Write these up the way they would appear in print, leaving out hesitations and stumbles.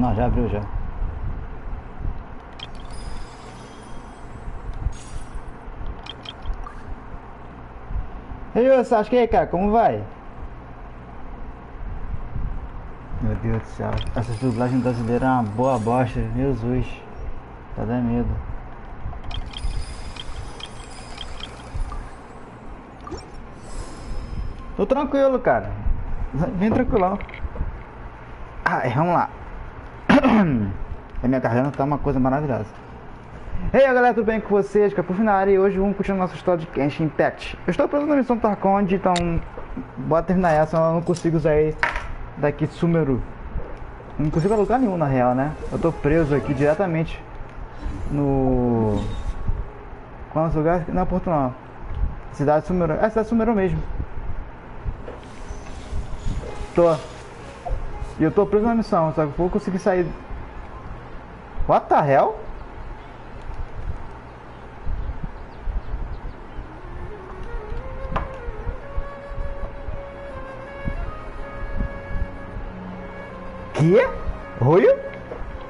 Não, já abriu já. E aí, Sasuke, cara, como vai? Meu Deus do céu, essa dublagem brasileira é uma boa bosta, Jesus. Tá dando medo. Tô tranquilo, cara. Bem tranquilão. Vamos lá. A minha garganta tá uma coisa maravilhosa. E aí, galera, tudo bem com vocês? Capuf na área, e hoje vamos continuar nossa história de Genshin Impact. Eu estou preso na missão do Tarconde, então bora terminar essa, eu não consigo sair daqui de Sumeru. Não consigo ir a lugar nenhum, na real, né? Eu tô preso aqui diretamente no... Qual é o lugar? Não é Porto não. Cidade de Sumeru. É, cidade de Sumeru mesmo. Tô. E eu tô preso na missão, só que eu vou conseguir sair. What the hell? Que? Oi?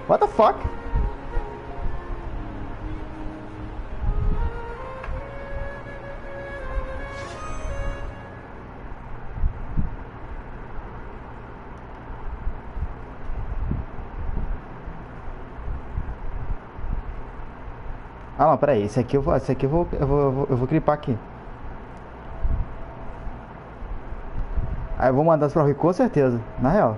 What the fuck? Ah, não, peraí, esse aqui eu vou clipar aqui. Aí eu vou mandar isso pra Rui com certeza, na real.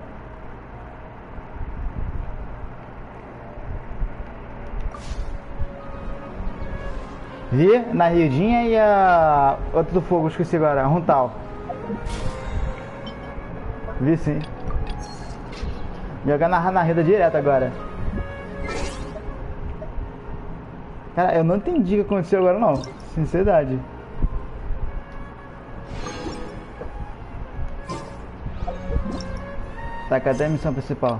Vi na Riodinha e a outra do fogo, esqueci agora, a Runtal. Vi sim. Jogar na reda direto agora. Cara, eu não entendi o que aconteceu agora não, sinceridade. Tá, cadê a missão principal?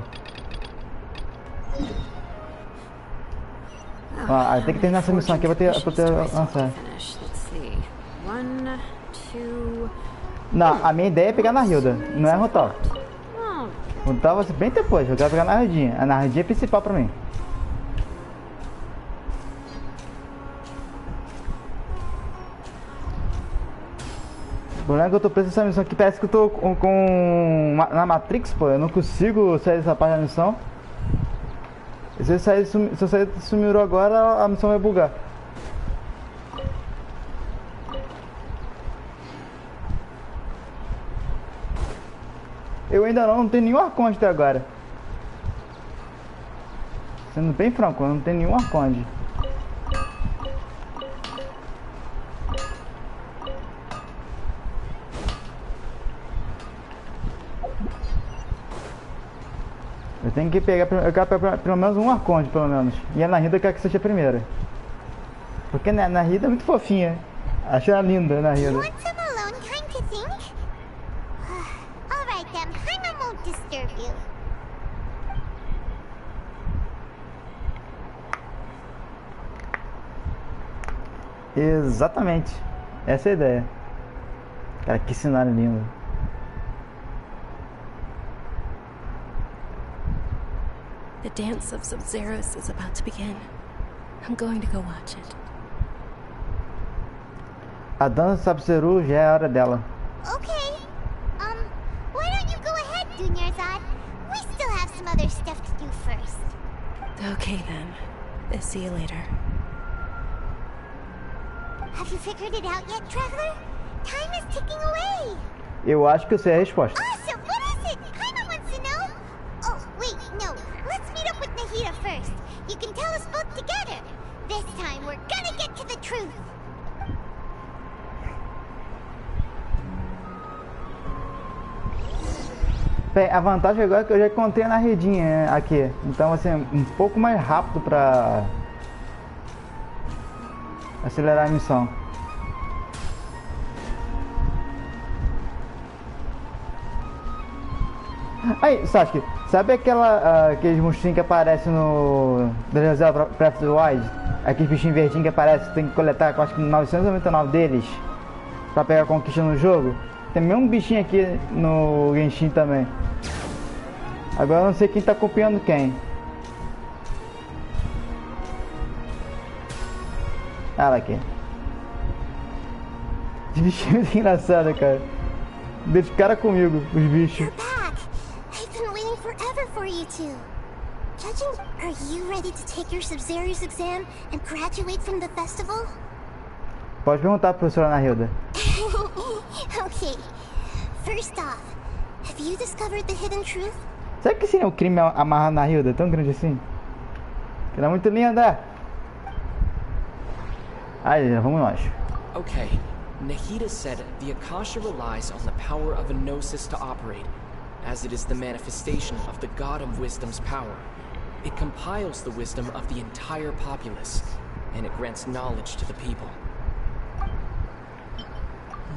Ó, tem que terminar essa missão aqui pra ter lançar. Não, a minha ideia é pegar na Hilda, não é Runtal. Runtal vai ser bem depois, eu quero pegar na Hardinha. A Hardinha é principal pra mim. O problema é que eu tô preso nessa missão aqui, parece que eu tô na Matrix, pô, eu não consigo sair dessa parte da missão. E se eu sair de Sumeru agora, a missão vai bugar. Eu ainda não tenho nenhum arconde até agora. Sendo bem franco, eu não tenho nenhum arconde. Eu tenho que pegar, eu quero pegar pelo menos um arconde, pelo menos. E a Narida eu quero que seja a primeira. Porque a Narida é muito fofinha. Acho ela linda, a Narida. Exatamente. Essa é a ideia. Cara, que cenário lindo. The dance of Sub-Zeros is about to begin. I'm going to go watch it. A dança de Sub-Zero já é a hora dela. Okay. Why don't you go ahead, Dunyarzad? We still have some other stuff to do first. Okay then. See you later. Have you figured it out yet, Traveler? Time is ticking away. Eu acho que eu sei a resposta. Awesome! What is it? Paimon wants to know. Oh, wait, no. Let's meet up with Nahida first. You can tell us both together. This time, we're gonna get to the truth. Bem, a vantagem agora é que eu já encontrei na redinha aqui. Então vai ser um pouco mais rápido pra acelerar a missão. Aí, Sasuke, sabe aqueles monstrinhos que aparecem no The Zelda Breath of the Wild? Aqueles bichinhos verdinhos que aparecem, tem que coletar, acho que 999 deles pra pegar a conquista no jogo? Tem mesmo um bichinho aqui no Genshin também. Agora eu não sei quem tá copiando quem. Olha aqui. Os bichos muito engraçados, cara. Deixa o cara comigo, os bichos. You're back. I've been waiting forever for you two. Judging, are you ready to take your Sub-Zero's exam and graduate from the festival? Pode perguntar, professora Ana Hilda. Okay. First off, have you discovered the hidden truth? Sabe que seria um crime amarrar na Hilda? Tão grande assim? Que ela é muito linda. Aí, vamos nós. Okay, Nahida said the Akasha relies on the power of a gnosis to operate, as it is the manifestation of the God of Wisdom's power. It compiles the wisdom of the entire populace, and it grants knowledge to the people.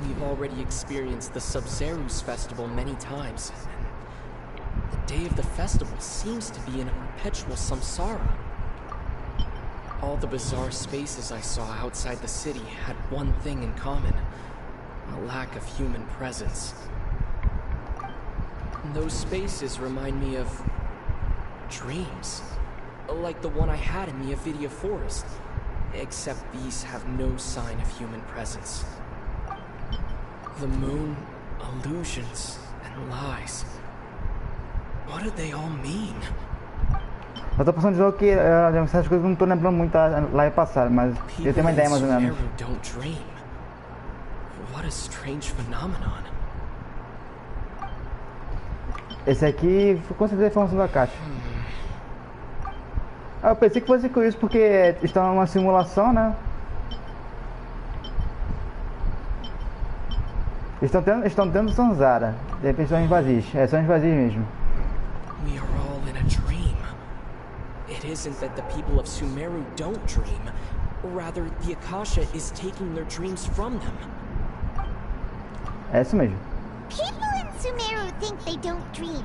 We've already experienced the Sub-Zero's festival many times, and the day of the festival seems to be in a perpetual samsara. All the bizarre spaces I saw outside the city had one thing in common: a lack of human presence. Those spaces remind me of dreams, like the one I had in the Avidia Forest, except these have no sign of human presence. The moon, illusions, and lies. What do they all mean? Eu tô pensando de jogo que essas coisas eu não tô lembrando muito lá e passar, mas eu tenho uma ideia mais ou menos. Don't dream. What a strange phenomenon. Esse aqui com certeza é informação da caixa. Ah, eu pensei que fosse com isso porque estão numa simulação, né? Estão tendo Sanzara. De repente são vazios. É, são vazios mesmo. We are all in a dream. It isn't that the people of Sumeru don't dream. Rather, the Akasha is taking their dreams from them. É isso mesmo. People in Sumeru think they don't dream,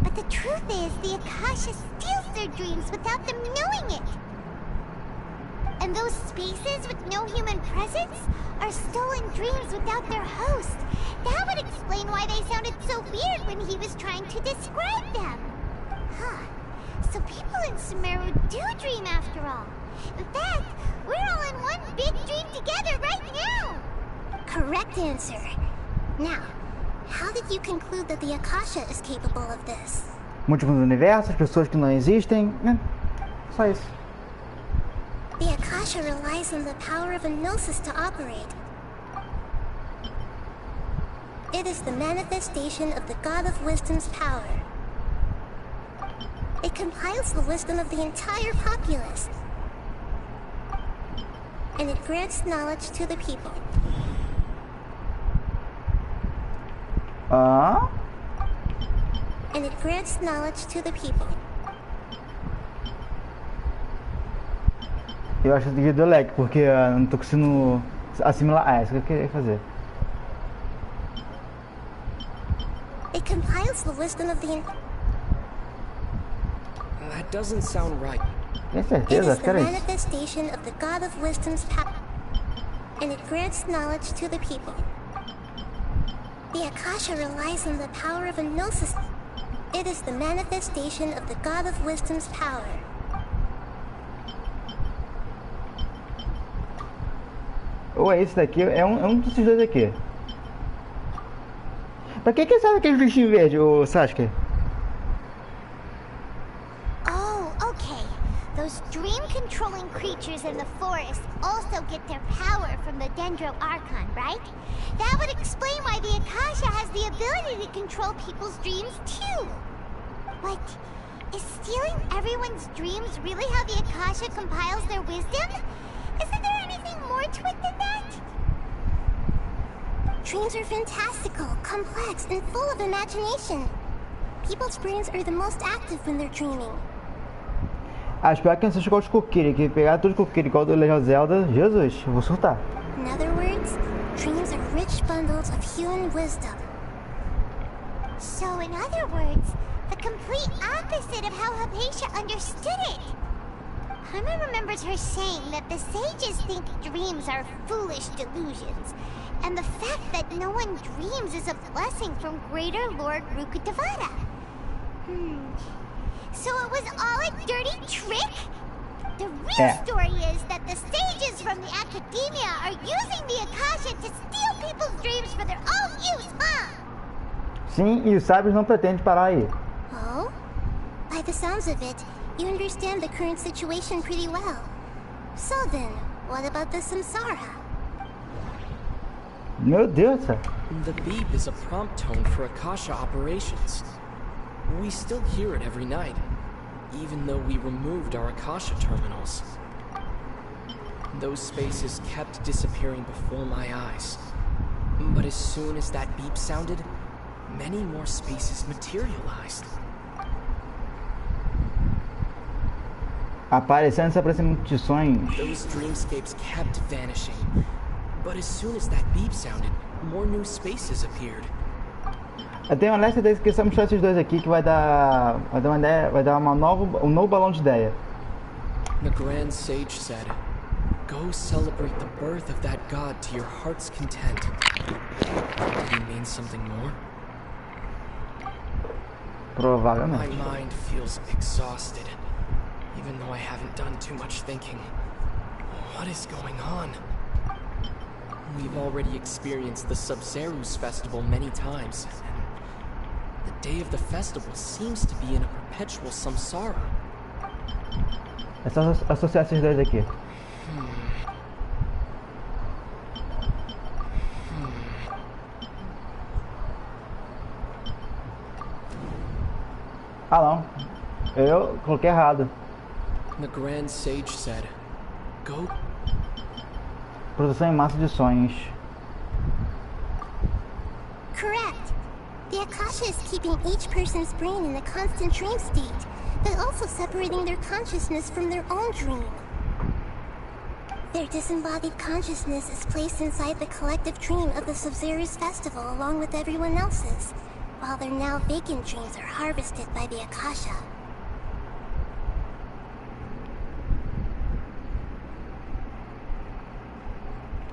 but the truth is the Akasha steals their dreams without them knowing it. And those spaces with no human presence are stolen dreams without their host. That would explain why they sounded so weird when he was trying to describe them. Huh. So people in Sumeru do dream after all. In fact, we're all in one big dream together right now. Correct answer. Now, how did you conclude that the Akasha is capable of this? Múltiplos universos, pessoas que não existem. Só isso. The Akasha relies on the power of a gnosis to operate. It is the manifestation of the God of Wisdom's power. It compiles the wisdom of the entire populace. And it grants knowledge to the people. And it grants knowledge to the people. Eu acho que eu deu lag, porque eu não tô conseguindo assimilar. Ah, é isso que eu queria fazer. It compiles the wisdom of the... That doesn't sound right. Tem certeza? Acho que era isso. It is the manifestation of the God of Wisdom's power, and it grants knowledge to the people. The Akasha relies on the power of a gnosis. It is the manifestation of the God of Wisdom's power. Ou é esse daqui, é um desses dois aqui. Pra que serve aquele bichinho verde, o Sasuke? Those dream-controlling creatures in the forest also get their power from the Dendro Archon, right? That would explain why the Akasha has the ability to control people's dreams, too. But is stealing everyone's dreams really how the Akasha compiles their wisdom? Isn't there anything more to it than that? Dreams are fantastical, complex, and full of imagination. People's brains are the most active when they're dreaming. Ah, espero que não seja igual os Kokiri, que pegar tudo Kokiri igual do Legend of Zelda, Jesus, eu vou surtar. In other words, dreams are rich bundles of human wisdom. So in other words, the complete opposite of how Hypatia understood it. Paimon remembers her saying that the sages think dreams are foolish delusions, and the fact that no one dreams is a blessing from Greater Lord Rukkhadevata. So it was all a dirty trick? The real story is that the sages from the academia are using the Akasha to steal people's dreams for their own use, huh? Sim, e os sábios não pretendem parar aí. Oh? By the sounds of it, you understand the current situation pretty well. So then, what about the samsara? Meu Deus, céu. The beep is a prompt tone for Akasha operations. We still hear it every night, even though we removed our Akasha terminals. Those spaces kept disappearing before my eyes. But as soon as that beep sounded, many more spaces materialized. Aparecendo e desaparecendo de sonhos. Those dreamscapes kept vanishing. But as soon as that beep sounded, more new spaces appeared. Eu tenho uma lista de que só mostrar esses dois aqui que vai dar uma ideia, vai dar um novo balão de ideia. The Grand Sage said, "Go celebrate the birth of that god to your heart's content." Did he mean something more? Provavelmente. My mind feels exhausted, even though I haven't done too much thinking. What is going on? We've already experienced the Sabzeruz festival many times. The day of the festival seems to be in a perpetual samsara. É só associar esses dois aqui. Ah não, eu coloquei errado. The Grand Sage said, "Go." Produção em massa de sonhos. Correct. The Akasha is keeping each person's brain in a constant dream state, but also separating their consciousness from their own dream. Their disembodied consciousness is placed inside the collective dream of the Sabzeruz festival along with everyone else's, while their now vacant dreams are harvested by the Akasha.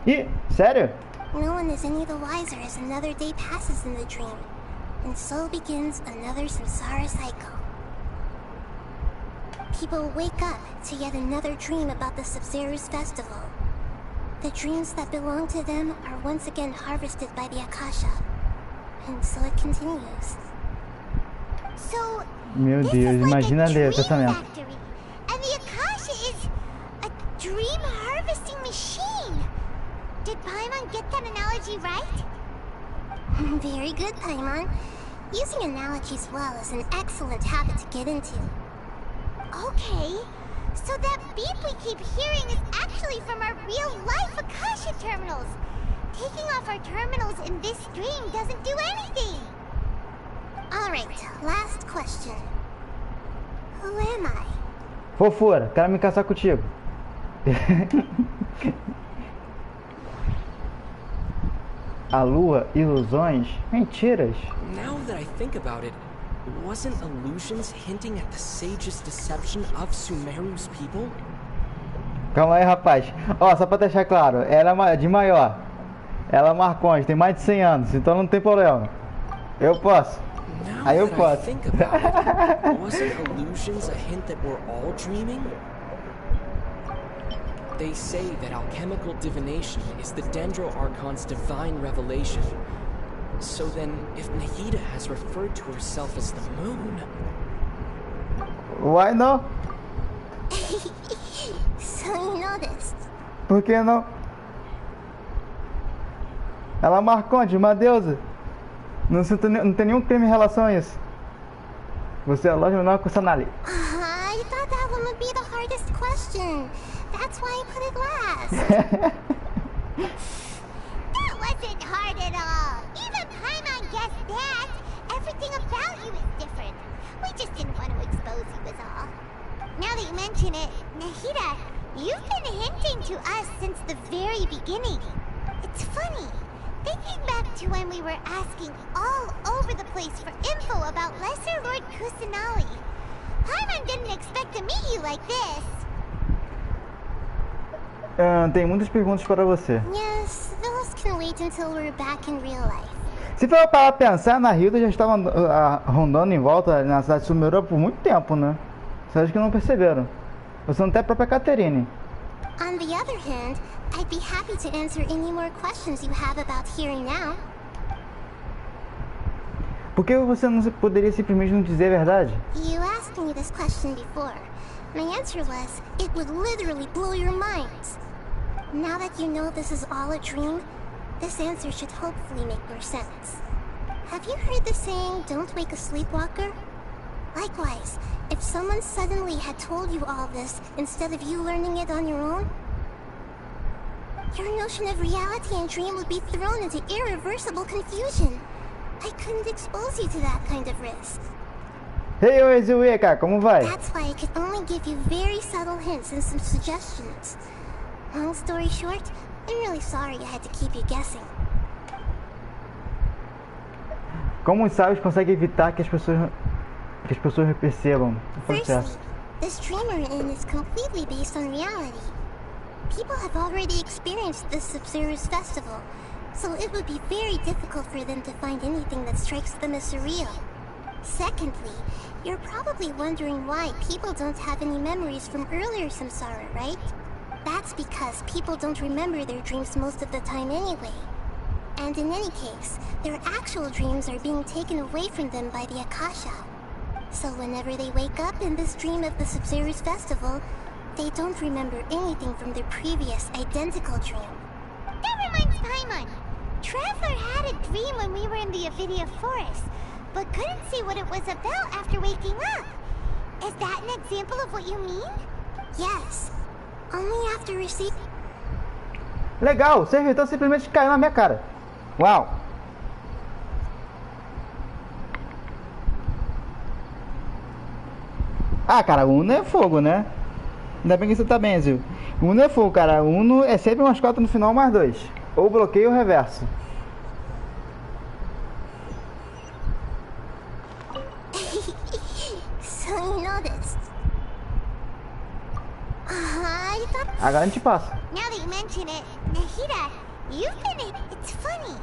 Ih, sério? No one is any the wiser as another day passes in the dream, and so begins another samsara cycle. People wake up to yet another dream about the Sabzeruz festival. The dreams that belong to them are once again harvested by the Akasha, and so it continues. So, Meu this Deus, is like imagina a ler o dream pensamento. factory, and the Akasha is a dream harvesting machine. Did Paimon get that analogy right? Very good, Paimon. Using analogies well is an excellent habit to get into. Okay, so that beep we keep hearing is actually from our real-life Akasha terminals. Taking off our terminals in this dream doesn't do anything. Alright, last question. Who am I? Fofura, quero me casar contigo. A lua, ilusões, mentiras. Now that I think about it, wasn't illusions hinting at the sage's deception of Sumeru's people? Calma aí, rapaz. Ó, só pra deixar claro, ela é de maior. Ela é Marconde, tem mais de 100 anos, então não tem problema. Eu posso. Now Aí eu that I posso. think about it, wasn't illusions a hint that we're all dreaming? They say that alchemical divination is the Dendro Archon's divine revelation. So then, if Nahida has referred to herself as the moon... Why não? So you noticed. Por que não? Ela é Marconde, uma deusa. Não tem nenhum crime em relação a isso. Você é lógico não é com Sanali. I thought that one would be the hardest question. That's why I put it last. That wasn't hard at all. Even Paimon guessed that. Everything about you is different. We just didn't want to expose you was all. Now that you mention it, Nahida, you've been hinting to us since the very beginning. It's funny. Thinking back to when we were asking all over the place for info about Lesser Lord Kusanali, Paimon didn't expect to meet you like this. Tem muitas perguntas para você. Yes, those can wait until we're back in real life. Se for para pensar, na Hilda já estava rondando em volta na cidade de Sumeru por muito tempo, né? Vocês que não perceberam. Você não tem a própria Caterine. On the other hand, I'd be happy to answer any more questions you have about here and now. Por que você não poderia simplesmente não dizer a verdade? You asked me this question before. My answer was, it would literally blow your minds. Now that you know this is all a dream, this answer should hopefully make more sense. Have you heard the saying, don't wake a sleepwalker? Likewise, if someone suddenly had told you all this instead of you learning it on your own, your notion of reality and dream would be thrown into irreversible confusion. I couldn't expose you to that kind of risk. Hey, oi, Zue, cara, como vai? That's why I could only give you very subtle hints and some suggestions. Long story short, I'm really sorry I had to keep you guessing. Como os sábios conseguem evitar que as pessoas percebam o processo? Firstly, this dream we're in is completely based on reality. People have already experienced this Sub-Zero's festival, so it would be very difficult for them to find anything that strikes them as surreal. Secondly, you're probably wondering why people don't have any memories from earlier samsara, right? That's because people don't remember their dreams most of the time anyway. And in any case, their actual dreams are being taken away from them by the Akasha. So whenever they wake up in this dream of the Sub-Zero's festival, they don't remember anything from their previous identical dream. That reminds Paimon. Traveler had a dream when we were in the Avidia forest, but couldn't see what it was about after waking up. Is that an example of what you mean? Yes. Only after receiving... Legal, o servidor simplesmente caiu na minha cara. Uau! Ah, cara, Uno é fogo, né? Ainda bem que você tá bem, Zil. Uno é fogo, cara. Uno é sempre umas 4 no final, mais 2. Ou bloqueio ou reverso. So you noticed. I thought... Agora a gente passa. Now that you mention it, Nahida, you've been it. It's funny.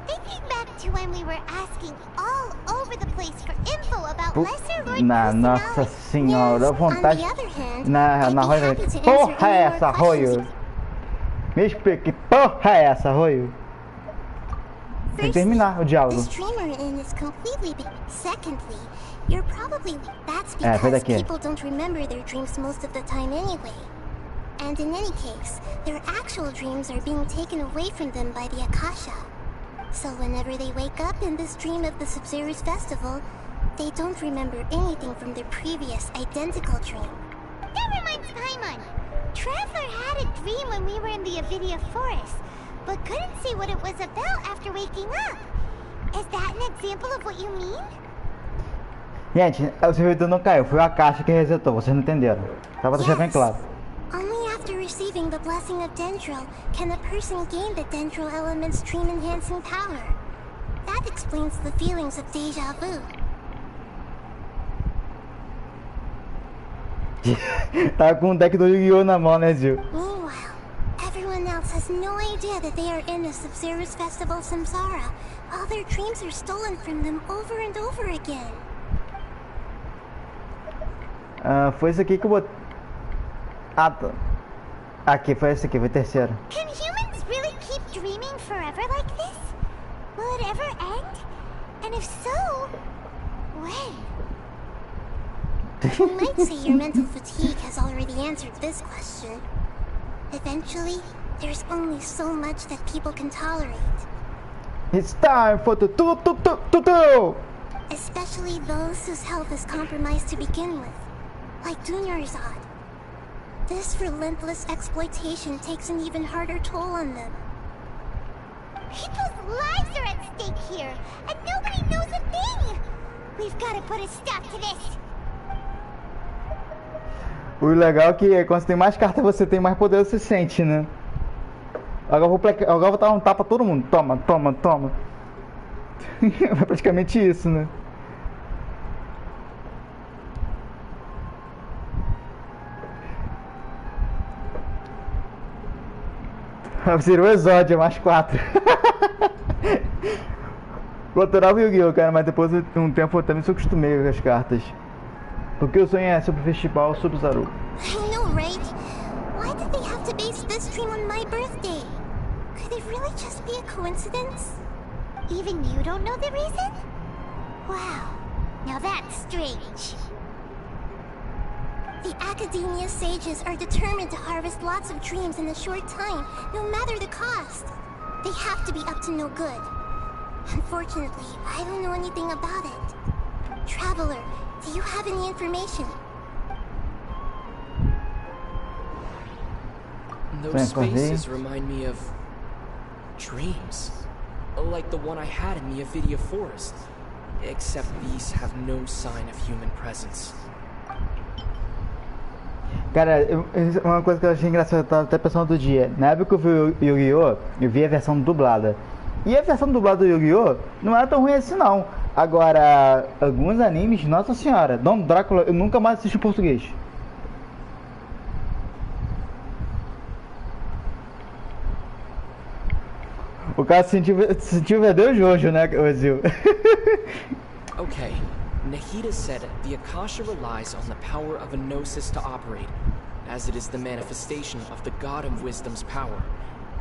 Thinking back to when we were asking all over the place for info about Lesser Lord Nossa senhora, yes, vontade. on the other hand, Na I'd be Royo. happy to Porra answer é any essa, more questions Royo? Me explica, que porra é essa, Royo? Tem que terminar o diálogo. This dream we're in is completely secondly, you're probably... That's because people don't remember their dreams most of the time anyway. And in any case, their actual dreams are being taken away from them by the Akasha. So whenever they wake up in this dream of the Sub-Zero's festival, they don't remember anything from their previous identical dream. That reminds Paimon. Traveler had a dream when we were in the Avidia forest, but couldn't see what it was about after waking up. Is that an example of what you mean? Gente, o servidor não caiu, foi a caixa que resetou, vocês não entenderam. Só pra deixar bem claro. Only after receiving the blessing of Dendro can a person gain the Dendro element's dream-enhancing power. That explains the feelings of déjà vu. Tá com o deck do Yu-Gi-Oh! Na mão, né, Gil? Meanwhile, everyone else has no idea that they are in a Sub-Zero's festival samsara. All their dreams are stolen from them over and over again. Foi isso aqui que eu botei. Ah, tá. Aqui, foi esse aqui, foi o terceiro. Can humans really keep dreaming forever like this? Will it ever end? And if so, when? You might say your mental fatigue has already answered this question. Eventually, there's only so much that people can tolerate. It's time for the Especially those whose health is compromised to begin with, like Dunyarzad. This relentless exploitation takes an even harder toll on them. People's lives are at stake here, and nobody knows a thing! We've got to put a stop to this! O legal é que quando você tem mais cartas, você tem mais poder, você sente, né? Agora eu vou dar um tapa a todo mundo. Toma, toma, toma. É praticamente isso, né? Virou exódio, mais 4. Eu adorava o Yu-Gi-Oh, cara, mas depois de um tempo eu também se acostumei com as cartas. Porque o sonho é sobre o festival Sub-Zero. I know, right? Why did they have to base this dream on my birthday? Could it really just be a coincidence? Even you don't know the reason? Wow, now that's strange. The Academia sages are determined to harvest lots of dreams in a short time, no matter the cost. They have to be up to no good. Unfortunately, I don't know anything about it. Traveler, do you have any information? Those spaces remind me of dreams. Like the one I had in the Avidia Forest. Except these have no sign of human presence. Cara, uma coisa que eu achei engraçada, eu tava até pensando outro dia. Na época que eu vi o Yu-Gi-Oh, eu vi a versão dublada. E a versão dublada do Yu-Gi-Oh não era tão ruim assim não. Agora, alguns animes, nossa senhora, Dom Drácula, eu nunca mais assisti em português. O cara sentiu o verdadeiro Jojo, né, Ozil? Okay, Nahida said the Akasha relies on the power of a gnosis to operate, as it is the manifestation of the God of Wisdom's power.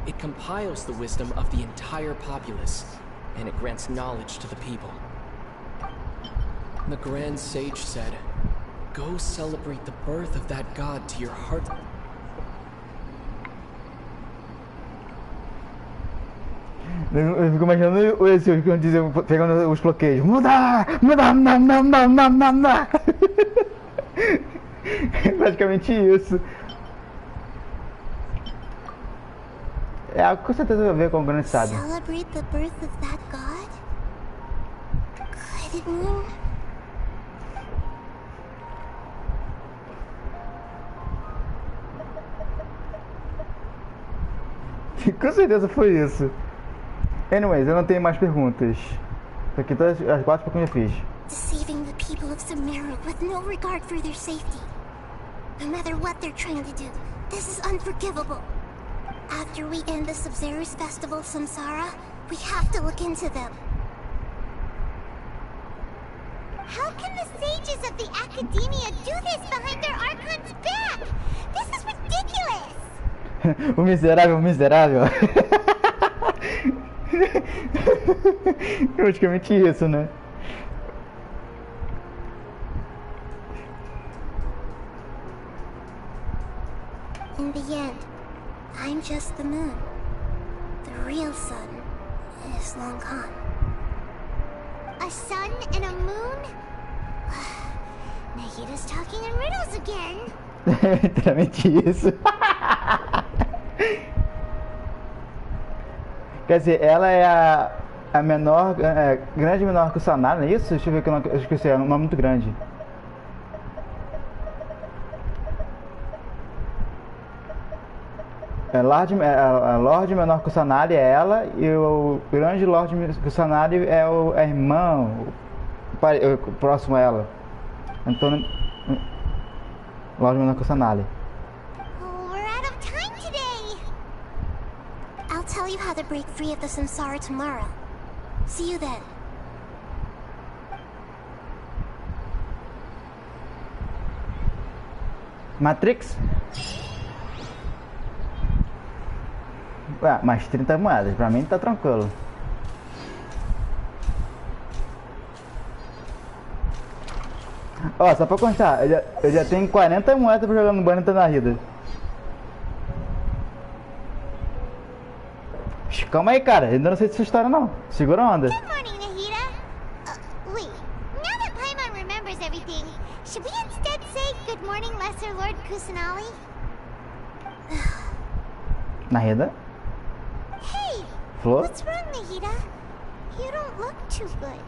It compiles the wisdom of the entire populace, and it grants knowledge to the people. The Grand Sage said, "Go celebrate the birth of that God to your heart." Eu fico imaginando esse que dizia, pegando os bloqueios. Muda! Muda! Muda! É praticamente isso. É algo que com certeza vai ver com o grande sábio. Celebrate the birth of that god? Could it mean... Com certeza foi isso. Anyways, eu não tenho mais perguntas. Aqui todas as 4 que eu já fiz. Deceiving the people of Sumeru with no regard for their safety. No matter what they're trying to do, this is unforgivable. After we end the Sub-Zero's festival Samsara, we have to look into them. How can the sages of the Academia do this behind their Archon's back? This is ridiculous! O miserável, o miserável. Praticamente isso, né? In the end, I'm just the moon. The real sun is long gone. A sun and a moon? Nahida's talking in riddles again. Literalmente isso. Quer dizer, ela é a menor, grande menor que o Sanada, não é isso? Deixa eu ver que eu esqueci, é um nome muito grande. A Lorde menor que o Sanada é ela, e o grande Lorde que o Sanada é o irmão, o próximo a ela. Então, Lorde menor que o Sanada. I'll tell you how to break free of the samsara tomorrow. See you then. Matrix? Ué, mais 30 moedas, pra mim tá tranquilo. Ó, só pra constar, eu já tenho 40 moedas pra jogar no banho da Nahida. Calma aí, cara, ainda não sei dessa história não. Segura a onda. Good morning, Nahida. Wait, now that Paimon remembers everything, should we instead say good morning, Lesser Lord Kusanali? Nahida? Hey! Flor? What's wrong, Nahida? You don't look too good.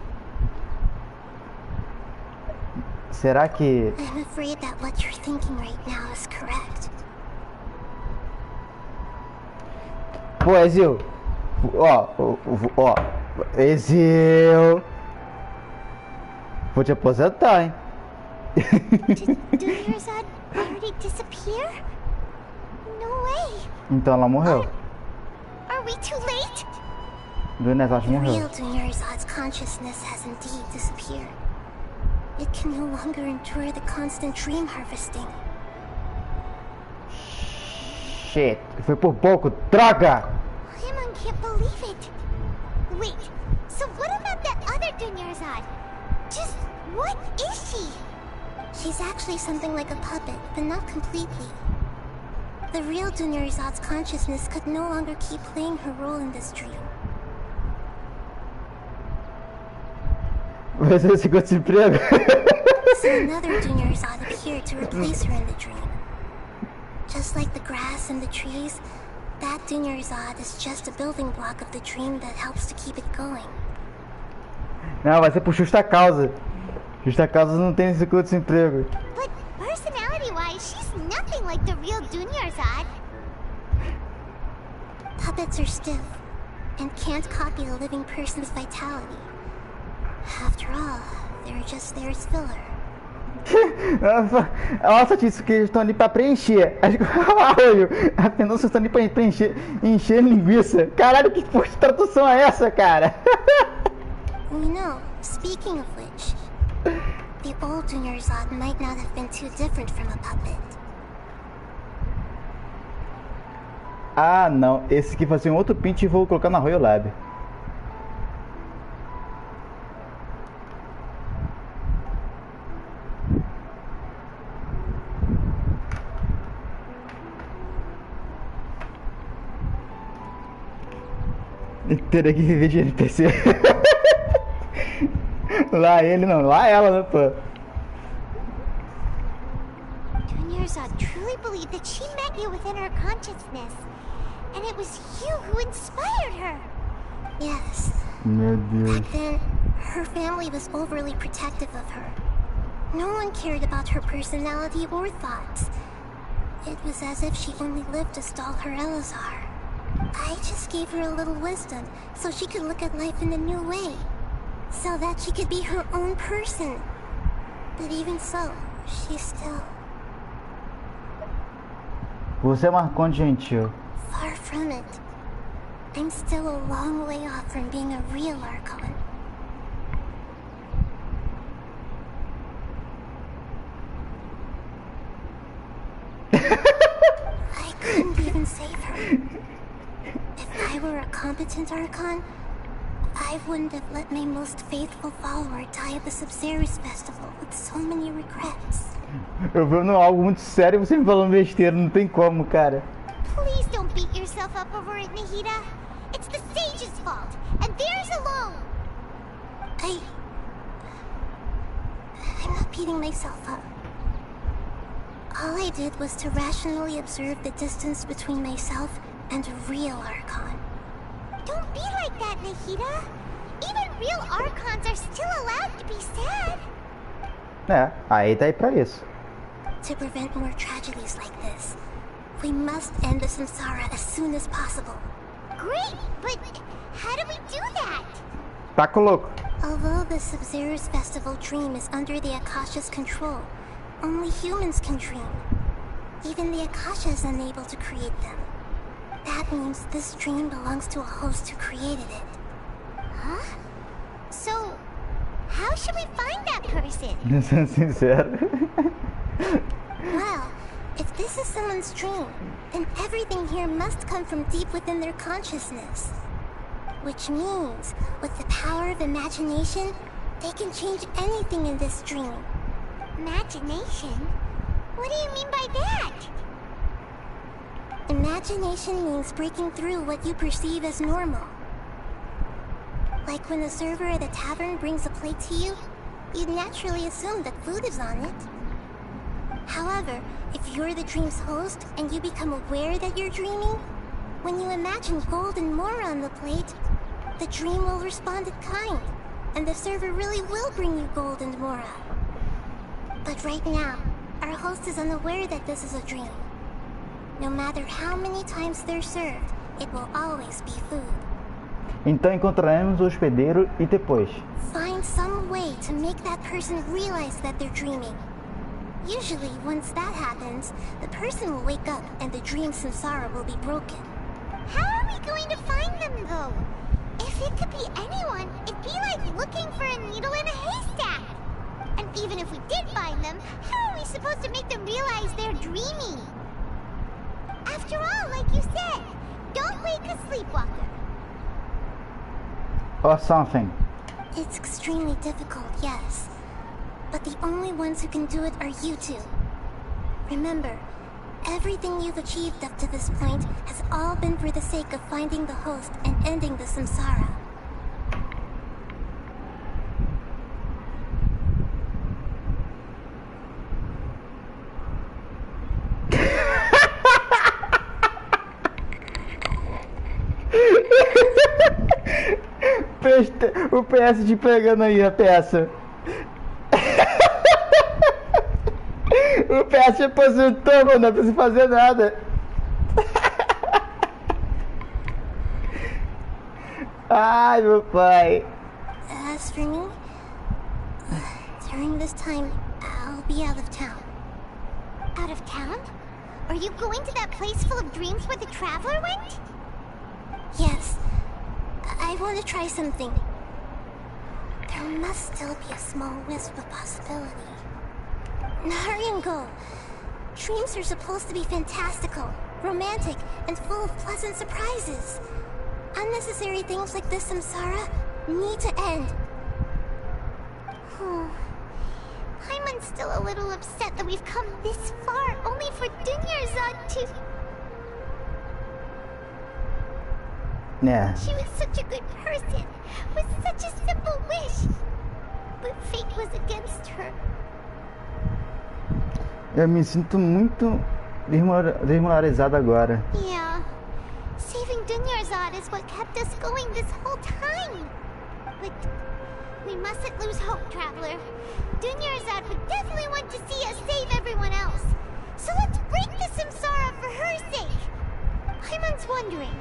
Será que... I'm afraid that what you're thinking right now is correct. Pô, Ezio. Ó. Ezio. Vou te aposentar, hein? Did Duryozad already disappear? No way. Então ela morreu. Are we too late? Dunerzad The morreu. real Dunerzad's consciousness has indeed disappeared. It can no longer endure the constant dream harvesting. Shit. Foi por pouco. Droga! Paimon can't believe it. Wait, so what about that other Dunerzad? Just what is she? She's actually something like a puppet, but not completely. The real Dunerzad's consciousness could no longer keep playing her role in this dream. Você ficou desemprego? So another Dunerzad appeared to replace her in the dream. Just like the grass and the trees, that Dunerzad is just a building block of the dream that helps to keep it going. Não, vai ser por justa causa. Justa causa não tem esse desemprego. But personality-wise, she's nothing like the real Dunerzad. Puppets are stiff and can't copy a living person's vitality. After all, they're just there as filler. Nossa, disse que eles estão ali pra preencher. Olha, apenas estão ali pra encher linguiça. Caralho, que porra de tradução é essa, cara? You know, speaking of which, the old Dunerzad might not have been too different from a puppet. Ah, não. Esse aqui vai ser um outro pint e vou colocar na Royal Lab. Teria que viver de NPC. Lá ele não, lá ela, né, pô? Dunerzad truly believed that she met you within her consciousness, and it was you who inspired her. Yes. Meu Deus. Back then, her family was overly protective of her. No one cared about her personality or thoughts. It was as if she only lived to stall her Elazar. I just gave her a little wisdom so she could look at life in a new way. So that she could be her own person. But even so, she's still... Você é marcante gentil. Far from it. I'm still a long way off from being a real Archon. I couldn't even save her. If I were a competent Archon, I wouldn't have let my most faithful follower die at the Sub-Zero's festival with so many regrets. Eu vendo algo muito sério e você me falando besteira, não tem como, cara. Please don't beat yourself up over it, Nahida. It's the sage's fault, and theirs alone. I'm not beating myself up. All I did was to rationally observe the distance between myself and a real Archon. Don't be like that, Nahida. Even real Archons are still allowed to be sad. É, aí tá aí pra isso. To prevent more tragedies like this, we must end the samsara as soon as possible. Great, but how do we do that? Taco louco. Although the Sub-Zero's festival dream is under the Akasha's control, only humans can dream. Even the Akasha is unable to create them. That means this dream belongs to a host who created it. Huh? So, how should we find that person? Sendo sincero. Well, if this is someone's dream, then everything here must come from deep within their consciousness. Which means, with the power of imagination, they can change anything in this dream. Imagination? What do you mean by that? Imagination means breaking through what you perceive as normal. Like when a server at a tavern brings a plate to you, you'd naturally assume that food is on it. However, if you're the dream's host and you become aware that you're dreaming, when you imagine gold and more on the plate, the dream will respond in kind, and the server really will bring you gold and mora. But right now, our host is unaware that this is a dream. No matter how many times they're served, it will always be food. Então encontraremos o hospedeiro e depois. Find some way to make that person realize that they're dreaming. Usually, once that happens, the person will wake up and the dream samsara will be broken. How are we going to find them, though? If If it could be anyone, it'd be like looking for a needle in a haystack. And even if we did find them, how are we supposed to make them realize they're dreaming? After all, like you said, don't wake a sleepwalker. Or something. It's extremely difficult, yes. But the only ones who can do it are you two. Remember, everything you've achieved up to this point has all been for the sake of finding the host and ending the samsara. O PS te pegando aí, a peça. O PS te aposentou, mano, não precisa fazer nada. Ai, meu pai. As for me, during this time, I'll be out of town. Out of town? Are you going to that place full of dreams where the traveler went? Yes. I want to try something. There must still be a small wisp of possibility. Hurry and go. Dreams are supposed to be fantastical, romantic, and full of pleasant surprises. Unnecessary things like this samsara need to end. I'm still a little upset that we've come this far only for Dunyarzad to... Yeah. She was such a good person, with such a simple wish. But fate was against her. Eu me sinto muito desmoralizado agora. Yeah. Saving Dunyarzad is what kept us going this whole time. But we mustn't lose hope, Traveler. Dunyarzad would definitely want to see us save everyone else. So let's break the samsara for her sake. Paimon's wondering,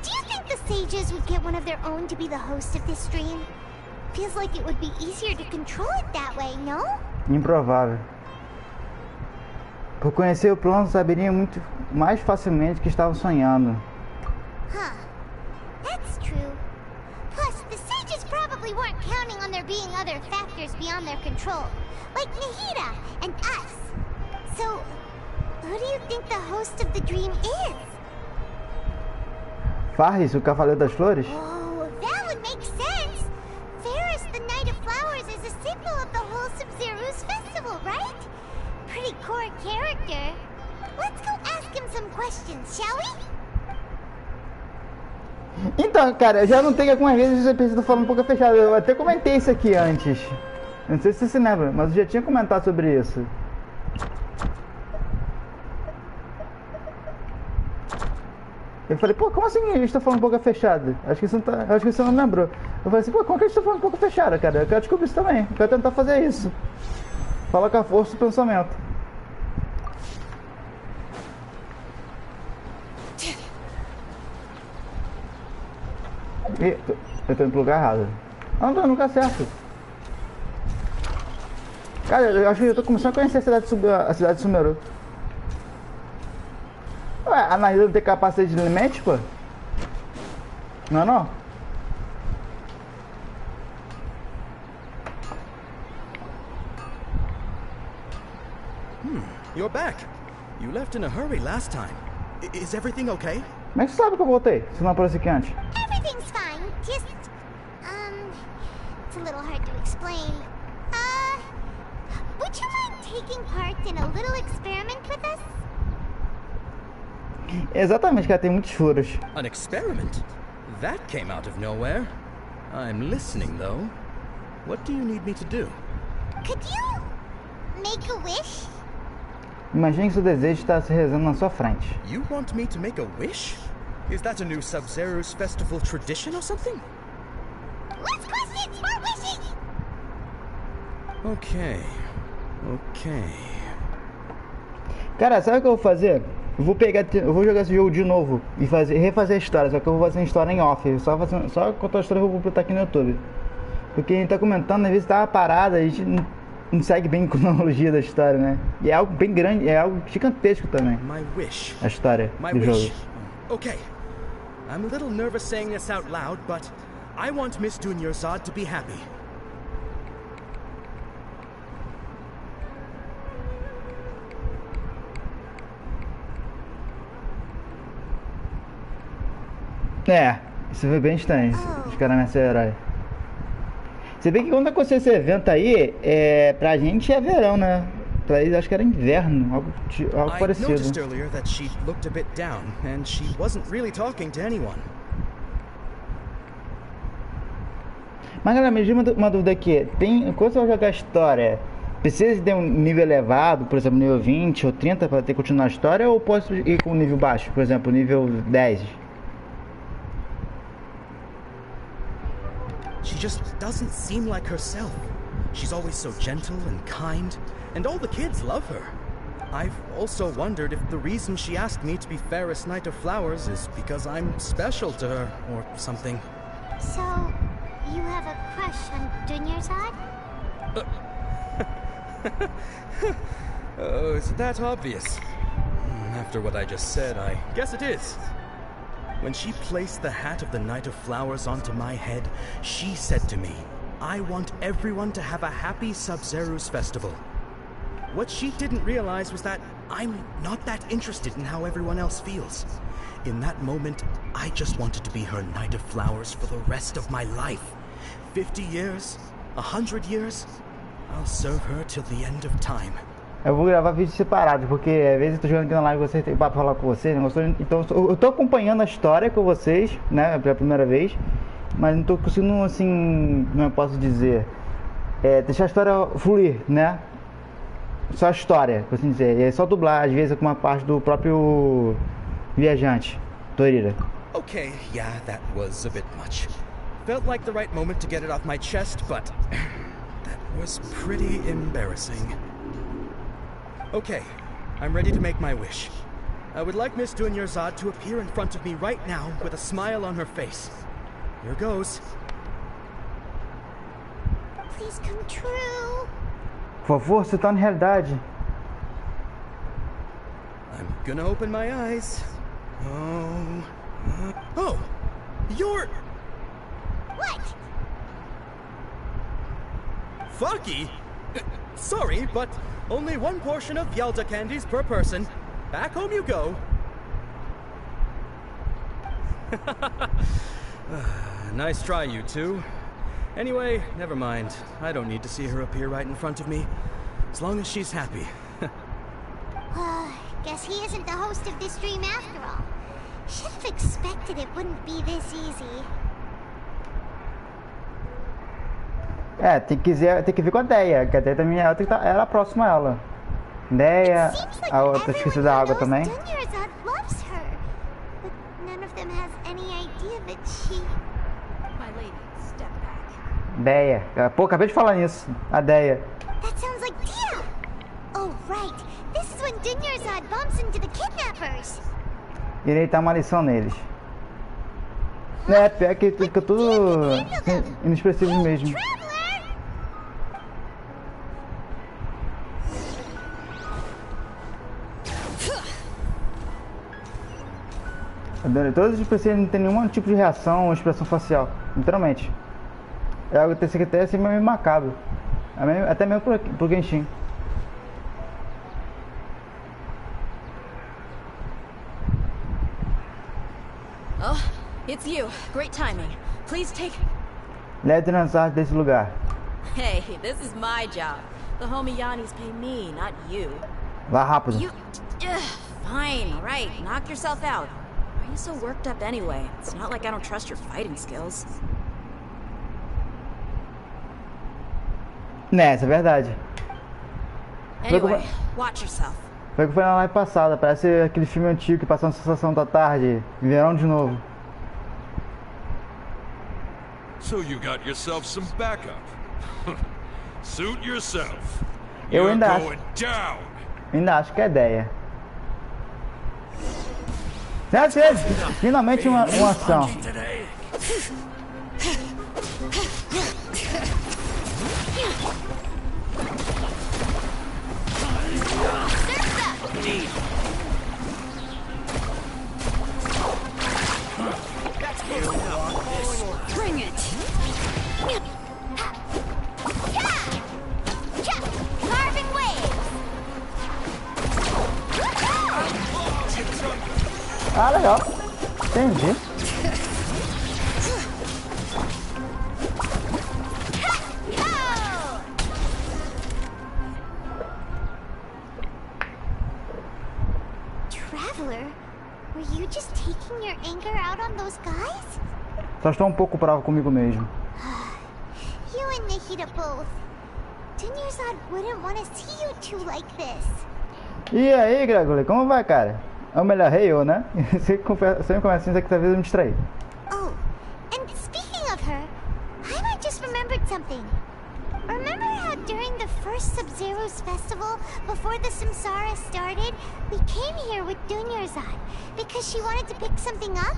do you think the sages would get one of their own to be the host of this stream? Feels like it would be easier to control it that way, no? Improvável. Por conhecer o plano, saberiam muito mais facilmente que estavam sonhando. Huh. That's true. Plus, the sages probably weren't counting on there being other factors beyond their control, like Nahida and us. So, who do you think the host of the dream is? Faris, o Cavaleiro das Flores? Oh, that would make sense. Faris, the Knight of Flowers, is a symbol of the whole Sub-Zero's festival, right? Pretty core character. Let's go ask him some questions, shall we? Então, cara, eu já não tenho algumas vezes eu preciso falar um pouco fechado. Eu até comentei isso aqui antes. Não sei se você se lembra, mas eu já tinha comentado sobre isso. Eu falei, pô, como assim a gente tá falando boca fechada? Acho que você não lembrou. Eu falei assim, pô, como que a gente tá falando boca fechada, cara? Eu quero descobrir isso também. Eu quero tentar fazer isso. Fala com a força do pensamento. Ih, eu tô indo pro lugar errado. Não, tô no lugar certo. Cara, eu acho que eu tô começando a conhecer a cidade de Sumeru. Ué, a Nahida não tem capacete de limite, pô? Não, não? You're back. You left in a hurry last time. Is everything okay? Como é que você sabe que eu voltei? Se não apareci aqui antes. Everything's fine. Just, it's a little hard to explain. Would you mind taking part in a little experiment with us? Exatamente, cara, tem muitos furos. An experiment? That came out of nowhere. I'm listening, though. What do you need me to do? Could you make a wish? Imagine que seu desejo está se realizando na sua frente. You want me to make a wish? Is that a new Sub-Zero's festival tradition or something? Last question! More wishes! Okay. Cara, sabe o que eu vou fazer? Eu vou jogar esse jogo de novo e refazer a história, só que eu vou fazer a história em off. Só contar a história eu vou botar aqui no YouTube. Porque a gente tá comentando, às vezes tava parada, a gente não segue bem a cronologia da história, né? E é algo bem grande, é algo gigantesco também. A história do jogo. Okay. I'm a little nervous saying this out loud, but I want Miss Dunyarzad to be happy. É, isso foi bem estranho, os caras não ser herói. Você vê que quando aconteceu esse evento aí, pra gente é verão, né? Pra eles acho que era inverno, algo I parecido. noticed earlier that she looked a bit down, and she wasn't really talking to anyone. Mas galera, me diz uma dúvida aqui. Quando você vai jogar a história, precisa ter um nível elevado, por exemplo, nível 20 ou 30 para ter que continuar a história, ou posso ir com um nível baixo, por exemplo, nível 10? She just doesn't seem like herself. She's always so gentle and kind, and all the kids love her. I've also wondered if the reason she asked me to be Fairest Knight of Flowers is because I'm special to her, or something. So, you have a crush on Dunyarzad? Oh, is it that obvious? After what I just said, I guess it is. When she placed the hat of the Knight of Flowers onto my head, she said to me, I want everyone to have a happy Sub-Zero's festival. What she didn't realize was that I'm not that interested in how everyone else feels. In that moment, I just wanted to be her Knight of Flowers for the rest of my life. 50 years, 100 years, I'll serve her till the end of time. Eu vou gravar vídeos separados, porque às vezes eu tô jogando aqui na live e vocês tem papo pra falar com vocês, então eu tô acompanhando a história com vocês, né, pela primeira vez, mas não tô conseguindo, assim, como eu posso dizer, deixar a história fluir, né, só a história, por assim dizer, é só dublar, às vezes, com uma parte do próprio viajante, Torira. Okay, yeah, that was a bit much. Felt like the right moment to get it off my chest, but that was pretty embarrassing. Okay, I'm ready to make my wish. I would like Miss Dunyarzad to appear in front of me right now with a smile on her face. Here goes. Please come true. Por favor, se torne realidade. I'm gonna open my eyes. Oh, you're... What? Fucky? Sorry, but only one portion of Yalda candies per person. Back home you go. Nice try, you two. Anyway, never mind. I don't need to see her appear right in front of me. As long as she's happy. Guess he isn't the host of this stream after all. Should have expected it wouldn't be this easy. Tem que ver com a Deia, que a Deia também é outra que era próxima a ela. Deia, a outra esqueci da água também. Dunyarzad loves her, but none of them has any idea that she... My lady, step back. Deia. Pô, acabei de falar nisso. A Deia. That sounds like Dia! Oh, right. This is when Dunyarzad bumps into the kidnappers. Irei dar uma lição neles. Pior que fica tudo inexpressivo mesmo. Todos os expressivos não tem nenhum tipo de reação ou expressão facial, literalmente. É algo que até assim meio macabro. Até mesmo pro Genshin. Oh, it's you. Great timing. Please take... Leve Dunyarzad desse lugar. Hey, this is my job. The homie Yanni's pay me, not you. Vá rápido. You... fine, alright. Knock yourself out. Why are you so worked up anyway? It's not like I don't trust your fighting skills. Essa é verdade. Anyway, watch yourself. Foi o que foi na live passada, parece aquele filme antigo que passou na Sessão da Tarde, em verão de novo. So you got yourself some backup. Suit yourself. Eu You're ainda going down. acho que é ideia. Já fez! Finalmente uma ação. Bring it! ó. Entendi. Traveler, were you just taking your anger out on those guys? Só estou um pouco bravo comigo mesmo. You and Nikita both. Dunyarzad wouldn't want to see you two like this. E aí, Gregory, como vai, cara? É o melhor rei, eu, né? Sempre começa assim, que talvez eu me distraí. Oh, and speaking of her, I just remembered something. Remember how during the first Sub-Zero's festival, before the Samsara started, we came here with Dunyarzad because she wanted to pick something up?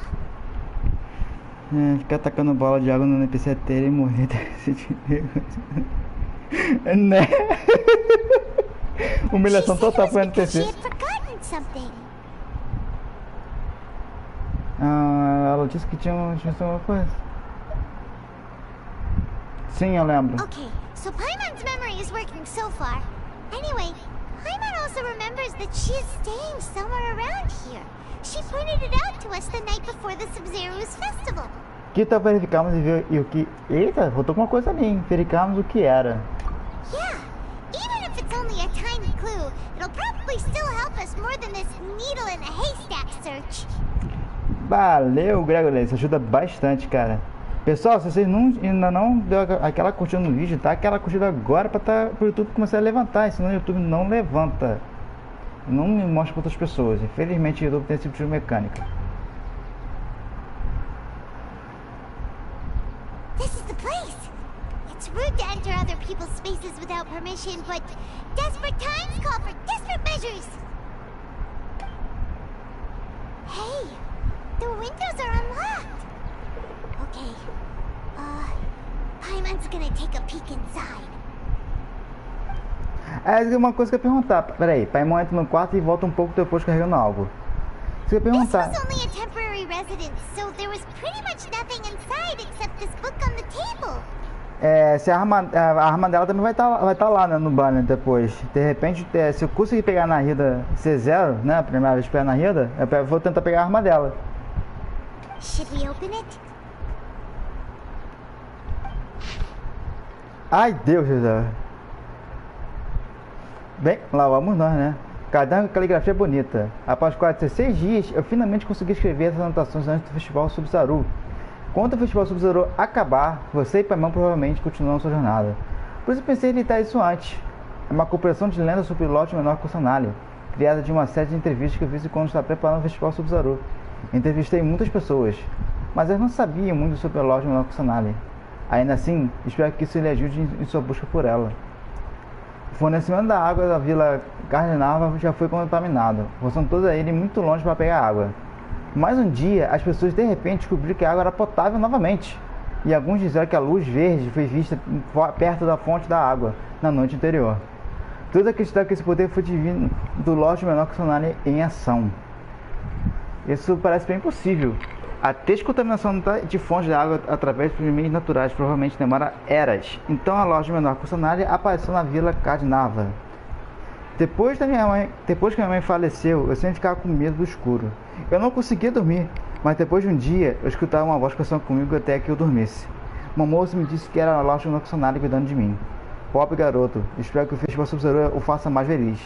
Ficar atacando bola de água no NPC inteiro e morrer desse dinheiro. Né? Humilhação total pro NPC. Ela disse que tinha alguma coisa. Sim, eu lembro. Okay, so Paimon's memory is working so far. Anyway, Paimon also remembers that she is staying somewhere around here. She pointed it out to us the night before the Sub-Zero's festival. Que tal verificarmos e ver o que... Eita, voltou com uma coisa ali, hein? Verificarmos o que era. Yeah, even if it's only a tiny clue, it'll probably still help us more than this needle in a haystack search. Valeu, Gregory, isso ajuda bastante, cara. Pessoal, se vocês ainda não deu aquela curtida no vídeo, tá? Aquela curtida agora para o YouTube começar a levantar, senão o YouTube não levanta. Não me mostra para outras pessoas. Infelizmente o YouTube tem esse tipo de mecânica. This is the place. It's rude to enter other people's spaces without permission, but desperate times call for desperate measures. Hey, the windows are unlocked. Okay. Paimon's gonna take a peek inside. É uma coisa que eu ia perguntar. Peraí, Paimon entra no quarto e volta um pouco depois carregando algo. Isso que eu ia perguntar. This was only a temporary residence, so there was pretty much nothing inside except this book on the table. Se a arma dela também vai tá lá, né, no banner depois. De repente, se eu conseguir pegar na Rida C0, né, a primeira vez que pegar na Rida, eu vou tentar pegar a arma dela. Should we open it? Ai, Deus do céu. Bem, lá vamos nós, né? Caderno de caligrafia bonita. Após quase 16 dias, eu finalmente consegui escrever essas anotações antes do Festival Sub-Zero. Quando o Festival Sub-Zero acabar, você e Paimon provavelmente continuam sua jornada. Por isso pensei em editar isso antes. É uma compreensão de lendas sobre o lote menor Kusanali, criada de uma série de entrevistas que eu fiz quando estava preparando o Festival Sub-Zero. Entrevistei muitas pessoas, mas elas não sabiam muito sobre o lote menor Kusanali. Ainda assim, espero que isso lhe ajude em sua busca por ela. O fornecimento da água da Vila Cardinava já foi contaminado, forçando toda ele muito longe para pegar água. Mais um dia, as pessoas de repente descobriram que a água era potável novamente, e alguns disseram que a luz verde foi vista perto da fonte da água na noite anterior. Todos acreditaram que esse poder foi divino do lote menor Kusanali em ação. Isso parece bem possível. A descontaminação de fontes de água através de meios naturais provavelmente demora eras. Então a loja menor Kusanali apareceu na Vila Cardinava. Depois que minha mãe faleceu, eu sempre ficava com medo do escuro. Eu não conseguia dormir, mas depois de um dia eu escutava uma voz conversando comigo até que eu dormisse. Uma moça me disse que era a loja menor Kusanali cuidando de mim. Pobre garoto, espero que o Festival Sub-Zero o faça mais feliz.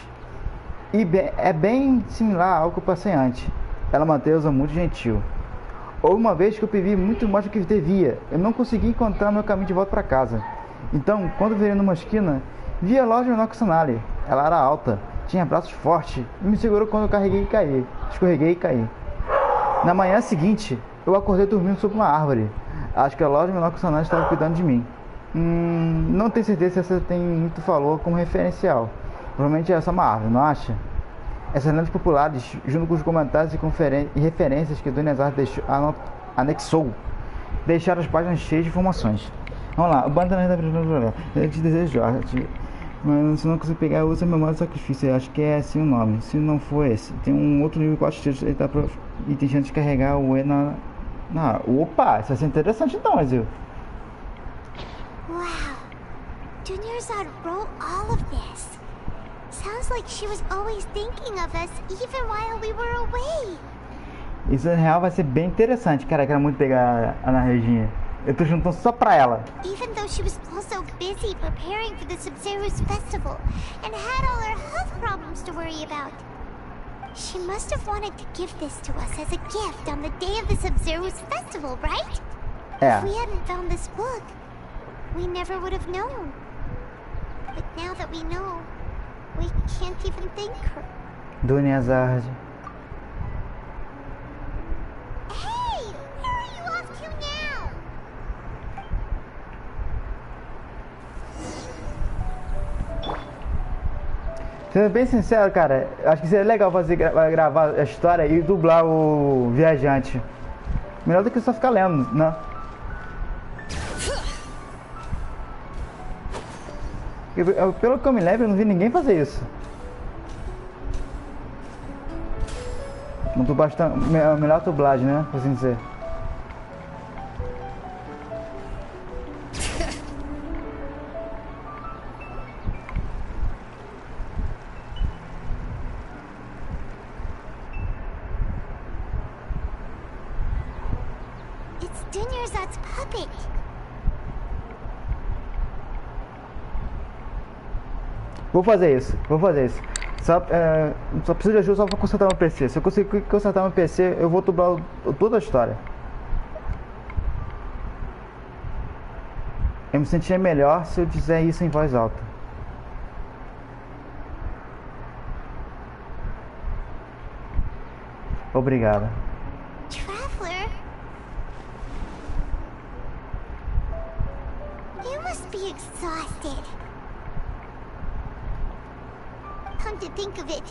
E é bem similar ao que eu passei antes. Ela manteve-se muito gentil. Houve uma vez que eu bebi muito mais do que devia. Eu não consegui encontrar meu caminho de volta para casa. Então, quando virei numa esquina, vi a loja menor Kusanali. Ela era alta, tinha braços fortes e me segurou quando eu escorreguei e caí. Na manhã seguinte, eu acordei dormindo sob uma árvore. Acho que a loja menor Kusanali estava cuidando de mim. Não tenho certeza se essa tem muito valor como referencial. Provavelmente é só uma árvore, não acha? Essas lendas populares, junto com os comentários e referências que Dunyarzad anexou, deixaram as páginas cheias de informações. Vamos lá, o bando da primeira. Eu te desejo sorte, mas se não conseguir pegar, usa a memória do sacrifício. Eu acho que é assim o nome. Se não for esse, tem um outro nível 4 estrelas e tem chance de carregar o E na. Opa, isso vai ser interessante então, Ezio. Wow, Dunyarzad wrote all of this. Sounds like she was always thinking of us even while we were away. Isso na real vai ser bem interessante. Cara, eu quero muito pegar a Ana Regina. Eu tô juntando só pra ela. Even though she was also busy preparing for the Sub-Zero's festival and had all her health problems to worry about, she must have wanted to give this to us as a gift on the day of the Sub-Zero's festival, right? É. If we hadn't found this book, we never would have known. But now that we know, we can't even thank her. Dona Zard. Hey! Where are you off to now? Sendo bem sincero, cara, acho que seria legal fazer gravar a história e dublar o viajante. Melhor do que só ficar lendo, né? Pelo que eu me lembro, eu não vi ninguém fazer isso. Melhor dublagem, né? Por assim dizer. It's Dunyarzad's puppet. Vou fazer isso. Só preciso de ajuda só pra consertar meu PC. Se eu conseguir consertar meu PC, eu vou dublar toda a história. Eu me sentiria melhor se eu disser isso em voz alta. Obrigado. Traveler? You must be exhausted. Come to think of it,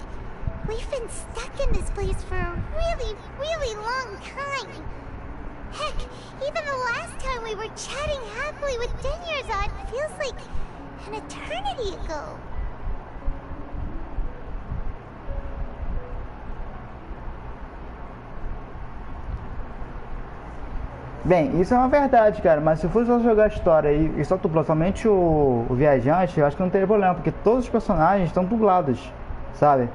we've been stuck in this place for a really, really long time. Heck, even the last time we were chatting happily with Dunyarzad feels like an eternity ago. Bem, isso é uma verdade, cara, mas se for só jogar a história e só dublar somente o viajante, eu acho que não teria problema, porque todos os personagens estão dublados, sabe?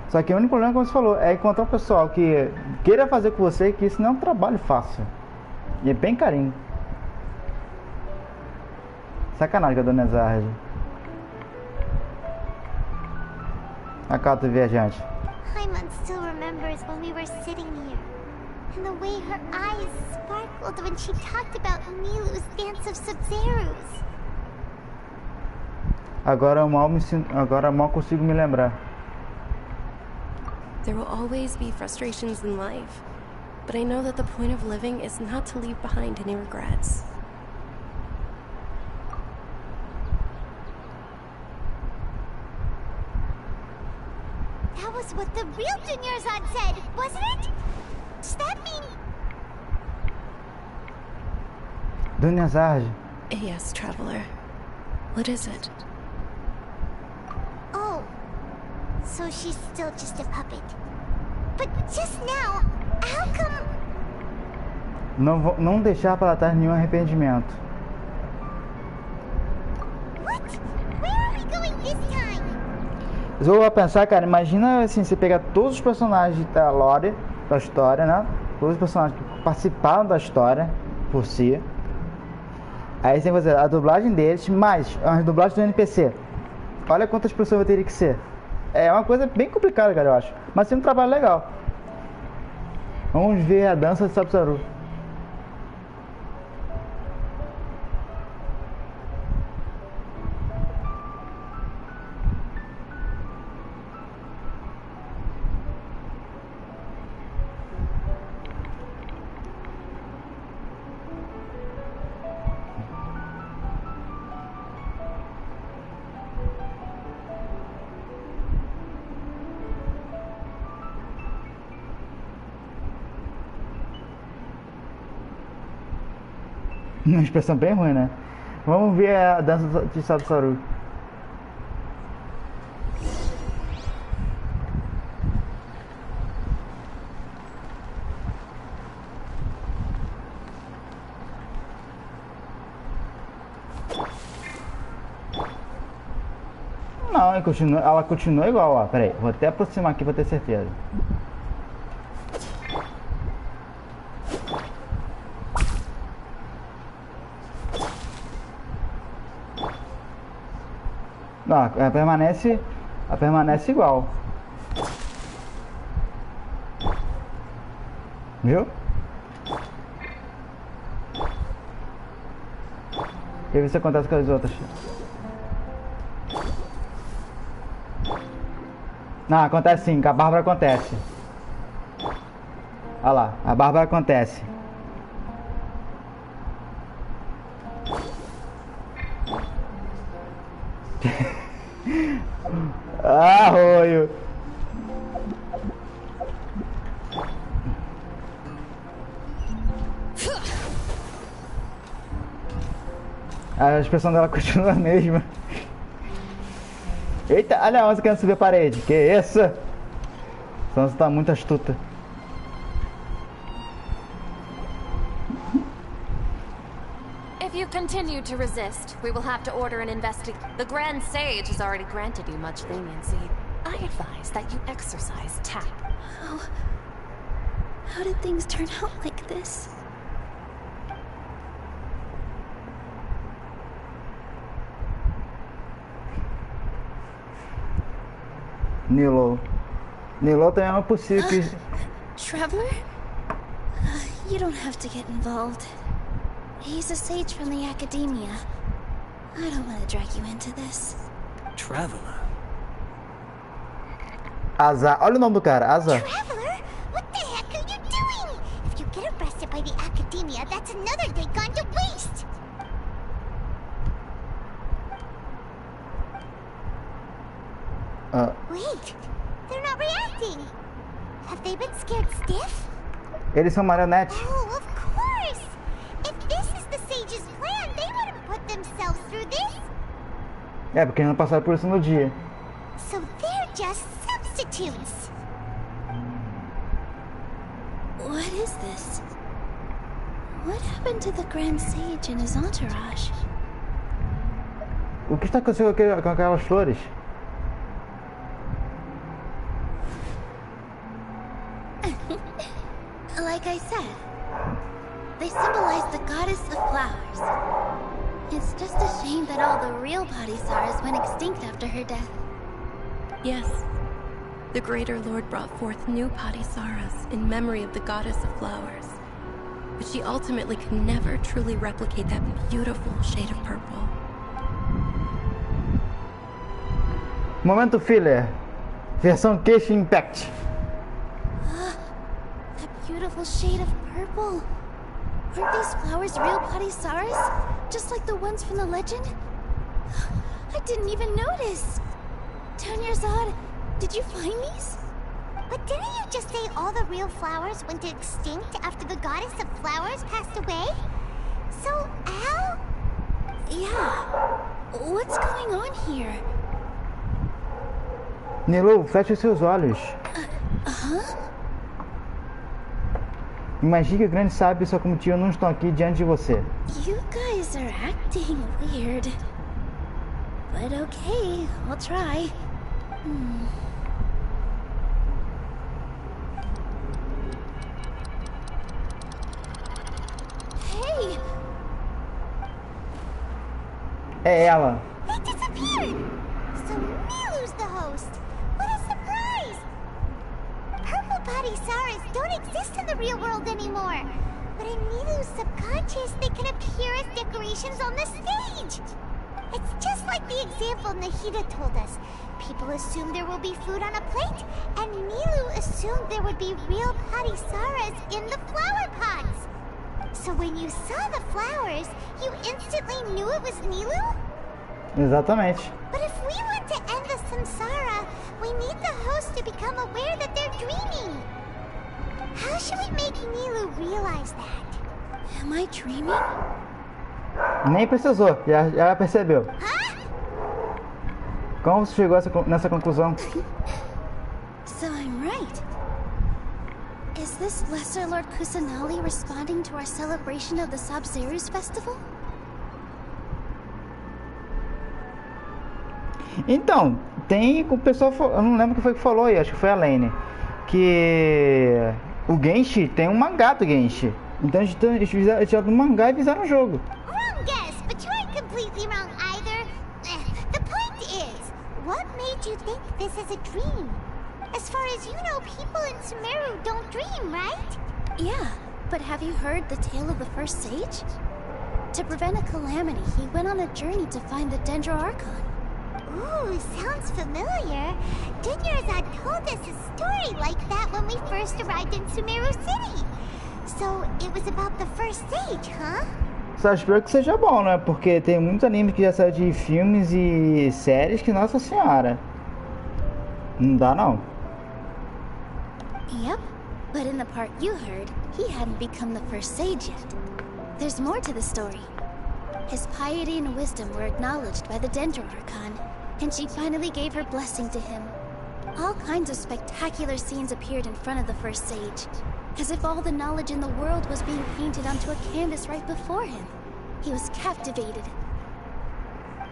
Só que o único problema, como você falou, é encontrar um pessoal que queira fazer com você, que isso não é um trabalho fácil. E é bem carinho. Sacanagem com a Dona Zard. A carta do viajante. Hyman still remembers when we were sitting here, and the way her eyes sparkled when she talked about Milu's dance of Sub-Zeros. Agora mal consigo me lembrar. There will always be frustrations in life, but I know that the point of living is not to leave behind any regrets. That was what the real Dunyarzad said, wasn't it? Does that mean... Dona Zard. Yes, traveler. What is it? Oh, so she's still just a puppet. But just now, how come... Não deixar para trás nenhum arrependimento. What? Where are we going this time? Eu vou pensar, cara, imagina assim, você pegar todos os personagens da lore, da história, né? Todos os personagens que participaram da história por si. Aí você tem que fazer a dublagem deles, mais a dublagem do NPC. Olha quantas pessoas vai ter que ser. É uma coisa bem complicada, cara, eu acho. Mas sim um trabalho legal. Vamos ver a dança de Sub-Zero. Uma expressão bem ruim, né? Vamos ver a dança de Sub-Zero. Não, ela continua igual, ó. Pera aí, vou até aproximar aqui pra ter certeza. Não, ela permanece igual. Viu? E aí isso acontece com as outras. Não, acontece sim, com a Bárbara acontece. Olha lá, a Bárbara acontece. Arroio. A expressão dela continua a mesma. Eita, olha a onça querendo subir a parede. Que isso? Essa onça tá muito astuta. If you continue to resist, we will have to order an investigation. The Grand Sage has already granted you much leniency. I advise that you exercise tact. How did things turn out like this? Nilo também é possível que... Traveler? You don't have to get involved. He's a sage from the academia. I don't want to drag you into this. Traveler? Azar. Olha o nome do cara, Azar. Traveler? What the heck are you doing? If you get arrested by the academia, that's another day gone to waste. Wait, they're not reacting. Have they been scared stiff? Eles são marionetes. Oh, of course. If this is the sage's plan, they wouldn't put themselves through this. É, porque eles não passaram por isso no dia. So they're just substitutes. What is this? What happened to the Grand Sage and his entourage? O que está acontecendo com aquelas flores? Like I said, they symbolize the goddess of flowers. It's just a shame that all the real Padisaras went extinct after her death. Yes. The Greater Lord brought forth new Padisaras in memory of the goddess of flowers. But she ultimately could never truly replicate that beautiful shade of purple. Momento filler. Versão Genshin Impact. That beautiful shade of purple. Aren't these flowers real Padisaras? Just like the ones from the legend? I didn't even notice. Tanyarzad, did you find these? But didn't you just say all the real flowers went extinct after the goddess of flowers passed away? So, how? Yeah. What's going on here? Nilo, feche seus olhos. Imagine que o grande sábio e sua comitiva não estão aqui diante de você. You guys are acting weird. But okay, I'll try. Hey! É ela. They disappeared! So Milu's the host! What a surprise! Purple Padisaras don't exist in the real world anymore. But in Milu's subconscious, they can appear as decorations on the stage. It's just like the example Nahida told us. People assume there will be food on a plate, and Milu assumed there would be real Padisaras in the flower pots. So when you saw the flowers, you instantly knew it was Milu? Exatamente. But if we want to end the samsara, we need the host to become aware that they're dreaming. How should we make Milu realize that? Am I dreaming? Nem precisou, já percebeu. Huh? Como você chegou nessa conclusão? So I'm right. Is this Lesser Lord Kusanali responding to our celebration of the Sabzerus festival? Então, tem o pessoal, eu não lembro quem foi que falou aí, acho que foi a Lane, que o Genshin tem um mangá do Genshin. Então eles tiraram do mangá e fizeram o jogo. Wrong guess, but you aren't completely wrong either. The point is, what made you think this is a dream? As far as you know, people in Sumeru don't dream, right? Yeah, but have you heard the tale of the first sage? To prevent a calamity, he went on a journey to find the Dendro Archon. Ooh, sounds familiar. Dinyarzad told us a story like that when we first arrived in Sumeru City. So, it was about the first sage, huh? Só espero que seja bom, né? Porque tem muitos animes que já saíram de filmes e séries que, nossa senhora, não dá não. Yep, but in the part you heard, he hadn't become the first sage yet. There's more to the story. His piety and wisdom were acknowledged by the Dendro Archon, and she finally gave her blessing to him. All kinds of spectacular scenes appeared in front of the first sage, as if all the knowledge in the world was being painted onto a canvas right before him. He was captivated.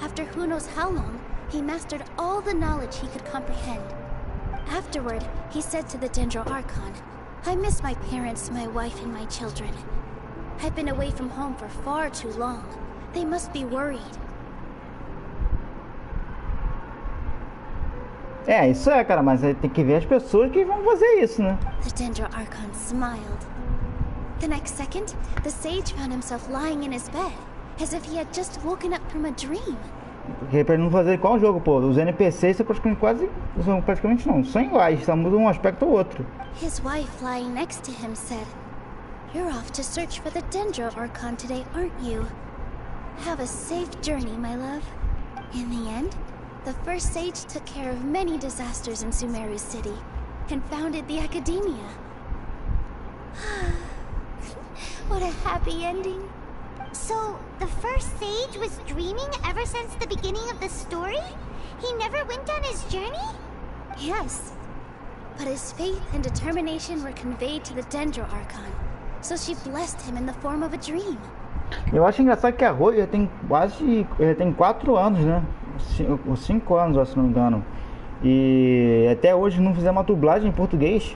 After who knows how long, he mastered all the knowledge he could comprehend. Afterward, he said to the Dendro Archon, "I miss my parents, my wife, and my children. I've been away from home for far too long. They must be worried." É, isso é, cara, mas aí tem que ver as pessoas que vão fazer isso, né? The Dendro Archon smiled. The next second, the sage found himself lying in his bed, as if he had just woken up from a dream. Porque pra ele não fazer igual o jogo, pô, os NPCs são praticamente não, são iguais, só mudam um aspecto ou outro. His wife lying next to him said, "You're off to search for the Dendro Archon today, aren't you? Have a safe journey, my love." In the end, the first sage took care of many disasters in Sumeru City, and founded the academia. What a happy ending. So, the first sage was dreaming ever since the beginning of the story? He never went on his journey? Yes. But his faith and determination were conveyed to the Dendro Archon, so she blessed him in the form of a dream. Eu acho engraçado que a Rô já tem quase 4 anos, né? 5 anos, se não me engano. E até hoje não fizemos uma dublagem em português.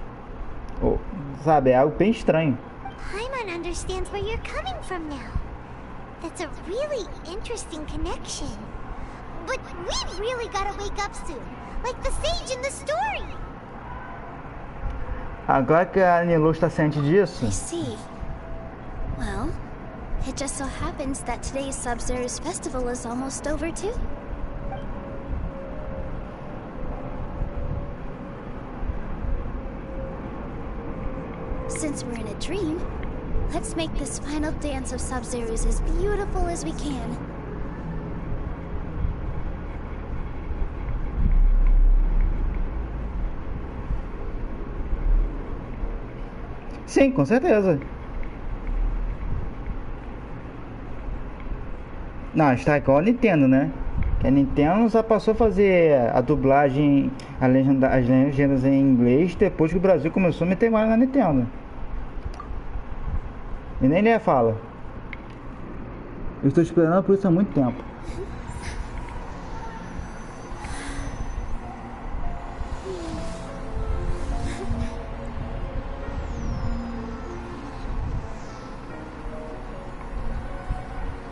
Sabe, é algo bem estranho. Paimon understands where you're coming from now. That's a really interesting connection. But we really gotta wake up soon, like the sage in the story. Agora que a Nilo está ciente disso. I see. Well, it just so happens that today's Sub-Zero's festival is almost over too. Since we're in a dream, let's make this final dance of Sub-Zero's as beautiful as we can. Sim, com certeza. Não, está igual a Nintendo, né? Que a Nintendo só passou a fazer a dublagem, as legendas em inglês depois que o Brasil começou a meter mais na Nintendo. E nem lê fala. Eu estou esperando por isso há muito tempo.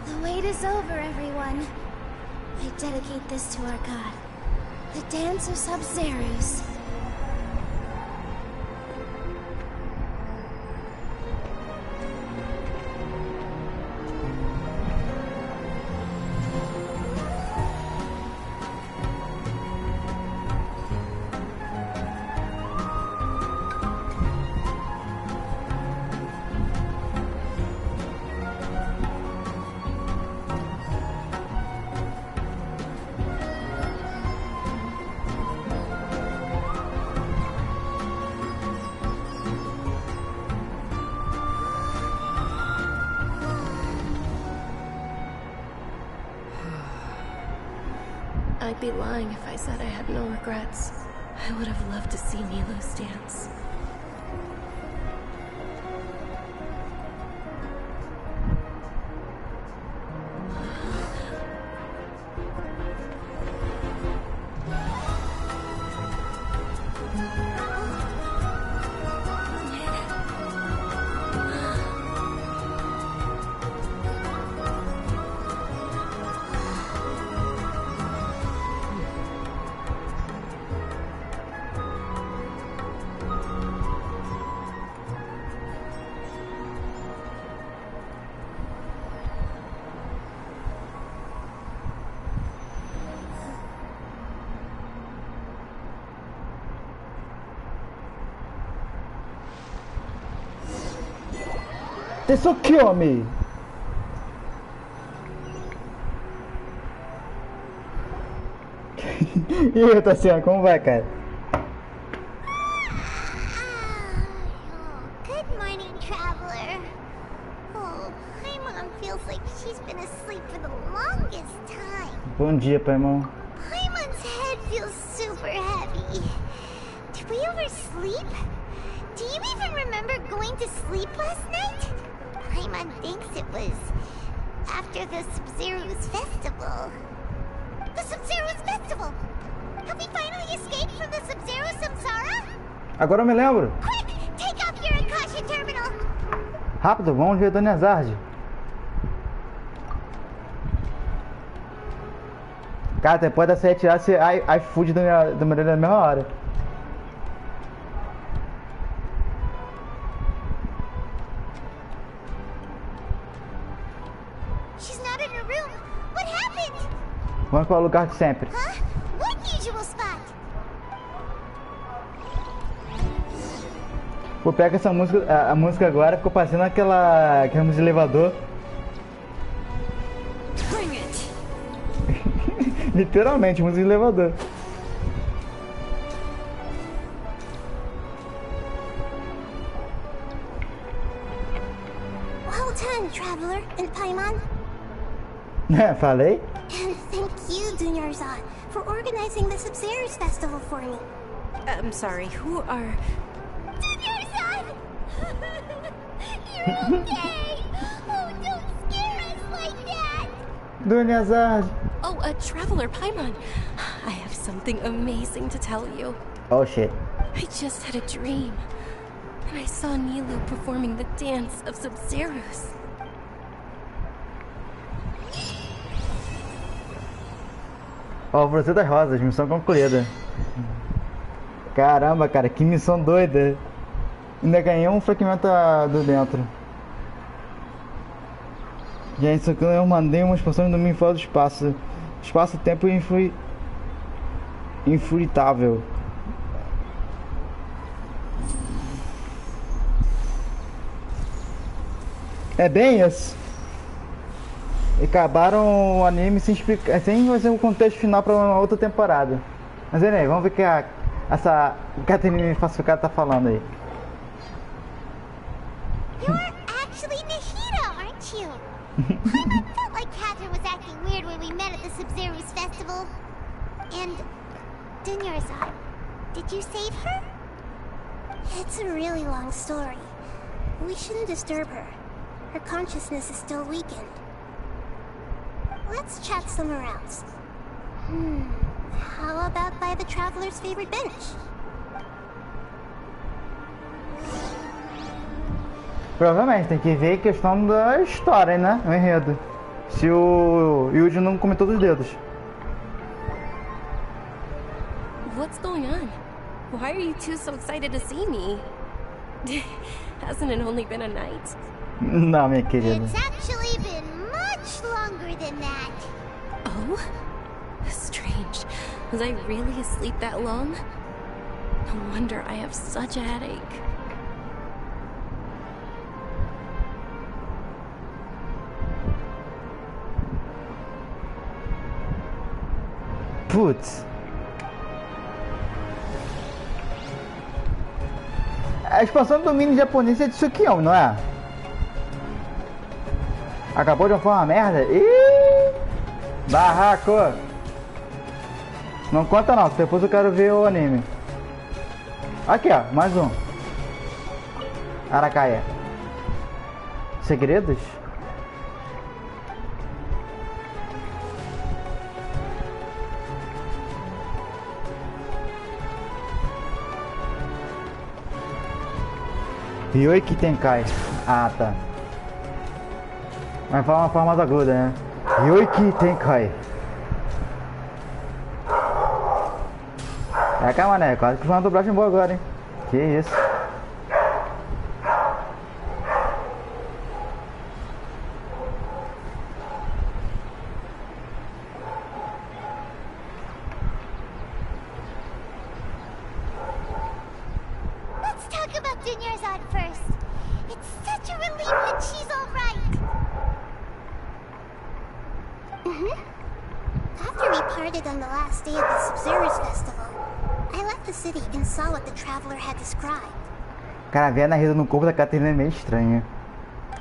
The wait is over, everyone. I dedicate this to our god, the dance of Sub-Zeros. I'd be lying if I said I had no regrets. I would have loved to see Nilou's dance. Você só come. E aí, Tassiano, como vai, cara? Good morning, traveler. Oh, Paimon feels like she's been asleep for the longest time. Bom dia, Paimon. Paimon's head feels super heavy. Did we oversleep? Do you even remember going to sleep last night? Paimon thinks it was after the Sub-Zero's festival. The Sub-Zero's festival! Have we finally escaped from the Sub-Zero Samsara? Agora eu me lembro. Quick! Take off your Akasha terminal! Rápido, vamos ver Dona Zard. Cara, depois da 7 tirar esse iFood da Maria na mesma hora. She's not in her room. What happened? Vamos para o lugar de sempre. Huh? What usual spot? Pô, pega essa música, a música agora, ficou parecendo aquela música de elevador. Bring it. Literalmente, música de elevador. Well done, traveler and Paimon. Falei? And thank you, Dunyarzad, for organizing the Sub-Zero's festival for me. I'm sorry, who are... Dunyarzad! You're okay! Oh, don't scare us like that! Dona Zard. Oh, a traveler, Paimon. I have something amazing to tell you. Oh, shit. I just had a dream. And I saw Nilu performing the dance of Sub-Zeros. Ó, você das rosas, missão concluída. Caramba, cara, que missão doida. Ainda ganhei um fragmento do dentro. Gente, isso aqui eu mandei umas porções do mim fora do espaço. Espaço-tempo infruitável. É bem isso. E acabaram o anime sem explicar, sem fazer um contexto final para uma outra temporada. Mas aí, vamos ver o que essa Caterina falsificada tá falando aí. You're actually Nahida, aren't you? I felt like Catherine was acting weird when we met at the Sub-Zero's festival. And Dunyarzad, did you save her? It's a really long story. We shouldn't disturb her. Her consciousness is still weakened. Let's chat somewhere else. How about by the traveler's favorite bench? Provavelmente tem que ver a questão da história, né? O enredo. Se o Yuji não comentou dos dedos. What's going on? Why are you two so excited to see me? Hasn't it only been a night? Não, minha querida. It's actually been much longer than that. Oh? Strange. Was I really asleep that long? No wonder I have such a headache. Putz. A expansão do domínio japonês é de Tsukiyomi, não é? Acabou de uma forma merda? Ih! Barraco! Não conta não, depois eu quero ver o anime. Aqui ó, mais um. Arakaia. Segredos? Ryoiki Tenkai. Ah, tá. Vai falar uma forma mais aguda, né? Ryoiki Tenkai. É, calma, né? Quase que foi uma dublagem boa agora, hein? Que isso. Let's talk about Dunyarzad first. It Such a relief that she's all right. After we parted on the last day of the Sub-Zero's festival, I left the city and saw what the traveler had described. Cara, ver a narrativa no corpo da Catarina é meio estranha.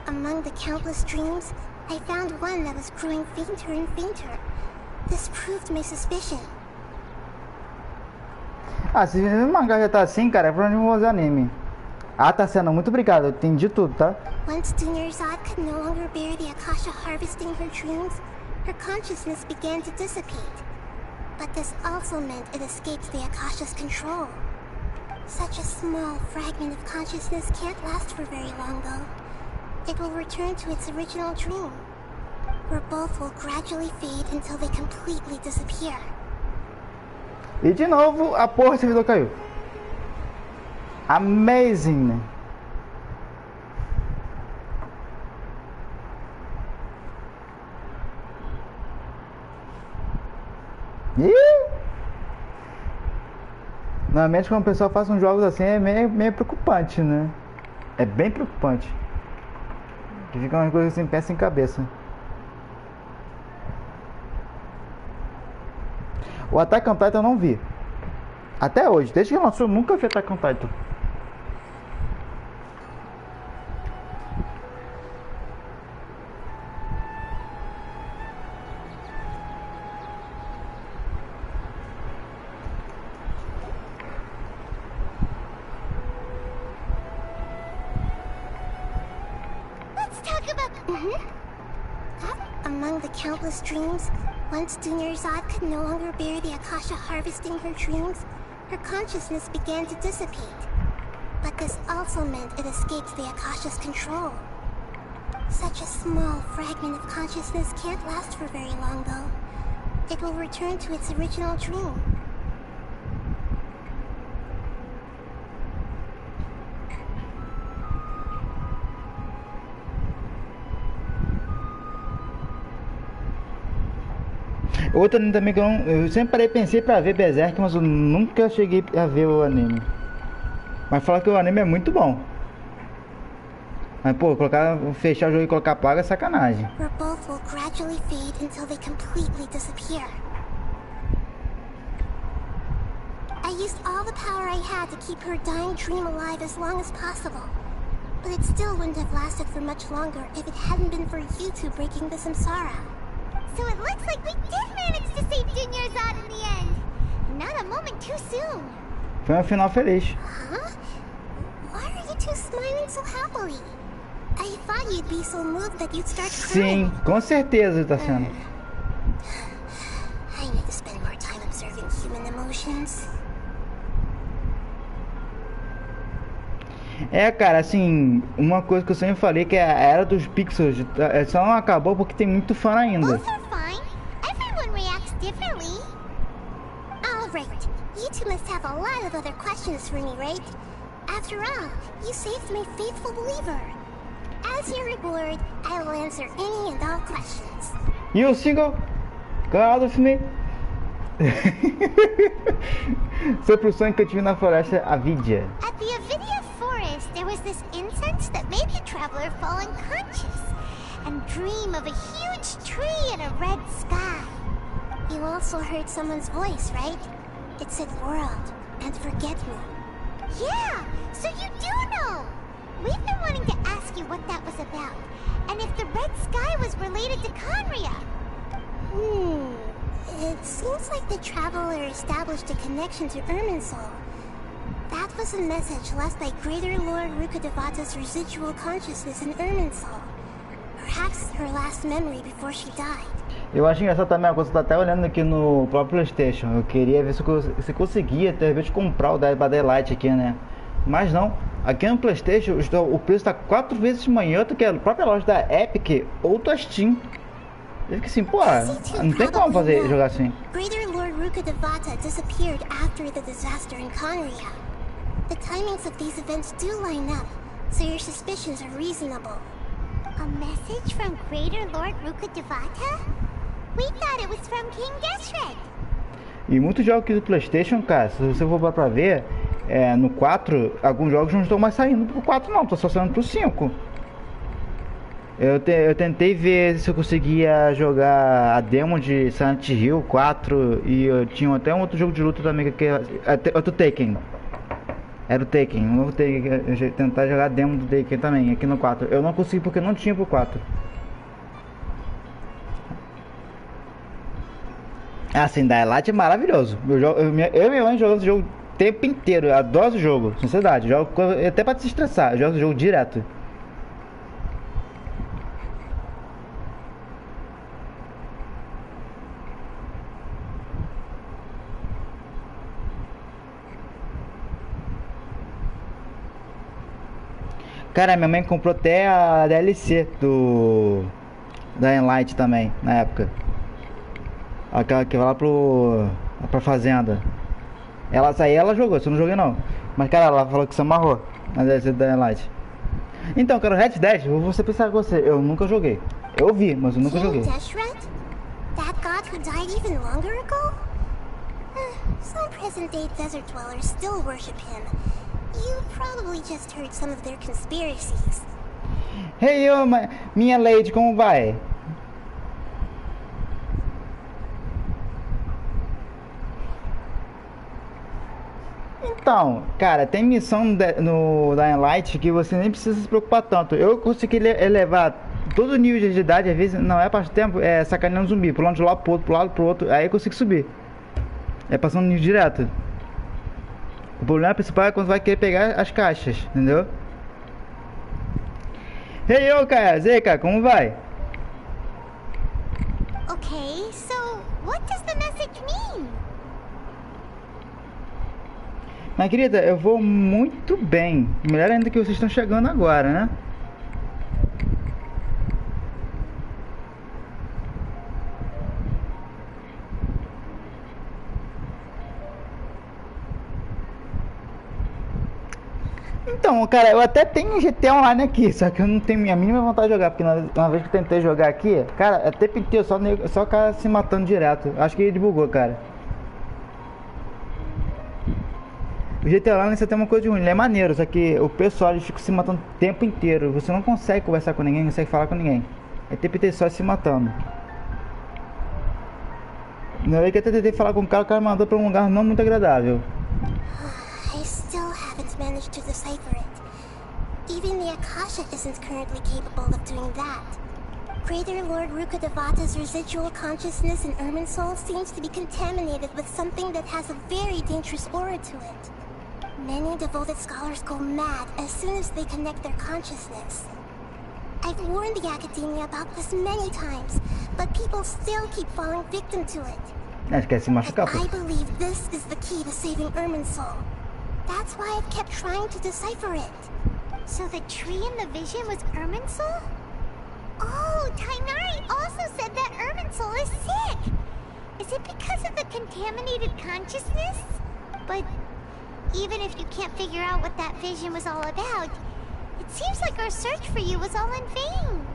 Among the countless dreams, I found one that was growing fainter and fainter. This proved my suspicion. Ah, se o mangá já tá assim, cara, é pra onde eu vou fazer anime. Ah, tá sendo, muito obrigado, eu entendi tudo, tá? Once Dunyarzad could no longer bear the Akasha harvesting her dreams, her consciousness began to dissipate. But this also meant it escaped the Akasha's control. Such a small fragment of consciousness can't last for very long, though. It will return to its original dream, where both will gradually fade until they completely disappear. E de novo, a porra do servidor caiu. Amazing, né? Normalmente quando o pessoal faz uns jogos assim é meio preocupante, né? É bem preocupante. Que fica umas coisas sem pé sem cabeça. O Attack on Titan eu não vi. Até hoje, desde que lançou, eu nunca vi Attack on Titan. Among the countless dreams, once Dunyarzad could no longer bear the Akasha harvesting her dreams, her consciousness began to dissipate. But this also meant it escaped the Akasha's control. Such a small fragment of consciousness can't last for very long, though. It will return to its original dream. Outro anime também que eu sempre parei e pensei pra ver Berserk, mas eu nunca cheguei a ver o anime. Mas fala que o anime é muito bom. Mas pô, fechar o jogo e colocar paga é sacanagem. Where both will gradually fade until they completely disappear. I used all the power I had to keep her dying dream alive as long as possible. But it still wouldn't have lasted for much longer if it hadn't been for you two breaking the samsara. So it looks like we did manage to save Dunyarzad in the end. Not a moment too soon. Foi um final feliz. Huh? Why are you two smiling so happily? I thought you'd be so moved that you'd start crying. Sim, com certeza tá sendo. I need to spend more time observing human emotions. É, cara, assim, uma coisa que eu sempre falei que a era dos pixels só não acabou porque tem muito fã ainda. Both are fine. Everyone reacts differently. All right, you two must have a lot of other questions for me, right? After all, you saved my faithful believer. As your reward, I will answer any and all questions. You single? Go out of me. Sobre o sonho que eu tive na floresta Avidia. At the Avidia forest, there was this incense that made the traveler fall unconscious and dream of a huge tree and a red sky. You also heard someone's voice, right? It said world and forget me. Yeah, so you do know! We've been wanting to ask you what that was about, and if the red sky was related to Conria. It seems like the traveler established a connection to Irminsul. That was a message left by Greater Lord Rukkhadevata's residual consciousness in Irminsul. Perhaps her last memory before she died. Eu acho engraçado também a coisa, eu tô até olhando aqui no próprio PlayStation. Eu queria ver se eu conseguia, de repente, comprar o Dead by Daylight aqui, né? Mas não. Aqui no PlayStation o preço tá 4 vezes manhã do que a própria loja da Epic ou da Steam. Eu fiquei assim, pô, não tem como jogar assim. Greater Lord Rukkhadevata disappeared after the disaster in Conria. The timings of these events do line up, so your suspicions are reasonable. A message from Greater Lord Rukkhadevata? We thought it was from King Genshin. E muitos jogos aqui do PlayStation, cara, se você for pra ver, no 4, alguns jogos não estão mais saindo pro 4 não, tô só saindo pro 5. Eu tentei ver se eu conseguia jogar a demo de Silent Hill 4 e eu tinha até um outro jogo de luta também, que outro Taken. Era o Taken, um novo Taken, eu ia tentar jogar a demo do Taken também, aqui no 4. Eu não consegui porque não tinha pro 4. Assim, Daylight é maravilhoso. Eu e minha mãe jogamos esse jogo o tempo inteiro. Eu adoro esse jogo, sinceridade. Jogo até pra se estressar. Eu jogo esse jogo direto. Cara, minha mãe comprou até a DLC do Daylight também, na época. Aquela que vai lá pra fazenda. Ela jogou, eu não joguei não. Mas cara, ela falou que se amarrou na DLC do Daylight. Então, cara, o Red Dead, eu vou ser pensar com você, eu nunca joguei. Eu vi, mas eu nunca joguei. That god who died even longer ago? Some present-day desert dwellers still worship him. You probably just heard some of their conspiracies. Hey, minha lady, como vai? Então, cara, tem missão no Dying Light que você nem precisa se preocupar tanto. Eu consegui elevar todo o nível de idade, às vezes não é parte do tempo, é sacaneando zumbi, pulando de um lado pro outro, pro lado pro outro, aí eu consigo subir. É passando nível direto. O problema principal é quando vai querer pegar as caixas, entendeu? Hey, cara, e aí, cara, como vai? Okay, so what does the message mean? Mas querida, eu vou muito bem. Melhor ainda que vocês estão chegando agora, né? Então, cara, eu até tenho GTA Online aqui, só que eu não tenho a mínima vontade de jogar, porque uma vez que eu tentei jogar aqui, cara, é até inteiro, só o cara se matando direto. Acho que ele bugou, cara. O GTA Online você tem uma coisa de ruim, ele é maneiro, só que o pessoal fica se matando o tempo inteiro. Você não consegue conversar com ninguém, não consegue falar com ninguém. É o tempo inteiro só se matando. Na vez que eu tentei falar com o cara mandou pra um lugar não muito agradável. I still haven't managed to decipher it. Even the Akasha isn't currently capable of doing that. Greater Lord Rukkhadevata's residual consciousness in Irminsul seems to be contaminated with something that has a very dangerous aura to it. Many devoted scholars go mad as soon as they connect their consciousness. I've warned the academia about this many times, but people still keep falling victim to it. Acho que é se machucar. I believe this is the key to saving Irminsul. That's why I've kept trying to decipher it. So the tree in the vision was Irminsul? Oh, Tainari also said that Irminsul is sick! Is it because of the contaminated consciousness? But even if you can't figure out what that vision was all about, it seems like our search for you was all in vain.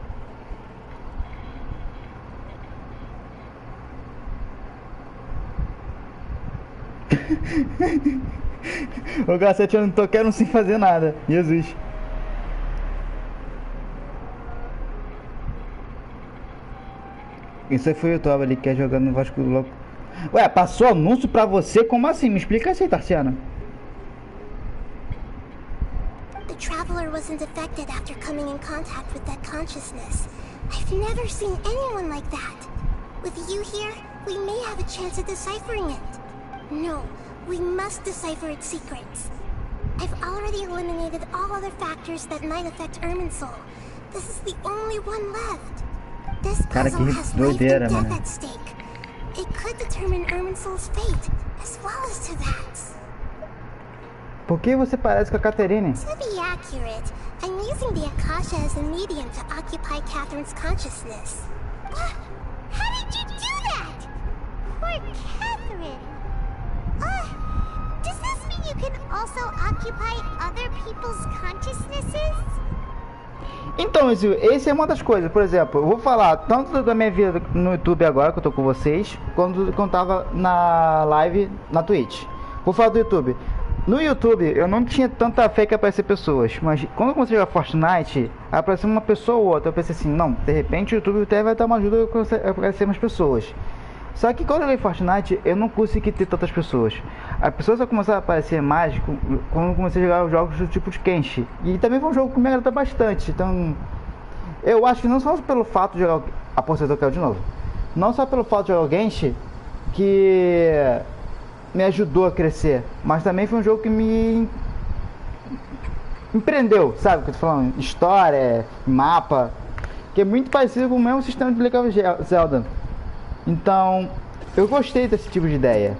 O cacete, eu não tô querendo sem fazer nada. Jesus. Isso aí foi o YouTube ali que é jogando no Vasco Louco. Ué, passou anúncio pra você? Como assim? Me explica isso aí, Tarciana. The traveler wasn't affected after coming in contact with that consciousness. I've never seen anyone like that. With you here, we may have a chance at deciphering it. No, we must decipher its secrets. I've already eliminated all other factors that might affect Irminsul. This is the only one left. This puzzle has life and death at stake. It could determine Irminsul's fate, as well as Teyvat's. Por que você parece com a Caterine? To be accurate, I'm using the Akasha as a medium to occupy Catherine's consciousness. How did you do that? Poor Catherine. Does this mean you can also occupy other people's consciousnesses? Então, esse é uma das coisas. Por exemplo, eu vou falar tanto da minha vida no YouTube agora, que eu tô com vocês, quando eu tava na live na Twitch. Vou falar do YouTube. No YouTube eu não tinha tanta fé que aparecer pessoas, mas quando eu comecei a jogar Fortnite, apareceu uma pessoa ou outra. Eu pensei assim, não, de repente o YouTube até vai dar uma ajuda a aparecer mais pessoas. Só que quando eu joguei Fortnite, eu não consegui ter tantas pessoas. As pessoas só começaram a aparecer mais quando eu comecei a jogar os jogos do tipo de Genshin. E também foi um jogo que me agrada bastante. Então, eu acho que não só pelo fato de jogar a porcentagem que é de novo, não só pelo fato de jogar o Genshin que me ajudou a crescer, mas também foi um jogo que me empreendeu, sabe o que eu tô falando? História, mapa, que é muito parecido com o mesmo sistema de Legend of Zelda. Então, eu gostei desse tipo de ideia.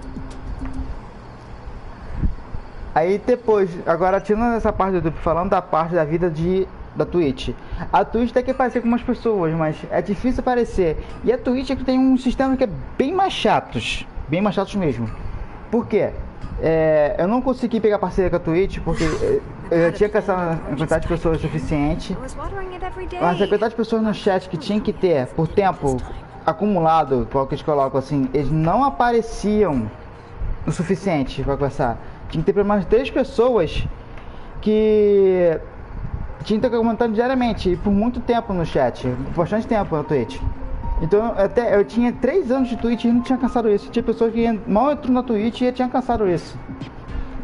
Aí depois, agora tirando essa parte do YouTube, falando da parte da vida da Twitch. A Twitch tem que aparecer com umas pessoas, mas é difícil aparecer. E a Twitch é que tem um sistema que é bem mais chatos mesmo. Por quê? Eu não consegui pegar parceria com a Twitch porque eu tinha que gastar a quantidade de pessoas suficiente. Mas a quantidade de pessoas no chat que tinha que ter por tempo acumulado, qual que eles colocam assim, eles não apareciam o suficiente para conversar. Tinha que ter pelo menos 3 pessoas que tinha que estar comentando diariamente e por muito tempo no chat, bastante tempo na Twitch. Então eu tinha 3 anos de Twitch e não tinha cansado isso. Tinha pessoas que mal entrou na Twitch e tinha cansado isso.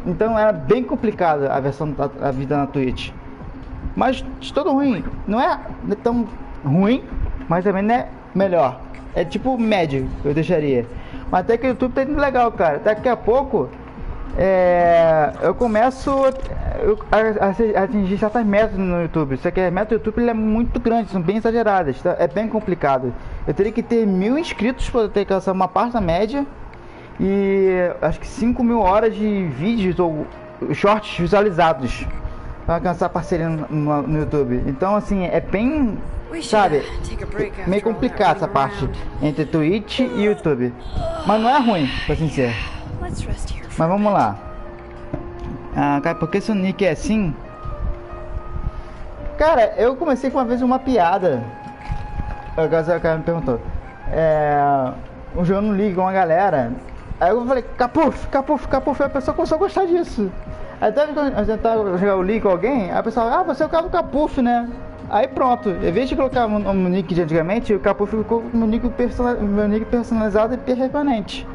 Então era bem complicado a versão da vida na Twitch. Mas de todo ruim, não é tão ruim, mas também não é melhor. É tipo médio, eu deixaria. Mas até que o YouTube tá indo legal, cara. Daqui a pouco eu começo a atingir certas metas no YouTube. Só que a meta do YouTube ele é muito grande, são bem exageradas, tá? É bem complicado. Eu teria que ter 1000 inscritos para ter que alcançar uma parte da média. E acho que 5.000 horas de vídeos ou shorts visualizados para alcançar parceria no YouTube. Então assim, é bem, sabe, meio complicado essa parte entre Twitch e YouTube. Mas não é ruim, pra ser sincero. Mas vamos lá. Cara, por que seu nick é assim? Cara, eu comecei com uma vez uma piada. O cara me perguntou. Jogando League com uma galera. Aí eu falei, capuf. A pessoa começou a gostar disso. Até quando eu tentava jogar o League com alguém, a pessoa, você é o cara do capuf, né? Aí pronto, em vez de colocar o nick de antigamente, o capuf ficou com o meu nick personalizado e permanente.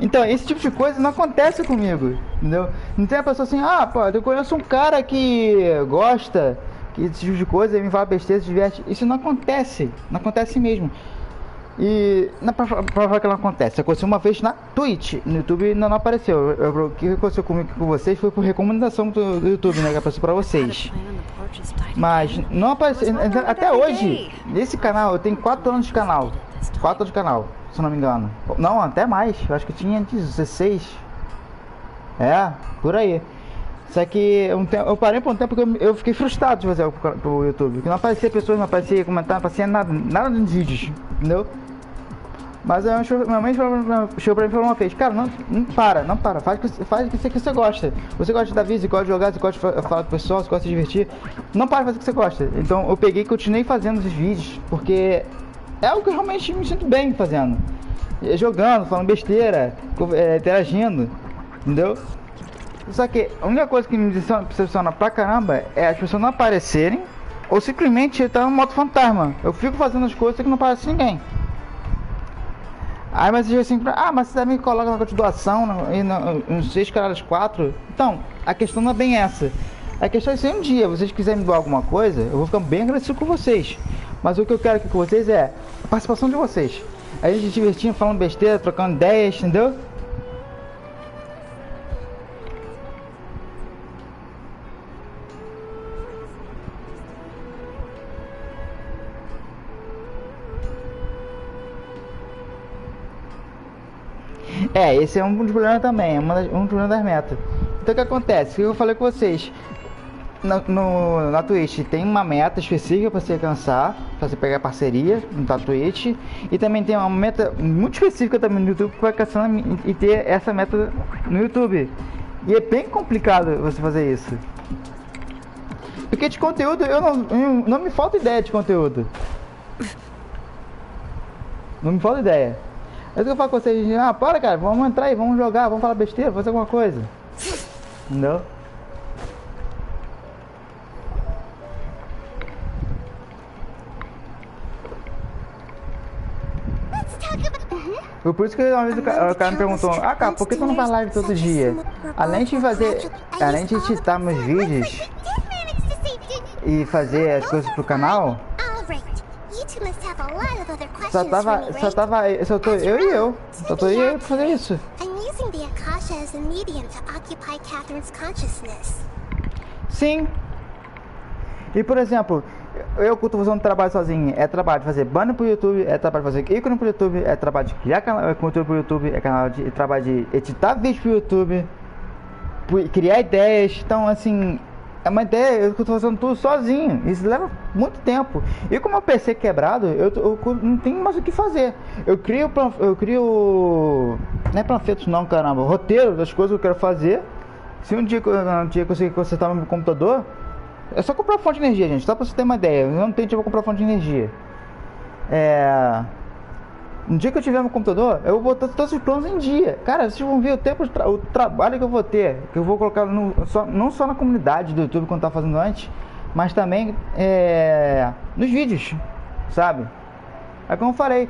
Então, esse tipo de coisa não acontece comigo, entendeu? Não tem a pessoa assim, eu conheço um cara que gosta, que esse tipo de coisa, ele me fala besteira, se diverte. Isso não acontece mesmo. E não é pra falar que não acontece, aconteceu uma vez na Twitch, no YouTube não apareceu. O que aconteceu comigo com vocês foi por recomendação do YouTube, né, que apareceu pra vocês. Mas não apareceu, até hoje, nesse canal, eu tenho 4 anos de canal. 4 anos de canal, se não me engano. Não, até mais, eu acho que tinha 16. Por aí. Só que eu parei por um tempo porque eu fiquei frustrado de fazer pro YouTube. Porque não aparecia pessoas, não aparecia comentário, não aparecia nada nos vídeos, entendeu? Mas minha mãe chegou pra mim e falou uma vez, cara, não para, faz o que você gosta. Você gosta de dar vídeo, você gosta de jogar, você gosta de falar com o pessoal, você gosta de se divertir. Não para de fazer o que você gosta. Então eu peguei e continuei fazendo os vídeos, porque é algo que eu realmente me sinto bem fazendo. Jogando, falando besteira, interagindo, entendeu? Só que a única coisa que me decepciona pra caramba é as pessoas não aparecerem ou simplesmente estar no modo fantasma. Eu fico fazendo as coisas que não aparece ninguém. Aí mas você diz assim, mas você também coloca na continuação, nos 6 caralhos 4. Então, a questão não é bem essa. A questão é se um dia vocês quiserem me doar alguma coisa, eu vou ficar bem agradecido com vocês. Mas o que eu quero aqui com vocês é a participação de vocês. A gente se divertindo, falando besteira, trocando ideias, entendeu? Esse é um dos problemas também, um dos problemas das metas. Então o que acontece? O que eu falei com vocês? Na Twitch tem uma meta específica para você alcançar, para você pegar parceria na Twitch. E também tem uma meta muito específica também no YouTube para alcançar e ter essa meta no YouTube. E é bem complicado você fazer isso. Porque de conteúdo, não me falta ideia de conteúdo. Não me falta ideia. É isso que eu falo com vocês. Ah, para, cara, vamos entrar aí, vamos jogar, vamos falar besteira, fazer alguma coisa. Entendeu? Por isso que uma vez o cara me perguntou, ah, cara, por que tu não faz live todo dia? Além de editar meus vídeos e fazer as coisas pro canal, só tô eu e eu pra fazer isso. Sim. E por exemplo, eu que tô fazendo trabalho sozinho, é trabalho de fazer banner pro YouTube, é trabalho de fazer ícone pro YouTube, é trabalho de criar conteúdo pro YouTube, é trabalho de editar vídeo pro YouTube, criar ideias. Então assim, é uma ideia, eu tô fazendo tudo sozinho, isso leva muito tempo. E como é um PC quebrado, eu não tenho mais o que fazer. Eu crio não é panfletos não, caramba, roteiro das coisas que eu quero fazer. Se um dia eu conseguir consertar meu computador, é só comprar fonte de energia, gente, só pra você ter uma ideia. Eu não tenho dinheiro pra comprar fonte de energia. No dia que eu tiver meu computador, eu vou botar todos os planos em dia. Cara, vocês vão ver o trabalho que eu vou ter. Que eu vou colocar não só na comunidade do YouTube, quando tá fazendo antes, mas também nos vídeos, sabe? É como eu falei,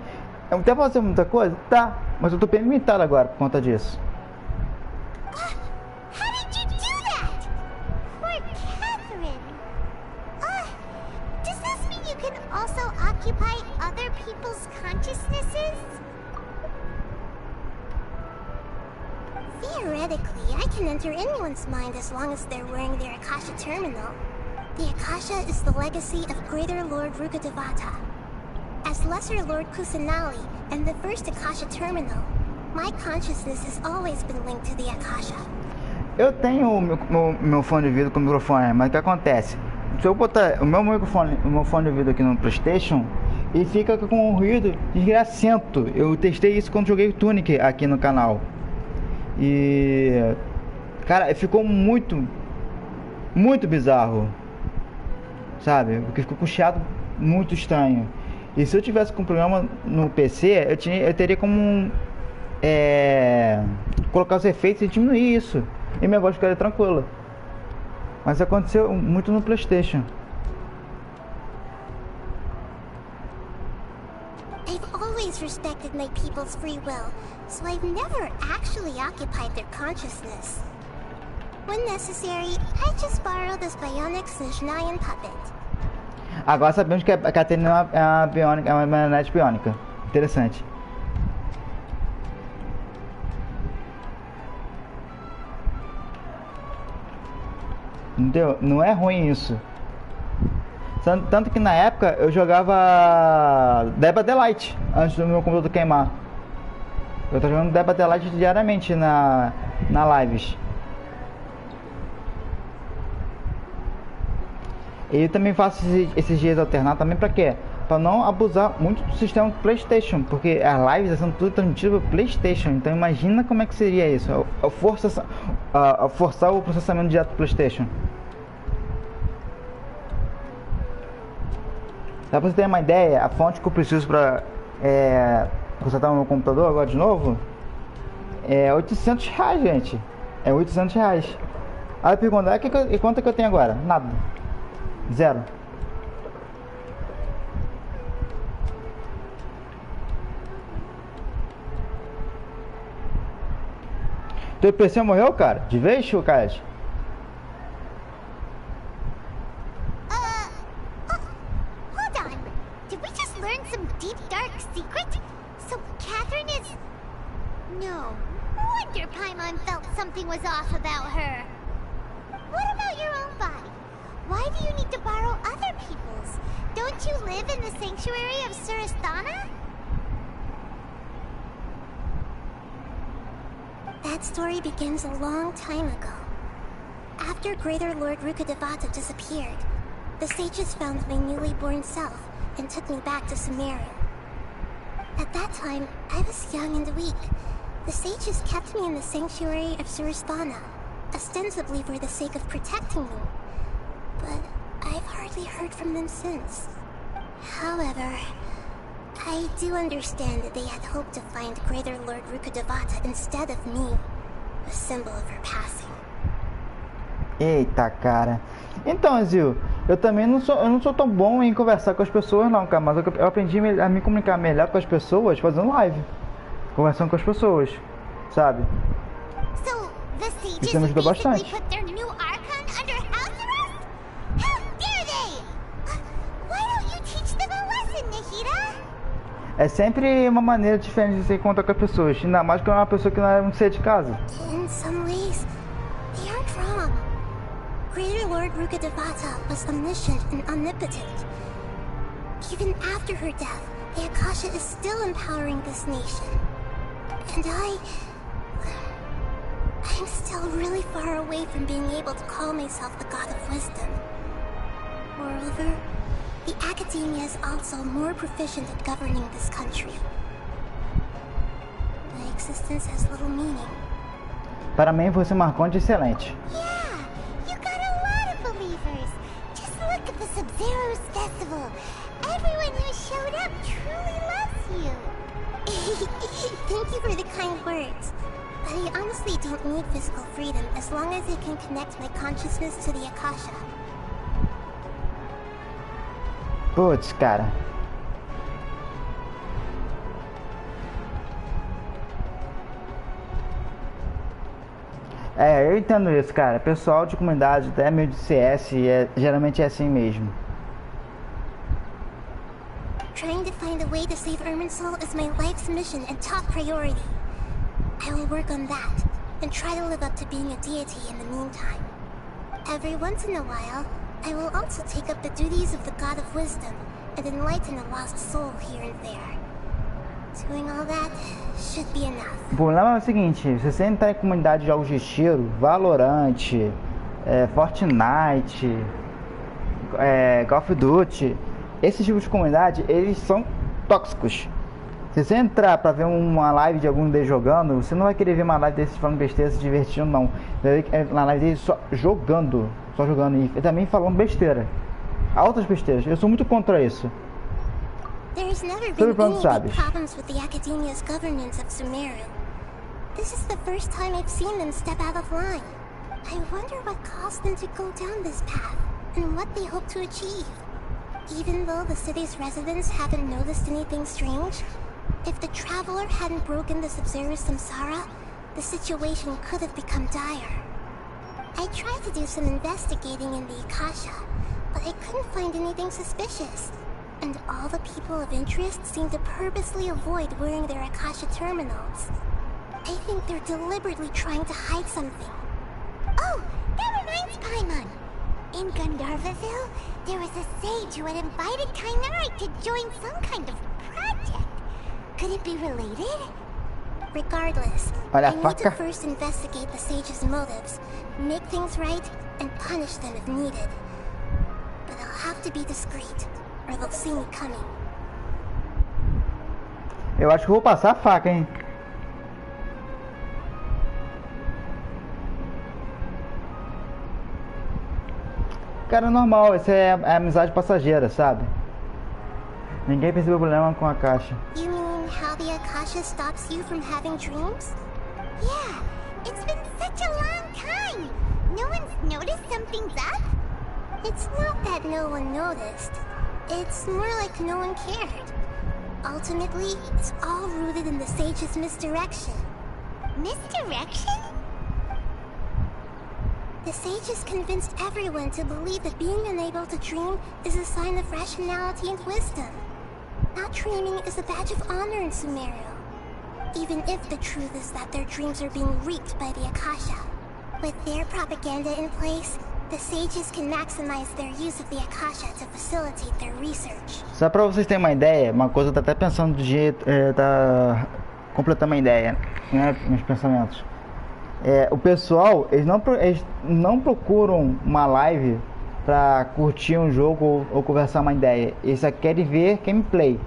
eu tenho pra fazer muita coisa? Tá, mas eu tô bem limitado agora por conta disso. Theoretically, I can enter anyone's mind as long as they're wearing their Akasha terminal. The Akasha is the legacy of Greater Lord Rukkhadevata. As Lesser Lord Kusanali and the first Akasha terminal, my consciousness has always been linked to the Akasha. Eu tenho o meu fone de ouvido com o microfone, mas o que acontece? Se eu botar o meu fone de ouvido aqui no PlayStation, ele fica com um ruído desgracento. Eu testei isso quando joguei o Tunic aqui no canal. E cara, ficou muito bizarro, sabe? Porque ficou com um chiado muito estranho. E se eu tivesse com um programa no PC, eu teria como colocar os efeitos e diminuir isso, e minha voz ficaria tranquila. Mas aconteceu muito no PlayStation. I've respected my people's free will, so I've never actually occupied their consciousness. When necessary, I just borrow this bionic Snezhnayan puppet. Agora sabemos que a Catarina é uma marionete biônica. Interessante. Entendeu? Não é ruim isso. Tanto que na época eu jogava Dead by Daylight antes do meu computador queimar. Eu tô jogando Dead by Daylight diariamente na lives. E eu também faço esses dias alternados também pra quê? Pra não abusar muito do sistema do PlayStation, porque as lives são tudo transmitidas pelo PlayStation. Então imagina como é que seria isso, forçar o processamento direto do PlayStation. Só pra você ter uma ideia, a fonte que eu preciso pra consertar o meu computador agora de novo é R$800, gente. É R$800. Aí eu pergunto, e quanto é que eu tenho agora? Nada. Zero. Teu PC morreu, cara? De vez, Chucate? Hold on. Did we just learn some deep, dark secret? So Catherine is... No wonder Paimon felt something was off about her. What about your own body? Why do you need to borrow other people's? Don't you live in the sanctuary of Surasthana? That story begins a long time ago. After Greater Lord Rukkhadevata disappeared, the sages found my newly born self and took me back to Sumeru. At that time, I was young and weak. The sages kept me in the sanctuary of Surasthana, ostensibly for the sake of protecting me. But hardly heard from them since. However, I do understand that they had hoped to find Greater Lord Rukkhadevata instead of me, a symbol of her passing. Eita, cara. Então, Zil, eu também não sou tão bom em conversar com as pessoas não, cara, mas eu aprendi a me comunicar melhor com as pessoas fazendo live, conversando com as pessoas, sabe? So, the sages Isso me ajudou basically bastante. put their new archon under house arrest? How dare they? Why don't you teach them a lesson, Nahida? É sempre uma maneira diferente de se encontrar com as pessoas, ainda mais que é uma pessoa que não sai de casa. In some ways, they aren't wrong. Greater Lord Rukkhadevata was omniscient and omnipotent. Even after her death, the Akasha is still empowering this nation. And I'm still really far away from being able to call myself the God of Wisdom. Moreover, the academia is also more proficient at governing this country. My existence has little meaning. Para mim, você marcou um de excelente. Yeah, you got a lot of believers. Just look at the Sub-Zero's festival. Everyone who showed up truly loves you. Thank you for the kind words. But I honestly don't need physical freedom as long as I can connect my consciousness to the Akasha. Putz, cara. É, eu entendo isso, cara. Pessoal de comunidade, até meio de CS, geralmente é assim mesmo. Trying to find a way to save Irminsul is my life's mission and top priority. I will work on that, and try to live up to being a deity in the meantime. Every once in a while, I will also take up the duties of the God of Wisdom, and enlighten a lost soul here and there. Doing all that should be enough. O problema é o seguinte, se você entrar em comunidade de jogos de tiro, Valorant, Fortnite, Call of Duty, esses tipos de comunidade, eles são tóxicos. Se você entrar pra ver uma live de algum deles jogando, você não vai querer ver uma live desses falando besteira, se divertindo, não. Vai ver na live deles só jogando e também falando besteira. Altas besteiras. Eu sou muito contra isso. There's never been any big problems with the academia's governance of Sumeru. This is the first time I've seen them step out of line. I wonder what caused them to go down this path, and what they hope to achieve. Even though the city's residents haven't noticed anything strange, if the traveler hadn't broken the Sub-Zero's samsara, the situation could have become dire. I tried to do some investigating in the Akasha, but I couldn't find anything suspicious. And all the people of interest seem to purposely avoid wearing their Akasha terminals. I think they're deliberately trying to hide something. Oh, that reminds Paimon. In Gandharvaville, there was a sage who had invited Kainari to join some kind of project. Could it be related? Regardless, I need to first investigate the sage's motives, make things right, and punish them if needed. But I'll have to be discreet, or they'll see me coming. Eu acho que vou passar a faca, hein? Cara, normal, isso é amizade passageira, sabe? Ninguém percebeu problema com a caixa. You mean how the Akasha stops you from having dreams? Yeah, it's been such a long time. No one's noticed something's up? It's not that no one noticed. It's more like no one cared. Ultimately, it's all rooted in the sage's misdirection. Misdirection? The sage has convinced everyone to believe that being unable to dream is a sign of rationality and wisdom. Not dreaming is a badge of honor in Sumeru. Even if the truth is that their dreams are being reaped by the Akasha. With their propaganda in place, the sages can maximize their use of the Akasha to facilitate their research. Só pra vocês terem uma ideia, uma coisa eu tô até pensando de jeito, tá completando uma ideia, né, meus pensamentos. O pessoal, eles não procuram uma live pra curtir um jogo ou conversar uma ideia. Eles só querem ver gameplay.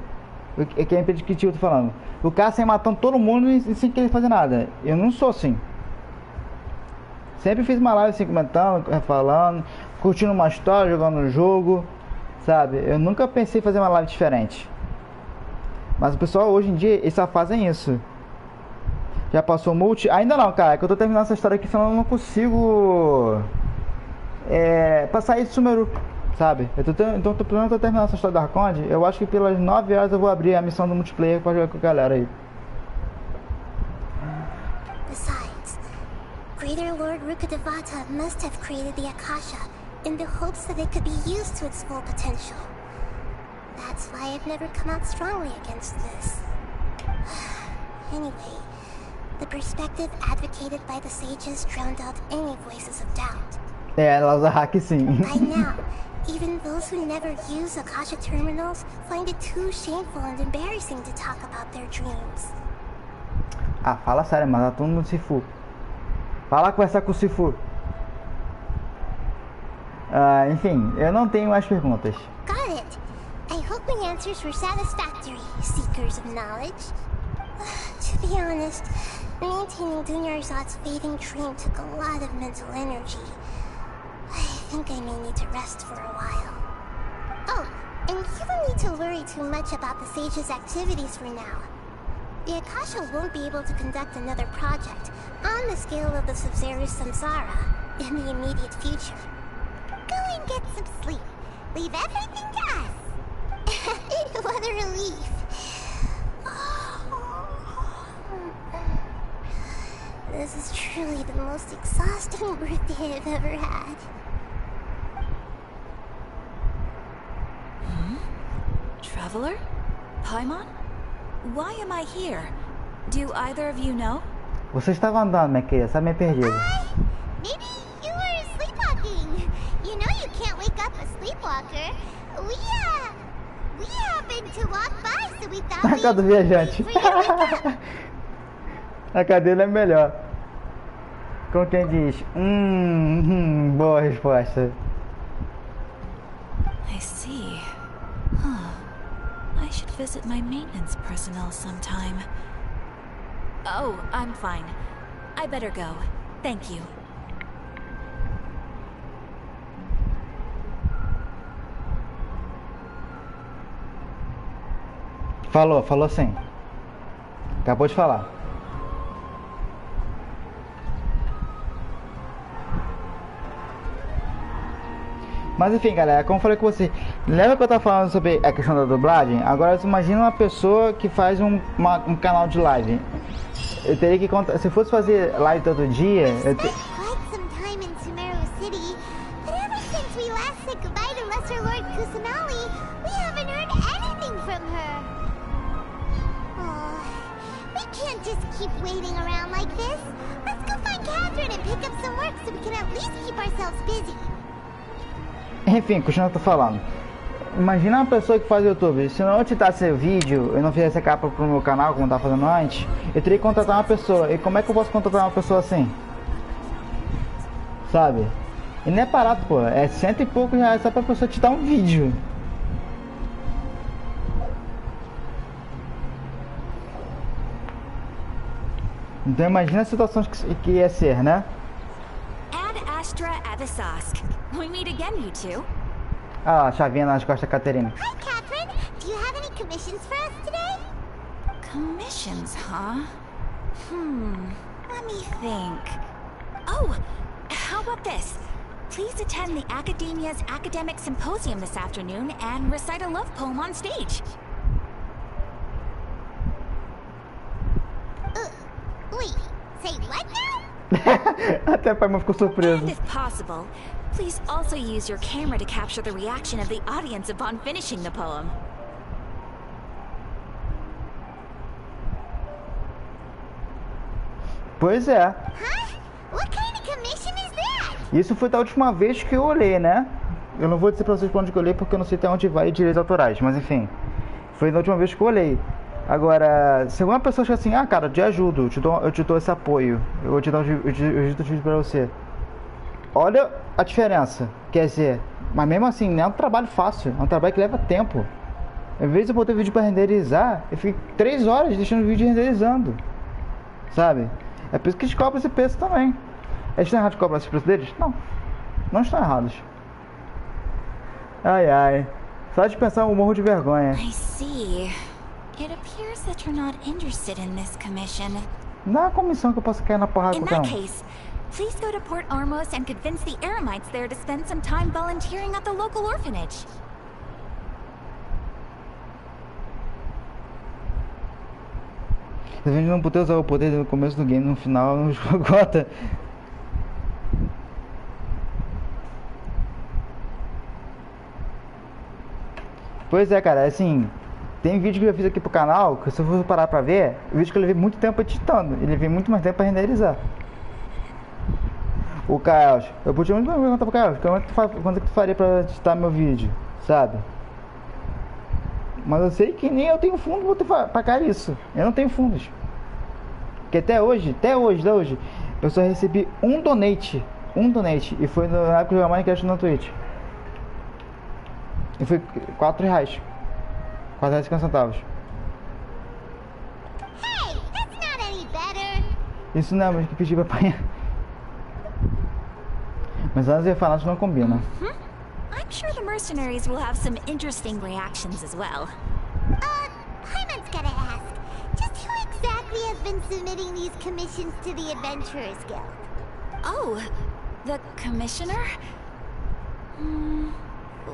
Gameplay de que eu tô falando. O cara sai matando todo mundo e sem querer fazer nada. Eu não sou assim. Sempre fiz uma live assim, comentando, falando, curtindo uma história, jogando um jogo, sabe? Eu nunca pensei em fazer uma live diferente. Mas o pessoal hoje em dia, eles só fazem isso. Já passou multi? Ainda não, cara, é que eu tô terminando essa história aqui, senão eu não consigo passar esse número, sabe? Então tô terminando essa história da Arconde. Eu acho que pelas 9 horas eu vou abrir a missão do multiplayer pra jogar com a galera aí. Besides, Greater Lord Rukkhadevata must have created the Akasha in the hopes that it could be used to its full potential. That's why I've never come out strongly against this. Anyway, the perspective advocated by the sages drowned out any voices of doubt. Ela usa hack sim. By now, even those who never use Akasha terminals find it too shameful and embarrassing to talk about their dreams. Ah, fala sério, mas tá todo mundo Sifu. Vai lá conversar com o Sifu. Enfim, eu não tenho mais perguntas. Got it. I hope my answers were satisfactory, seekers of knowledge. To be honest, maintaining Dunyarzad's fading dream took a lot of mental energy. I think I may need to rest for a while. Oh, and you don't need to worry too much about the sage's activities for now. The Akasha won't be able to conduct another project on the scale of the Sub-Zerus Samsara in the immediate future. Go and get some sleep. Leave everything to us. What a relief. This is truly the most exhausting birthday I've ever had. Traveler? Paimon? Why am I here? Do either of you know? Você estava andando, minha querida, sabe, me perdido. Maybe you were sleepwalking. You know you can't wake up a sleepwalker. We happened to walk by, so we thought A casa do viajante. A cadeira é melhor. Como quem diz? Boa resposta. I see. I should visit my maintenance personnel sometime. Oh, I'm fine. I better go. Thank you. Falou sim. Acabou de falar. Mas enfim, galera, como eu falei com você, lembra que eu tava falando sobre a questão da dublagem? Agora você imagina uma pessoa que faz um canal de live. Eu teria que contar, se fosse fazer live todo dia, Enfim, continuando falando. Imagina uma pessoa que faz YouTube. Se eu não editasse vídeo, eu não fizesse a capa pro meu canal, como eu tava fazendo antes, eu teria que contratar uma pessoa. E como é que eu posso contratar uma pessoa assim? Sabe? E não é barato, pô. É R$100 e pouco só pra pessoa editar um vídeo. Então imagina a situação que ia ser, né? We meet again, you two. Ah, a chavinha nas costas da Caterina. Hi, Catherine. Do you have any commissions for us today? Commissions, huh? Let me think. Oh, how about this? Please attend the Academia's Academic Symposium this afternoon and recite a love poem on stage. Wait, say what now? Até a Paimon ficou surpreso. And if possible, please also use your camera to capture the reaction of the audience upon finishing the poem. Pois é. Huh? What kind of commission is that? Isso foi da última vez que eu olhei, né? Eu não vou dizer pra vocês pra onde que eu olhei porque eu não sei até onde vai direitos autorais, mas enfim. Foi da última vez que eu olhei. Agora, se alguma pessoa chega assim, cara, eu te ajudo, eu te dou esse apoio, eu vou te dar um vídeo pra você. Olha a diferença, quer dizer, mas mesmo assim, não é um trabalho fácil, é um trabalho que leva tempo. Às vezes eu botei o vídeo pra renderizar, eu fico 3 horas deixando o vídeo renderizando, sabe? É por isso que eles cobram esse preço também. Eles estão errados de cobrar esse preço deles? Não, não estão errados. Ai, ai. Só de pensar eu morro de vergonha. I see. It appears that you're not interested in this commission. Não é uma comissão que eu posso cair na porrada In com that ela. case, please go to Port Armos and convince the Eremites there to spend some time volunteering at the local orphanage. A gente não poder usar o poder no começo do game, no final não esgota. Pois é, cara, assim, tem vídeo que eu fiz aqui pro canal, que se eu for parar pra ver, o vídeo que eu levei muito tempo editando, e levei muito mais tempo pra renderizar. O Caso, eu podia muito perguntar pro Caso, quanto é que tu faria pra editar meu vídeo, sabe? Mas eu sei que nem eu tenho fundo, vou ter que pagar isso. Eu não tenho fundos. Porque até hoje, eu só recebi um donate. E foi na época que eu jogava Minecraft na Twitch. E foi R$4. R$4,50. Hey, that's not any better. Isso não é mais que pedir pra apanhar. Mas antes eu ia falar, isso não combina. I'm sure the mercenaries will have some interesting reactions as well. Hyman's gotta ask. Just who exactly has been submitting these commissions to the Adventurers Guild? Oh, the commissioner?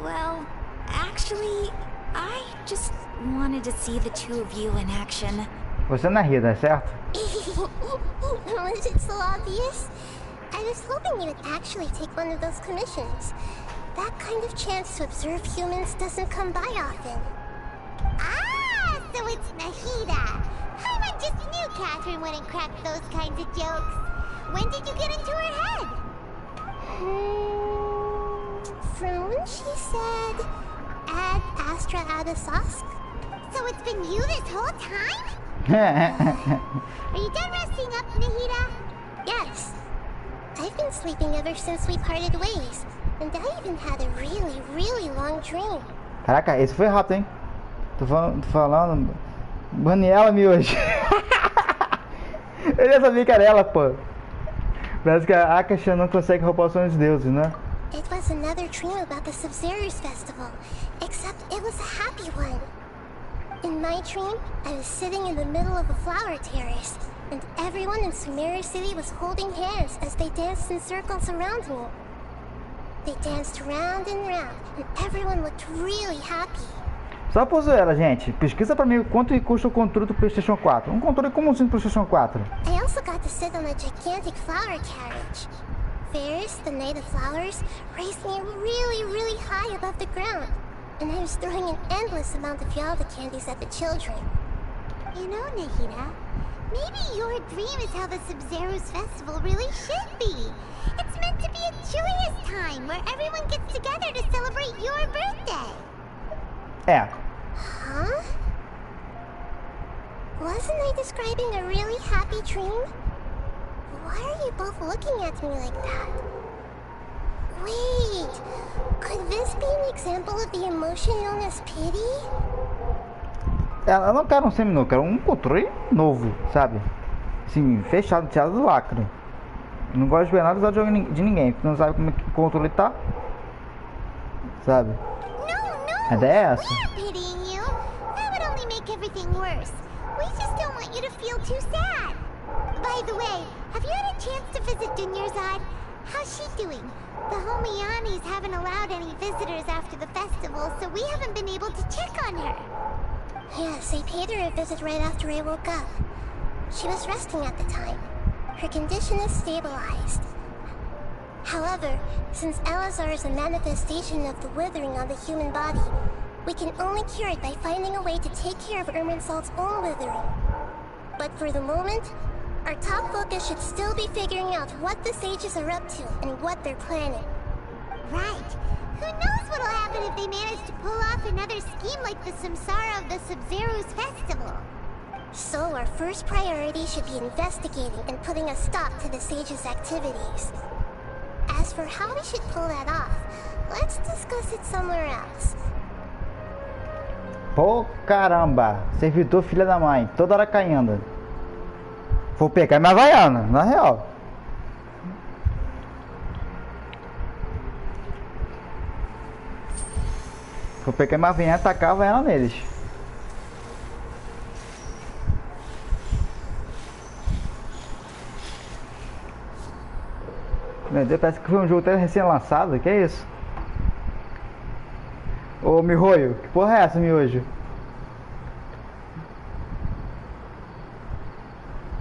Well, actually, I just wanted to see the two of you in action. Você não é Rida, certo? Was it so obvious? I was hoping you would actually take one of those commissions. That kind of chance to observe humans doesn't come by often. Ah, so it's Nahida. Hyman just knew Catherine wouldn't crack those kinds of jokes. When did you get into her head? From when she said, "Ad astra ad asask." So it's been you this whole time? Are you done resting up, Nahida? Yes. I've been sleeping ever since we parted ways. And I even had a really, really long dream. Caraca, esse foi rápido, hein? Tô falando... Bane ela, hoje. Eu já sabia que era ela, pô. Parece que a Akasha não consegue roubar os sonhos dos deuses, né? It was another dream about the Sub-Zero's festival. Except it was a happy one. In my dream, I was sitting in the middle of a flower terrace. And everyone in Sumeru City was holding hands as they danced in circles around me. They danced round and round, and everyone looked really happy. Só por zoeira, gente. Pesquisa pra mim quanto custa o controle do PlayStation 4. Um controle comumzinho do PlayStation 4. I also got to sit on a gigantic flower carriage. Ferris, the Knight of Flowers, raised me really, really high above the ground. And I was throwing an endless amount of Yalda candies at the children. You know, Nahida, maybe your dream is how the Sub-Zero's festival really should be. It's meant to be a joyous time where everyone gets together to celebrate your birthday. É. Huh? Wasn't I describing a really happy dream? Why are you both looking at me like that? Wait, could this be an example of the emotion known as pity? Ela não quer um semi-novo, quer um controle novo, sabe? Assim, fechado, tirado do lacre. Não gosto de ver nada do jogo de ninguém, porque não sabe como é que o controle tá. Sabe? A ideia é essa. We're pitying you. That would only make everything worse. We just don't want you to feel too sad. By the way, have you had a chance to visit Dunyarzad? How's she doing? The Homianis haven't allowed any visitors after the festival, so we haven't been able to check on her. Yes, I paid her a visit right after I woke up. She was resting at the time. Her condition is stabilized. However, since Elazar is a manifestation of the withering on the human body, we can only cure it by finding a way to take care of Irminsul's own withering. But for the moment, our top focus should still be figuring out what the sages are up to and what they're planning. Right. Who knows what'll happen if they manage to pull off another scheme like the Samsara of the Sub-Zero's festival? So our first priority should be investigating and putting a stop to the sages' activities. As for how we should pull that off, let's discuss it somewhere else. Pô, caramba. Servidor filha da mãe, toda hora caindo. Vou pegar minha Havaiana, na real. eu peguei uma venha e atacava ela neles. Meu Deus, parece que foi um jogo até recém-lançado, que é isso? Ô Mihoyo, que porra é essa, Miojo?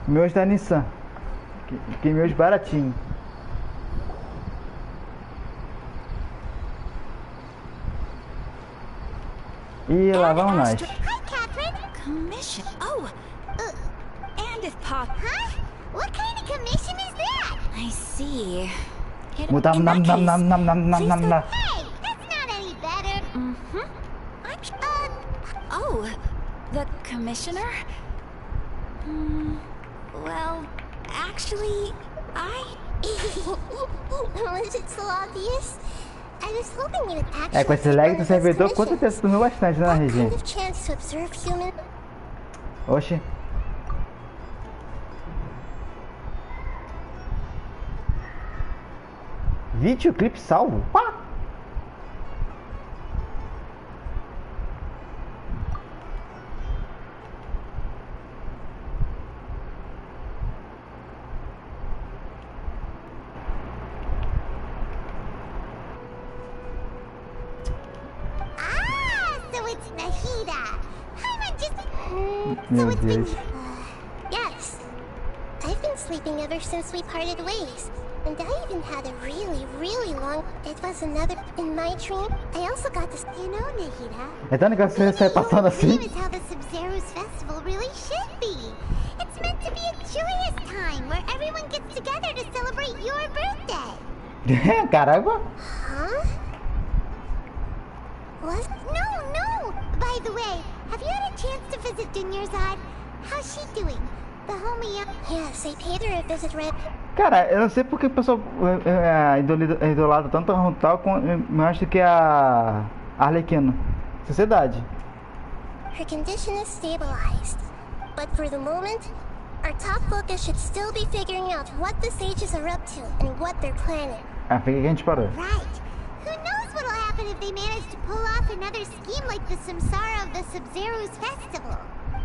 Miojo da Nissan. Que miojo baratinho. E lá vamos nós. Hi, Catherine. Commission. Oh, and if pop. Huh? What kind of commission is that? I see. In Nam that nam case, nam nam nam nam nam nam. Hey, that's not any better. Mm-hmm. Oh, the commissioner? Well, actually, Was it so obvious? I was hoping you would actually. É, com esse lag do servidor, com certeza dormiu bastante, né, What Regina? kind of chance to observe human? Oxi. Videoclipe salvo? Pá! So it's Nahida. I'm just. Meu Deus. Yes. I've been sleeping ever since we parted ways. And I even had a really long. It was another. In my dream, I also got to. You know, Nahida. É tão legal que você sai passando assim. This is how the Sub-Zero's festival really should be. It's meant to be a joyous time where everyone gets together to celebrate your birthday. Caramba. Huh? What? No! By the way, have you had a chance to visit Dunyarzad? How's she doing? The homie Yes, I paid her a visit red. Cara, eu não sei porque o pessoal idolatra tanto a Runtal mais do que a Arlequino. Sociedade. Her condition is stabilized. But for the moment, our top focus should still be figuring out what the sages are up to and what they're planning. Ah, foi que a gente parou. Right. Who knows what'll happen if they manage to pull off another scheme like the Samsara of the Sub-Zero's festival?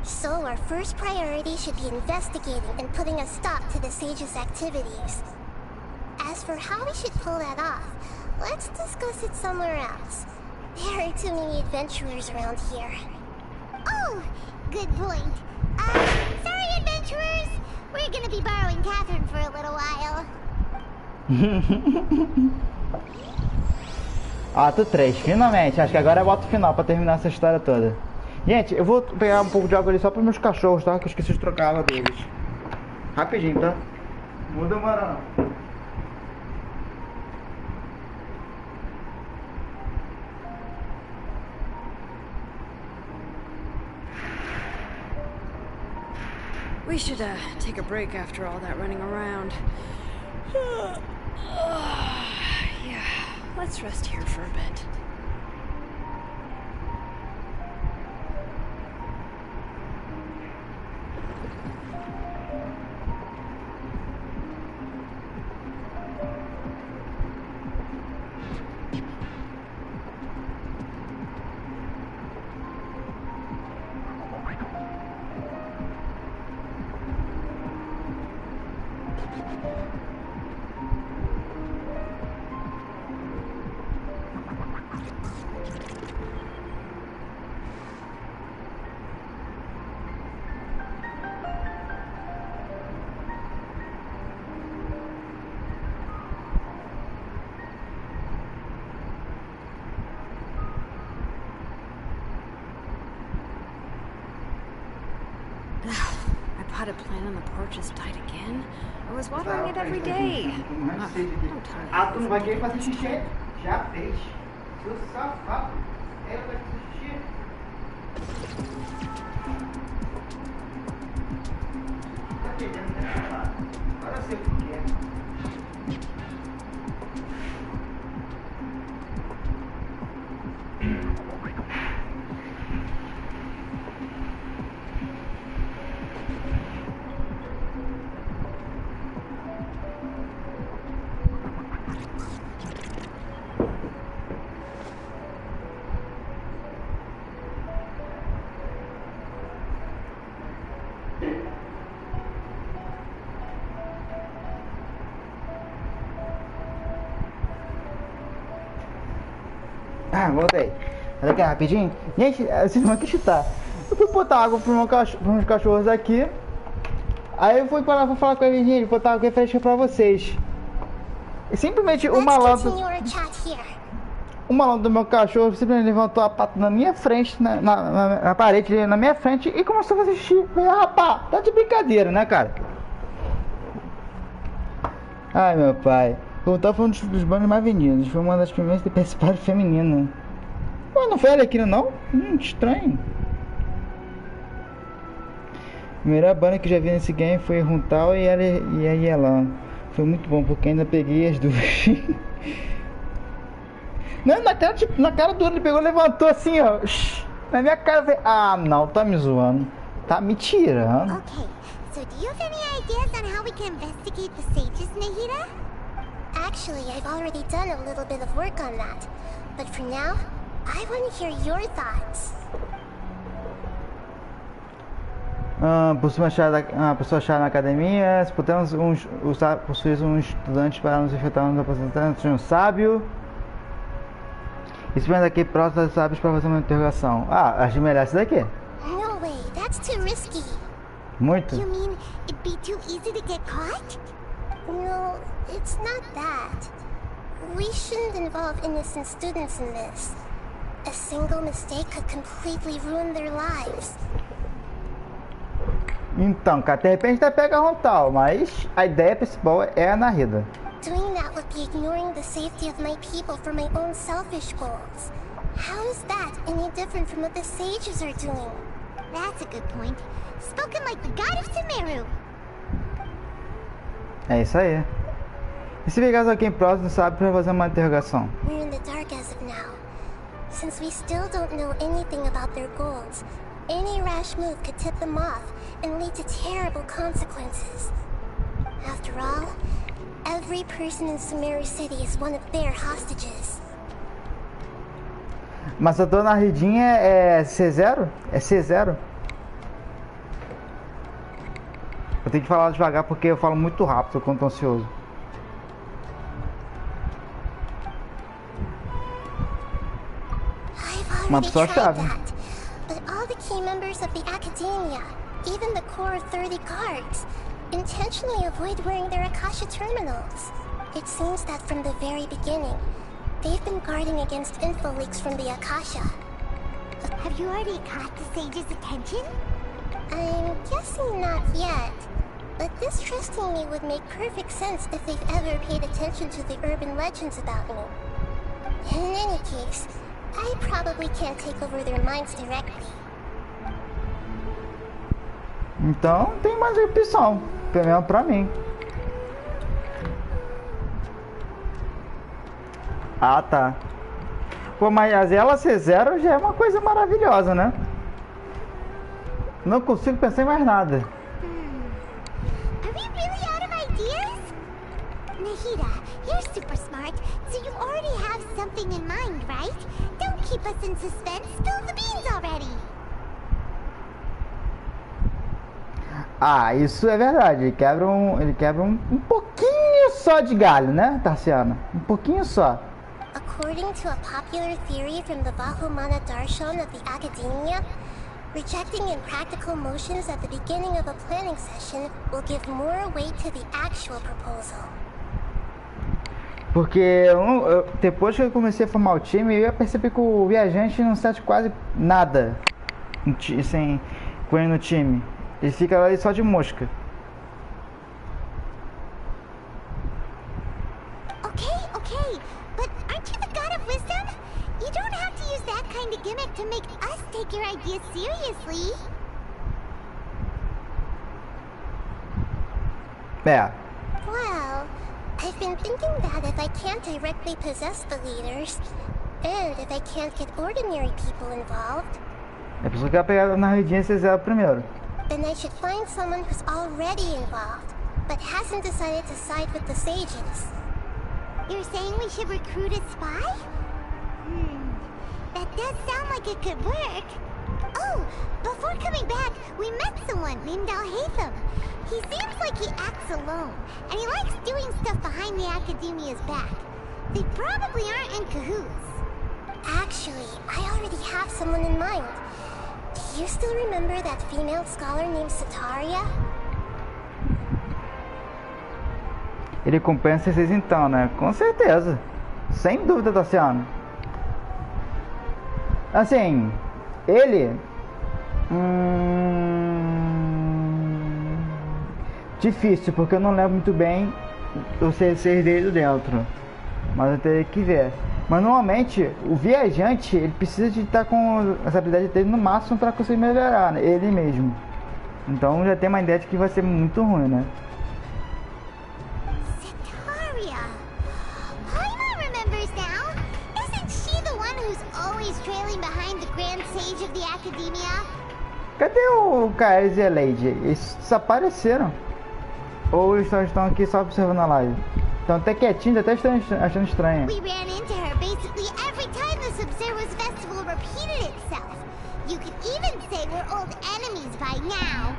So our first priority should be investigating and putting a stop to the sages' activities. As for how we should pull that off, let's discuss it somewhere else. There are too many adventurers around here. Oh, good point. Sorry, adventurers. We're gonna be borrowing Catherine for a little while. Ato 3, finalmente. Acho que agora é o ato final pra terminar essa história toda. Gente, eu vou pegar um pouco de água ali só pros meus cachorros, tá? Que eu esqueci de trocar a água deles. Rapidinho, tá? Não vou demorar não. We should take a break after all that running around. Yeah, let's rest here for a bit. Potted plant on the porch has died again. I was watering it every day. Ah, tu não vai querer fazer xixi? Já fez. Seu safado. Ela vai fazer xixi. Tá pegando, né, safado? Agora eu sei o que é. Voltei. Olha aqui rapidinho. Gente, vocês vão acreditar. Eu fui botar água para uns cachorros aqui. Aí eu fui pra lá, falar com eles, gente, botar água fresca pra vocês. E simplesmente o malandro do meu cachorro simplesmente levantou a pata na minha frente, na parede, na minha frente, e começou a fazer xixi. Eu falei, rapaz, tá de brincadeira, né, cara? Ai, meu pai. O tal foi um dos bandos mais vendidos. Foi uma das primeiras de participar feminino. Pô, não foi ela aqui, não? Estranho. A primeira banda que já vi nesse game foi Runtal e a Yelan. Foi muito bom, porque ainda peguei as duas. Não, na cara do outro, ele pegou, levantou assim, ó. Na minha cara, eu falei, ah, não, tá me zoando. Tá me tirando. Okay, so do you have any ideas on how we can investigate the sages, Nahida? Actually, I've already done a little bit of work on that. But for now, I want to hear your thoughts. Pessoa achar na academia. Se pudermos possuir um estudante para nos enfrentar nos representantes de um sábio. Esperando aqui próximo dos sábios para fazer uma interrogação. Ah, acho melhor esse daqui. No way, that's too risky. Muito? You mean it'd be too easy to get caught? No, it's not that. We shouldn't involve innocent students in this. A single mistake could completely ruin their lives. Então, cara, de repente até pega Runtal, mas a ideia principal é a Nahida. Doing that would be ignoring the safety of my people for my own selfish goals. How is that any different from what the sages are doing? That's a good point. Spoken like the god of Sumeru. É isso aí. E se pegar alguém próximo, sabe, para fazer uma interrogação? We're in the dark as of now. Since we still don't know anything about their goals, any rash move could tip them off and lead to terrible consequences. After all, every person in Sumeru City is one of their hostages. Mas a dona Ridinha é C0? É C0? Eu tenho que falar devagar porque eu falo muito rápido quando tô ansioso. Uma pessoa chave. But all the key members of the academia, even the core 30 guards, intentionally avoid wearing their Akasha terminals. It seems that from the very beginning, they've been guarding against info leaks from the Akasha. Have you already caught the sage's attention? I'm guessing not yet, but this trusting me would make perfect sense if they've ever paid attention to the urban legends about me. In any case, I probably can't take over their minds directly. Então tem mais opção, pelo menos pra mim. Ah, tá. Pô, mas ela C0 já é uma coisa maravilhosa, né? Não consigo pensar em mais nada. Are we really out of ideas? Nahida, you're super smart, so you already have something in mind, right? Don't keep us in suspense. Spill the beans already. Ah, isso é verdade. Ele quebra um pouquinho só de galho, né, Tarciana? Um pouquinho só. According to a popular theory from the Bahumana Darshan of the Academia, rejecting impractical motions at the beginning of a planning session will give more weight to the actual proposal. Porque depois que eu comecei a formar o time, eu ia perceber que o viajante não sente quase nada sem com ele no time. Ele fica ali só de mosca. Okay, but aren't you the god of wisdom? You don't have to use that kind of gimmick to make us take your ideas seriously. É. Well, I've been thinking that if I can't directly possess the leaders, and if I can't get ordinary people involved, É por isso que eu ia pegar na redinha C0 primeiro. then I should find someone who's already involved, but hasn't decided to side with the sages. You're saying we should recruit a spy? That does sound like it could work. Oh, before coming back, we met someone named Al-Haytham. He seems like he acts alone, and he likes doing stuff behind the Academia's back. They probably aren't in cahoots. Actually, I already have someone in mind. Do you still remember that female scholar named Sataria? Ele compensa vocês então, né? Com certeza. Sem dúvida, Tassiano. Assim, ele... Difícil, porque eu não lembro muito bem o ser dele dentro. Mas eu teria que ver. Mas normalmente, o viajante, ele precisa de estar com essa habilidade dele no máximo para conseguir melhorar, né? Ele mesmo. Então já tem uma ideia de que vai ser muito ruim, né? Sataria! Paimon remembers now! Isn't she the one who's always trailing behind the Grand Sage of the Academia? Cadê o Caso e a Lady? Eles desapareceram. Ou eles estão aqui só observando a live? Estão até quietinhos, até achando estranho. We ran into her basically every time the Sub-Zero's festival repeated itself. You could even say we're old enemies by now.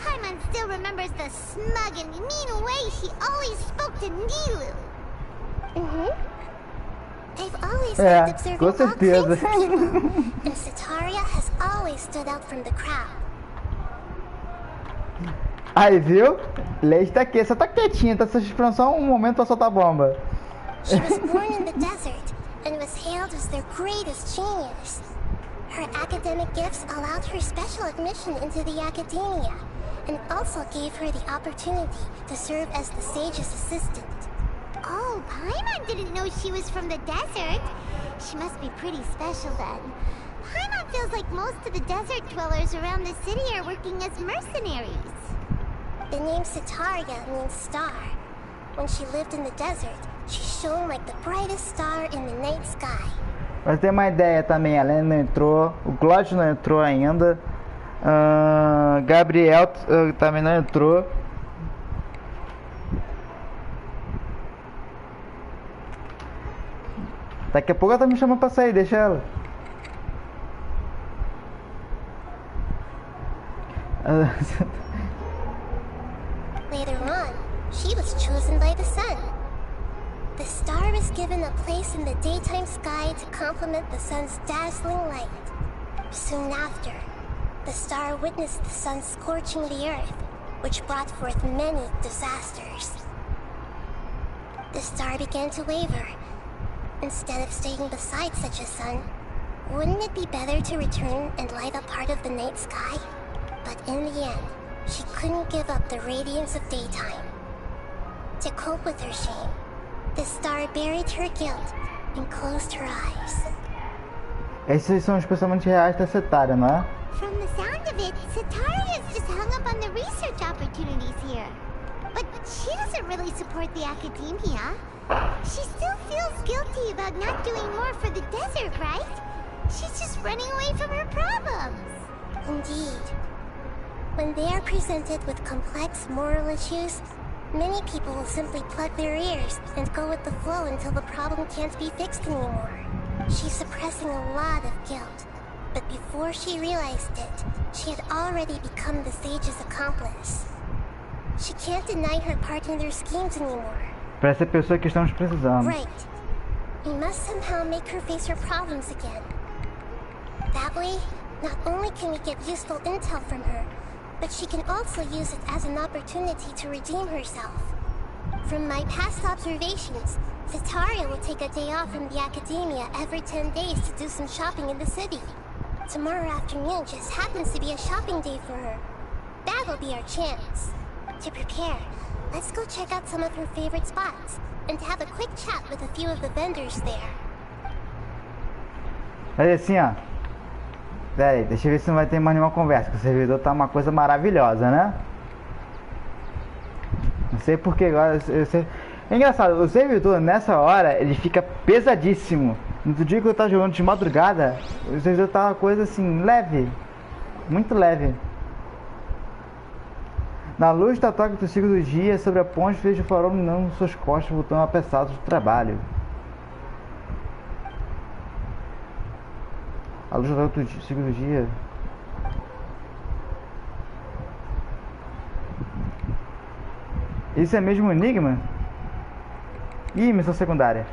Paimon still remembers the smug and mean way she always spoke to Nilu. They've always liked observing com all certeza. kinds of people, and Sataria has always stood out from the crowd. Aí, viu? Lady tá aqui, só tá quietinha, tá se esperando só um momento pra soltar bomba. She was born in the desert and was hailed as their greatest genius. Her academic gifts allowed her special admission into the academia and also gave her the opportunity to serve as the sage's assistant. Oh, Paimon didn't know she was from the desert. She must be pretty special then. Paimon feels like most of the desert dwellers around the city are working as mercenaries. The name Sataria means star. When she lived in the desert, she shone like the brightest star in the night sky. Pra ter uma ideia também, a Lena não entrou, o Claudio não entrou ainda, Gabriel também não entrou. Daqui a pouco ela tá me chamando pra sair, deixa ela. Later on, she was chosen by the sun. The star was given a place in the daytime sky to complement the sun's dazzling light. Soon after, the star witnessed the sun scorching the earth, which brought forth many disasters. The star began to waver. Instead of staying beside such a sun, wouldn't it be better to return and light up part of the night sky? But in the end, she couldn't give up the radiance of daytime. To cope with her shame, the star buried her guilt and closed her eyes. Esses são os pensamentos reais da Sataria, não é? From the sound of it, Sataria's just hung up on the research opportunities here. But she doesn't really support the academia. She still feels guilty about not doing more for the desert, right? She's just running away from her problems. Indeed. When they are presented with complex moral issues, many people will simply plug their ears and go with the flow until the problem can't be fixed anymore. She's suppressing a lot of guilt, but before she realized it, she had already become the sage's accomplice. She can't deny her part in their schemes anymore. Para essa pessoa que estamos precisando. Right. We must somehow make her face her problems again. That way, not only can we get useful intel from her, but she can also use it as an opportunity to redeem herself. From my past observations, Sataria will take a day off from the academia every 10 days to do some shopping in the city. Tomorrow afternoon just happens to be a shopping day for her. That'll be our chance. To prepare, let's go check out some of her favorite spots, and have a quick chat with a few of the vendors there. Olha assim, ó. Pera aí, deixa eu ver se não vai ter mais nenhuma conversa, que o servidor tá uma coisa maravilhosa, né? Não sei porque agora... É engraçado, o servidor nessa hora, ele fica pesadíssimo. No dia que eu tava jogando de madrugada, o servidor tá uma coisa assim, leve. Muito leve. Na luz da toca do ciclo do dia, sobre a ponte, vejo o farol iluminando suas costas, voltando apressados do trabalho. A luz da toca do ciclo do dia. Isso é mesmo um enigma? Ih, missão secundária.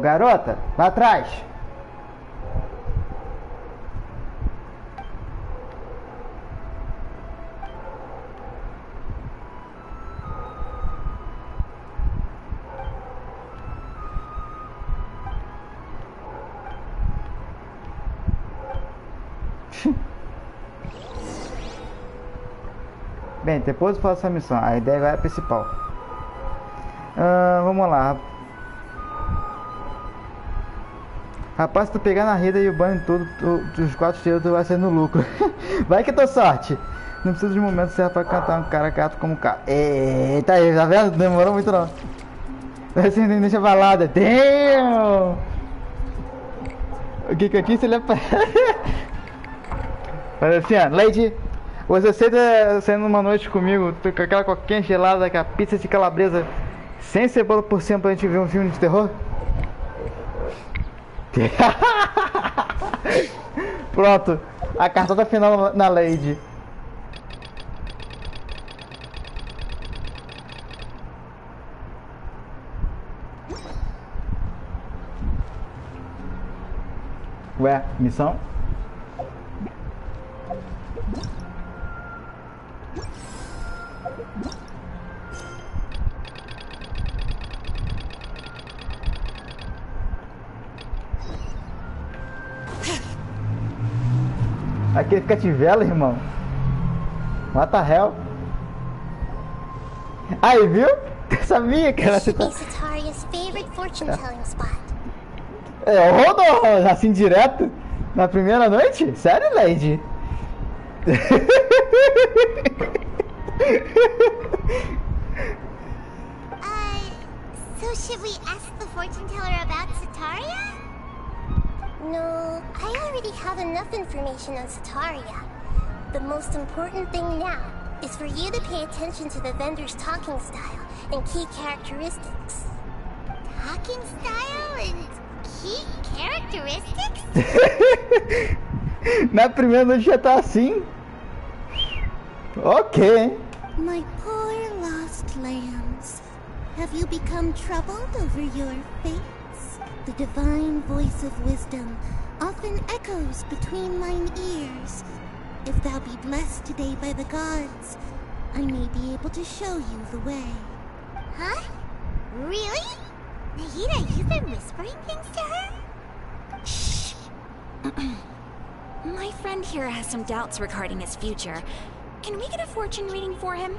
garota, lá atrás. Bem, depois eu faço a missão. A ideia agora é a principal. Vamos lá. Rapaz, se tu pegar na rede e o banho todo, os 4 tiros, tu vai ser no lucro. Vai que tua sorte. Não precisa de um momento certo pra cantar um cara gato como cara. Eita aí, tá vendo? Demorou muito não. Você nem deixa balada. Damn! O que eu disse? Ele é... Mas assim, ó, Lady... Você aceita saindo uma noite comigo, com aquela coquinha gelada, com a pizza de calabresa, sem cebola por cima pra gente ver um filme de terror? Pronto, a cartada final na Lady. Ué, missão? Aquele cativela, irmão. What the hell? Aí, viu? Sabia que era Sataria's favorite fortune telling spot. Rodou assim direto na primeira noite? Sério, Lady? So should we ask the fortune teller about Sataria? No, I already have enough information on Sataria. The most important thing now is for you to pay attention to the vendor's talking style and key characteristics. Talking style and key characteristics? Na primeira noite já tá assim. Ok. My poor lost lambs. Have you become troubled over your fates? The divine voice of wisdom often echoes between mine ears. If thou be blessed today by the gods, I may be able to show you the way. Huh? Really? Nahida, you've been whispering things to her? Shh. My friend here has some doubts regarding his future. Can we get a fortune reading for him?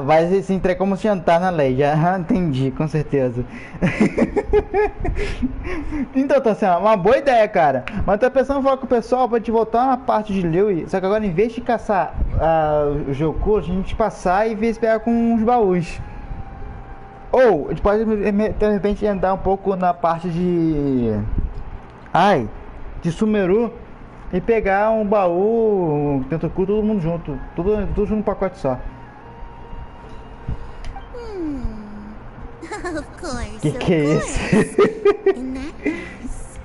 Vai se entregar como jantar na lei, já entendi, com certeza. Então tá sendo uma boa ideia, cara. Mas tô pensando em falar com o pessoal pra gente voltar na parte de Lewis. Só que agora, em vez de caçar o jogo, a gente passar e ver se pegar com uns baús. Ou a gente pode de repente andar um pouco na parte de de Sumeru e pegar um baú, Tentacu, todo mundo junto, tudo junto num pacote só. Of course. Que é isso? In that case.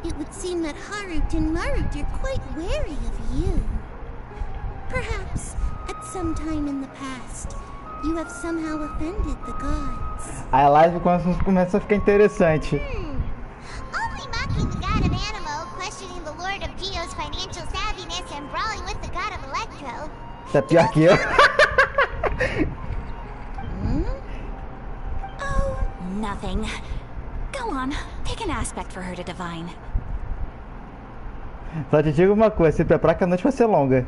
It would seem that Harut and Marut are quite wary of you. Perhaps, at some time in the past, you have somehow offended the gods. A live começa a ficar interessante. Only mocking the god of Animo, questioning the lord of Geo's financial savviness, and brawling with the god of Electro. Tá pior que eu. Oh, nothing. Go on, pick an aspect for her to divine. Só te digo uma coisa, se prepara que a noite vai ser longa.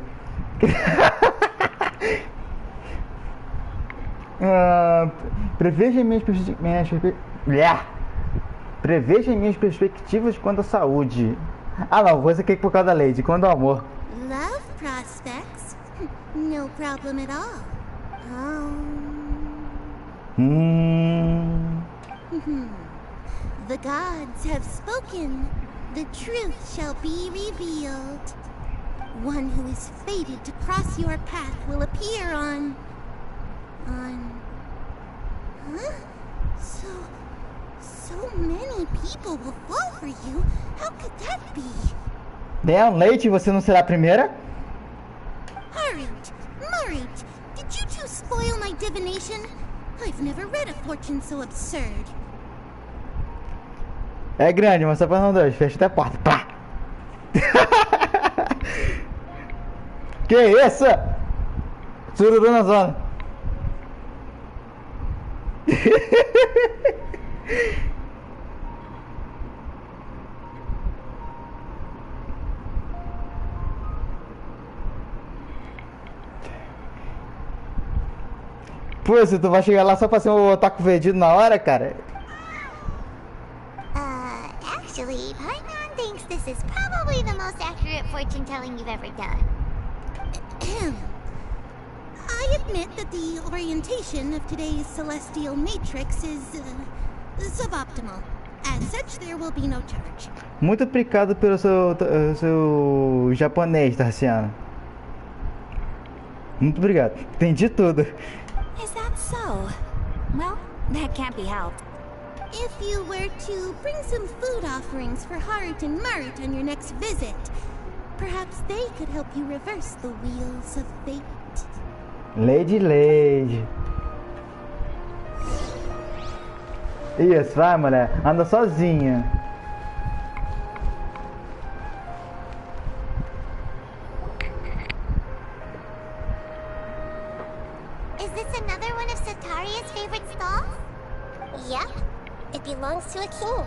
Preveja minhas perspectivas quanto à saúde. Ah não, você quer por causa da Lady, quanto ao amor. Love prospects? No problem at all. The gods have spoken. The truth shall be revealed. One who is fated to cross your path will appear on... Huh? So many people will fall for you. How could that be? Damn, Lady, você não será a primeira? spoil my divination? I've never read a fortune so absurd. É grande, mas só pra não dois. Fecha até a porta. Pá! Que isso? Sururu na zona. Pô, se tu vai chegar lá só pra ser um otaku vendido na hora, cara. Actually, Paimon thinks this is probably the most accurate fortune telling you've ever done. I admit that the orientation of today's celestial matrix is suboptimal. As such, there will be no charge. Muito obrigado pelo seu japonês, Tarciano. Muito obrigado. Entendi tudo. Is that so? Well, that can't be helped. If you were to bring some food offerings for Haruto and Maruto on your next visit, perhaps they could help you reverse the wheels of fate. Lady. Isso, vai, mulher. Anda sozinha. Is this another one of Sataria's favorite stalls? Yep. It belongs to a king.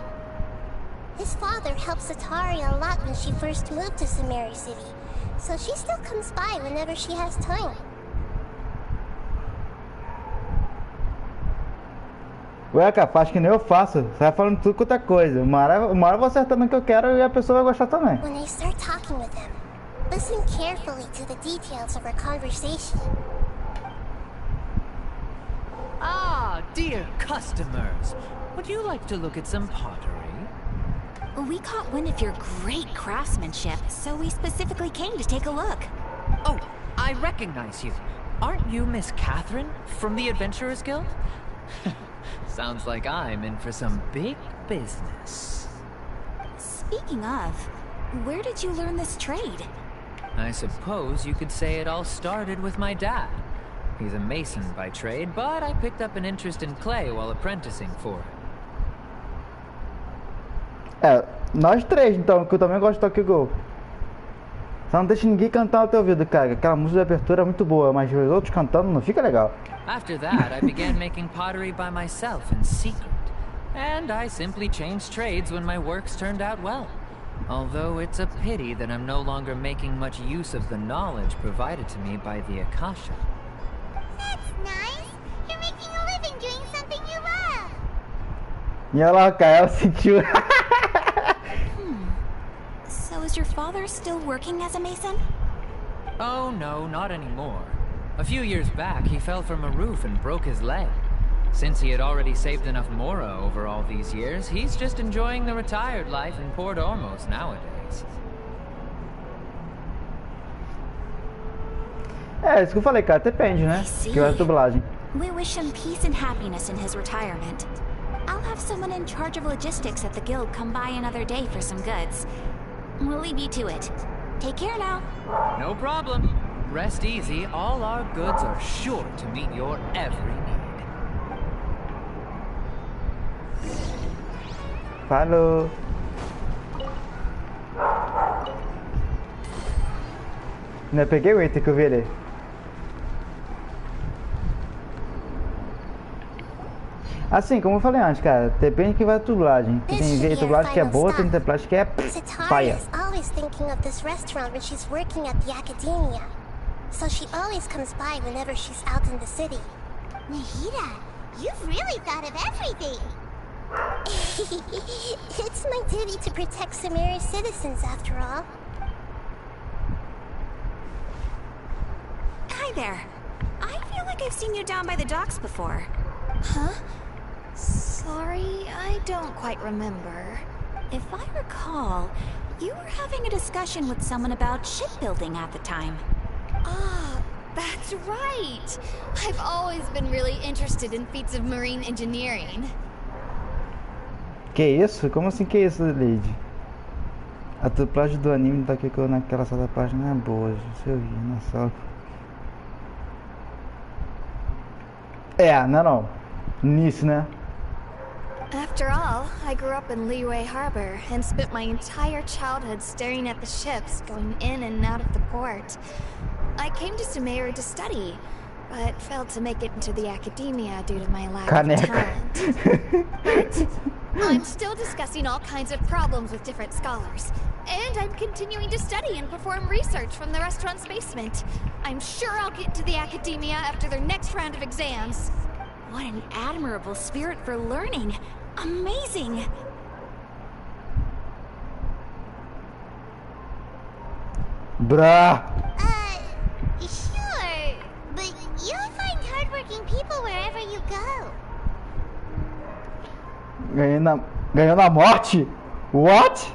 His father helped Sataria a lot when she first moved to Samari City, so she still comes by whenever she has time. Ué, cara, faz que nem eu faço. Você vai falando tudo quanto é coisa. Uma hora eu vou acertando o que eu quero e a pessoa vai gostar também. When I start talking with them, listen carefully to the details of our conversation. Ah, dear customers. Would you like to look at some pottery? We caught wind of your great craftsmanship, so we specifically came to take a look. Oh, I recognize you. Aren't you Miss Catherine from the Adventurers Guild? Sounds like I'm in for some big business. Speaking of, where did you learn this trade? I suppose you could say it all started with my dad. He's a mason by trade, but I picked up an interest in clay while apprenticing for him. É, nós três então, que eu também gosto de Tokyo. Só não deixa ninguém cantar no teu ouvido, cara. Aquela música de abertura é muito boa, mas os outros cantando não fica legal. After that, I began making pottery by myself in secret. And I simply changed trades when my works turned out well. Although it's a pity that I'm no longer making much use of the knowledge provided to me by the Akasha. That's nice. You're making a living doing something you love. E ela, cara, ela sentiu. So is your father still working as a mason? Oh no, not anymore. A few years back, he fell from a roof and broke his leg. Since he had already saved enough mora over all these years, he's just enjoying the retired life in Port Ormos nowadays. É, isso que eu falei, cara, depende, né? Que é a dublagem. We wish him peace and happiness in his retirement. I'll have someone in charge of logistics at the guild come by another day for some goods. We'll leave you to it. Take care now. No problem. Rest easy, all our goods are sure to meet your every need. Falou. Ainda peguei o item que eu vi ali. Assim, como eu falei antes, cara, depende de quem vai a dublagem. Tem dublagem que é boa, tem dublagem que é paia. Sataria's always thinking of this restaurant when she's working at the academia. So she always comes by whenever she's out in the city. Nahida, you've really thought of everything. It's my duty to protect Samari's citizens, after all. Hi there. I feel like I've seen you down by the docks before. Huh? Sorry, I don't quite remember. If I recall, you were having a discussion with someone about shipbuilding at the time. Ah, that's right! I've always been really interested in feats of marine engineering. Que isso? Como assim que isso, Lady? A dublagem do anime daqui que eu naquela sala da página é boa, deixa eu ver na sala. É, não. Nisso, né? After all, I grew up in Liyue Harbor and spent my entire childhood staring at the ships going in and out of the port. I came to Sumeru to study, but failed to make it into the academia due to my lack of talent. But I'm still discussing all kinds of problems with different scholars. And I'm continuing to study and perform research from the restaurant's basement. I'm sure I'll get into the academia after their next round of exams. What an admirable spirit for learning. Amazing! Bruh! Sure. But you'll find hardworking people wherever you go. Ganhando a morte? What?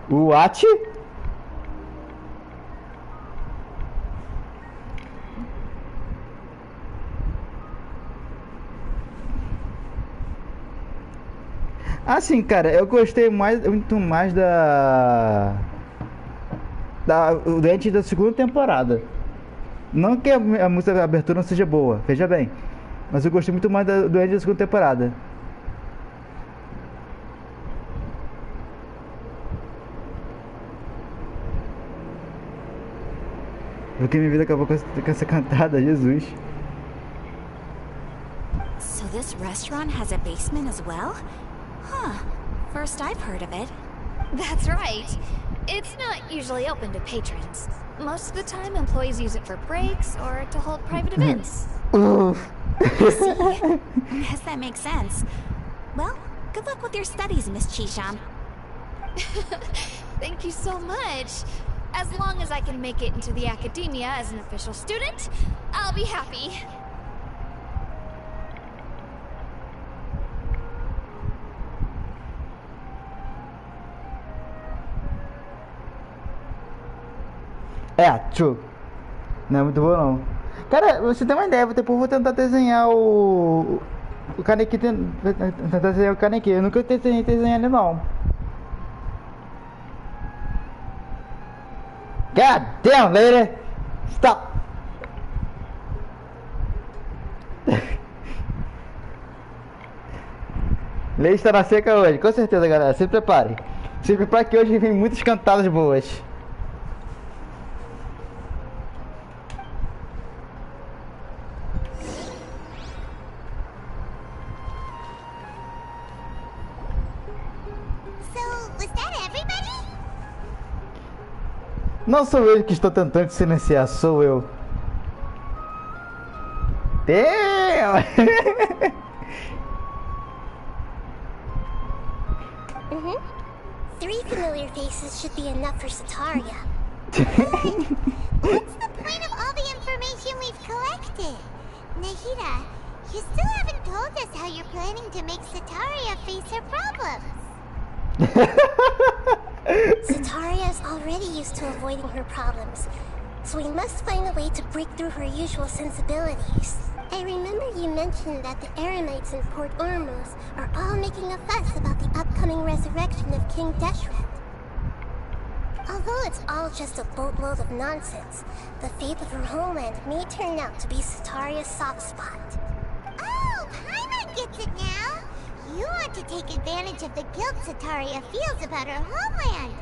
What? Assim, cara, eu gostei muito mais o Dente da segunda temporada. Não que a música da abertura não seja boa, veja bem. Mas eu gostei muito mais do Dente da segunda temporada. Porque minha vida acabou com essa cantada, Jesus. So this restaurant has a basement as well? Huh. First I've heard of it. That's right. It's not usually open to patrons. Most of the time, employees use it for breaks or to hold private events. See? Guess that makes sense. Well, good luck with your studies, Miss Chishan. Thank you so much. As long as I can make it into the academia as an official student, I'll be happy. True. Não é muito boa não. Cara, você tem uma ideia, depois vou tentar desenhar o Kaneki, tentar desenhar o Kaneki. Eu nunca tentei desenhar ele não. God damn, lady! Stop! Lady está na seca hoje, com certeza, galera. Se prepare. Se prepare que hoje vem muitas cantadas boas. Não sou eu que estou tentando te silenciar, sou eu. Damn! Three familiar faces should be enough for Sataria. What's the point of all the information we've collected? Nahida, you still haven't told us how you're planning to make Sataria face her problems. Sataria is already used to avoiding her problems, so we must find a way to break through her usual sensibilities. I remember you mentioned that the Eremites in Port Ormuz are all making a fuss about the upcoming resurrection of King Deshret. Although it's all just a boatload of nonsense, the fate of her homeland may turn out to be Sataria's soft spot. Oh, Paimon gets it now! You want to take advantage of the guilt Sataria feels about her homeland.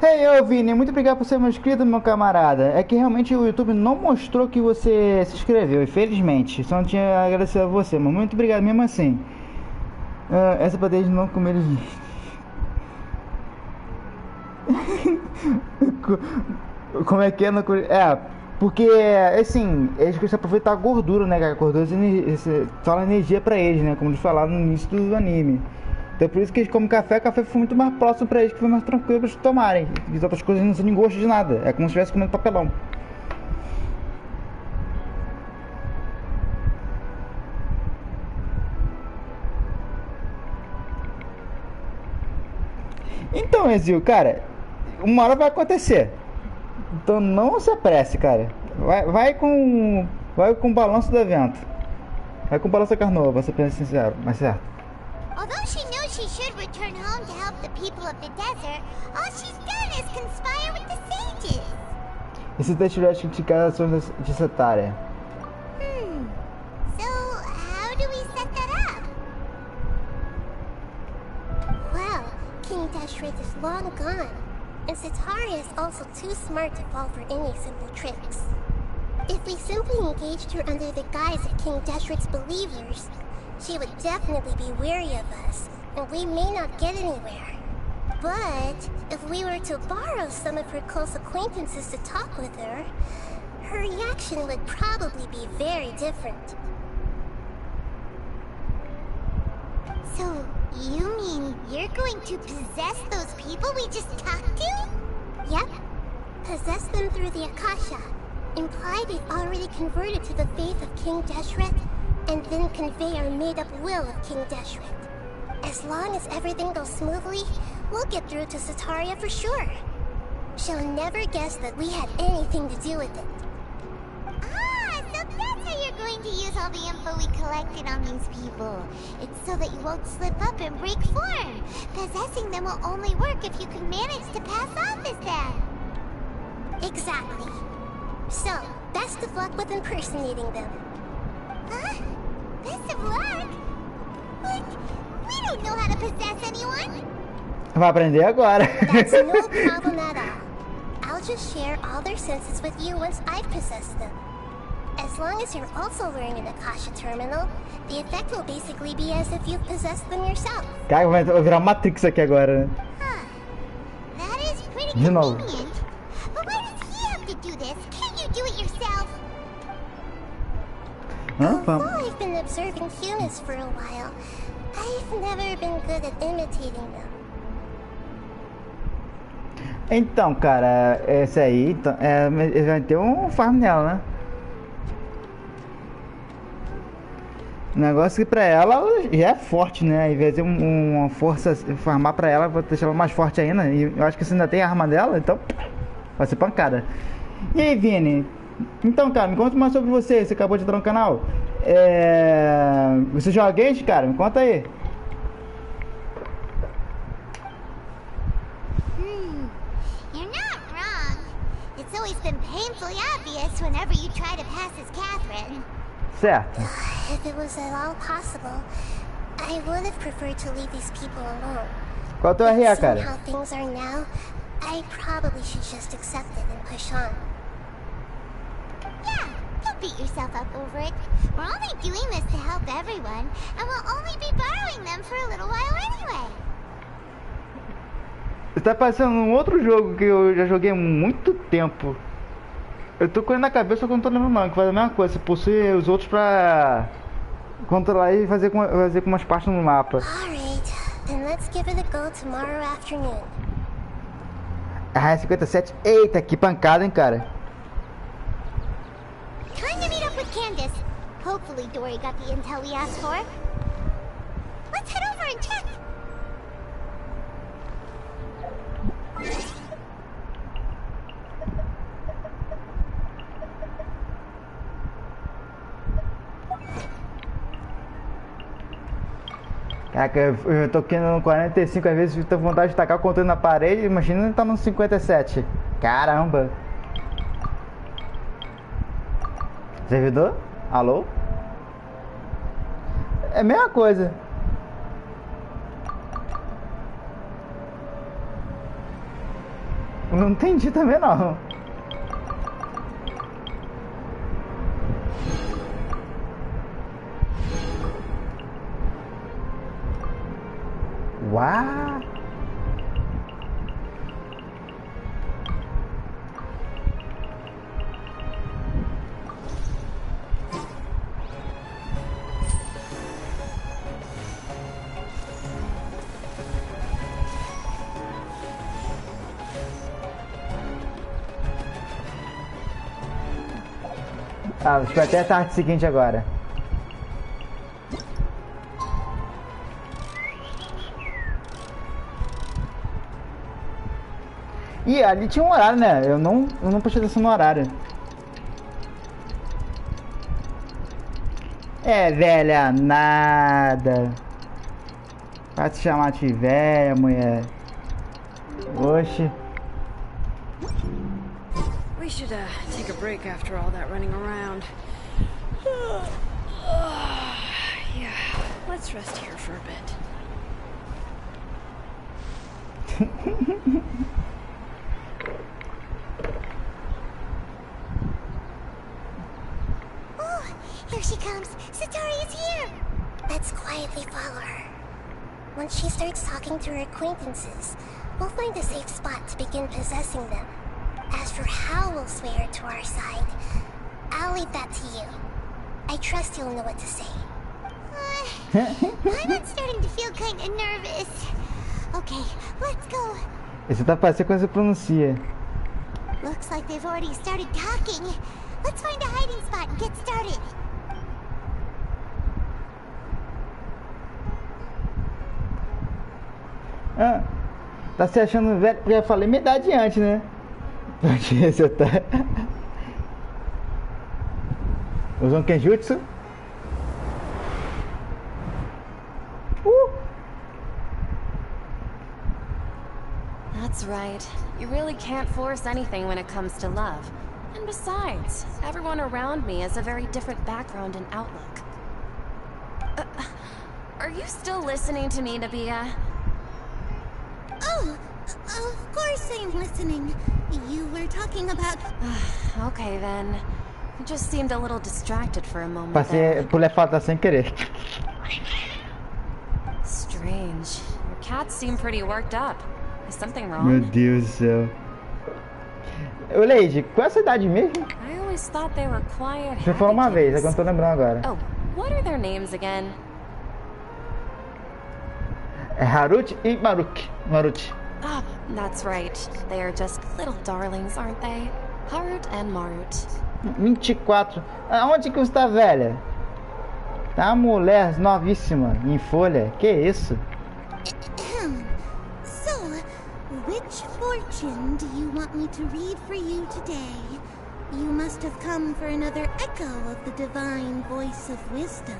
Hey, Vini, muito obrigado por ser meu inscrito, meu camarada. É que realmente o YouTube não mostrou que você se inscreveu, infelizmente. Só não tinha agradecido a você, mas muito obrigado mesmo assim. Essa pra de não comer Como é que é? Porque, assim, eles precisam aproveitar a gordura, né, cara? A gordura fala energia pra eles, né? Como eles falaram no início do anime. Então por isso que eles comem café, café foi muito mais próximo pra eles, que foi mais tranquilo pra eles tomarem. E as outras coisas não sentem gosto de nada. É como se estivesse comendo papelão. Então, Ezio, cara, uma hora vai acontecer. Então não se apresse, cara. Vai com o balanço do evento. Vai com o balanço da carnova, pra ser sincero, mas certo. Although she knows she should return home to help the people of the desert, all she's done is conspire with the sages. E se tu tivesse criticado as ações de Cetária? So, how do we set that up? Well, King Deshret is long gone, and Cetaria is also too smart to fall for any simple tricks. If we simply engaged her under the guise of King Deshret's believers, she would definitely be wary of us, and we may not get anywhere. But if we were to borrow some of her close acquaintances to talk with her, her reaction would probably be very different. So, you mean you're going to possess those people we just talked to? Yep. Possess them through the Akasha. Imply they've already converted to the faith of King Deshret, and then convey our made-up will of King Deshret. As long as everything goes smoothly, we'll get through to Cetaria for sure. She'll never guess that we had anything to do with it. Ah, so that's how you're going to use all the info we collected on these people. It's so that you won't slip up and break form. Possessing them will only work if you can manage to pass off as them. Exactly. So, best of luck with impersonating them. Huh? Best of luck? What? We don't know how to possess anyone. Vai aprender agora. That's no problem at all. I'll just share all their senses with you once I've possessed them. As long as you're also wearing an Akasha terminal, the effect will basically be as if you've possessed them yourself. Cara, vai virar Matrix aqui agora, né? That is pretty De novo. convenient. But why does he have to do this? Can't you do it yourself? Although I've been observing humans for a while, I've never been good at imitating them. Então, cara, esse aí vai ter um farm nela, né? O negócio que pra ela já é forte, né? Ao invés de uma força farmar pra ela, vou deixar ela mais forte ainda. E eu acho que você ainda tem a arma dela, então vai ser pancada. E aí, Vini? Então, cara, me conta mais sobre você. Você acabou de entrar no canal. Você joga Genshin, cara? Me conta aí. You're not wrong. It's always been painfully obvious whenever you try to pass as Catherine. Certo. If it was at all possible, I would have preferred to leave these people alone. Qual é o teu RA, Seeing cara? how things are now, I probably should just accept it and push on. Yeah, don't beat yourself up over it. We're only doing this to help everyone, and we'll only be borrowing them for a little while anyway. Tá parecendo um outro jogo que eu já joguei há muito tempo. Eu tô com ele na cabeça, só que eu não tô lembrando não, que faz a mesma coisa. Você possui os outros pra controlar e fazer com umas partes no mapa. Alright, then let's give it a go tomorrow afternoon. Ah, 57. Eita, que pancada, hein, cara. Time to meet up with Candace. Hopefully Dory got the intel we asked for. Let's head over and check. Caraca, eu tô aqui no 45, às vezes eu tô com vontade de tacar o controle na parede, imagina tá no 57. Caramba. Servidor? Alô? É a mesma coisa. Eu não entendi também não. Uau! Ah, acho que vai até a tarde seguinte agora. E ali tinha um horário, né? Eu não prestei atenção no horário. É, velha, nada. Vai te chamar de velha, mulher. Oxi. We should take a break after all that running around. Yeah, let's rest here for a bit. Oh, here she comes. Satori is here. Let's quietly follow her. Once she starts talking to her acquaintances, we'll find a safe spot to begin possessing them. As for how we'll sway her to our side, I'll leave that to you. I trust you'll know what to say. I'm starting to feel kind of nervous. Okay, let's go. Esse tá parecendo quando você pronuncia. Looks like they've already started talking. Let's find a hiding spot and get started. Ah, tá se achando velho? Já falei minha idade antes, né? Porque você tá... Usando Kenjutsu? That's right. You really can't force anything when it comes to love. And besides, everyone around me has a very different background and outlook. Are you still listening to me, Nabia? Oh, of course I'm listening. You were talking about... Okay then. You just seemed a little distracted for a moment Passei por falta sem querer. Strange. Your cats seem pretty worked up. Is something wrong? Meu Deus do céu. Ô Lady, qual é a sua idade mesmo? I always thought they were quiet. Você falou uma vez, é que eu não tô lembrando agora. Oh, what are their names again? É Haruchi e Maruchi. Ah, that's right. They are just little darlings, aren't they? Harut and Marut. 24. Aonde que você tá, velha? Tá uma mulher novíssima, em folha. Que isso? So, which fortune do you want me to read for you today? You must have come for another echo of the divine voice of wisdom.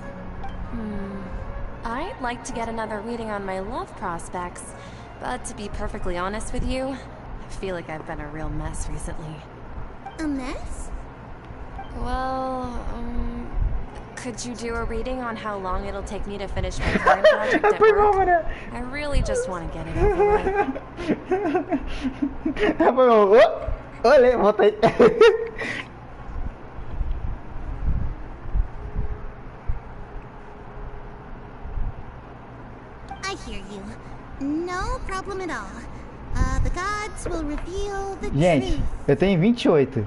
I'd like to get another reading on my love prospects, but to be perfectly honest with you, I feel like I've been a real mess recently. A mess? Well, could you do a reading on how long it'll take me to finish my current project at work? I really just want to get it over with. Olha, volta aí. I hear you. No problem at all. The gods will reveal the Gente, truth. eu tenho 28.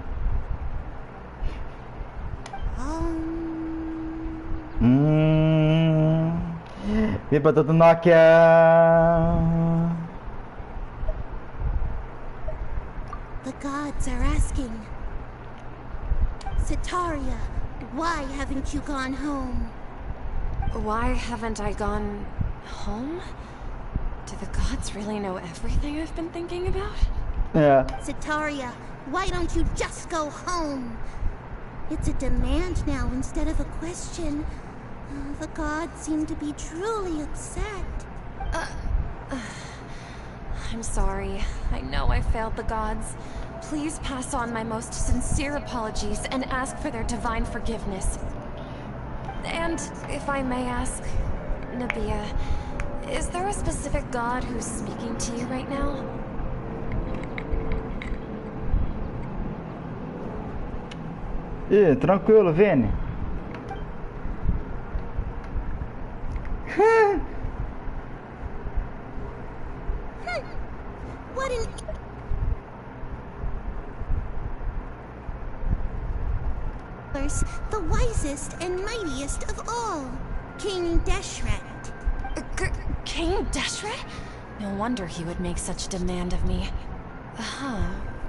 Vem pra todo Nokia. The gods are asking. Sitaria, why haven't you gone home? Why haven't I gone home? Do the gods really know everything I've been thinking about? Yeah. Sitaria, why don't you just go home? It's a demand now instead of a question. The gods seem to be truly upset. I'm sorry. I know I failed the gods. Please pass on my most sincere apologies and ask for their divine forgiveness. And if I may ask, Nabia, is there a specific god who's speaking to you right now? Tranquilo, Vini. What an... The wisest and mightiest of all, King Deshret. King Deshret? No wonder he would make such a demand of me.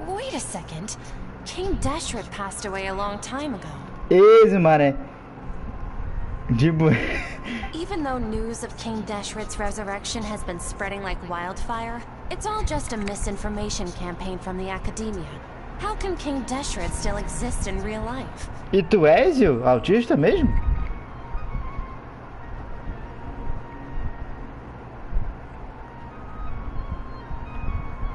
Wait a second. King Deshret passed away a long time ago. Easy, mané. Even though news of King Deshret's resurrection has been spreading like wildfire, it's all just a misinformation campaign from the academia. How can King Deshret still exist in real life? E tu és o autista mesmo?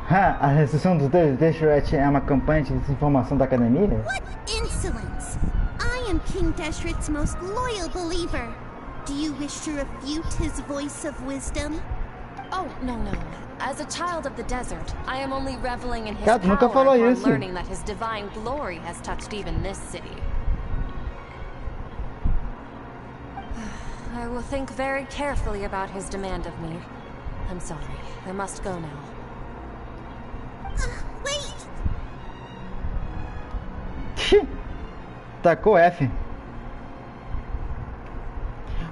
A restrição dos Deshret é uma campanha de desinformação da academia? What insolence! I am King Deshret's most loyal believer. Do you wish to refute his voice of wisdom? Oh, no. As a child of the desert, I am only reveling in his Cara, tu nunca power falou upon isso. learning that his divine glory has touched even this city. I will think very carefully about his demand of me. I'm sorry. I must go now. Wait! Tacou F.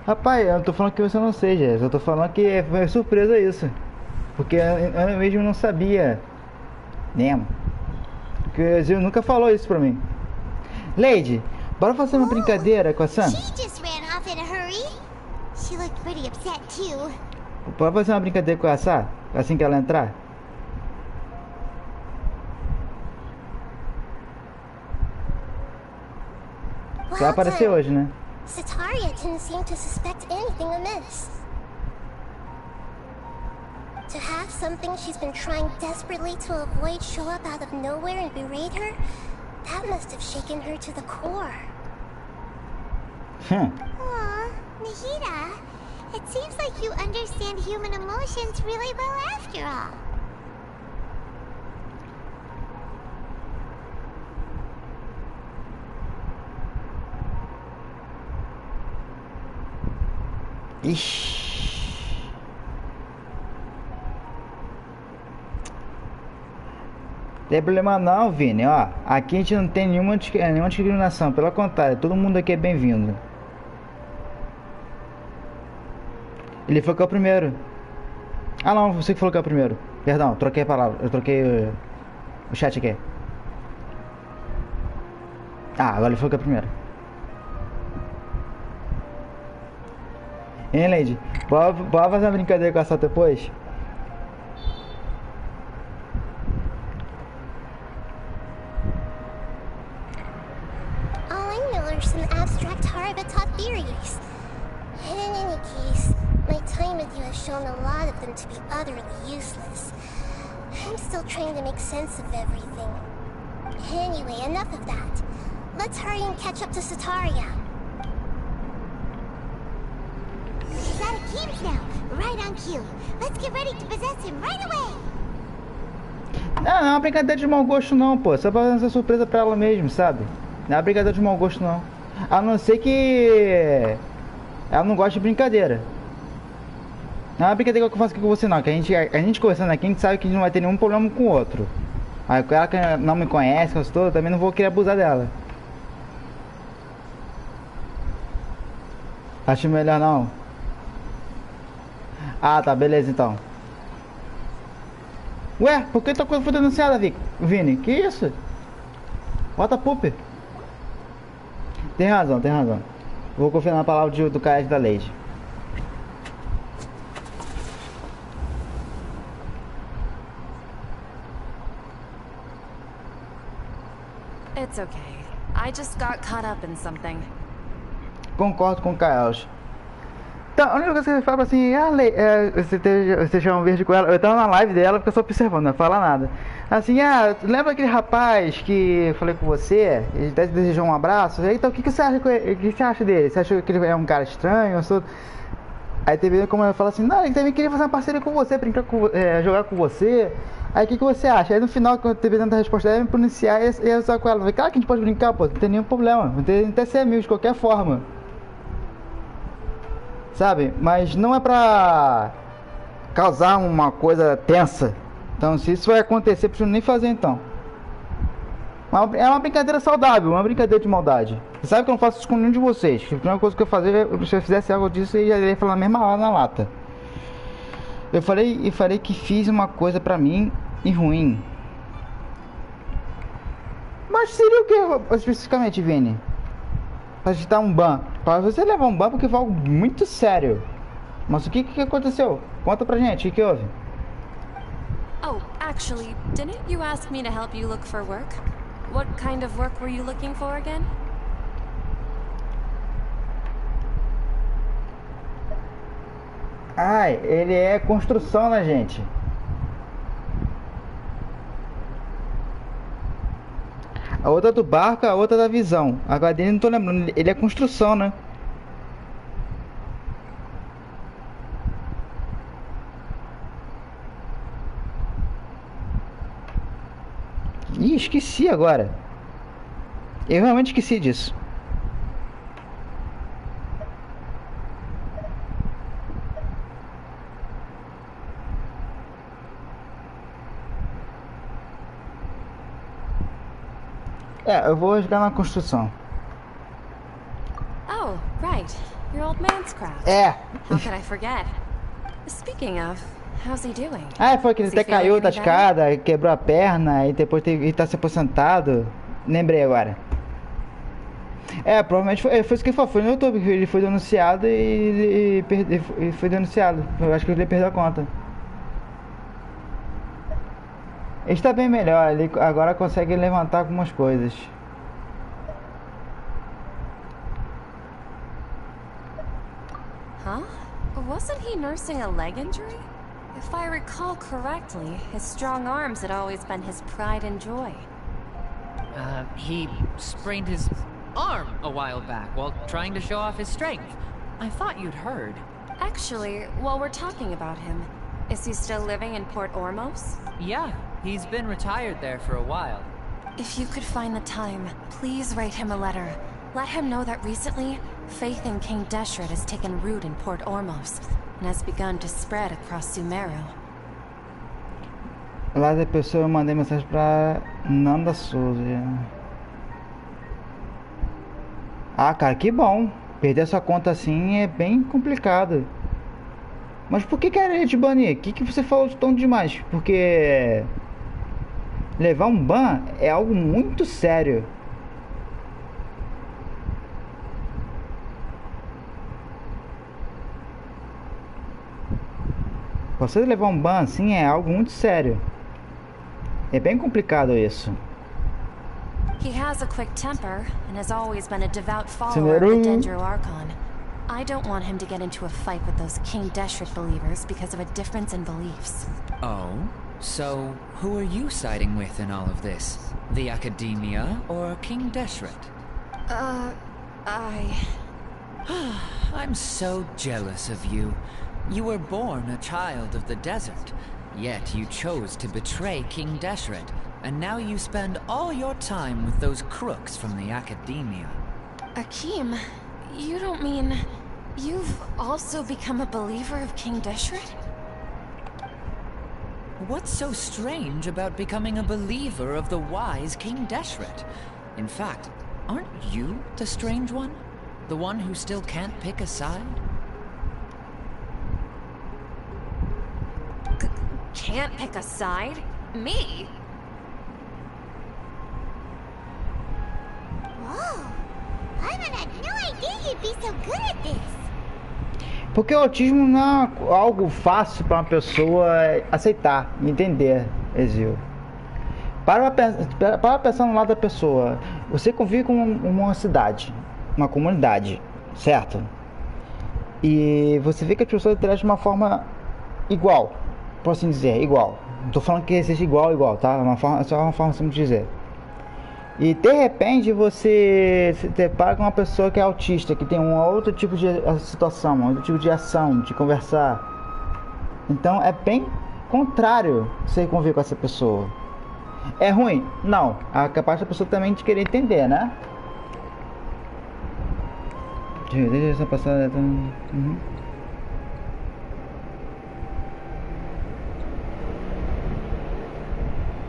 Rapaz, eu não tô falando que você não seja. Eu tô falando que foi surpresa isso. Porque eu mesmo não sabia. Nemo. Porque o Zio nunca falou isso pra mim. Lady, bora fazer uma brincadeira com a Sam? She just ran off in a hurry. She looked pretty upset too. Bora fazer uma brincadeira com a Sam? Assim que ela entrar? Vai aparecer hoje, né? Sataria didn't seem to suspect anything amiss. To have something she's been trying desperately to avoid show up out of nowhere and berate her, that must have shaken her to the core. Aw, Nahida, it seems like you understand human emotions really well after all. Ixi. Tem problema não, Vini, ó. Aqui a gente não tem nenhuma discriminação, pelo contrário, todo mundo aqui é bem-vindo. Ele falou que é o primeiro. Ah não, você que falou que é o primeiro. Perdão, troquei a palavra, eu troquei o chat aqui. Ah, agora ele falou que é o primeiro. Hein, Lady? Bora fazer uma brincadeira com essa depois? All I know are some abstract Harvata theories. And in any case, my time with you has shown a lot of them to be utterly useless. I'm still trying to make sense of everything. Anyway, enough of that. Let's hurry and catch up to Sataria. He's out of games now, right on cue. Let's get ready to possess him right away. Não é uma brincadeira de mau gosto não, pô. Só pra fazer essa surpresa pra ela mesmo, sabe? Não é uma brincadeira de mau gosto não. A não ser que ela não gosta de brincadeira. Não é uma brincadeira que eu faço aqui com você não. Que a gente conversando aqui, a gente sabe que não vai ter nenhum problema com o outro. Aí com ela que não me conhece, eu também não vou querer abusar dela. Acho melhor não. Ah, tá, beleza então. Ué, por que tua coisa foi denunciada, Vini? Que isso? Bota pup. Tem razão, tem razão. Vou confiar na palavra do Caso da Lady. It's okay. I just got caught up in something. Concordo com o Caos. Então, a única coisa que você fala assim, você chama um verde com ela. Eu tava na live dela, porque eu só observando, não fala nada. Assim, lembra aquele rapaz que eu falei com você? Ele até desejou um abraço? Então, o que você acha dele? Você acha que ele é um cara estranho? Aí teve como eu falo assim, não, ele também queria fazer uma parceria com você, brincar jogar com você. Aí o que você acha? Aí no final, quando teve tanta resposta, ele me policiar e eu só com ela. Falei, claro que a gente pode brincar, pô, não tem nenhum problema. Não tem até ser amigos de qualquer forma. Sabe? Mas não é pra causar uma coisa tensa. Então, se isso vai acontecer, preciso nem fazer então. É uma brincadeira saudável, uma brincadeira de maldade. Você sabe que eu não faço isso com nenhum de vocês. A primeira coisa que eu fazer, se eu fizesse algo disso, eu já iria falar na mesma hora na lata. Eu falei que fiz uma coisa pra mim e ruim. Mas seria o que especificamente, Vini? Pra te dar um ban. Pra você levar um ban porque foi algo muito sério. Mas o que aconteceu? Conta pra gente, o que houve? Oh, actually, didn't you ask me to help you look for work? What kind of work were you looking for again? Ai, ele é construção, né, gente? A outra do barco, a outra da visão. Agora dele não tô lembrando. Ele é construção, né? Ih, esqueci agora. Eu realmente esqueci disso. É, eu vou jogar na construção. Oh, right. Your old man's craft. É. How could I forget? Speaking of, how's he doing? Ah, foi que ele até caiu da escada, quebrou a perna e depois ele tá se aposentado. Lembrei agora. É, provavelmente foi isso que ele falou. Foi no YouTube que ele foi denunciado e foi denunciado. Eu acho que ele perdeu a conta. Ele está bem melhor, ele agora consegue levantar algumas coisas. Huh? Wasn't he nursing a leg injury? If I recall correctly, his strong arms had always been his pride and joy. He sprained his arm a while back while trying to show off his strength. I thought you'd heard. Actually, while we're talking about him, is he still living in Port Ormos? Yeah, he's been retired there for a while. If you could find the time, please write him a letter. Let him know that recently, faith in King Deshret has taken root in Port Ormos and has begun to spread across Sumeru. Lá da pessoa eu mandei mensagem pra Nanda Souza. Ah, cara, que bom. Perder sua conta assim é bem complicado. Mas por que querer te banir? O que você falou de tão demais? Porque levar um ban é algo muito sério. Você levar um ban assim é algo muito sério. É bem complicado isso. He has a quick temper and has always been a devout follower of the Dendro Archon. I don't want him to get into a fight with those King Deshret believers because of a difference in beliefs. Oh? So, who are you siding with in all of this? The Academia or King Deshret? I'm so jealous of you. You were born a child of the desert, yet you chose to betray King Deshret, and now you spend all your time with those crooks from the Academia. Akeem, you don't mean you've also become a believer of King Deshret? What's so strange about becoming a believer of the wise King Deshret? In fact, aren't you the strange one? The one who still can't pick a side? Can't pick a side? Me? Whoa! I had no idea you'd be so good at this. Porque o autismo não é algo fácil para uma pessoa aceitar, entender, Exil. Para pensar no lado da pessoa, você convive com uma cidade, uma comunidade, certo? E você vê que as pessoas interagem de uma forma igual, por assim dizer, igual. Não tô falando que seja igual, tá? É só uma forma simples de dizer. E de repente você se depara com uma pessoa que é autista, que tem um outro tipo de situação, um outro tipo de ação, de conversar. Então é bem contrário você conviver com essa pessoa. É ruim? Não. É capaz da pessoa também de querer entender, né? Deixa essa passada.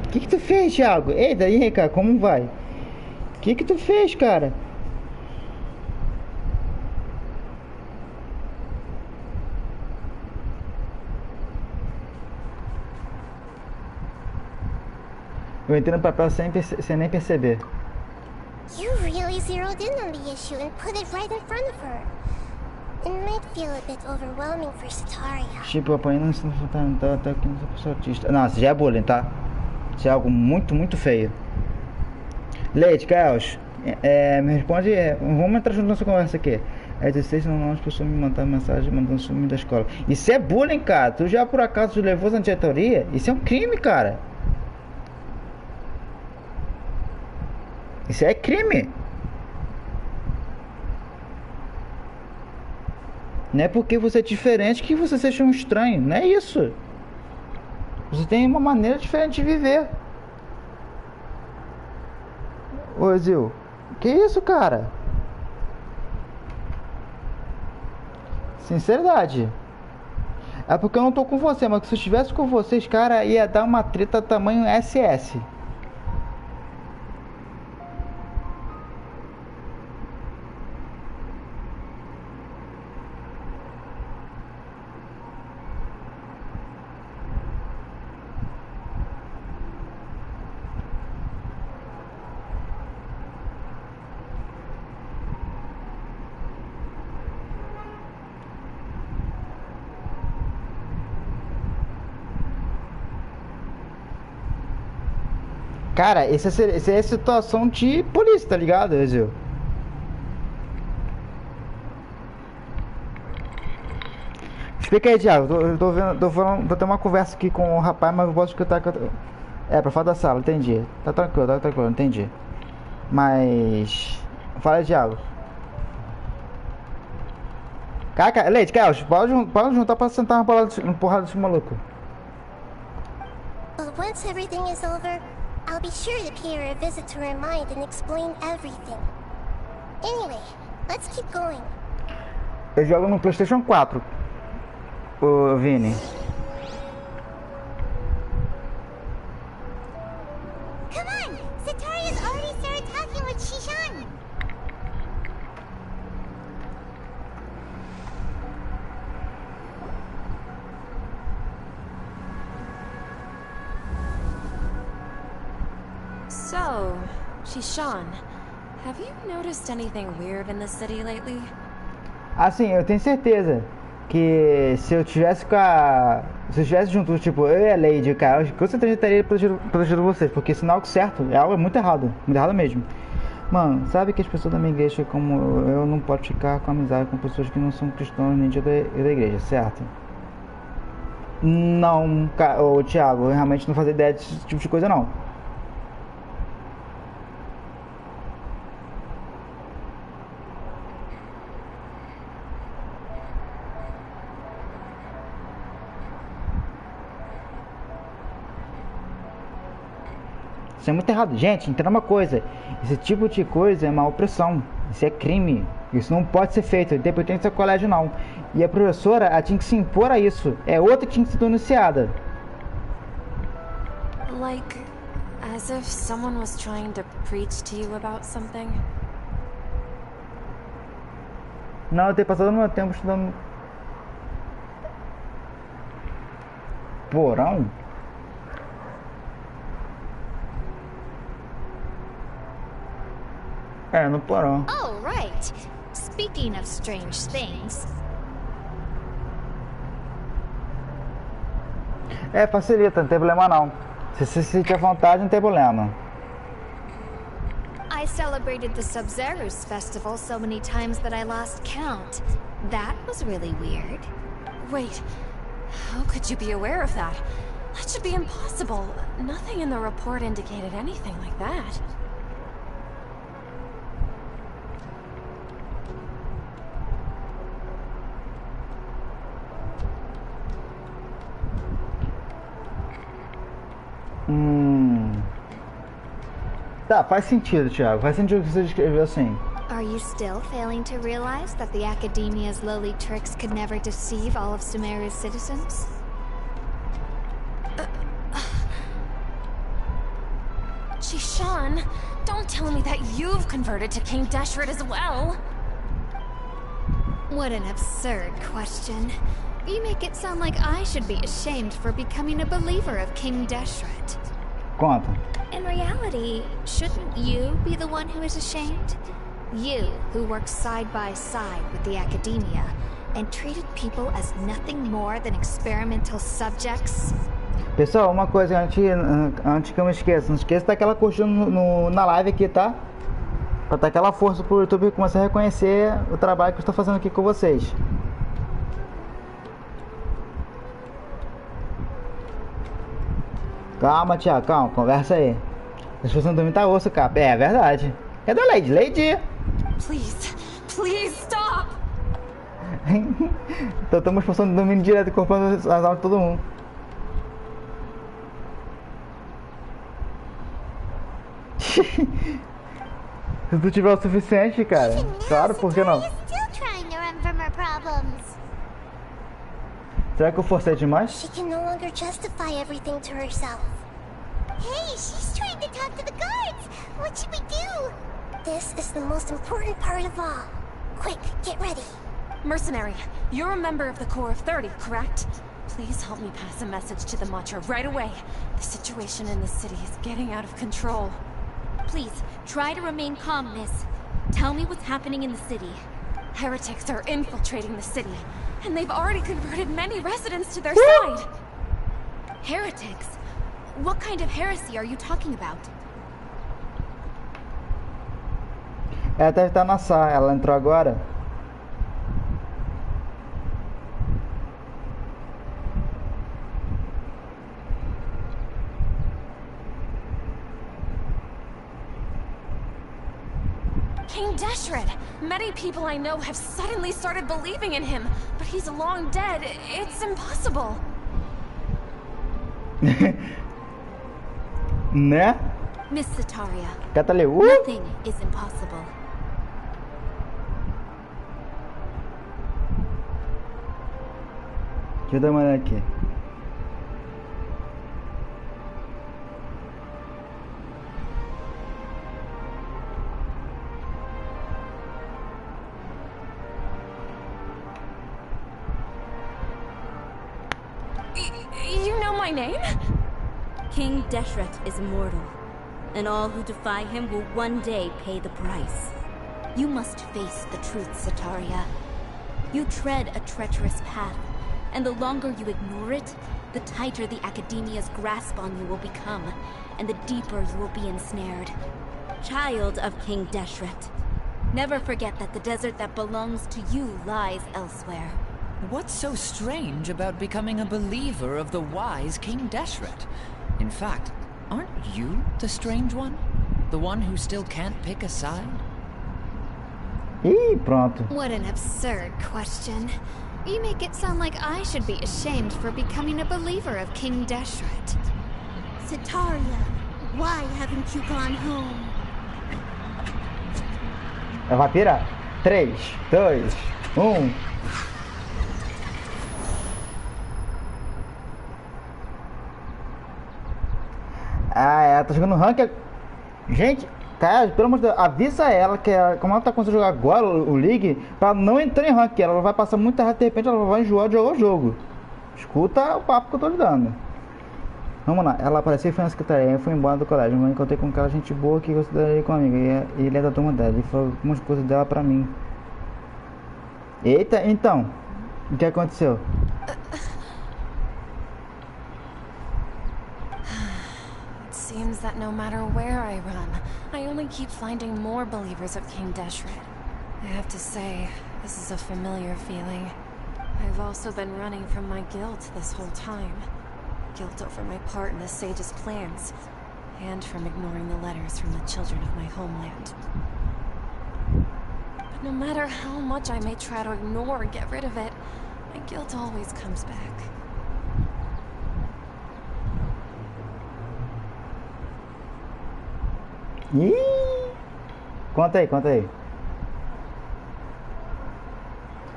O que tu fez, Thiago? Eita, e aí, cara, como vai? O que tu fez, cara? Eu entrei no papel sem nem perceber. You really zeroed in on the issue and put it right in front of her. It might feel a bit overwhelming for Sataria. Tipo, apanhando no ensino fundamental até aqui nessa pessoa autista. Não, isso já é bullying, tá? Isso é algo muito, muito feio. Leite, Caos, me responde. Vamos entrar junto nessa conversa aqui. É 16, não, as pessoas me mandaram mensagem mandando sumir da escola. Isso é bullying, cara. Tu já por acaso levou essa diretoria? Isso é um crime, cara. Isso é crime. Não é porque você é diferente que você seja um estranho. Não é isso. Você tem uma maneira diferente de viver. Ô, Zil. Que isso, cara? Sinceridade. É porque eu não tô com você, mas se eu estivesse com vocês, cara, ia dar uma treta tamanho SS. Cara, essa é a situação de polícia, tá ligado, Ezio? Explica aí, Thiago. Eu tô vendo, vou ter uma conversa aqui com o rapaz, mas eu posso escutar que eu... É, pra fora da sala, entendi. Tá tranquilo, entendi. Mas... Fala aí, Thiago. Cara, Leite, Caos, pode juntar pra sentar uma porrada desse maluco. Once everything is over, I'll be sure to pay her a visit to her mind and explain everything. Anyway, let's keep going. Eu jogo no PlayStation 4, o Vini. Come on! Sataria's already started talking with Shishan! So, Shishan, have you noticed anything weird in the city lately? Assim, eu tenho certeza que se eu tivesse com a... Se eu estivesse junto, tipo, eu e a Lady, cara, eu com certeza estaria protegendo vocês, porque sinal que certo é algo muito errado mesmo. Mano, sabe que as pessoas da minha igreja, como eu, não pode ficar com amizade com pessoas que não são cristãos nem da igreja, certo? Não, ô Thiago, eu realmente não fazia ideia desse tipo de coisa não. Isso é muito errado. Gente, entenda uma coisa. Esse tipo de coisa é uma opressão. Isso é crime. Isso não pode ser feito. Independente do seu colégio, não. E a professora, ela tinha que se impor a isso. É outra que tinha que ser denunciada. Like, as if someone was trying to preach to you about something? Não, eu tenho passado meu tempo estudando... Porão? É, no porão. Oh, right. Speaking of strange things. É, facilita, não tem problema não. Se você se sentir à vontade, não tem problema. I celebrated the Sub-Zero's festival so many times that I lost count. That was really weird. Wait, how could you be aware of that? That should be impossible. Nothing in the report indicated anything like that. Tá, faz sentido, Thiago. Faz sentido o que você escreveu assim. Are you still failing to realize that the Academia's lowly tricks could never deceive all of Sumeru's citizens? Shishan, don't tell me that you've converted to King Deshret as well. What an absurd question. You make it sound like I should be ashamed for becoming a believer of King Deshret. Conta. In reality, shouldn't you be the one who is ashamed? You, who worked side by side with the Academia and treated people as nothing more than experimental subjects. Pessoal, uma coisa antes que eu me esqueça, não esqueça de dar aquela curtida na live aqui, tá? Pra dar aquela força pro YouTube começar a reconhecer o trabalho que eu estou fazendo aqui com vocês. Calma, Thiago, calma, conversa aí. As pessoas não dormem, tá osso, capa. É verdade. Cadê a Lady? Lady! Please, please stop! Então estamos passando dormindo direto, comprando as almas de todo mundo. Se tu tiver o suficiente, cara. Claro, por que não? Será que eu forcei demais? She can no longer justify everything to herself. Hey, she's trying to talk to the guards. What should we do? This is the most important part of all. Quick, get ready. Mercenary, you're a member of the Corps of 30, correct? Please help me pass a message to the Matcha right away. The situation in the city is getting out of control. Please, try to remain calm, miss. Tell me what's happening in the city. Heretics are infiltrating the city, and they've already converted many residents to their side. Heretics? What kind of heresy are you talking about? Ela deve estar na sala. Ela entrou agora. King Deshret! Many people I know have suddenly started believing in him, but he's long dead. It's impossible. Né? Miss Sataria, Catalê. nothing is impossible. Deixa eu dar uma olhada aqui. You know my name? King Deshret is immortal, and all who defy him will one day pay the price. You must face the truth, Sataria. You tread a treacherous path, and the longer you ignore it, the tighter the Academia's grasp on you will become, and the deeper you will be ensnared. Child of King Deshret, never forget that the desert that belongs to you lies elsewhere. What's so strange about becoming a believer of the wise King Deshret? In fact, aren't you the strange one? The one who still can't pick a side? Ih, pronto. What an absurd question. You make it sound like I should be ashamed for becoming a believer of King Deshret. Sataria, why haven't you gone home? Ela vai pirar. 3, 2, 1. Ah, ela tá jogando rank. Gente, cara, pelo amor de Deus, avisa ela que ela, como ela tá começando a jogar agora o League, pra não entrar em rank. Ela vai passar muito rápido, de repente ela vai enjoar de jogar o jogo. Escuta o papo que eu tô lhe dando. Vamos lá, ela apareceu e foi na secretaria. Eu fui embora do colégio, mas encontrei com um cara gente boa que consideraria comigo. E ele é da turma dela. Ele falou algumas coisas dela pra mim. Eita, então, o que aconteceu? Seems that no matter where I run, I only keep finding more believers of King Deshret. I have to say, this is a familiar feeling. I've also been running from my guilt this whole time. Guilt over my part in the sage's plans, and from ignoring the letters from the children of my homeland. But no matter how much I may try to ignore or get rid of it, my guilt always comes back. Ih! Conta aí, conta aí.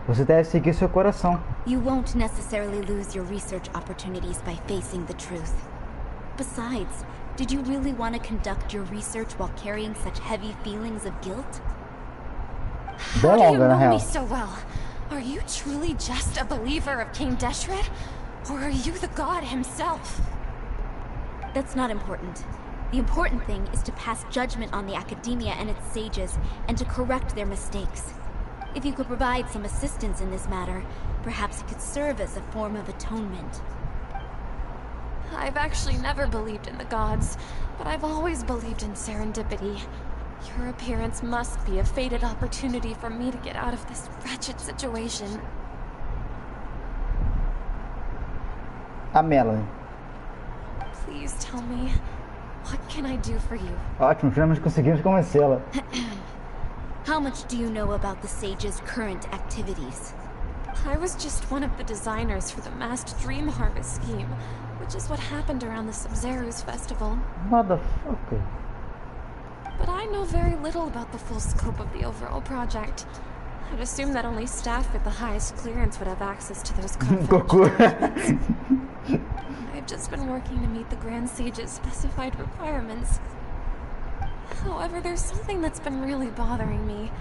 Você deve seguir seu coração. You won't necessarily lose your research opportunities by facing the truth. Besides, did you really want to conduct your research while carrying such heavy feelings of guilt? How do you know me so well? Are you truly just a believer of King Deshret? Or are you the god himself? That's not important. The important thing is to pass judgment on the Academia and its sages, and to correct their mistakes. If you could provide some assistance in this matter, perhaps it could serve as a form of atonement. I've actually never believed in the gods, but I've always believed in serendipity. Your appearance must be a fated opportunity for me to get out of this wretched situation. A Melanie. Please tell me, What can I do for you? Ótimo, finalmente conseguimos convencê-la. How much do you know about the sage's current activities? I was just one of the designers for the masked dream harvest scheme, which is what happened around the Sub-Zero's festival. Motherfucker. But I know very little about the full scope of the overall project. I'd assume that only staff with the highest clearance would have access to those confidential documents. I've just been working to meet the Grand Sage's specified requirements. However, there's something that's been really bothering me.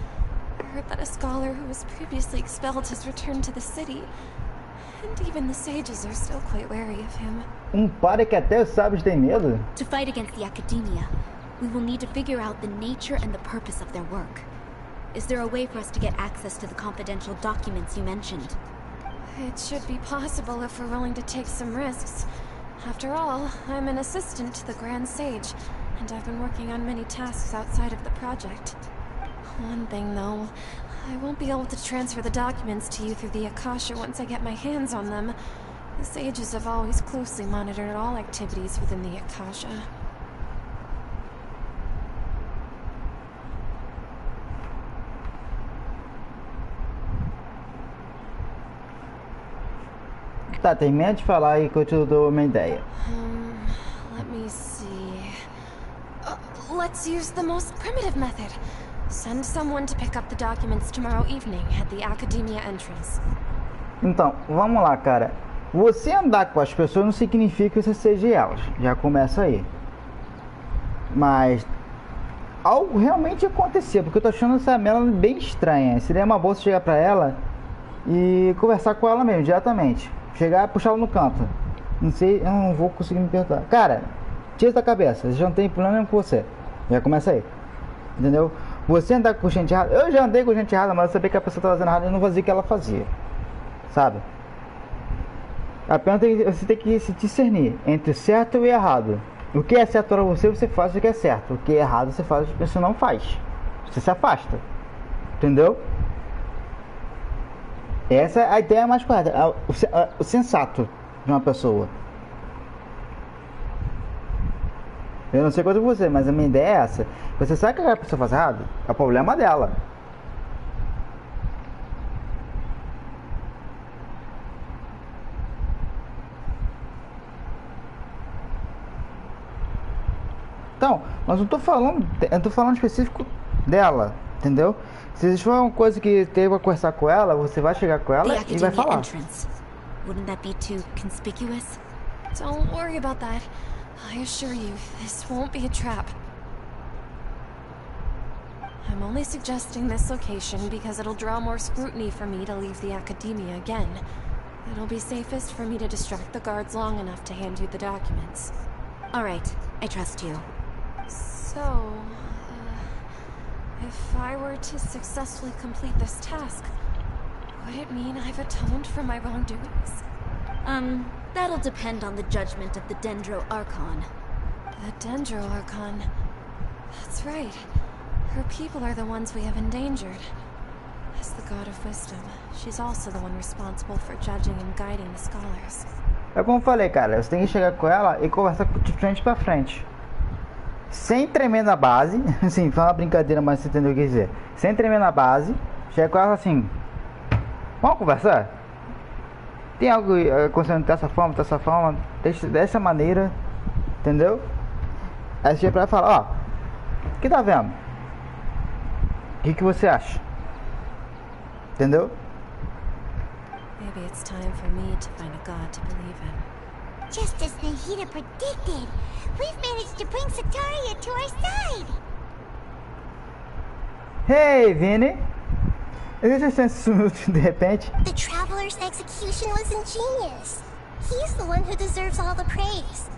I heard that a scholar who was previously expelled has returned to the city. And even the sages are still quite wary of him. Pare que até os sábios têm medo. To fight against the academia, we will need to figure out the nature and the purpose of their work. Is there a way for us to get access to the confidential documents you mentioned? It should be possible if we're willing to take some risks. After all, I'm an assistant to the Grand Sage, and I've been working on many tasks outside of the project. One thing, though, I won't be able to transfer the documents to you through the Akasha once I get my hands on them. The sages have always closely monitored all activities within the Akasha. Tá, termina de falar aí que eu te dou uma ideia. Let me see. Let's use the most primitive method. Send someone to pick up the documents tomorrow evening at the Academia entrance. Então, vamos lá, cara. Você andar com as pessoas não significa que você seja elas. Já começa aí. Mas algo realmente aconteceu, porque eu tô achando essa Melanie bem estranha. Seria uma boa você chegar pra ela e conversar com ela mesmo, diretamente. Chegar e puxar ela no canto. Não sei, eu não vou conseguir me perguntar. Cara, tira isso da cabeça. Já não tem problema com você. Já começa aí. Entendeu? Você andar com gente errada. Eu já andei com gente errada, mas eu sabia que a pessoa estava fazendo errado e eu não fazia o que ela fazia. Sabe? Apenas você tem que se discernir entre certo e errado. O que é certo para você, você faz o que é certo. O que é errado, você faz o que você não faz. Você se afasta. Entendeu? Essa é a ideia mais correta. O sensato de uma pessoa. Eu não sei quanto você, mas a minha ideia é essa. Você sabe que a pessoa faz errado? É o problema dela. Então, mas eu tô falando específico dela, entendeu? Se isso for uma coisa que teve a conversar com ela, você vai chegar com ela e vai falar. Wouldn't that be too conspicuous? Don't worry about that. I assure you, this won't be a trap. I'm only suggesting this location because it'll draw more scrutiny for me to leave the Academia again. It'll be safest for me to distract the guards long enough to hand you the documents. Alright, I trust you. So, if I were to successfully complete this task, would it mean I've atoned for my wrongdoings? That'll depend on the judgment of the Dendro Archon. The Dendro Archon? That's right. Her people are the ones we have endangered. As the God of Wisdom, she's also the one responsible for judging and guiding the scholars. É como eu falei, cara, você tem que chegar com ela e conversar de frente pra frente. Sem tremer na base, assim, foi uma brincadeira, mas você entendeu o que quer dizer. Sem tremer na base, chega com ela assim, vamos conversar? Tem algo acontecendo dessa forma, dessa maneira, entendeu? Aí você chega pra ela e fala, ó, o que tá vendo? O que você acha? Entendeu? Maybe it's time for me to find a god to believe in. Just as Nahida predicted, we've managed to bring Sataria to our side. Hey, Vini. Ele já tinha sumido de repente. The Traveler's execution was ingenious. He's the one who deserves all the praise.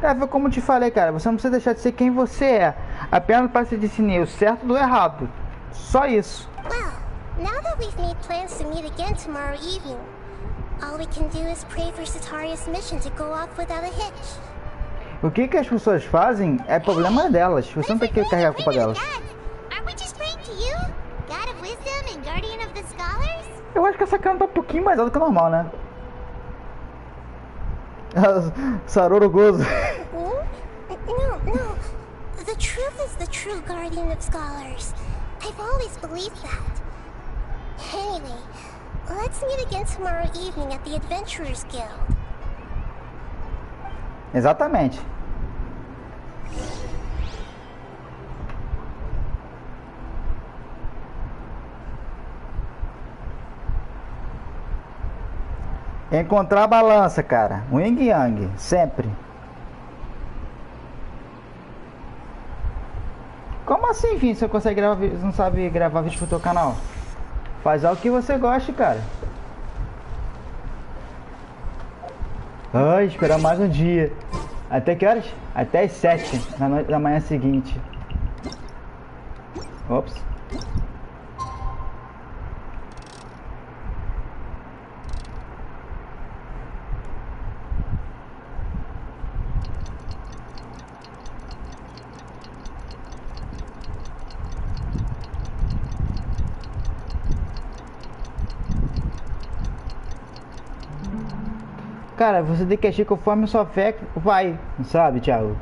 Foi como eu te falei, cara. Você não precisa deixar de ser quem você é. Apenas para se discernir o certo do errado. Só isso. Well, now that we've made plans to meet again tomorrow evening, all we can do is pray for Sataria's mission to go off without a hitch. O que as pessoas fazem é problema delas. Você não tem que carregar a culpa delas. Aren't we just praying to you, God of Wisdom and Guardian of the Scholars? Eu acho que essa cana tá um pouquinho mais alta que o normal, né? Saroro gozo. No. The truth is the true guardian of scholars. I've always believed that. Anyway, let's meet again tomorrow evening at the Adventurers Guild. Exatamente. Encontrar a balança, cara. O yin yang, sempre. Como assim, Vini? Você consegue gravar, não sabe gravar vídeo pro teu canal? Faz algo que você goste, cara. Ai, esperar mais um dia. Até que horas? Até as 7 da manhã seguinte. Ops. Cara, você tem que agir conforme sua fé vai, sabe, Thiago?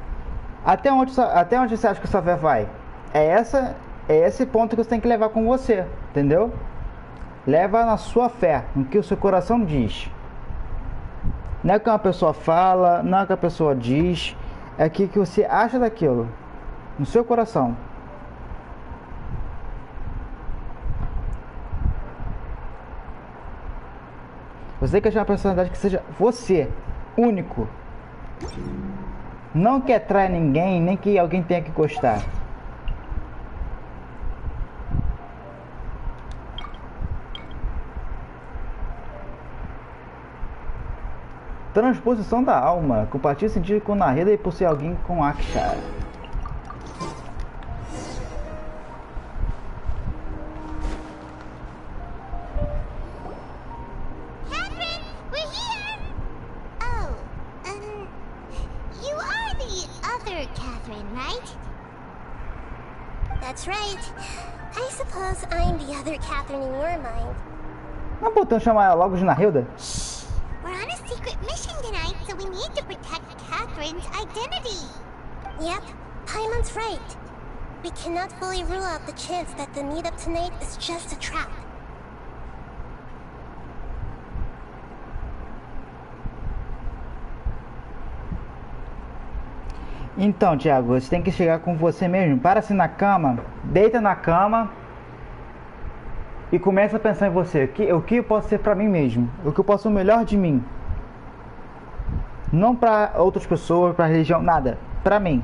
Até onde você acha que sua fé vai? É esse ponto que você tem que levar com você, entendeu? Leva na sua fé, no que o seu coração diz. Não é o que uma pessoa fala, não é o que a pessoa diz, é o que você acha daquilo, no seu coração. Você tem que achar uma personalidade que seja você, único. Não que atrai ninguém, nem que alguém tenha que gostar. Transposição da alma. Compartilhe sentido com Narida e por ser alguém com Aksha. Não podemos chamar ela logo de Narida? We're on a secret mission tonight, so we need to protect Catherine's identity. Yep, Paimon's right. We cannot fully rule out the chance that the meetup tonight is just a trap. Então, Thiago, você tem que chegar com você mesmo. Para-se na cama, deita na cama e começa a pensar em você. O que eu posso ser para mim mesmo? O que eu posso ser o melhor de mim? Não para outras pessoas, para religião, nada. Para mim.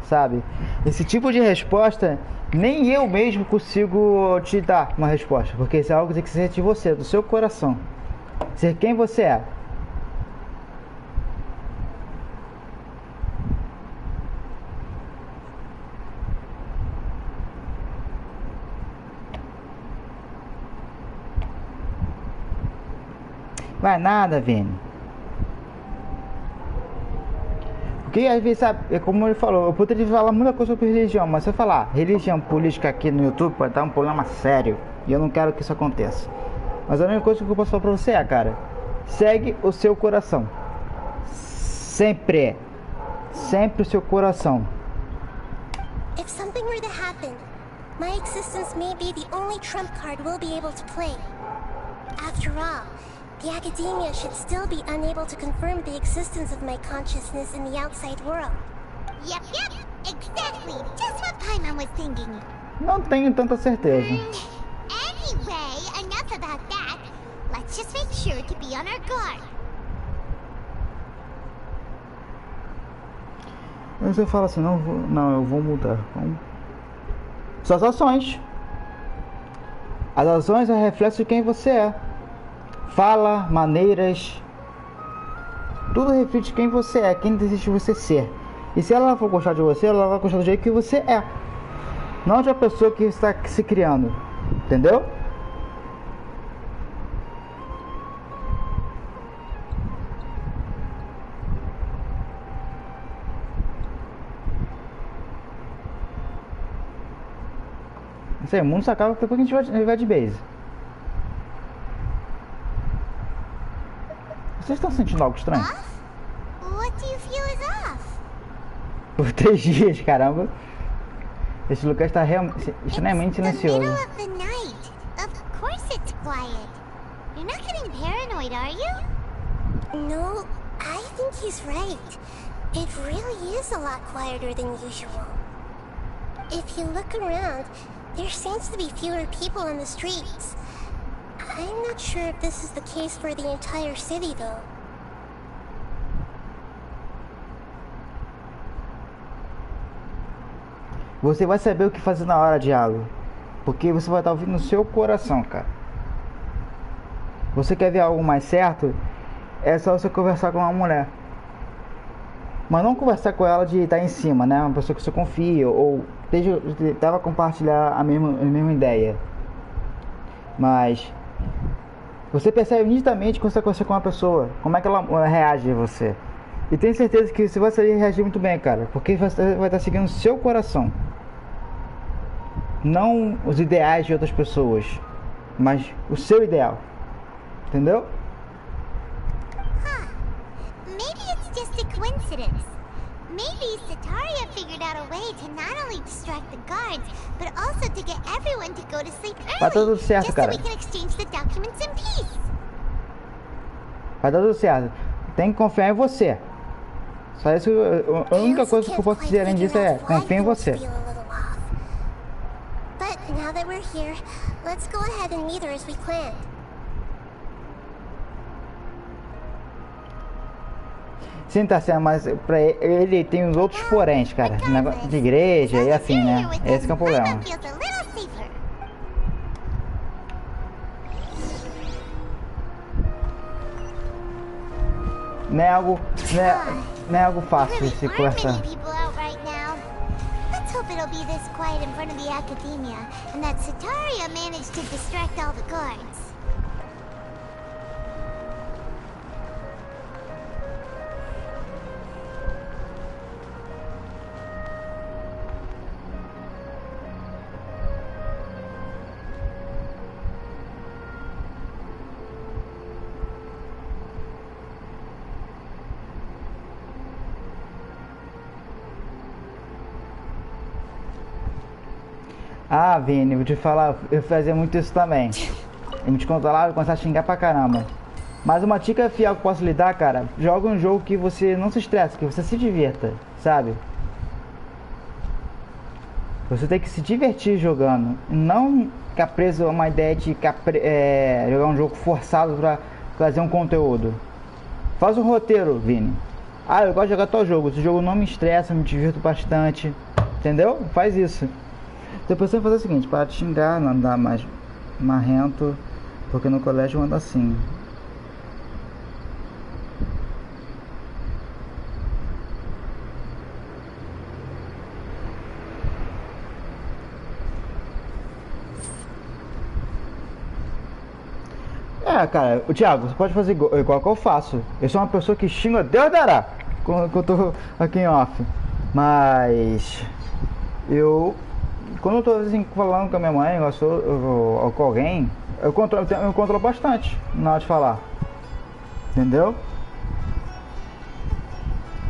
Sabe? Esse tipo de resposta, nem eu mesmo consigo te dar uma resposta. Porque isso é algo que tem que ser de você, do seu coração. Ser quem você é. Vai nada, Vini. Porque às vezes, sabe, é como ele falou, eu poderia falar muita coisa sobre religião, mas se eu falar religião política aqui no YouTube, pode dar um problema sério. E eu não quero que isso aconteça. Mas a única coisa que eu posso falar pra você é, cara, segue o seu coração. Sempre. Sempre o seu coração. If something were to happen, my existence may be the only trump card we'll be able to play. After all, the academia should still be unable to confirm the existence of my consciousness in the outside world. Yep, exactly. Just what Paimon was thinking. Não tenho tanta certeza. Anyway, enough about that. Let's just make sure to be on our guard. Mas você fala assim, não, eu vou mudar. Suas ações. As ações é reflexo de quem você é. Fala, maneiras, tudo reflete quem você é, quem deseja você ser. E se ela for gostar de você, ela vai gostar do jeito que você é, não de uma pessoa que está se criando, entendeu? Isso aí, o mundo se acaba depois que a gente vai de base. Vocês estão sentindo algo estranho? Por 3 dias, caramba. Esse lugar está extremamente silencioso. Middle of the night. Of course it's quiet. You're not getting paranoid, are you? No, I think he's right. It really is a lot quieter than usual. If you look around, there seems to be fewer people on the streets. I'm not sure if this is the case for the entire city, though. Você vai saber o que fazer na hora, Diálogo. Porque você vai estar ouvindo no seu coração, cara. Você quer ver algo mais certo? É só você conversar com uma mulher. Mas não conversar com ela de estar em cima, né? Uma pessoa que você confia ou tava compartilhar a mesma ideia. Mas você percebe nitidamente quando você conversa com uma pessoa, como é que ela reage a você. E tenho certeza que você vai saber reagir muito bem, cara. Porque você vai estar seguindo o seu coração. Não os ideais de outras pessoas, mas o seu ideal. Entendeu? Maybe it's just a coincidence. Maybe Sataria figured out a way to not only distract the guards, but also to get everyone to go to sleep early. Vai dar tudo certo, just cara. so we can exchange the documents in peace. Vai dar tudo certo. Tem que confiar em você. Só isso, a única coisa que eu posso dizer além disso é confia em você. But now that we're here, let's go ahead and meet her as we planned. Sim, tá certo, mas pra ele tem os outros poréns, cara. Negócio de igreja e assim, né? Esse que é o problema. Não é algo fácil de se conversar. Let's hope it'll be this quiet in front of the academia, and that Sataria managed to distract all the guards. Ah, Vini, vou te falar, eu fazia muito isso também. Eu me descontrolava e começava a xingar pra caramba. Mas uma dica fiel que eu posso lhe dar, cara, joga um jogo que você não se estresse, que você se divirta, sabe? Você tem que se divertir jogando, não ficar preso a uma ideia de jogar um jogo forçado pra trazer um conteúdo. Faz um roteiro, Vini. Ah, eu gosto de jogar tal jogo, esse jogo não me estressa, me divirto bastante, entendeu? Faz isso. Depois você vai fazer o seguinte, para te xingar, não andar mais marrento, porque no colégio anda assim. É, cara, o Thiago, você pode fazer igual que eu faço. Eu sou uma pessoa que xinga Deus dará quando eu tô aqui em off. Mas quando eu tô assim, falando com a minha mãe ou com alguém, eu controlo bastante na hora de falar. Entendeu?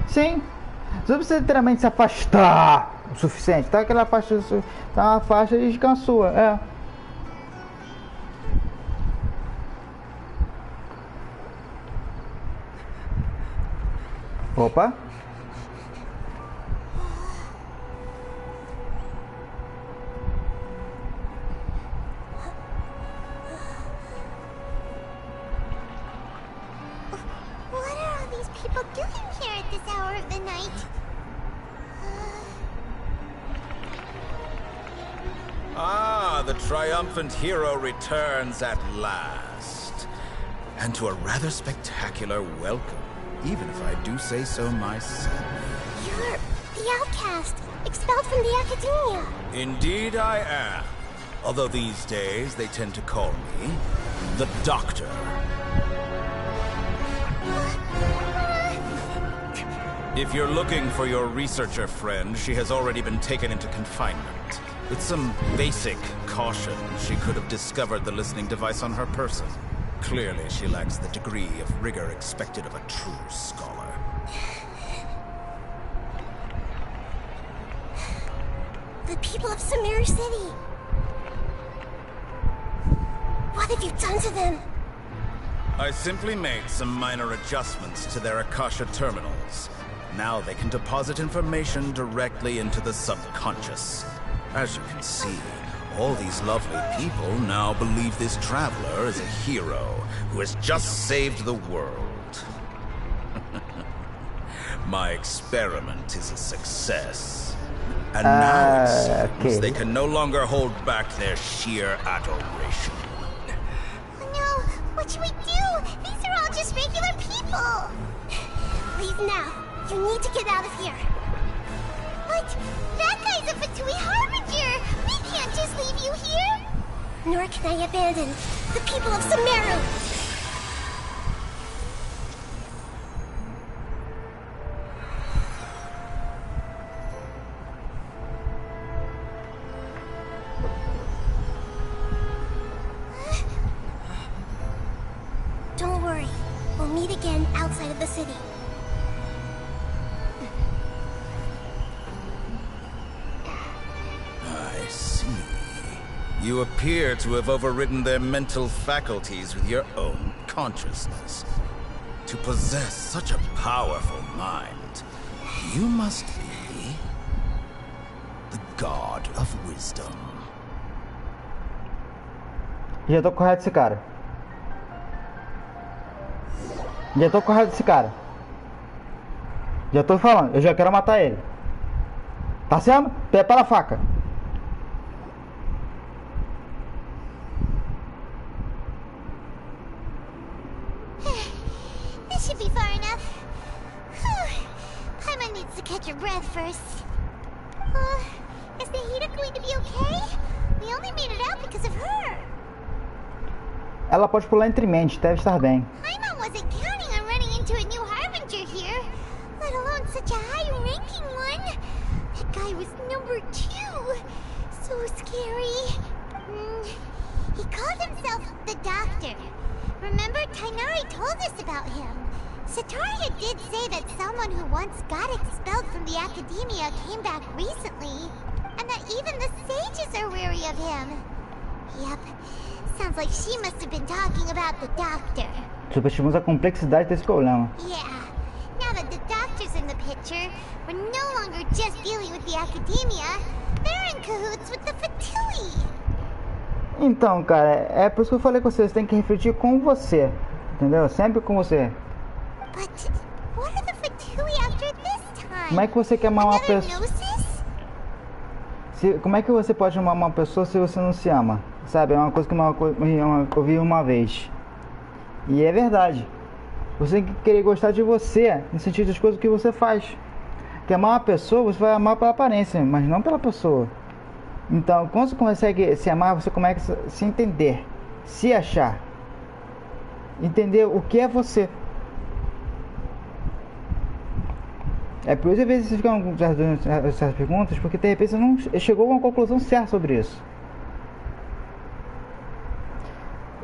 Sim. Você precisa literalmente se afastar o suficiente. Tá aquela faixa, tá uma faixa de descanso sua, é. Opa. The triumphant hero returns at last. And to a rather spectacular welcome, even if I do say so myself. You're the outcast, expelled from the academia. Indeed I am. Although these days they tend to call me the Doctor. If you're looking for your researcher friend, she has already been taken into confinement. With some basic caution, she could have discovered the listening device on her person. Clearly, she lacks the degree of rigor expected of a true scholar. The people of Sumeru City. What have you done to them? I simply made some minor adjustments to their Akasha terminals. Now they can deposit information directly into the subconscious. As you can see, all these lovely people now believe this traveler is a hero who has just saved the world. My experiment is a success. And now it seems they can no longer hold back their sheer adoration. No, what should we do? These are all just regular people. Leave now. You need to get out of here. But that guy's a Fatui Harbinger. We can't just leave you here. Nor can I abandon the people of Sumeru. Don't worry. We'll meet again outside of the city. I see. You appear to have overridden their mental faculties with your own consciousness. To possess such a powerful mind, you must be the god of wisdom. Já tô correto desse cara. Já tô correto desse cara. Já tô falando, eu já quero matar ele. Tá certo? Prepara a faca. This should be far enough. Paimon needs to catch her breath first. Is Nahida going to be okay? We only made it out because of her. Ela pode pular entre mentes, deve estar bem. Paimon wasn't counting on running into a new Harbinger here, let alone such a high-ranking one. That guy was number 2. So scary. He called himself the Doctor. Remember, Tainari told us about him. Sataria did say that someone who once got expelled from the Academia came back recently, and that even the sages are wary of him. Yep. Sounds like she must have been talking about the Doctor. Subestimamos a complexidade desse problema. Yeah. Now that the Doctor's in the picture, we're no longer just dealing with the Academia. They're in cahoots with the Fatui. Então, cara, é por isso que eu falei com você tem que refletir com você. Entendeu? Sempre com você. But what are the Fatui after this time? Como é que você quer amar uma pessoa? Como é que você pode amar uma pessoa se você não se ama? Sabe, é uma coisa que eu vi uma vez. E é verdade. Você tem que querer gostar de você, no sentido das coisas que você faz. Porque amar uma pessoa, você vai amar pela aparência, mas não pela pessoa. Então, quando você consegue se amar, você começa a se entender, se achar. Entender o que é você. É por isso, às vezes, você fica com certas perguntas, porque de repente você não chegou a uma conclusão certa sobre isso.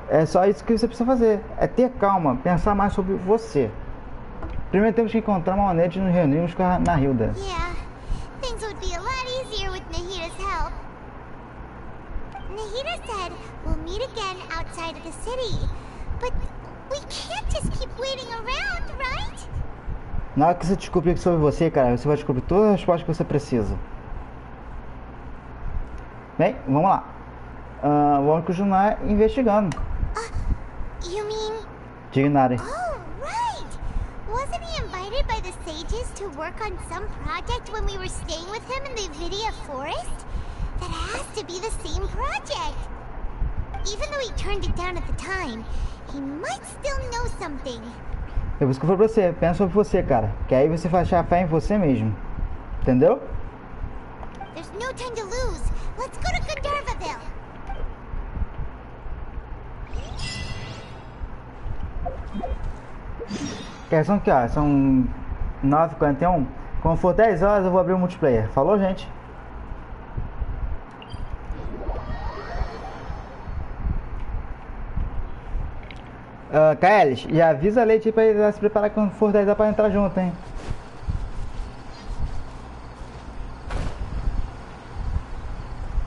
É só isso que você precisa fazer. É ter calma, pensar mais sobre você. Primeiro temos que encontrar uma maneira de nos reunirmos com a Nahida. Yeah, things would be a lot easier with Nahida's help. Nahida said we'll meet again outside of the city. But we can't just keep waiting around, right? Na hora que você descobrir sobre você, cara, você vai descobrir todas as respostas que você precisa. Bem, vamos lá. Vamos continuar investigando. You mean... Dignare. Oh, right! Wasn't he invited by the sages to work on some project when we were staying with him in the Vidya forest? That has to be the same project. Even though he turned it down at the time, he might still know something. É por isso que eu falei pra você, pensa sobre você, cara. Que aí você vai achar fé em você mesmo. Entendeu? There's no time to lose. Let's go to Gandharvaville. São que horas? São 9h41. Quando for 10 horas eu vou abrir o multiplayer. Falou, gente? Kaelis, e avisa a Leite pra ele se preparar quando for 10 horas pra entrar junto, hein?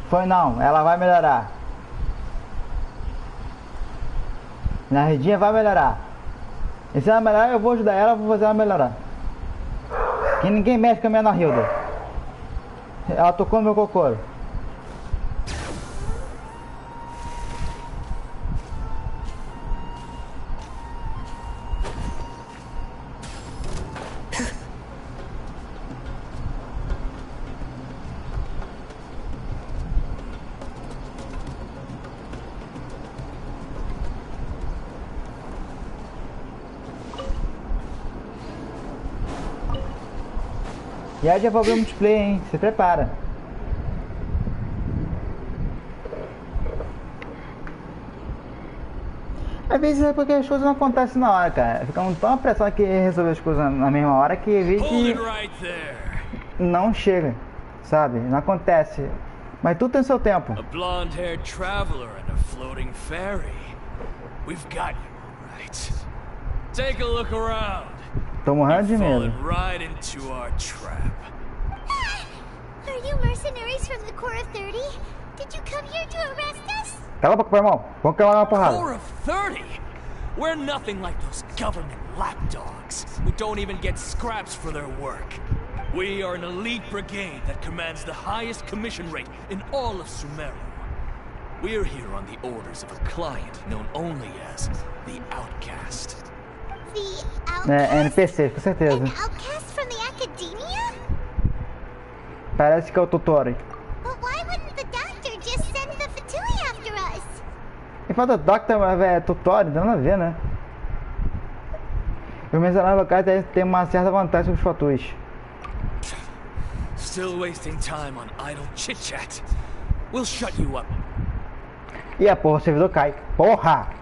Foi não, ela vai melhorar. Na redinha vai melhorar. E se ela melhorar, eu vou ajudar ela, vou fazer ela melhorar. Que ninguém mexe com a minha Nahilda. Ela tocou no meu cocoro. E aí já vou abrir o multiplayer, hein? Se prepara. Às vezes é porque as coisas não acontecem na hora, cara. Ficamos tão apressados que resolver as coisas na mesma hora que às vezes não chega, sabe? Não acontece. Mas tudo tem seu tempo. A blonde-haired traveler and a floating ferry. We've got you, right? Take a look around. Tô morrendo de medo. Right into our trap. Are you mercenaries from the Corps of 30? Did you come here to arrest us? Cala a boca, meu irmão. Vamos calar uma porrada. Corps of 30? We're nothing like those government lapdogs who don't even get scraps for their work. We are an elite brigade that commands the highest commission rate in all of Sumeru. We're here on the orders of a client known only as the Outcast. The Outcast? É, NPC, com certeza. An outcast from the academia? Parece que é o tutor. But why wouldn't the doctor just send the Fatui after us? E falta Doctor é tutorial, não nada a ver, né? Os mercenários locais têm uma certa vantagem sobre os fatuis. Still wasting time on idle chit-chat. We'll shut you up. E a porra, o servidor cai. Porra!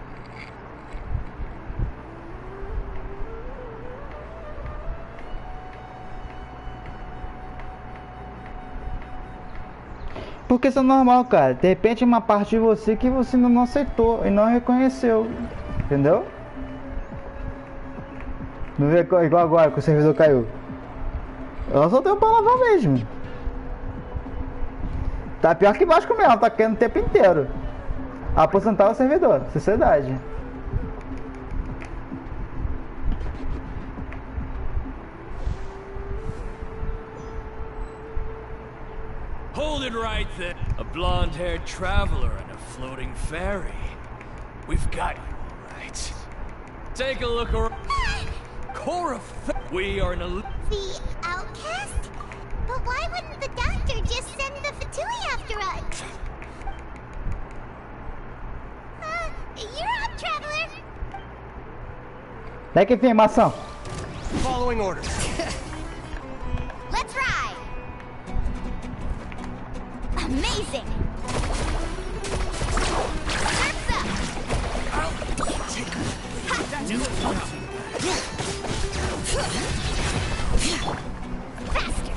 Porque isso é normal, cara. De repente uma parte de você que você não aceitou e não reconheceu. Entendeu? Não vê igual agora que o servidor caiu. Eu só tenho palavrão mesmo. Tá pior que Vasco mesmo, tá caindo o tempo inteiro. Aposentar o servidor, sociedade. Hold it right there. A blonde-haired traveler and a floating ferry. We've got you, all right. Take a look around. Corps of we are in a... The Outcast? But why wouldn't the doctor just send the Fatui after us? You're up, traveler. Dá que informação. Following orders. Let's ride. Amazing. Faster.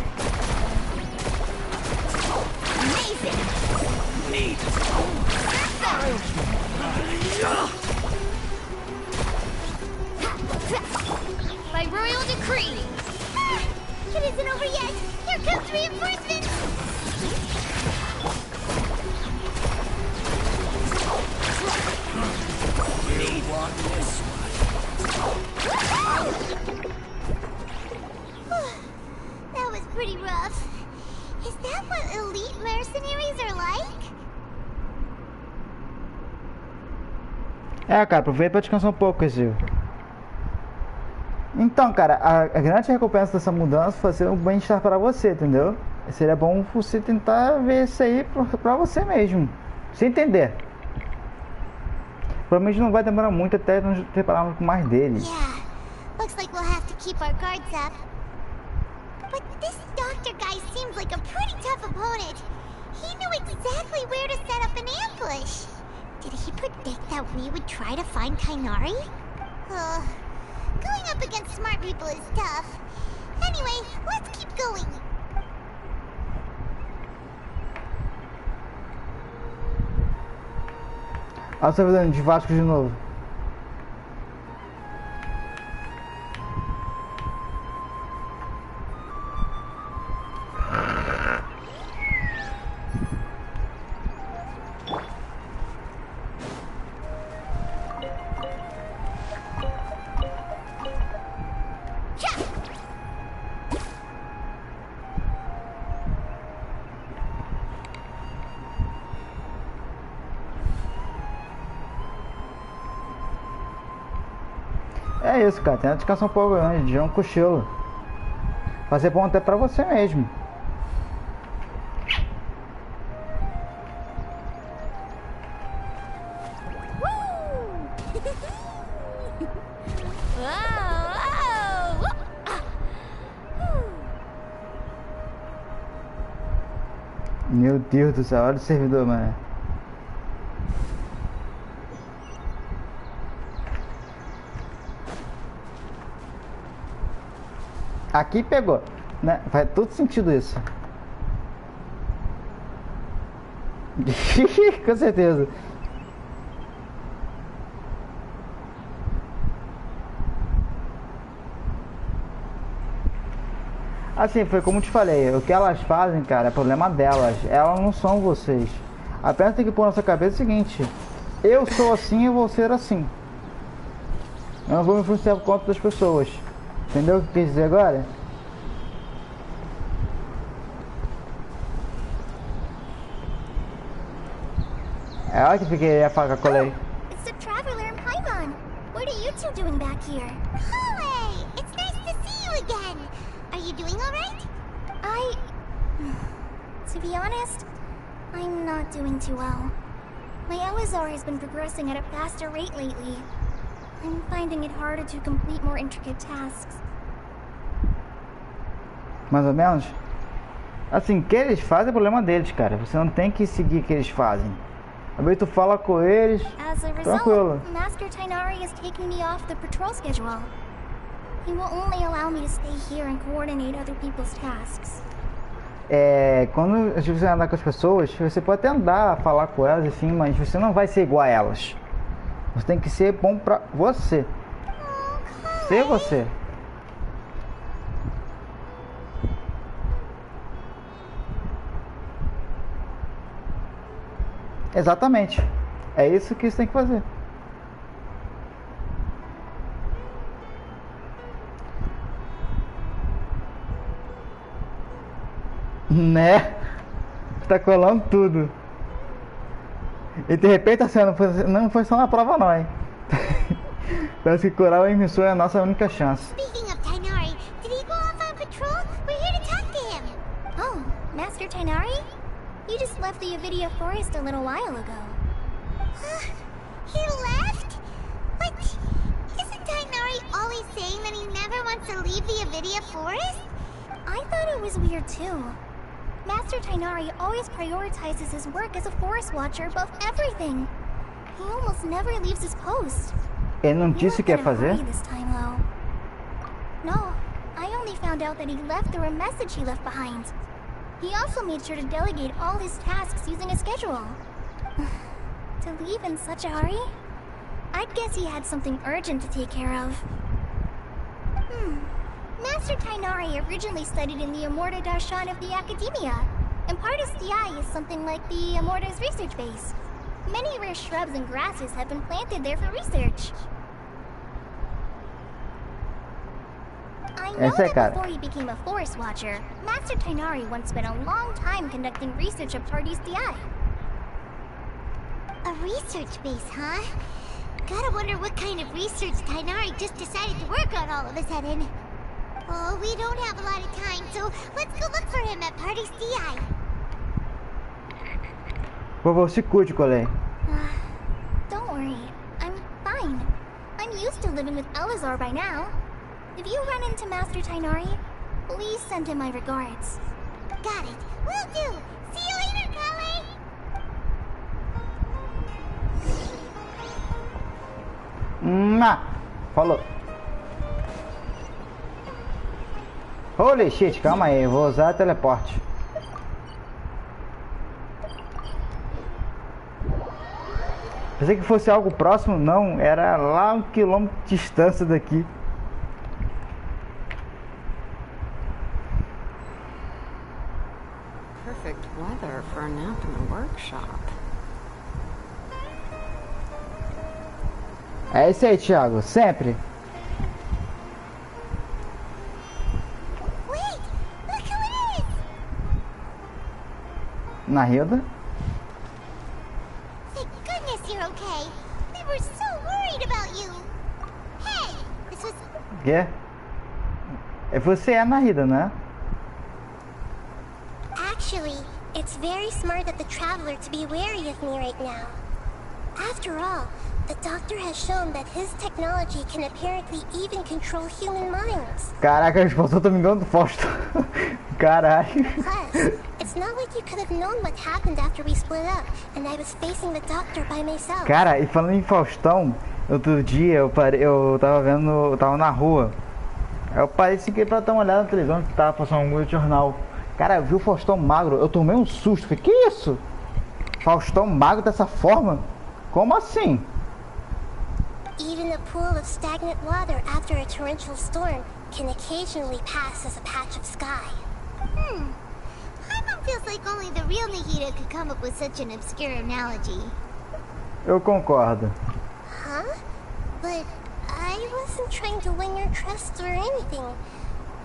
Amazing. Neat. By royal decree. It isn't over yet. Here comes reinforcements. You want this That was pretty rough. Is that what elite mercenaries are like? É, cara, aproveita pra descansar um pouco, Gil. Então, cara, a grande recompensa dessa mudança foi ser um bem-estar para você, entendeu? Seria bom você tentar ver isso aí pra você mesmo. Se entender. Provavelmente não vai demorar muito até nos prepararmos com mais deles. Yeah, looks like we'll have to keep our guards up. But this doctor guy seems like a pretty tough opponent. He knew exactly where to set up an ambush. Did he predict that we would try to find Kainari? Going up against smart people is tough. Anyway, let's keep going. Olha o servidor de Vasco de novo. isso, cara. Tenta descansar um pouco antes, de um cochilo. Vai ser bom até pra você mesmo. Meu Deus do céu, olha o servidor, mano. Aqui pegou, né? Faz todo sentido isso. Com certeza. Assim, foi como te falei, o que elas fazem, cara, é problema delas. Elas não são vocês. Apenas tem que pôr na sua cabeça o seguinte: eu sou assim e vou ser assim. Eu não vou me influenciar por conta das pessoas. Entendeu o que quer dizer agora? É ela que queria falar com a colega. It's the traveler in Paimon. What are you two doing back here? Chloe, it's nice to see you again. Are you doing all right? To be honest, I'm not doing too well. My Elazar has been progressing at a faster rate lately. I'm finding it harder to complete more intricate tasks. Mais ou menos? Assim, o que eles fazem é problema deles, cara. Você não tem que seguir o que eles fazem. Às vezes tu fala com eles, As a tranquilo. result, Master Tainari is taking me off the patrol schedule. He will only allow me to stay here and coordinate other people's tasks. Quando você andar com as pessoas, você pode até andar, falar com elas, enfim, mas você não vai ser igual a elas. Você tem que ser bom pra você. Ser você. Exatamente. É isso que você tem que fazer. Né? Tá colando tudo. E de repente assim, não foi só uma prova não, hein? Parece que curar o emissor é a nossa única chance. Speaking of Tainari, did he go off on patrol? We're here to talk to him. Oh, Master Tainari? You just left the Avidia Forest a little while ago. He left? But isn't Tainari always saying that he never wants to leave the Avidia Forest? I thought it was weird too. Master Tainari always prioritizes his work as a forest watcher above everything. He almost never leaves his post. Ele não disse o que ia fazer? This time, though. No, I only found out that he left through a message he left behind. He also made sure to delegate all his tasks using a schedule. To leave in such a hurry? I'd guess he had something urgent to take care of. Master Tainari originally studied in the Amorta Darshan of the Academia, and Partis Di is something like the Amorta's research base. Many rare shrubs and grasses have been planted there for research. I know that before he became a forest watcher, Master Tainari once spent a long time conducting research at Partis Di. A research base, huh? Gotta wonder what kind of research Tainari just decided to work on all of a sudden. Oh, we don't have a lot of time, so let's go look for him at Partis Di. Vovô, se cuide, colega. Don't worry, I'm fine. I'm used to living with Elazar by now. If you run into Master Tainari, please send him my regards. Got it. Will do. See you later, Kale. Falou. Holy shit, calma aí, eu vou usar teleporte. Pensei que fosse algo próximo, não, era lá 1 quilômetro de distância daqui. Perfect weather for a nap in the workshop. É isso aí, Thiago, sempre. Wait, look who it is. Na Hilda. Thank goodness you're okay. We were so worried about you. Hey, this was Quê? Você é a Nahida, né? Actually, it's very smart of the traveler to be wary of me right now. After all, the doctor has shown that his technology can apparently even control human minds. Caraca, os Faustão estão me dando Fausto. Caralho. Plus, it's not like you could have known what happened after we split up, and I was facing the doctor by myself. Cara, e falando em Faustão, outro dia eu tava na rua. Eu parei assim pra dar uma olhada na televisão que tava passando um jornal. Cara, eu vi o Faustão magro, eu tomei um susto. Falei, que isso? Faustão magro dessa forma? Como assim? Even a pool of stagnant water after a torrential storm can occasionally pass as a patch of sky. Paimon feels like only the real Nahida could come up with such an obscure analogy. Eu concordo. Huh? But I wasn't trying to win your trust or anything.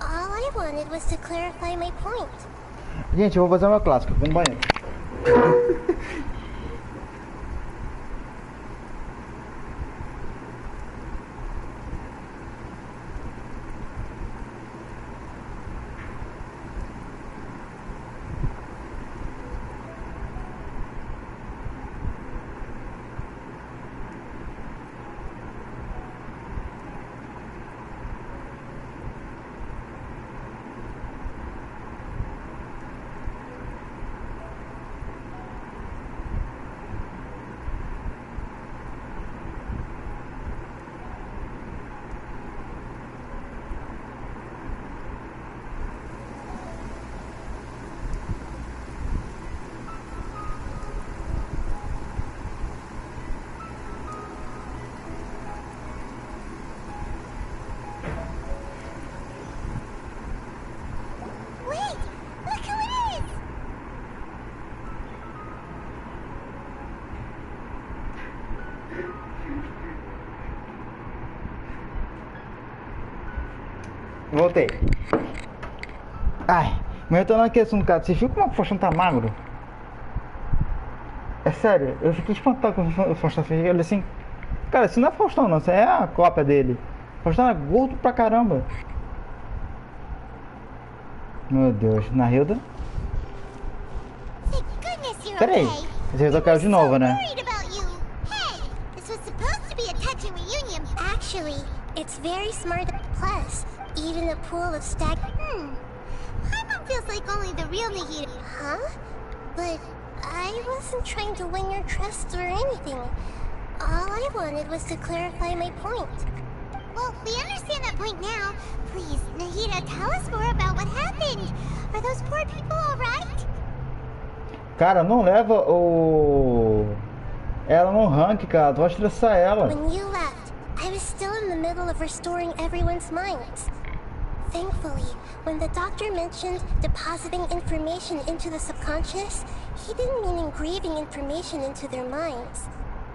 All I wanted was to clarify my point. Gente, eu vou fazer uma clássica, vou no banheiro. Voltei. Ai, mas eu tô na questão do cara. Você viu como o Faustão tá magro? É sério, eu fiquei espantado com o Faustão. Eu falei assim, cara, isso não é Faustão não, isso é a cópia dele. O Faustão é gordo pra caramba. Meu Deus, Nahida? Peraí, você caiu de novo, né? Actually, it's very smart. Plus, even a pool of Paimon feels like only the real Nahida. Huh? But I wasn't trying to win your trust or anything. All I wanted was to clarify my point. Well, we understand that point now. Please, Nahida, tell us more about what happened. Are those poor people alright? Cara, não leva ela no rank, cara. Tu vai estressar ela. When you left, I was still in the middle of restoring everyone's minds. Thankfully, when the doctor mentioned depositing information into the subconscious, he didn't mean engraving information into their minds.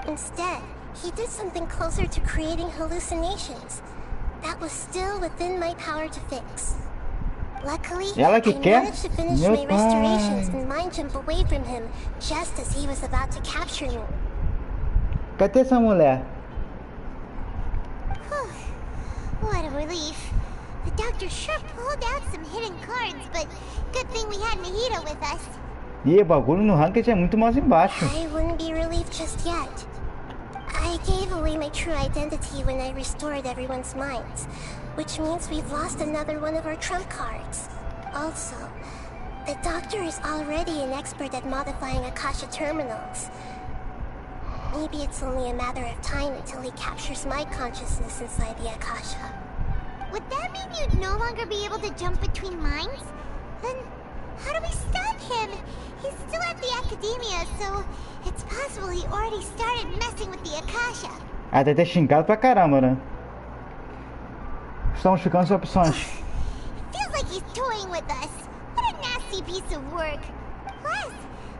Instead, he did something closer to creating hallucinations. That was still within my power to fix. Luckily, I managed to finish my restorations and mind jump away from him just as he was about to capture me. Cadê essa mulher? What a relief. The doctor sure pulled out some hidden cards, but good thing we had Nahida with us. E o bagulho no ranked é muito mais embaixo. I wouldn't be relieved just yet. I gave away my true identity when I restored everyone's minds, which means we've lost another one of our trump cards. Also, the doctor is already an expert at modifying Akasha terminals. Maybe it's only a matter of time until he captures my consciousness inside the Akasha. Would that mean you'd no longer be able to jump between minds? Then how do we stop him? He's still at the academia, so it's possible he already started messing with the Akasha. Deve ter xingado pra caramba, né? Estamos ficando sem opções. Feels like he's toying with us. What a nasty piece of work. Plus,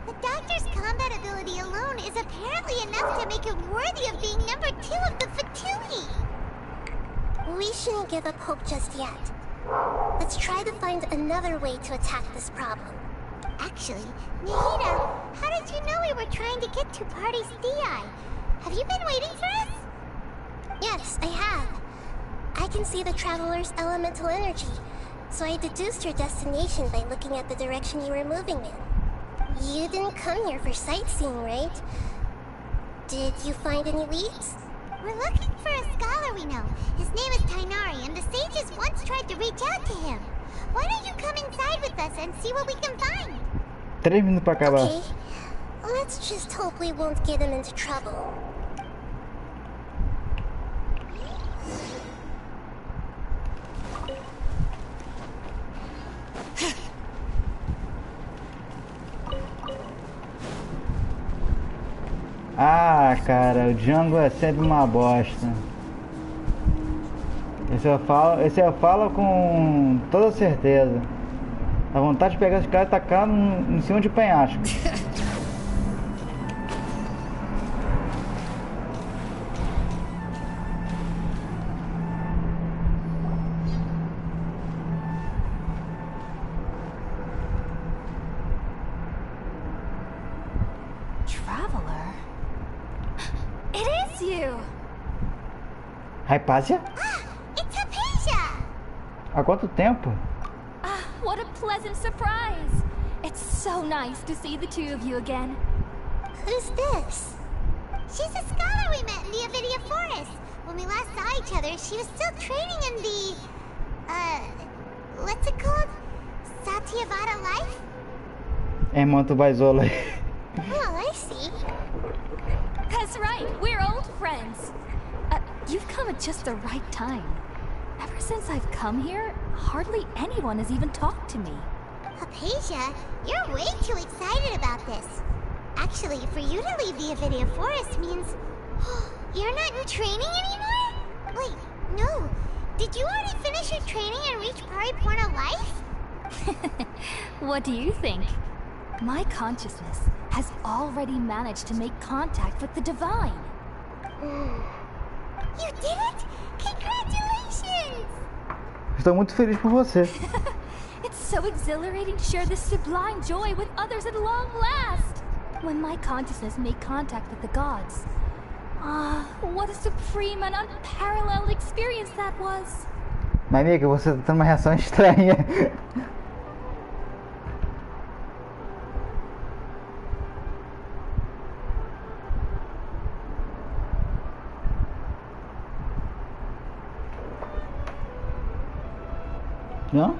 the doctor's combat ability alone is apparently enough to make him worthy of being number 2 of the Fatui. We shouldn't give up hope just yet. Let's try to find another way to attack this problem. Actually, Nahida, how did you know we were trying to get to Party's DI? Have you been waiting for us? Yes, I have. I can see the traveler's elemental energy, so I deduced your destination by looking at the direction you were moving in. You didn't come here for sightseeing, right? Did you find any leads? We're looking for a scholar we know. His name is Tainari, and the sages once tried to reach out to him. Why don't you come inside with us and see what we can find? 3 minutos pra acabar. Okay, let's just hope we won't get him into trouble. Ah, cara, o Django é sempre uma bosta. Esse eu falo com toda certeza. Dá vontade de pegar esse cara e tacar em cima de penhasco. Traveler? It is you! Hypatia? It's Hypatia! Há quanto tempo? What a pleasant surprise! It's so nice to see the two of you again. Who's this? She's a scholar we met in the Avidia Forest. When we last saw each other, she was still training in the... what's it called? Satyavada life? Irmã do Baizola. Oh, I see. That's right, we're old friends. You've come at just the right time. Ever since I've come here, hardly anyone has even talked to me. Hypatia, you're way too excited about this. Actually, for you to leave the Avidia Forest means... you're not in training anymore? Wait, no. Did you already finish your training and reach Pariporna life? What do you think? My consciousness has already managed to make contact with the divine. You did it? Congratulations! Estou muito feliz por você. It's so exhilarating to share this sublime joy with others at long last. When my consciousness made contact with the gods. What a supreme and unparalleled experience that was. Mas amiga, você tá tendo uma reação estranha. Não?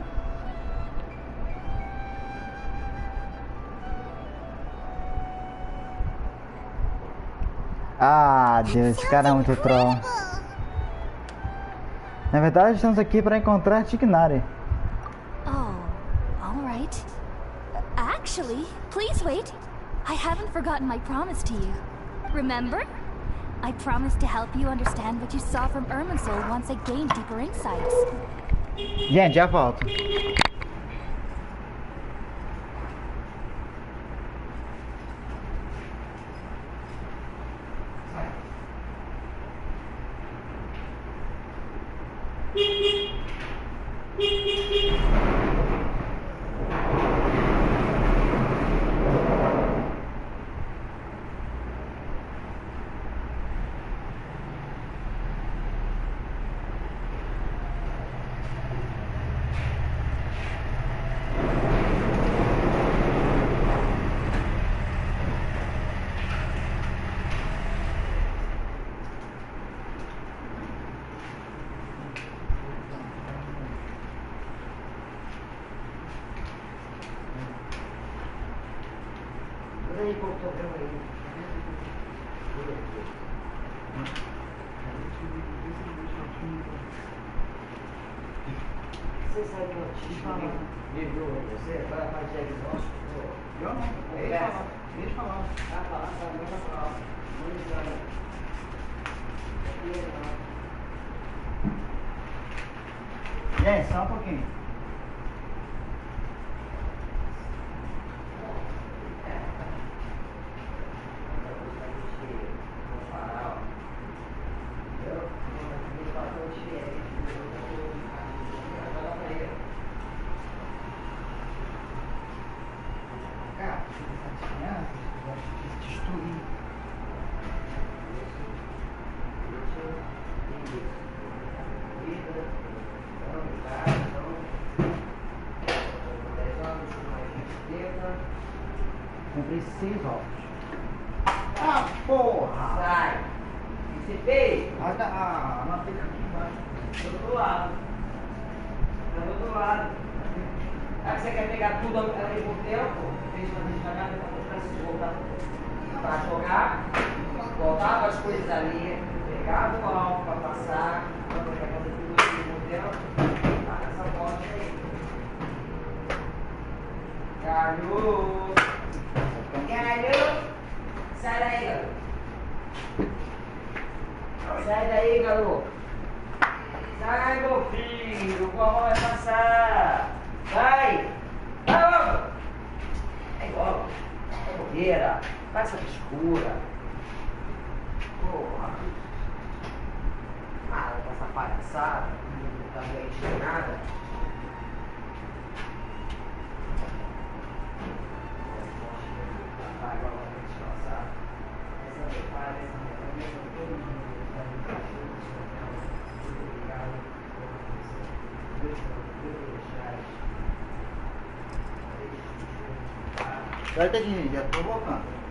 Ah, Deus, esse cara é muito troll. Na verdade, estamos aqui para encontrar Tignari. Oh, all right. Actually, please wait. I haven't forgotten my promise to you. Remember? I promised to help you understand what you saw from Irminsul once I gained deeper insights. Gente, já volto. Você sabe que eu você vai fazer a visão? Eu não. Deixa falar. Ah, falar, não vai falar. Gente, só um pouquinho. Comprei 6 ovos. Ah, porra! Sai! Você fez? Ah, não fica aqui embaixo. Do outro lado. Do outro lado. Ah, você quer pegar tudo ao mesmo tempo? Fez uma jogada para você voltar para jogar, voltava as coisas ali, pegava o alvo para passar, para fazer tudo ao mesmo tempo. Tá nessa bosta aí. Galho! Galho! Sai daí, garoto! Sai daí, garoto! Sai, meu filho! O vovó vai passar! Vai! Vai logo! Vai logo! É queira! Faz essa frescura! Porra! Para com essa palhaçada! Não tá vendo nada! Vai logo pra descansar! Essa prepara, essa mesma todo mundo está no cachorro, tudo ligado, Vai, Tadinho, já tô voltando.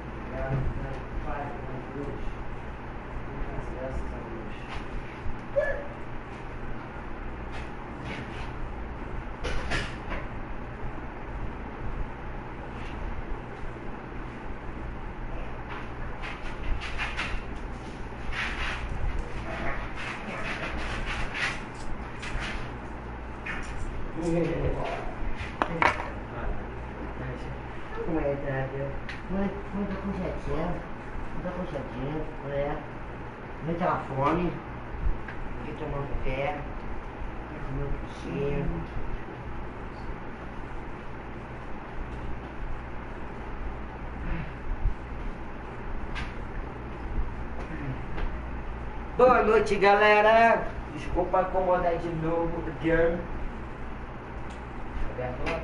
Como é a idade? Muita conchadinha, né? Muita fome, de tomar um café, de comer um peixinho. Boa noite, galera! Desculpa acomodar de novo, again. Aberto lá?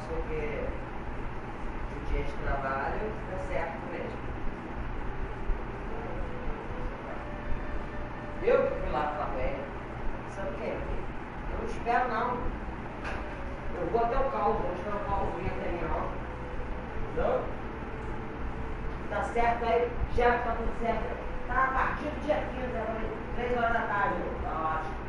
Porque o dia de trabalho tá certo mesmo. Eu que fui lá falar com ele. Sabe o que? Eu não espero não. Eu vou até o Caso, vou esperar o Caso vir até mim não. Entendeu? Tá certo aí, já tá tudo certo. Tá a partir do dia 15, agora 3 horas da tarde. Tá ótimo.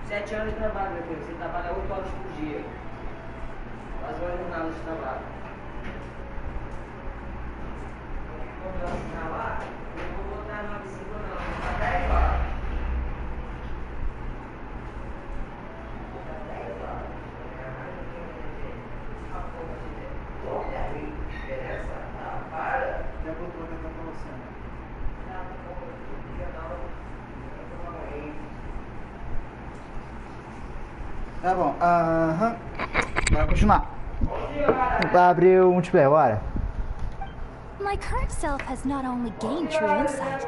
Sete anos de trabalho, meu filho. Você trabalha 8 horas por dia. Quase uma jornada de trabalho. Quando eu assinar lá, eu não vou botar 9 e 5 não. Vou botar 10 horas. Vou botar 10 horas. Olha aí, que diferença. Ah, para. Já botou aqui pra você, né? Não, não queria não. Eu tô falando. Tá bom, aham. Bora continuar. Vai abrir o multiplayer, bora. My current self has not only gained true insight,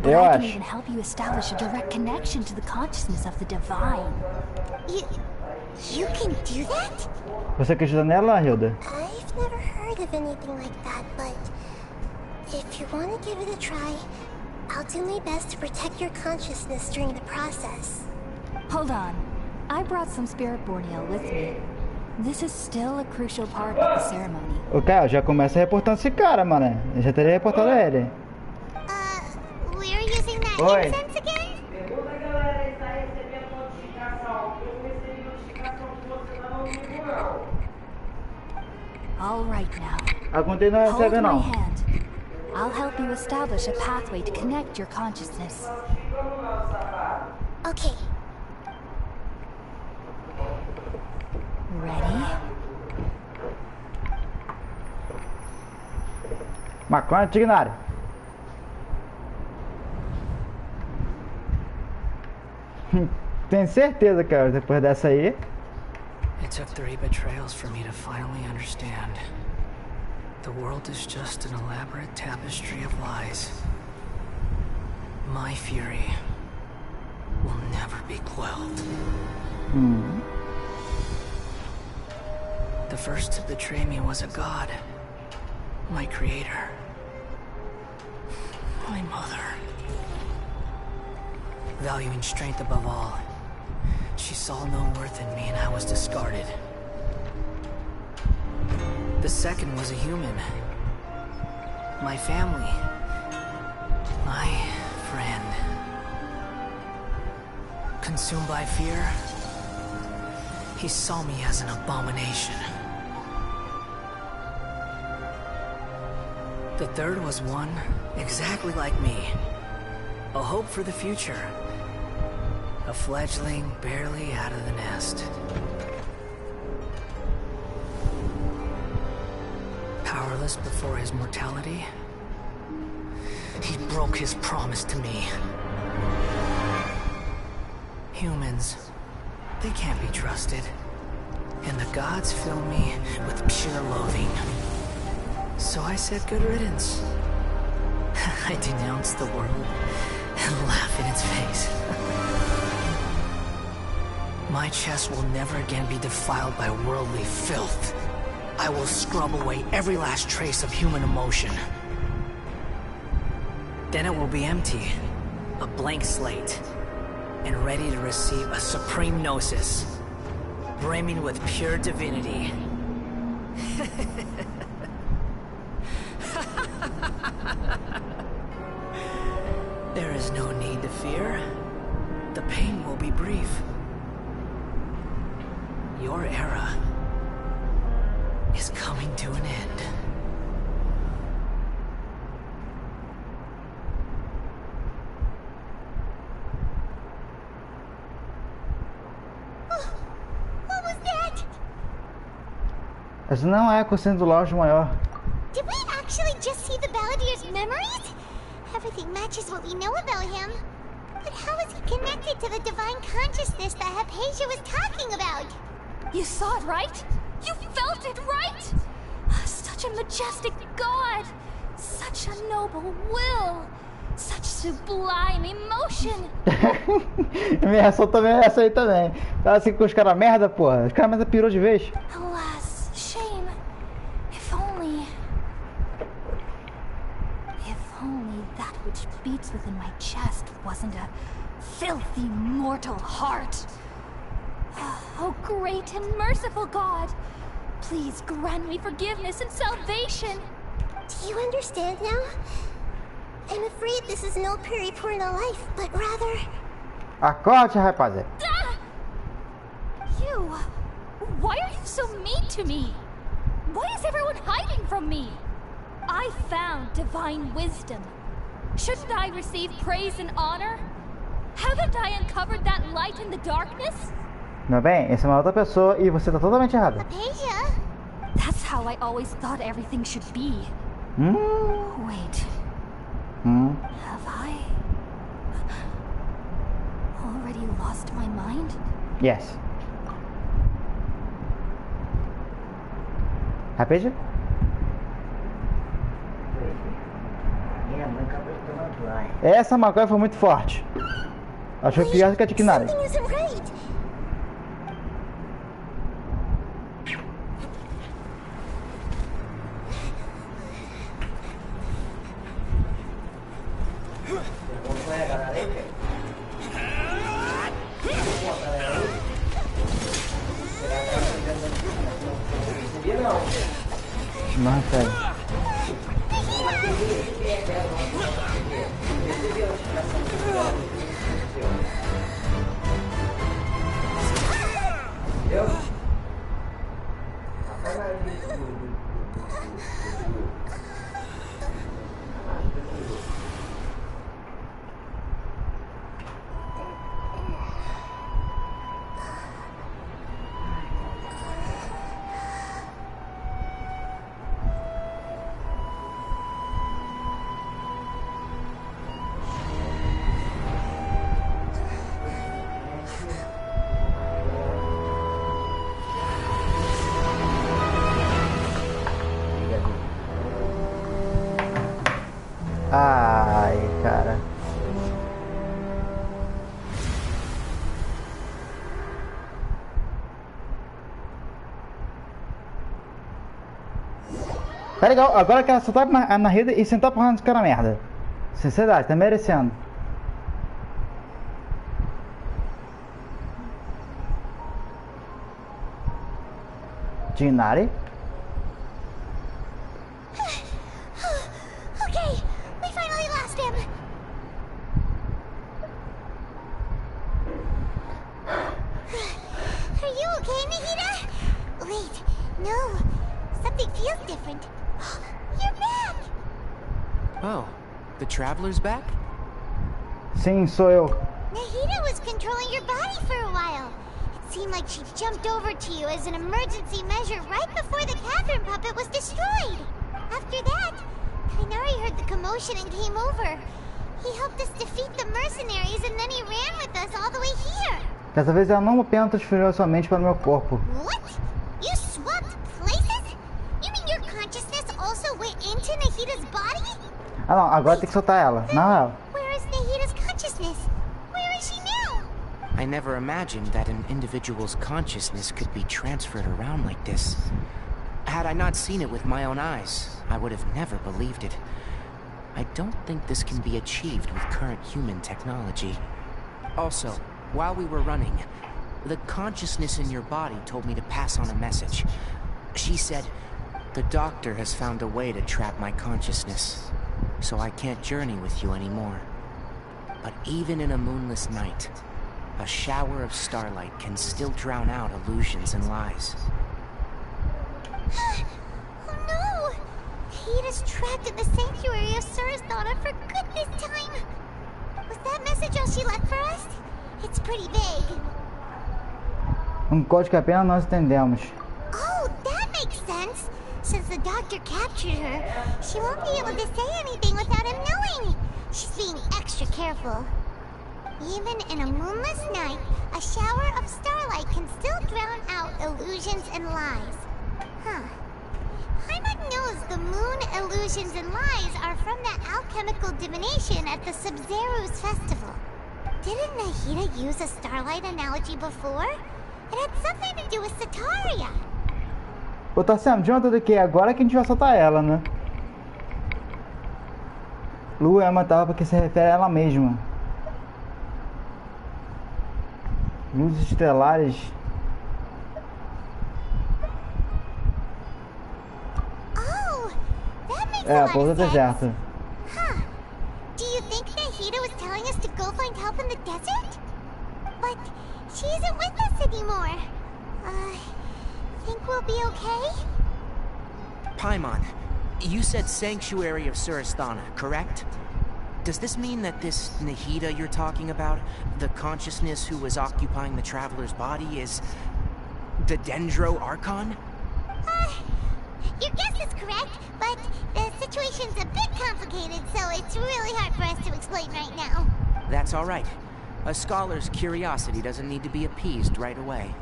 but Eu I can acho. even help you establish a direct connection to the consciousness of the divine. You can do that? Você acredita nela, Hilda? I've never heard of anything like that, but if you want to give it a try, I'll do my best to protect your consciousness during the process. Hold on. I brought some spirit-born ale with me. This is still a crucial part of the ceremony. O Caio já começa reportando esse cara, mano. Eu já teria reportado ele. We're using that Oi. incense again? Pergunta, galera, está recebendo notificação. Eu não recebi notificação que você tá no vivo, não. All right now. A Contei não recebe, Hold my não. hand. I'll help you establish a pathway to connect your consciousness. Okay. Ready? Maconha dignário. Tenho certeza, cara, depois dessa aí. It took 3 betrayals for me to finally understand. The world is just an elaborate tapestry of lies. My fury will never be quelled. The first to betray me was a god. My creator. My mother. Valuing strength above all, she saw no worth in me and I was discarded. The second was a human. My family. My friend. Consumed by fear, he saw me as an abomination. The third was one exactly like me. A hope for the future. A fledgling barely out of the nest. Powerless before his mortality, he broke his promise to me. Humans, they can't be trusted. And the gods fill me with pure loathing. So I said good riddance. I denounce the world and laugh in its face. My chest will never again be defiled by worldly filth. I will scrub away every last trace of human emotion. Then it will be empty, a blank slate, and ready to receive a supreme gnosis, brimming with pure divinity. There is no need to fear. The pain will be brief. Your era is coming to an end. What was that? Essa não é a consciência do Lounge maior. Did we actually just see the Balladier's memories? Everything matches what we know about him. But how is he connected to the divine consciousness that Hypatia was talking about? You saw it, right? You felt it, right? Such a majestic god! Such a noble will! Such sublime emotion! Minha reação também é essa aí também. Tá assim com os caras merda, porra. Os caras merda pirou de vez. Alas, shame. If only that which beats within my chest wasn't a filthy mortal heart. Oh, great and merciful God! Please grant me forgiveness and salvation! Do you understand now? I'm afraid this is no periporno life, but rather... Acorde, rapaziada. You... Why are you so mean to me? Why is everyone hiding from me? I found divine wisdom. Shouldn't I receive praise and honor? Haven't I uncovered that light in the darkness? Meu bem, essa é uma outra pessoa e você tá totalmente errada. Hypatia? That's how I always thought everything should be. Wait. Have I already lost my mind? Yes. Hypatia? Essa maconha foi muito forte. Acho que pior do que a Tiquinari. Something isn't right. Não, sério. cara. Tá legal, agora que ela soltar na rede e sentar porrada nos caras merda. Sinceridade, tá merecendo. Ginari? Okay, we finally lost him. Are you okay, Nahida? Wait, no. Something feels different. You're back! Oh, the Traveler's back? Sim, sou eu. Nahida was controlling your body for a while. It seemed like she jumped over to you as an emergency measure right before the cavern puppet was destroyed. After that, Kainari heard the commotion and came over. He helped us defeat the mercenaries and then he ran with us all the way here. Dessa vez ela não apenas transferiu sua mente para o meu corpo. What? You swapped places? You mean your consciousness also went into Nahida's body? Ah não, agora tem que soltar ela. Não ela. Where is Nahida's consciousness? Where is she now? I never imagined that an individual's consciousness could be transferred around like this. Had I not seen it with my own eyes, I would have never believed it. I don't think this can be achieved with current human technology. Also, while we were running, the consciousness in your body told me to pass on a message. She said, "The doctor has found a way to trap my consciousness, so I can't journey with you anymore. But even in a moonless night, a shower of starlight can still drown out illusions and lies." Oh no! Nahida's trapped in the sanctuary of Surasthana for good this time. Was that message all she left for us? It's pretty vague. Código que apenas nós entendemos. Oh, that makes sense. Since the doctor captured her, she won't be able to say anything without him knowing. She's being extra careful. Even in a moonless night, a shower of starlight can still drown out illusions and lies. Huh. Paimon knows the moon illusions and lies are from that alchemical divination at the Sub-Zeru's festival. Didn't Nahida use a starlight analogy before? It had something to do with Sataria. Ô, Tassiano, de onde que agora que a gente vai soltar ela, né? Lua é uma palavra que se refere a ela mesma. Luzes estelares. Oh, that makes É, a a lot pouso of do sense. deserto. Huh. Do you think Nahida was telling us to go find help in the desert? But she isn't with us anymore. Think we'll be okay? Paimon, you said Sanctuary of Surasthana, correct? Does this mean that this Nahida you're talking about, the consciousness who was occupying the Traveler's body, is the Dendro Archon? Your guess is correct, but the situation's a bit complicated, so it's really hard for us to explain right now. That's all right. A scholar's curiosity doesn't need to be appeased right away.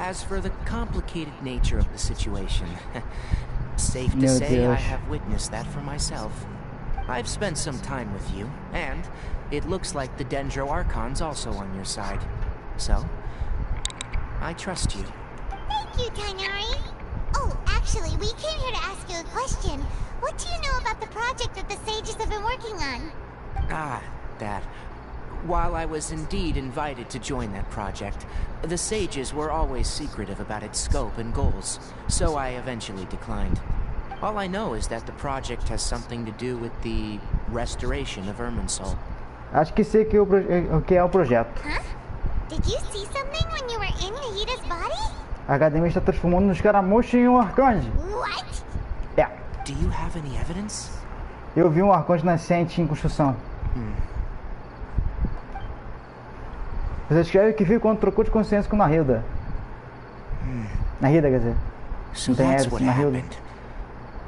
As for the complicated nature of the situation, safe to say I have witnessed that for myself. I've spent some time with you, and it looks like the Dendro Archon's also on your side. So, I trust you. Thank you, Kainari. Oh, actually, we came here to ask you a question. What do you know about the project that the sages have been working on? Ah, that. While I was indeed invited to join that project, the sages were always secretive about its scope and goals, so I eventually declined. All I know is that the project has something to do with the restoration of Irminsul. Acho que sei que o que é o projeto. Huh? Did you see something when you were in Nahida's body? A academia está transformando um escaramucho em um arcanjo. What? É. Do you have any evidence? Eu vi um arcanjo nascente em construção. Você escreve que viu quando trocou de consciência com Nahida. Nahida, quer dizer. So that's what happened.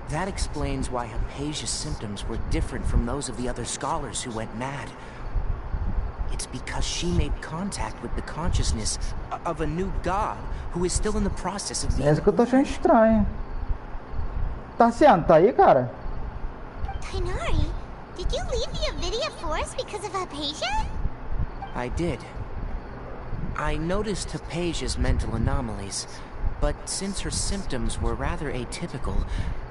That explains why Hypatia's symptoms were different from those of the other scholars who went mad. It's because she made contact with the consciousness of a new god who is still in the process of being... É isso que eu tô achando estranho. Tassiano, tá aí, cara? Kainari, Did you leave the Avidia Forest because of Hypatia? I did. I noticed Hypatia's mental anomalies, but since her symptoms were rather atypical,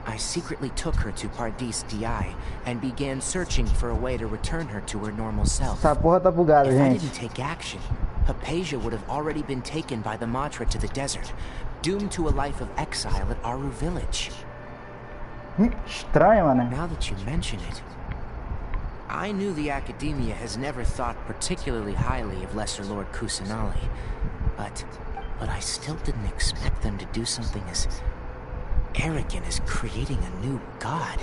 I secretly took her to Pardis DI and began searching for a way to return her to her normal self. Essa porra tá bugada, If I gente. didn't take action, Hypatia would have already been taken by the Matra to the desert, doomed to a life of exile at Aru village. Estranho, mano. Now that you mention it, I knew the Academia has never thought particularly highly of Lesser Lord Kusanali, but I still didn't expect them to do something as arrogant as creating a new god.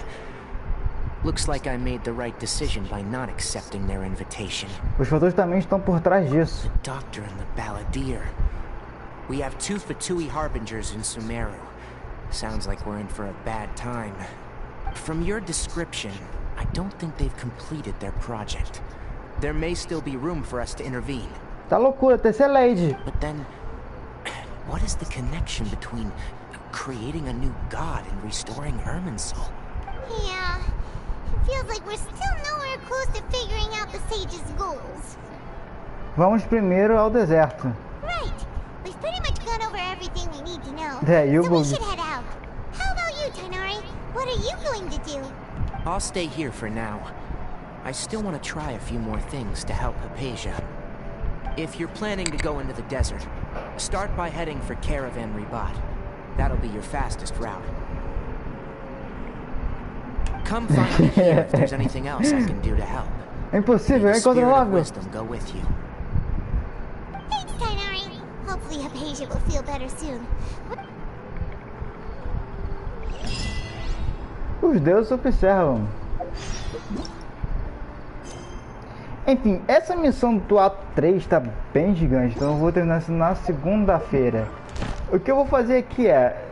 Looks like I made the right decision by not accepting their invitation. Os fatores também estão por trás disso. The Doctor and the Balladeer. We have 2 Fatui Harbingers in Sumeru. Sounds like we're in for a bad time. From your description, I don't think they've completed their project. There may still be room for us to intervene. Tá loucura, terceira lady. But then, what is the connection between creating a new god and restoring Irminsul? Yeah, it feels like we're still nowhere close to figuring out the sage's goals. Vamos primeiro ao deserto. Right. We've pretty much gone over everything we need to know. You so we should head out. How about you, Tighnari? What are you going to do? I'll stay here for now. I still want to try a few more things to help Hypatia. If you're planning to go into the desert, start by heading for Caravan Ribat. That'll be your fastest route. Come find me here if there's anything else I can do to help. É impossível, é incontrolável. Wisdom go with you. Thanks, Tighnari. Hopefully Hypatia will feel better soon. Os deuses observam. Enfim, essa missão do ato 3 está bem gigante, então eu vou terminar isso na segunda-feira. O que eu vou fazer aqui é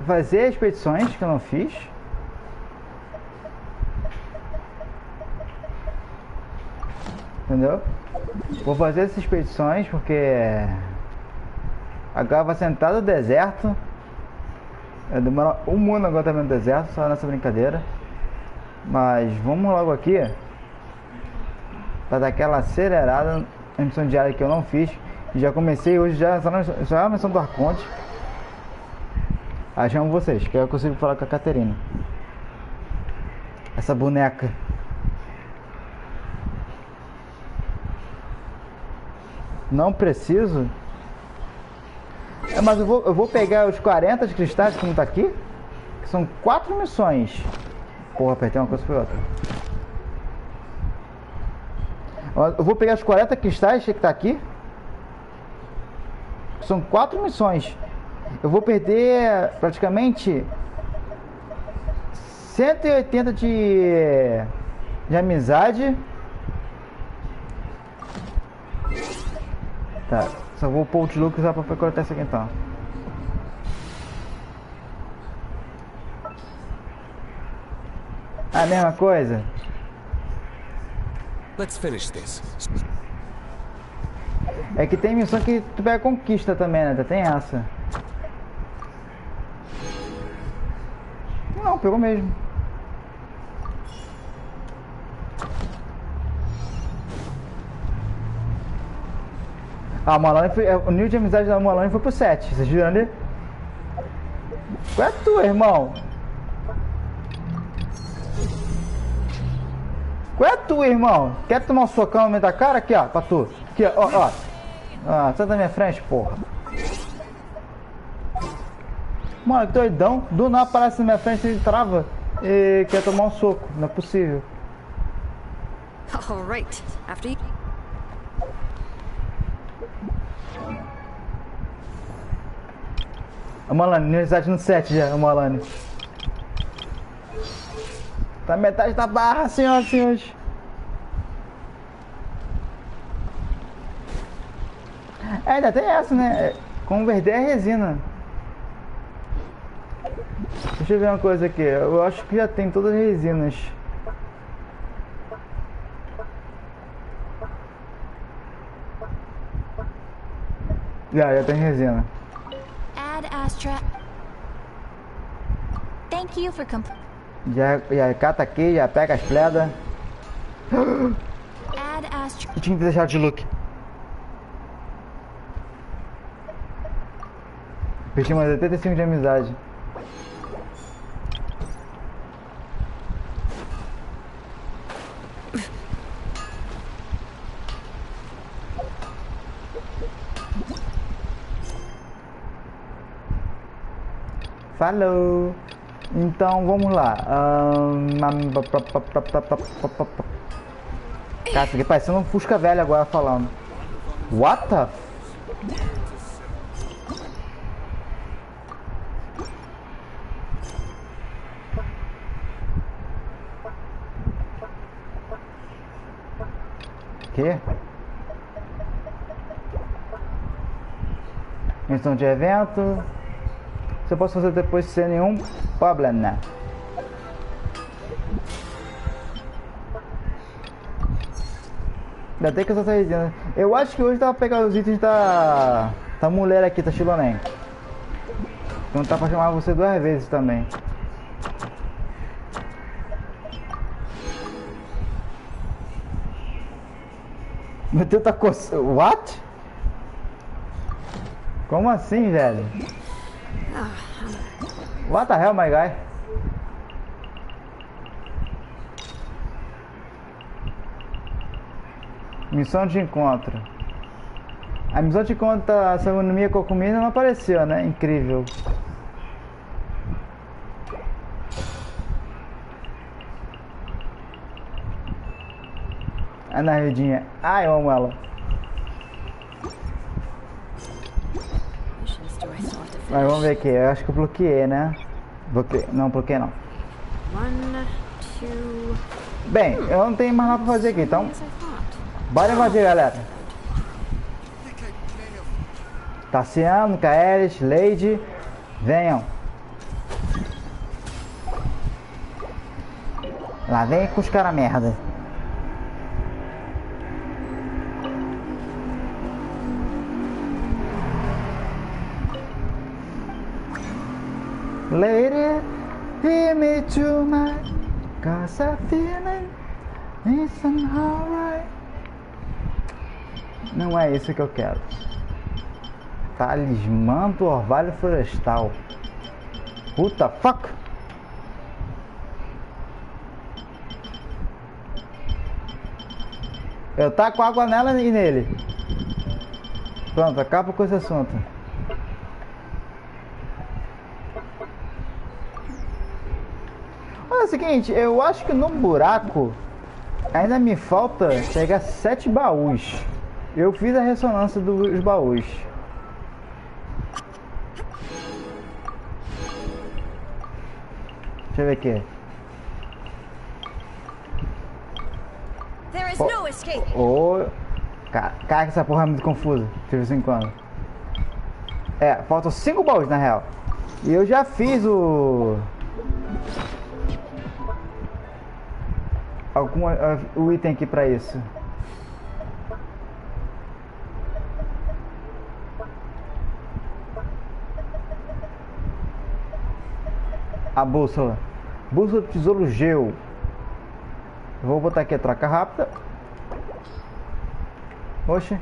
fazer as expedições que eu não fiz. Entendeu? Vou fazer essas expedições porque agora vai sentar no deserto. Demora um mundo agora também no deserto, só nessa brincadeira. Mas vamos logo aqui para dar aquela acelerada na missão diária que eu não fiz. Já comecei hoje já a missão do Arconte. Aí chamo vocês, que eu consigo falar com a Caterina. Essa boneca. Não preciso. Mas eu vou pegar os 40 de cristais que não tá aqui. Que são 4 missões. Porra, apertei uma coisa por outra. Eu vou pegar os 40 cristais que tá aqui. Que são 4 missões. Eu vou perder praticamente 180 de amizade. Tá, só vou pôr o Tluke só pra cortar isso aqui então. A mesma coisa? Let's finish this. É que tem missão que tu pega conquista também, né? Tem essa. Não, pegou mesmo. Ah, o nível de amizade da Malone foi pro 7. Vocês viram ali? Qual é tu, irmão? Qual é tu, irmão? Quer tomar um socão no meio da cara? Aqui, ó, pra tu. Aqui, ó. Ah, sai da minha frente, porra. Mano, que doidão. Do nada aparece na minha frente e trava. E quer tomar um soco. Não é possível. All right. After you. A Malane, universidade no 7 já, a Malane. Tá metade da barra, senhoras e senhores. Ainda tem essa, né? Converter a resina. Deixa eu ver uma coisa aqui. Eu acho que já tem todas as resinas. Já tem resina. Ad Astra. Thank you for Já cata aqui, já pega as pledas. Eu tinha que deixar de look. Perdi mais 85 de amizade. Falou. Então vamos lá. Cara, isso aqui parecendo um Fusca velho agora falando. What the? Que? Missão de evento. Você pode fazer depois sem nenhum problema. Ainda tem que essa saída. Eu acho que hoje dá pra pegar os itens da mulher aqui, da Chilonem. Não tá pra chamar você 2 vezes também. Meu Deus, tá coçando. What? Como assim, velho? What the hell, my guy? Missão de encontro. A missão de encontro da economia com a comida não apareceu, né? Incrível. A narradinha. Ai, eu amo ela. Mas vamos ver aqui. Eu acho que eu bloqueei, né? Não, bloqueei não. Bem, eu não tenho mais nada pra fazer aqui, então... Bora invadir, galera. Tassiano, Kaelis, Lady, venham. Lá vem com os caras merda. Lady, hear me tonight, 'cause I feeling it's alright. Não é isso que eu quero. Talismã do orvalho florestal. Puta fuck. Eu taco água nela e nele. Pronto, acaba com esse assunto. Olha o seguinte, eu acho que no buraco ainda me falta pegar 7 baús. Eu fiz a ressonância dos baús. Deixa eu ver aqui. Cara, essa porra é muito confusa de vez em quando. Faltam 5 baús na real. E eu já fiz o item aqui pra isso. A bússola. Bússola do tesouro gel. Vou botar aqui a troca rápida. Oxe.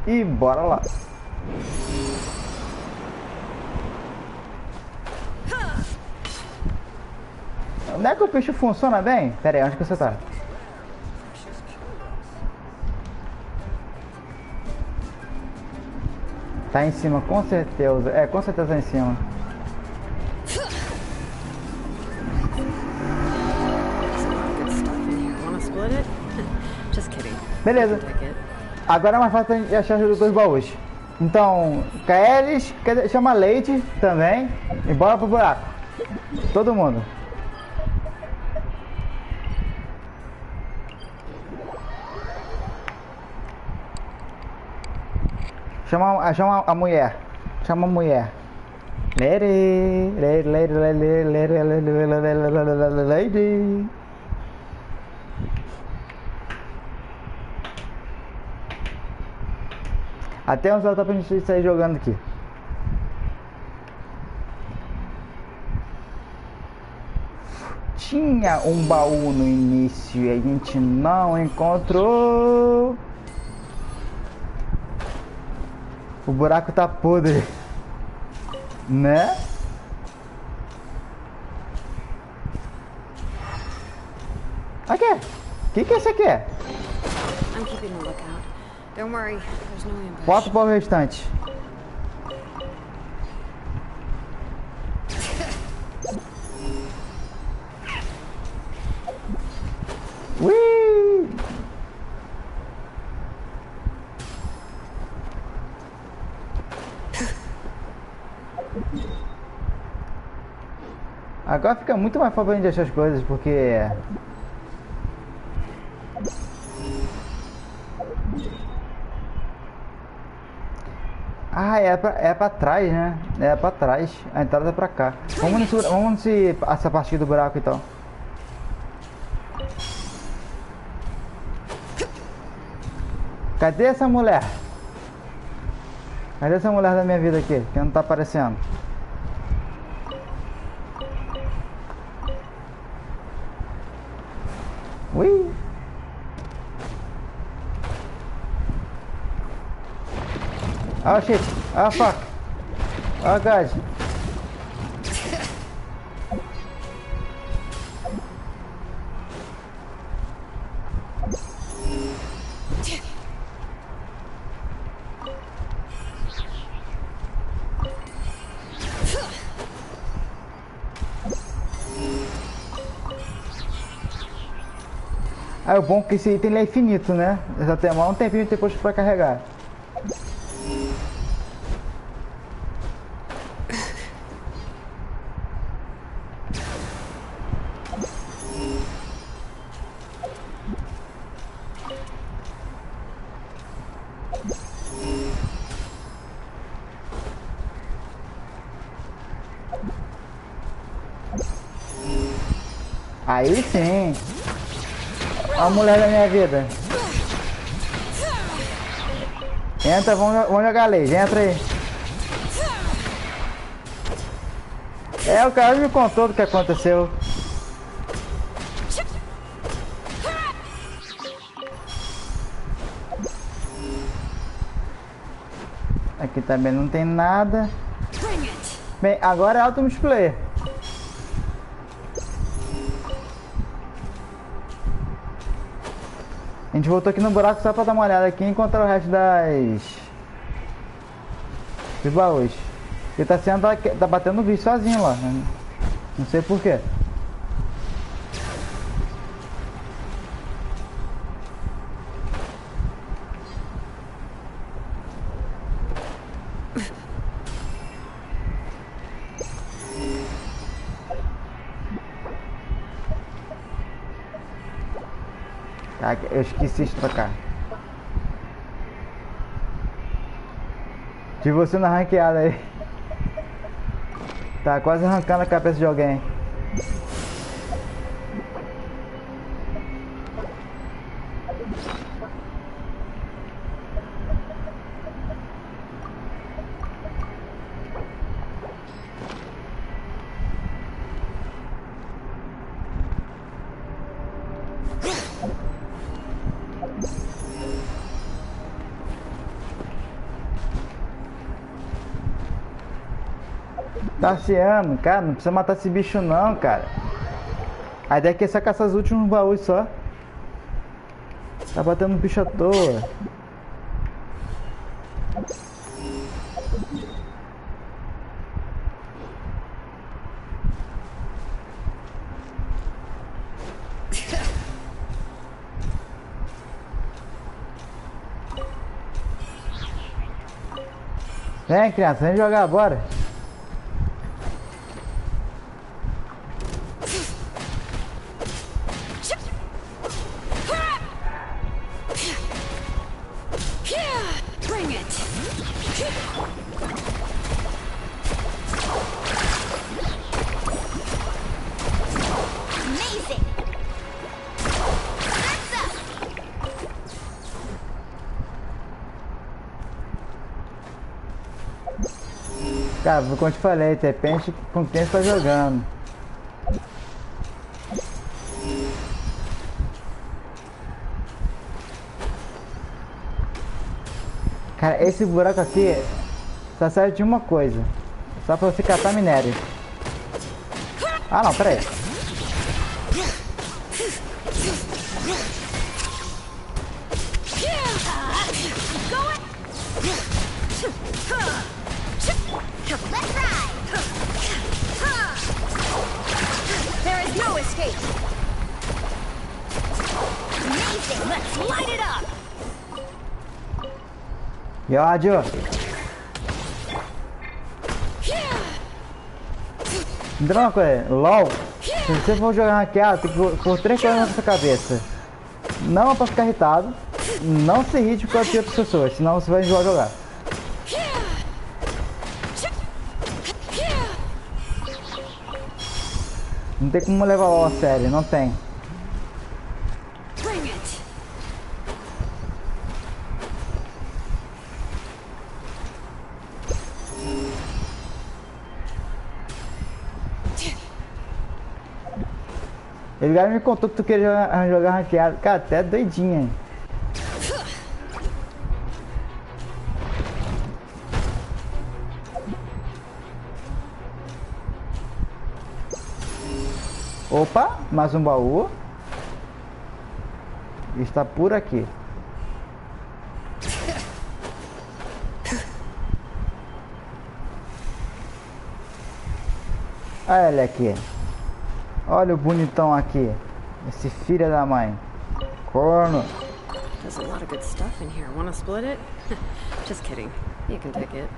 E bora lá. Onde é que o peixe funciona bem? Pera aí, onde que você tá? Tá em cima, com certeza. Com certeza em cima. Beleza. Agora é mais fácil de achar os 2 baús. Então, Kaelis, chama Leite também. E bora pro buraco. Todo mundo. Chama a mulher. Chama a mulher. Lady. Até uns ela tá pra gente sair jogando aqui. tinha um baú no início e a gente não encontrou. O buraco tá podre, né? Aqui. O que é isso aqui? I'm keeping a lookout. Don't worry, there's no ambush. Bota para o restante. Ui! Agora fica muito mais fácil pra gente achar as coisas, porque... Ah, é pra trás, né? É pra trás. A entrada é pra cá. Vamos essa parte do buraco então. Cadê essa mulher? Cadê essa mulher da minha vida aqui? Que não tá aparecendo. Ui! Oh shit! Oh fuck! Oh god! Ah, o bom é que esse item é infinito, né? Já tem um tempinho depois pra carregar. Aí sim. A mulher da minha vida. Entra, vamos jogar laser. Entra aí. É, o cara me contou do que aconteceu. Aqui também não tem nada. Bem, agora é auto multiplayer. A gente voltou aqui no buraco só pra dar uma olhada aqui e encontrar o resto dos baús. Ele tá batendo o bicho sozinho lá. Não sei porquê. Tá, eu esqueci de trocar. De você na ranqueada aí. Tá quase arrancando a cabeça de alguém. Tarciano, cara, não precisa matar esse bicho não, cara. A ideia aqui é só caçar os últimos baús só. Tá batendo bicho à toa. Vem, criança, vem jogar, bora. Cara, como eu te falei, depende com quem você tá jogando. Cara, esse buraco aqui só serve de uma coisa. Só pra você catar minério. Ah não, pera aí. There is no escape. Amazing. Let's light it up. E ódio. Então uma coisa, LOL, se você for jogar ranqueado, tem que pôr 3 coisas na sua cabeça. Não é pra ficar irritado, não se irrite por causa de outras pessoas, senão você vai enjoar jogar. Não tem como levar LOL a sério, não tem. Ele já me contou que tu queria jogar ranqueado. Cara, até doidinha. Opa, mais um baú. Está por aqui. Olha ele aqui. Olha o bonitão aqui. Esse filho da mãe. Corno. There's a lot of good stuff in here. Wanna split it? Just kidding. You can take it.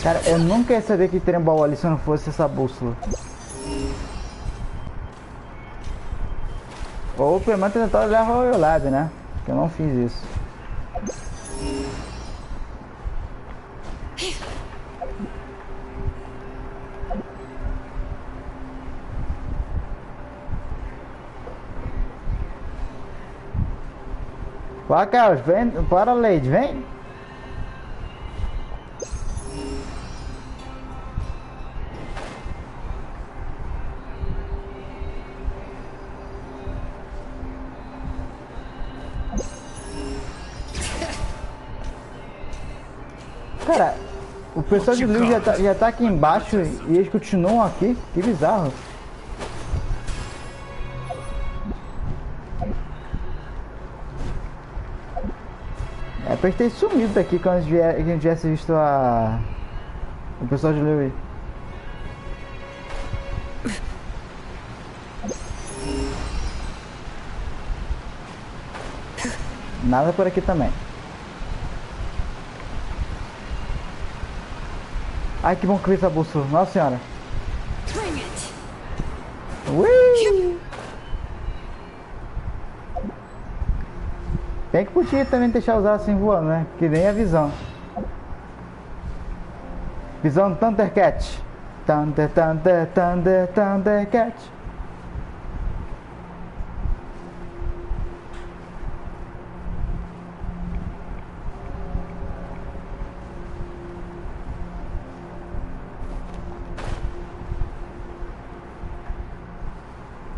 Cara, eu nunca ia saber que teria um baú ali se não fosse essa bússola. Ou pelo menos tentar levar o lado, né? Que eu não fiz isso. Vai, Carlos, vem, bora, Lady, vem. Cara, o pessoal de Luz já tá aqui embaixo e eles continuam aqui. Que bizarro. É pra ter sumido daqui quando a gente tivesse visto o pessoal de Luz. Nada por aqui também. Ai, que bom que eu vi essa bússola. Nossa senhora. Ui! Bem que podia também deixar usar assim voando, né? Que nem a visão. Visão Thundercat. Thundercat.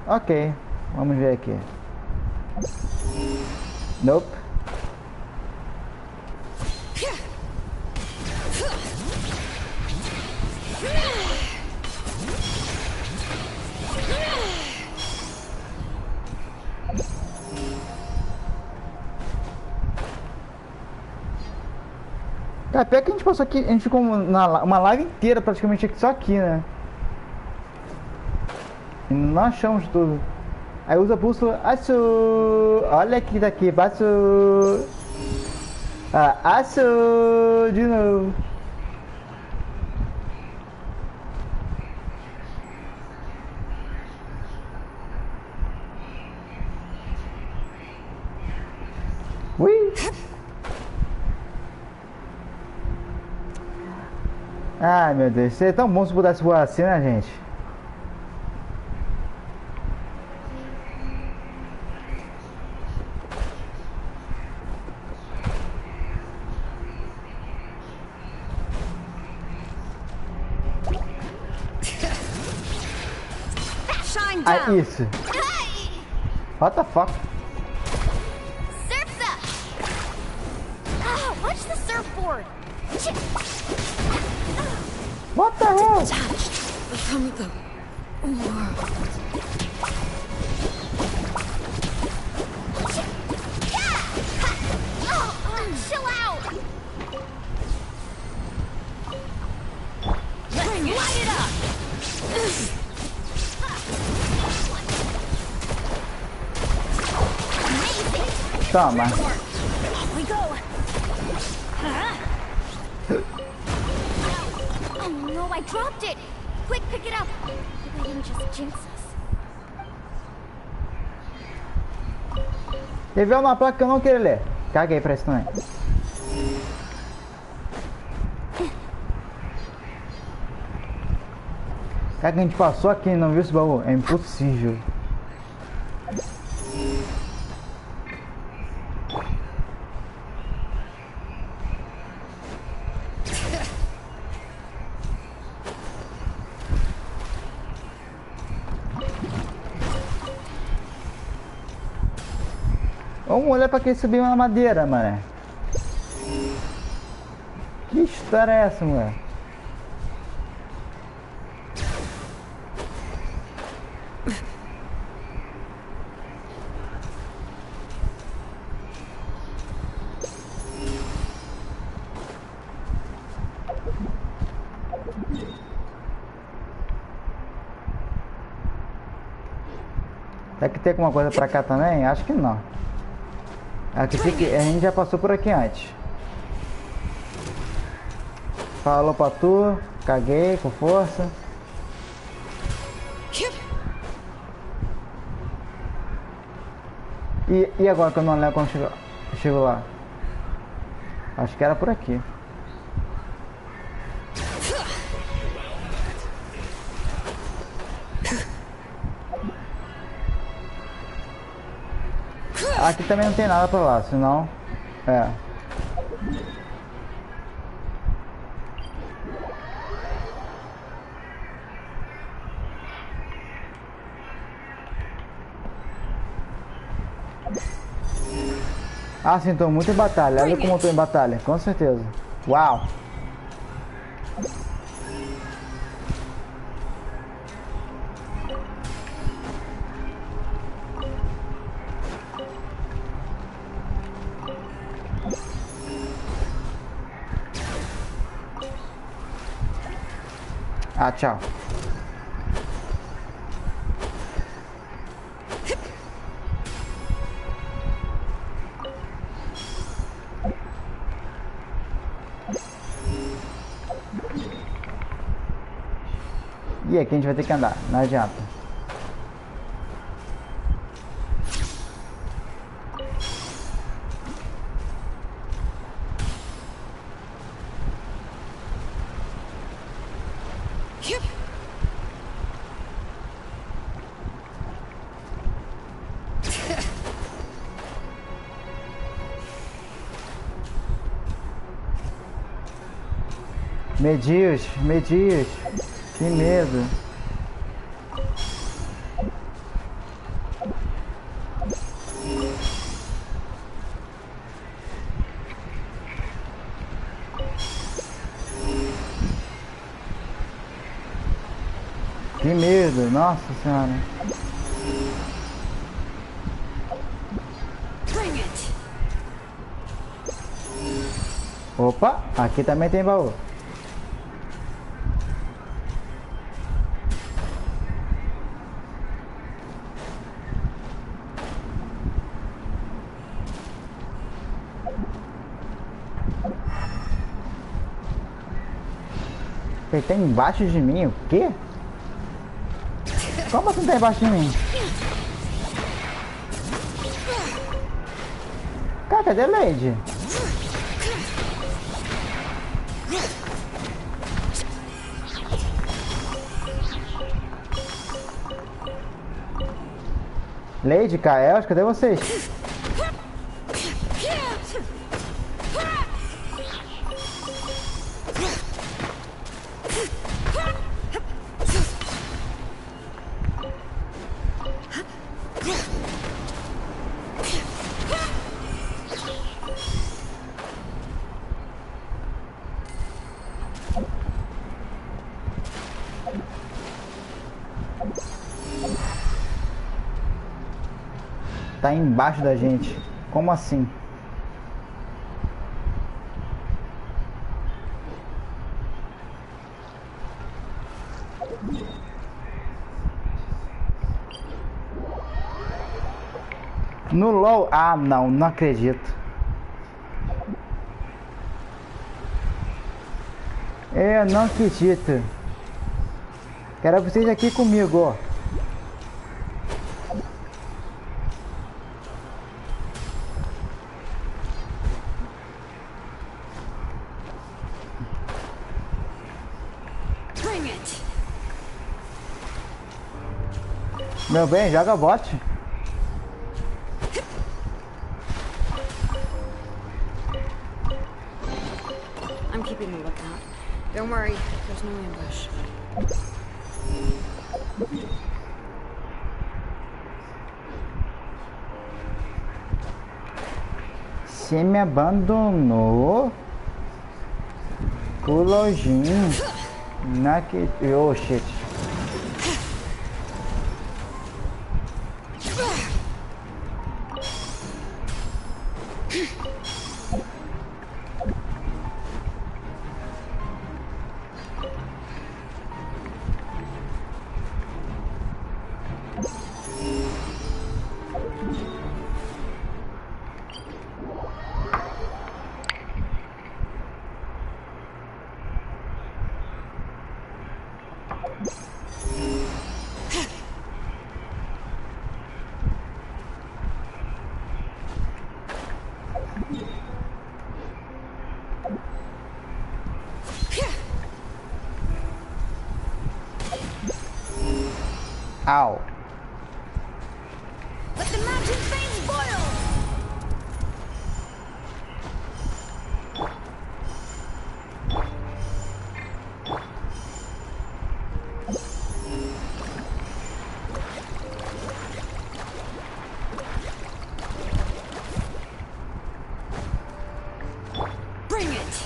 Ok, vamos ver aqui. Nope. Cara, pior que a gente passou aqui, a gente ficou uma live inteira praticamente só aqui, né? E não achamos tudo. Aí usa a bússola. Aço! Olha aqui daqui, aço! Ah, aço! De novo. Ui! Ai meu Deus, seria tão bom se pudesse voar assim, né, gente? Ah, isso. What the fuck? Surf's up! Ah, watch the surfboard! What the hell? Detached from the world. Chill out! Let's light it up! Toma. Off we go! Oh no, I dropped it! Quick, pick it up! Hope I didn't just jinx us. Teve uma placa que eu não queria ler. Caguei pra isso também. Cara, que a gente passou aqui e não viu esse baú? É impossível. Vamos olhar pra quem subiu na madeira, mano. Que história é essa, mulher? Será que tem alguma coisa pra cá também? Acho que não. Aqui fica, a gente já passou por aqui antes. Falou pra tu, caguei com força. E agora que eu não lembro quando chego lá? Acho que era por aqui. Aqui também não tem nada pra lá, senão... É. Ah, sim, tô muito em batalha. Olha como eu tô em batalha, com certeza. Uau! Ah, tchau. E aqui a gente vai ter que andar, não adianta. Medios, medios, que medo. Que medo, nossa senhora. Opa, aqui também tem baú. Ele tá embaixo de mim? O quê? Como assim tá embaixo de mim? Cara, cadê a Lady? Lady, Kael, cadê vocês? tá embaixo da gente. Como assim? No LOL? Ah, não, não acredito. Eu não acredito. Quero vocês aqui comigo, ó. Meu bem, joga bot. I'm keeping a lookout. Don't worry, there's no ambush. Você me abandonou? Pro lojinho. Naquele... Oh, shit. Ow. Let the mountain flames boil! Bring it!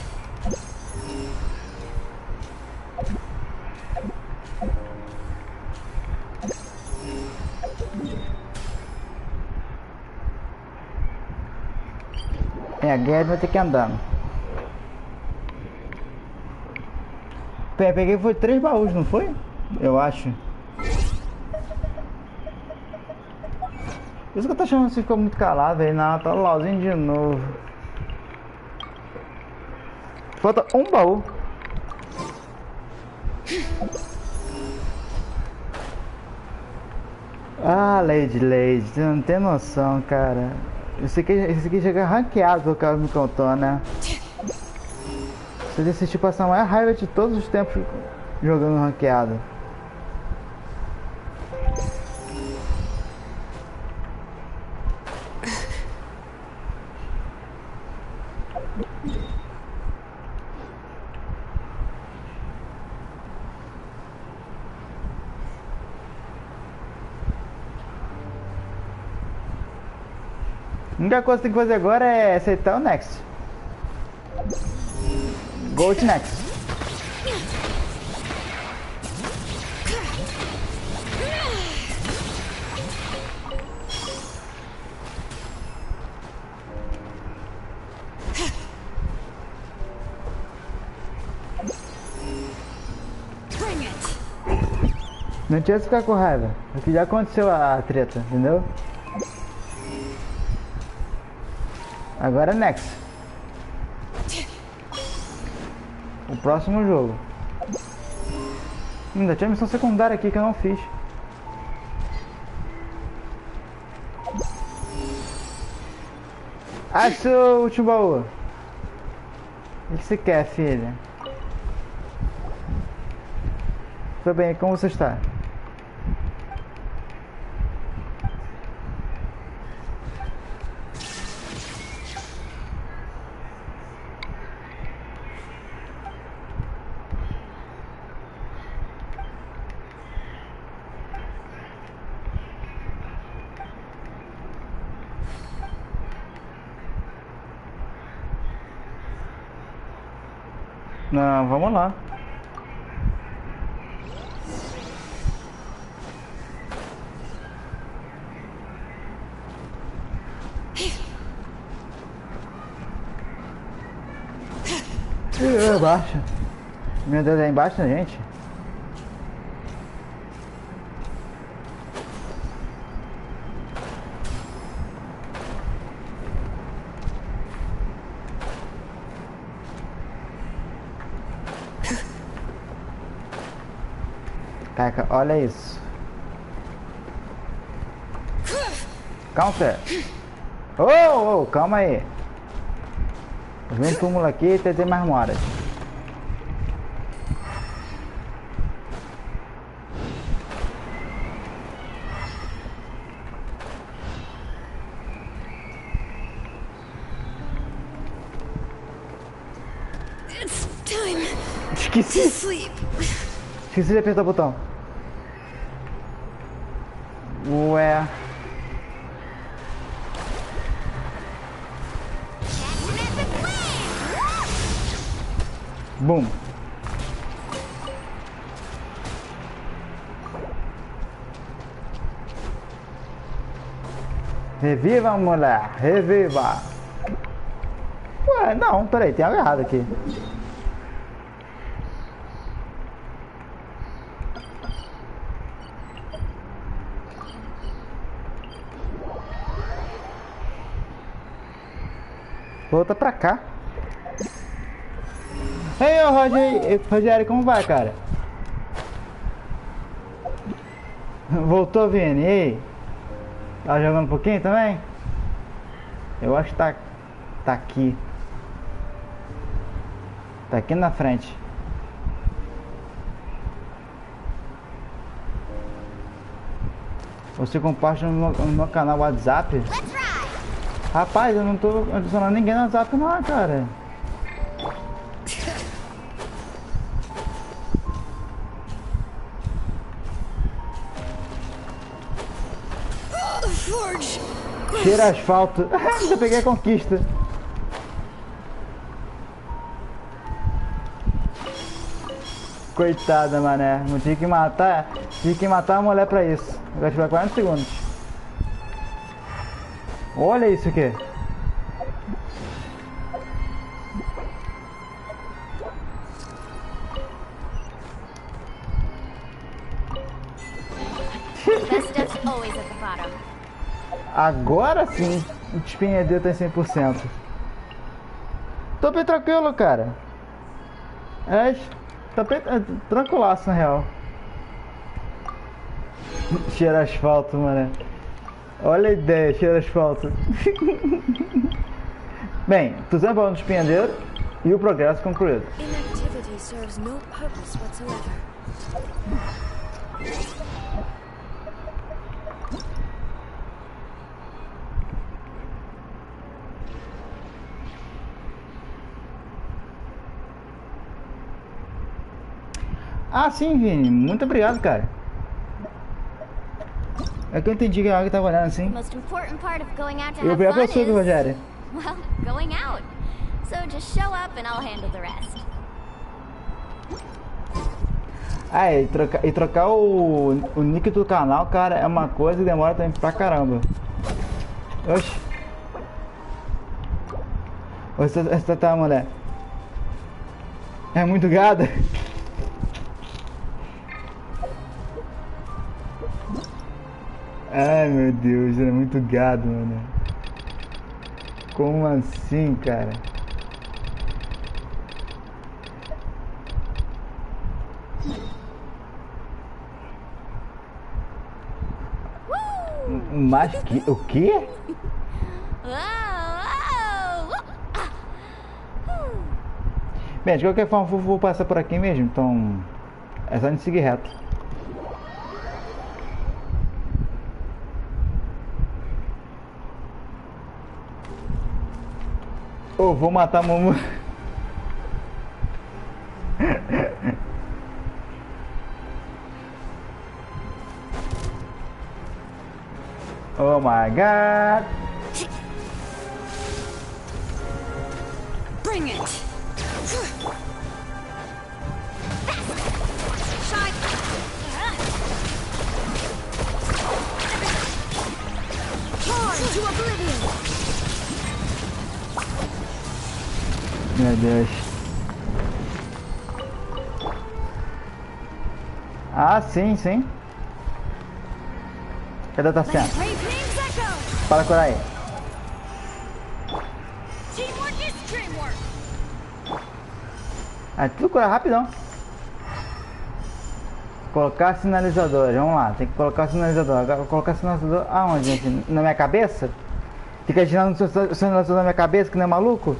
É, a guerra vai ter que ir andando. Peguei, foi 3 baús, não foi? Eu acho. Por isso que eu tô achando que você ficou muito calado aí. Não, tá LOLzinho de novo. Falta um baú. Ah, Lady, você não tem noção, cara. Esse aqui chega ranqueado, pelo que ela me contou, né? Você decidiu passar a maior raiva de todos os tempos jogando ranqueado. A única coisa que tem que fazer agora é aceitar o next. Go to next. Não tinha que ficar com raiva, porque já aconteceu a treta, entendeu? Agora é next. O próximo jogo. Ainda tinha missão secundária aqui que eu não fiz. Ah, seu último baú. O que você quer, filha? Tudo bem, como você está? Não, vamos lá. Embaixo. Meu Deus, é embaixo, né, gente? Caraca, olha isso. Counter. Oh, calma aí. Vem um túmulo aqui e tem mais moras. Esqueci de apertar o botão. Ué. Bum. Reviva, mulher. Reviva. Ué, não, peraí, tem algo errado aqui. Volta pra cá. Ei, ô Rogério, como vai, cara? Voltou, Vini? E aí? Tá jogando um pouquinho também? Eu acho que tá aqui. Tá aqui na frente. Você compartilha no meu canal WhatsApp? Rapaz, eu não tô adicionando ninguém no WhatsApp não, cara. Cheira asfalto. Já peguei a conquista. Coitada, mané. Não tinha que matar. Tinha que matar a mulher pra isso. Vai esperar 40 segundos. Olha isso aqui. Agora sim, o despenhadeiro tá em 100%. Tô bem tranquilo, cara. Tá bem tranquilaço, na real. Cheira asfalto, mano. Olha a ideia, cheira asfalto. Bem, 200 balões de despenhadeiro e o progresso concluído. Ah, sim, Vini. Muito obrigado, cara. É que eu entendi que a água tava olhando assim. Eu obrigado pra você, Rogério. Well, going out. So just show up and I'll handle the rest. Ah, e trocar o nick do canal, cara, é uma coisa que demora também pra caramba. Oxi. Você tá, mulher? É muito gada? Ai, meu Deus, era muito gado, mano. Como assim, cara? Mas que... O quê? Bem, de qualquer forma, vou passar por aqui mesmo, então... É só a gente seguir reto. Oh, vou matar a Momo. Oh my god. Bring it. Shine. Torn to oblivion. Meu Deus. Ah, sim, sim. Cadê tá sendo? Para curar aí. Aí tudo cura rapidão. Colocar sinalizador, vamos lá, tem que colocar o sinalizador. Agora vou colocar o sinalizador aonde, gente? Na minha cabeça? Fica girando o sinalizador na minha cabeça que não é maluco?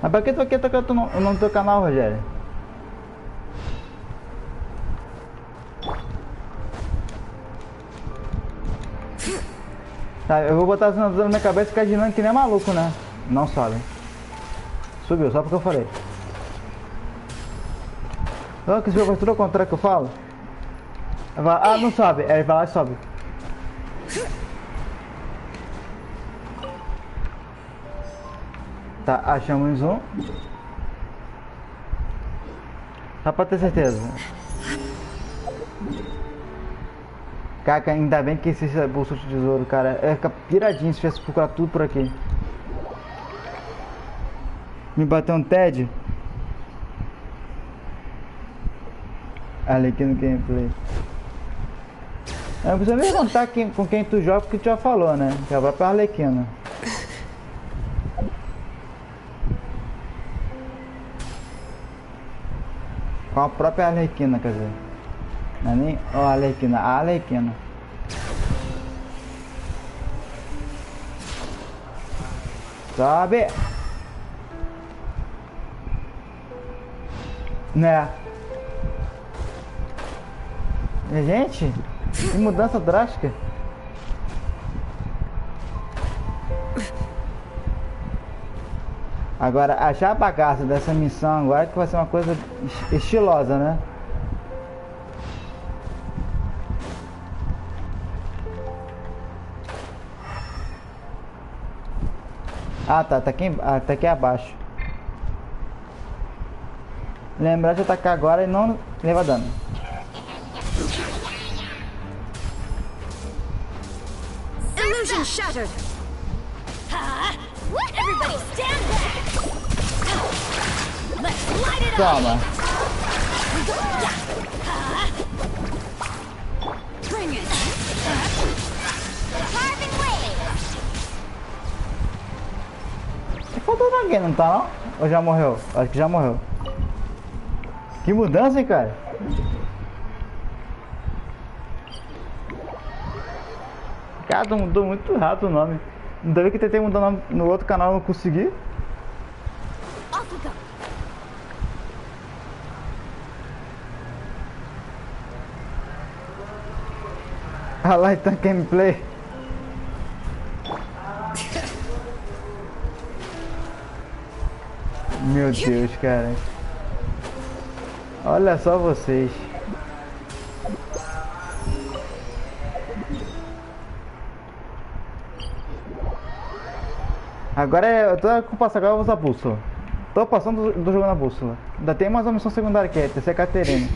Mas pra que tu aqui tocando o nome do teu canal, Rogério? Tá, eu vou botar a sinalizador na minha cabeça e ficar girando que nem maluco, né? Não sobe. Subiu, só porque eu falei. Olha que esse jogo é tudo ao contrário que eu falo. Ah, não sobe. Ele vai lá e sobe. Tá, achamos um. Só pra ter certeza. Caca, ainda bem que existe a bolsa de tesouro, cara. Eu ia ficar piradinho se tivesse procurar tudo por aqui. Me bateu um tédio. Ali aqui no gameplay. Eu não preciso nem contar com quem tu joga, porque tu já falou, né? Já vai pra Arlequina. Com a própria Arlequina, quer dizer. Não é nem a Arlequina, a Arlequina. Sobe! Né? Gente, que mudança drástica. Agora, achar a bagaça dessa missão agora que vai ser uma coisa estilosa, né? Ah, tá aqui abaixo. Lembrar de atacar agora e não levar dano. Illusion shattered. Everybody stand back. Let's light it up. Toma. Bring it. Carving way. Faltou alguém, não tá não? Ou já morreu? Acho que já morreu. Que mudança, hein, cara? Cara, mudou muito rápido o nome. Não deve que tentei mudar o nome no outro canal e não consegui. Ah lá, então gameplay. Meu Deus, cara. Olha só vocês. Agora eu tô com o passo, agora eu vou usar a bússola. Tô passando do jogo na bússola. Ainda tem mais uma missão secundária que é terceira Caterina.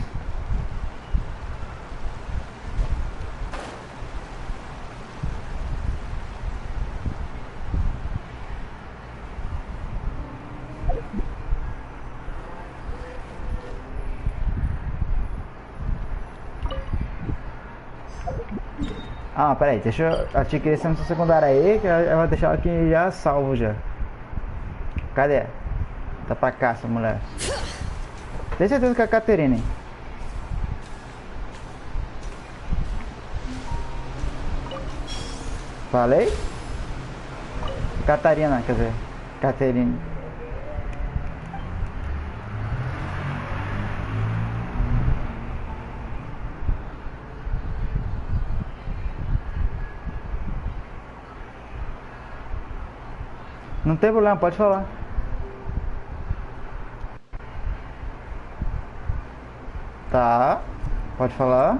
Ah, peraí, deixa eu adquirir essa missão secundária aí, que eu vou deixar aqui já salvo já. Cadê? Tá pra cá essa mulher. Tem certeza que é a Caterina, hein? Falei? Catarina, quer dizer, Caterina. Não tem problema, pode falar. Tá, pode falar.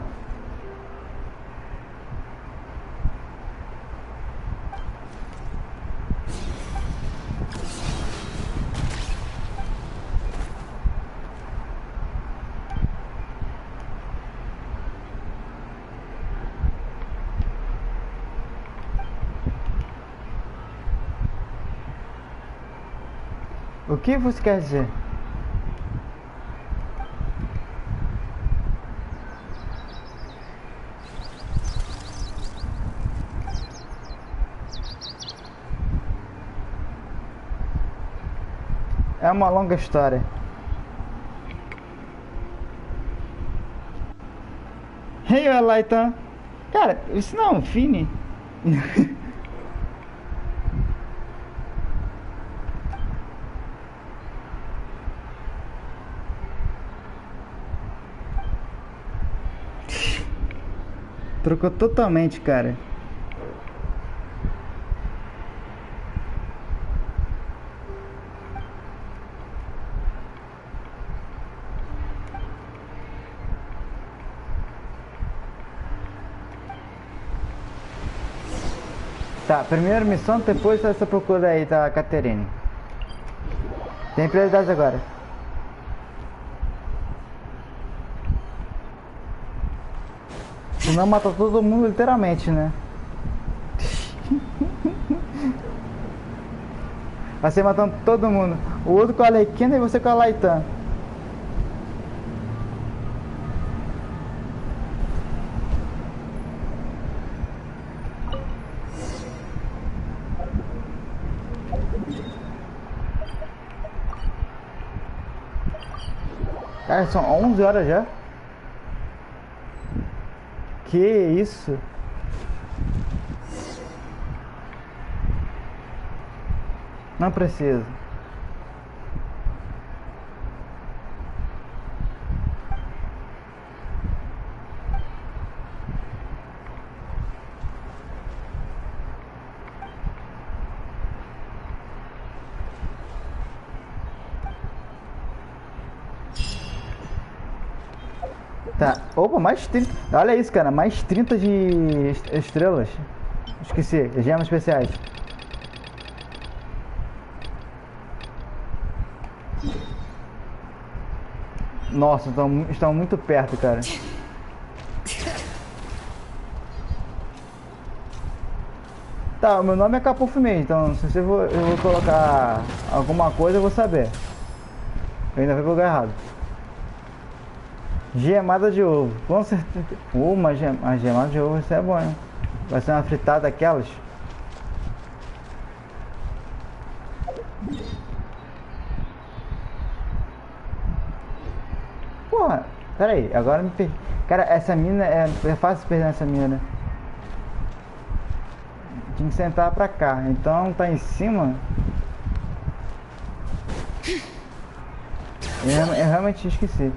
O que você quer dizer? É uma longa história. Hey, Laita. Cara, isso não é um Fini? Trocou totalmente, cara. Tá, primeira missão, depois essa procura aí da Caterine. Tem prioridade agora. Senão mata todo mundo literalmente, né? Vai ser matando todo mundo. O outro com a Alequina e você com a Laitan. Cara, são 11 horas já. Que isso? Não precisa. Tá, opa, mais 30. Olha isso, cara, mais 30 de estrelas. Esqueci, gemas especiais. Nossa, estão muito perto, cara. Tá, o meu nome é Capuf mesmo, então se eu vou colocar alguma coisa eu vou saber. Eu ainda fui pro lugar errado. Gemada de ovo, com certeza. Uma gemada de ovo, isso é bom, hein? Vai ser uma fritada daquelas. Porra, pera aí, agora me perdi. Cara, essa mina é fácil perder essa mina, né? Tinha que sentar pra cá, então tá em cima. Eu realmente esqueci.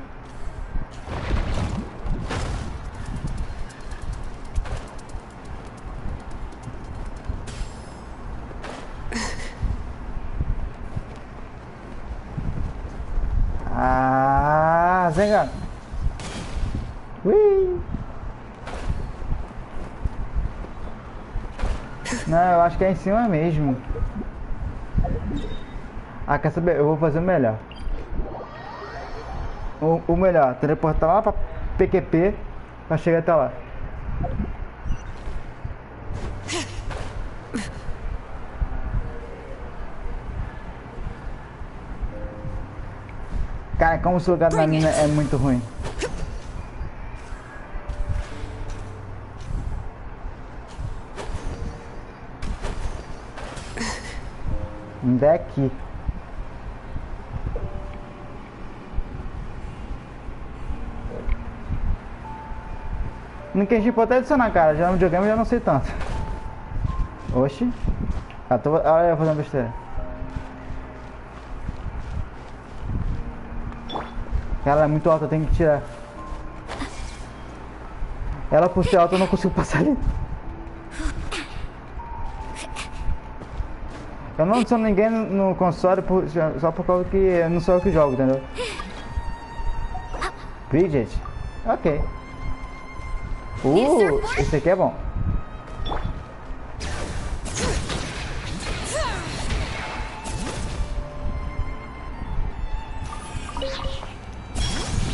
Ah, Zenga. Ui. Não, eu acho que é em cima mesmo. Ah, quer saber? Eu vou fazer o melhor. O melhor, teleportar lá pra PQP pra chegar até lá. Cara, como esse lugar da mina é muito ruim. Ainda é aqui. No que a gente pode até adicionar, cara. Já no videogame eu já não sei tanto. Oxi. Olha eu fazendo besteira. Ela é muito alta, eu tenho que tirar. Ela por ser alta eu não consigo passar ali. Eu não adiciono ninguém no console só por causa que não sou eu que jogo, entendeu? Bridget? Ok. Esse aqui é bom.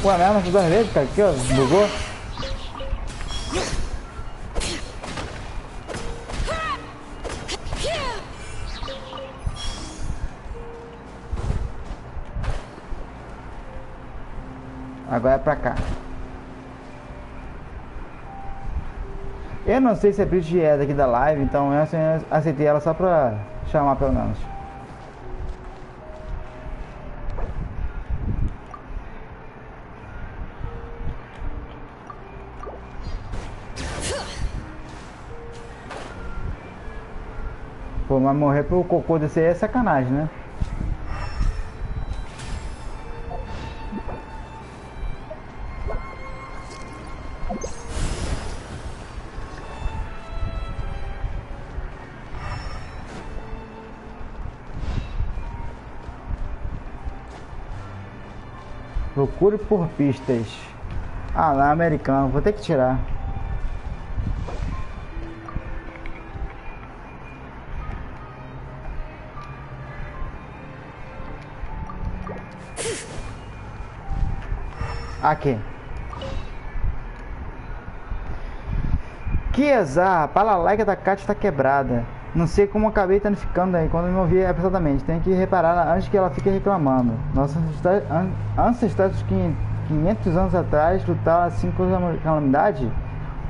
Ué, mesmo, 2 vezes, cara, aqui ó, bugou. Agora é pra cá. Eu não sei se a Bridget é daqui da live, então eu aceitei ela só pra chamar pelo menos. Pô, mas morrer pro cocô desse aí é sacanagem, né? Procure por pistas. Ah, lá, americano. Vou ter que tirar. Aqui. Que azar. A palalaica da Kat está quebrada. Não sei como acabei ficando aí quando não vi apressadamente. Tenho que reparar antes que ela fique reclamando. Nossos ancestrais de 500 anos atrás lutaram assim contra a calamidade.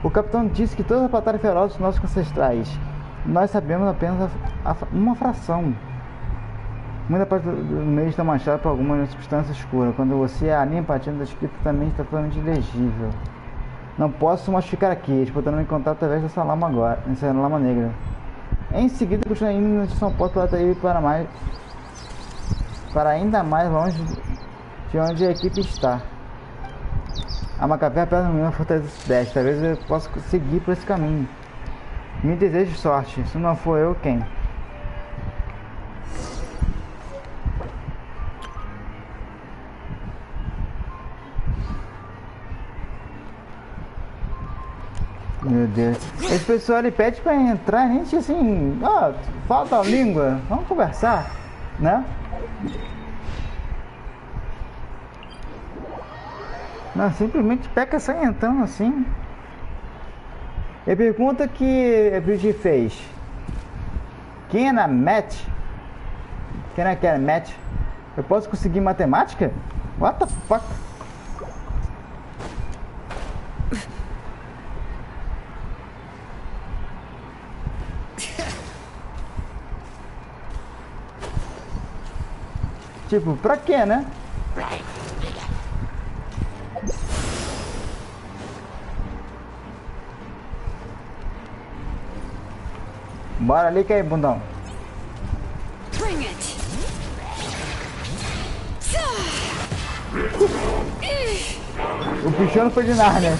O capitão disse que todas as batalhas ferozes dos nossos ancestrais. Nós sabemos apenas uma fração. Muita parte do meio está manchada por alguma substância escura. Quando você a limpa, a tinta da escrita também está totalmente ilegível. Não posso mais ficar aqui, disputando em contato através dessa lama agora, essa lama negra. Em seguida, continua indo na direção oposta para ir para ainda mais longe de onde a equipe está. Há uma caverna perto da fortaleza sudeste. Talvez eu possa seguir por esse caminho. Me desejo sorte. Se não for eu, quem? Meu Deus. Esse pessoal ele pede pra entrar, a gente assim, ó, falta a língua, vamos conversar, né? Não, simplesmente pega sai entrando assim. E pergunta que a Bridget fez. Quem é na match? Quem é que é match? Eu posso conseguir matemática? What the fuck? Tipo, pra quê, né? Bora ali, que aí, bundão. O bichão não foi de nada, né?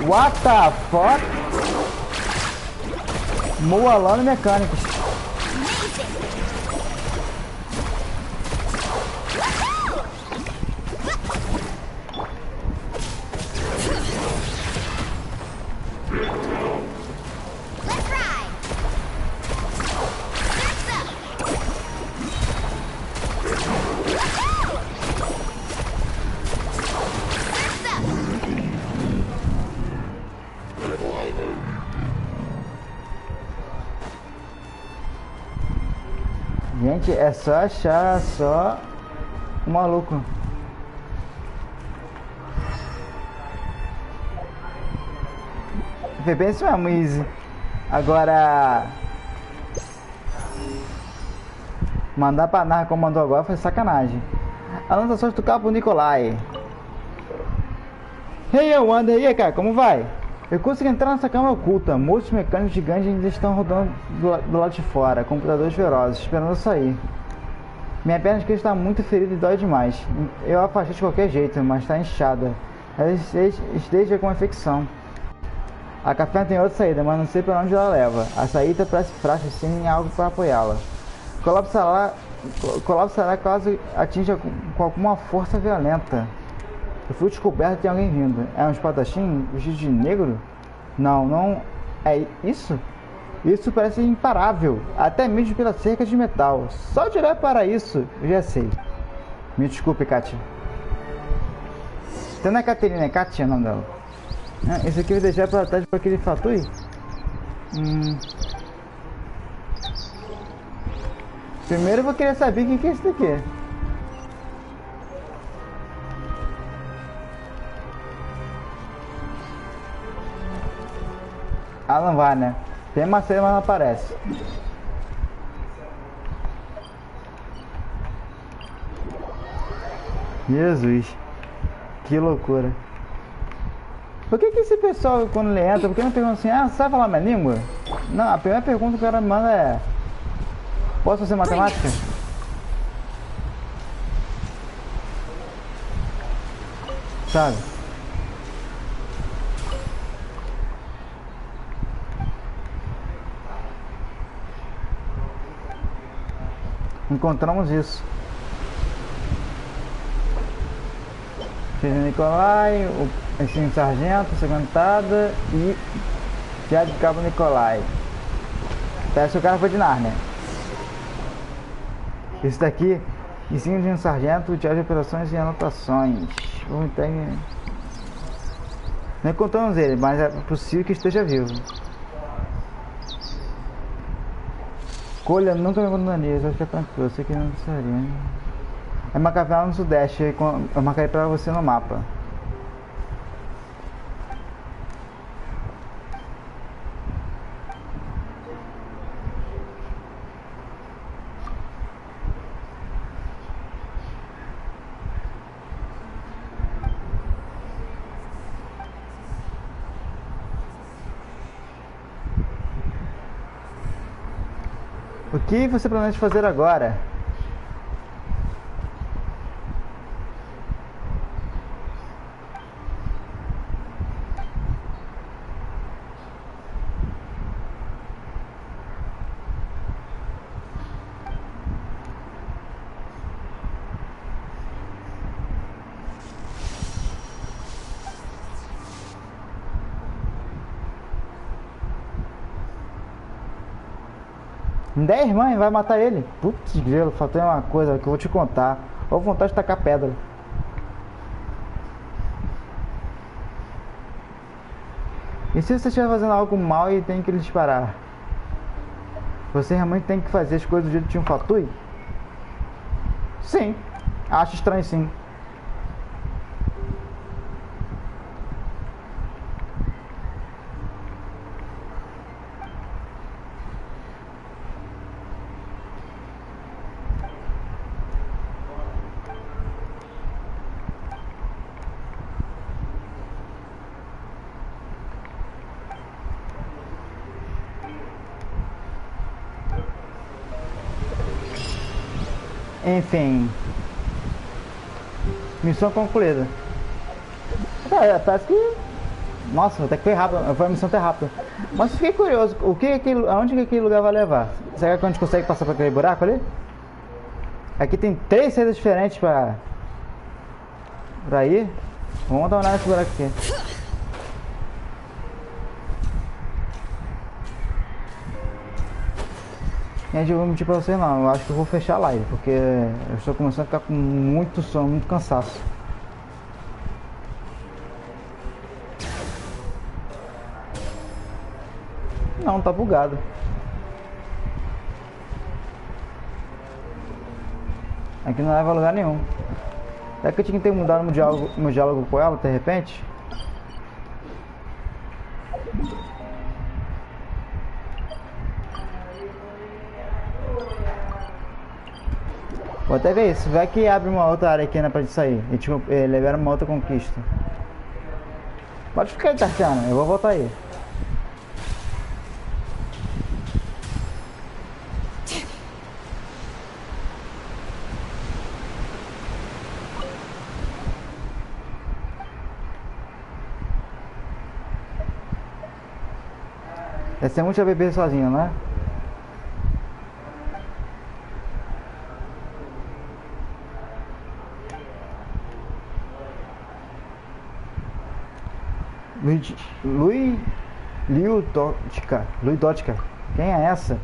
What the fuck? Moalando mecânicos. Gente, é só achar só o maluco. Foi bem isso mesmo, Easy. Agora mandar pra narrar como mandou agora foi sacanagem. Anotações do cabo Nicolai. Hey, eu ando aí, cara, como vai? Eu consegui entrar nessa câmara oculta. Muitos mecânicos gigantes ainda estão rodando do lado de fora, computadores ferozes, esperando eu sair. Minha perna esquerda está muito ferida e dói demais. Eu a afastei de qualquer jeito, mas está inchada. Esteja com infecção. A café tem outra saída, mas não sei para onde ela leva. A saída parece frágil sem algo para apoiá-la. Colapsará caso atinja com alguma força violenta. Eu fui descoberto e tem alguém vindo. É um espadachim vestido de negro? Não, não é isso? Isso parece imparável, até mesmo pela cerca de metal. Só de olhar para isso, eu já sei. Me desculpe, Katia. Então não é Caterina, é Katia o nome dela. Esse aqui eu vou deixar para trás para aquele fatui. Primeiro eu vou querer saber o que é isso daqui. Ah, não vai, né? Tem uma cena, mas não aparece. Jesus. Que loucura. Por que esse pessoal, quando ele entra, por que não pergunta assim, ah, sabe falar minha língua? Não, a primeira pergunta que o cara me manda é: posso fazer matemática? Sabe? Encontramos isso. Fiz o Nicolai, esse sargento, seguntada e já de cabo Nicolai. Parece que o cara foi de Nárnia. Esse daqui, ensino de um sargento, diário de operações e anotações. Vamos entender. Não encontramos ele, mas é possível que esteja vivo. Colha nunca me abandonaria, acho que é tranquilo, eu sei que não seria. É uma caverna no sudeste, eu marcarei pra você no mapa. O que você planeja fazer agora? Em 10 mães vai matar ele. Putz, grilo, faltou uma coisa que eu vou te contar. Ou vontade de tacar pedra. E se você estiver fazendo algo mal e tem que lhe disparar? Você realmente tem que fazer as coisas do jeito de um fatui? Sim. Acho estranho, sim. Enfim. Missão concluída. Parece que... Nossa, até que foi rápido. Foi uma missão até rápida. Mas fiquei curioso. Aonde que aquele lugar vai levar? Será que a gente consegue passar por aquele buraco ali? Aqui tem 3 saídas diferentes pra ir. Vamos dar uma olhada nesse buraco aqui. Gente, eu vou mentir pra vocês não, eu acho que eu vou fechar a live, porque eu estou começando a ficar com muito sono, muito cansaço. Não, tá bugado. Aqui não leva a lugar nenhum. Será que eu tinha que ter mudado meu diálogo com ela, de repente? Vou até ver isso, vai que abre uma outra área aqui, né, pra gente sair. E tipo, libera uma outra conquista. Pode ficar aí, Tartiana, eu vou voltar aí. Deve ser muito a beber sozinho, né? Luidótica. Quem é essa?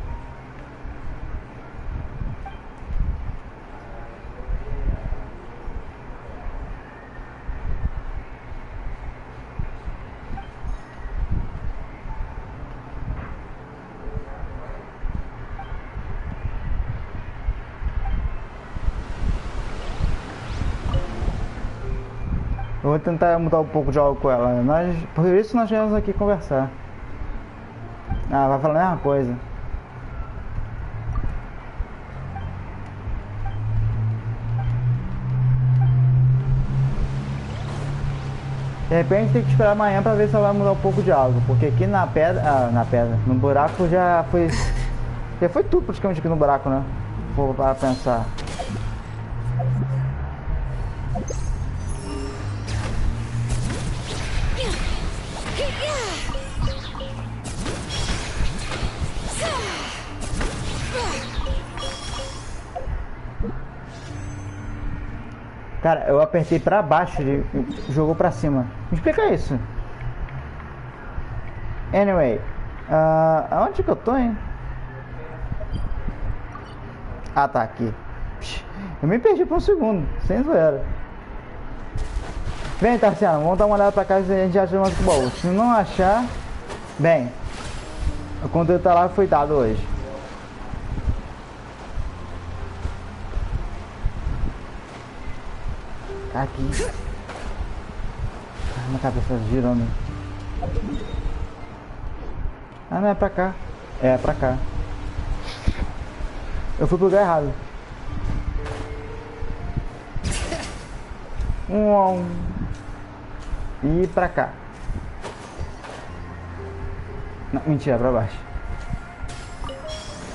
Eu vou tentar mudar um pouco de algo com ela. Por isso nós viemos aqui conversar. Ah, vai falar a mesma coisa. De repente tem que esperar amanhã pra ver se ela vai mudar um pouco de algo. Porque aqui na pedra. Ah, na pedra. No buraco já foi. Já foi tudo praticamente aqui no buraco, né? Vou para pensar. Cara, eu apertei pra baixo e jogou pra cima. Me explica isso. Anyway. Aonde que eu tô, hein? Ah, tá aqui. Eu me perdi por um segundo. Sem zoeira. Vem, Tarciano. Vamos dar uma olhada pra cá se a gente acha mais que baú. Se não achar... Bem. O conteúdo tá lá, foi dado hoje. Aqui. Minha cabeça girando. Ah, não é pra cá. É pra cá. Eu fui pro lugar errado. E pra cá. Não, mentira, pra baixo.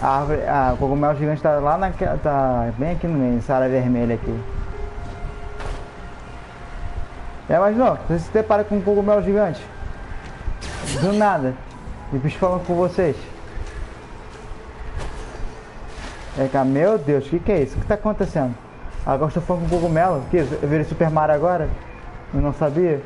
A árvore, o cogumelo gigante tá lá naquela. Tá bem aqui no meio, essa área vermelha aqui. Mas não, você se depara com um cogumelo gigante. Do nada. E bicho falando com vocês. Cara, meu Deus, o que é isso? O que tá acontecendo? Agora estou falando com cogumelo. Que eu virei Super Mario agora? Eu não sabia.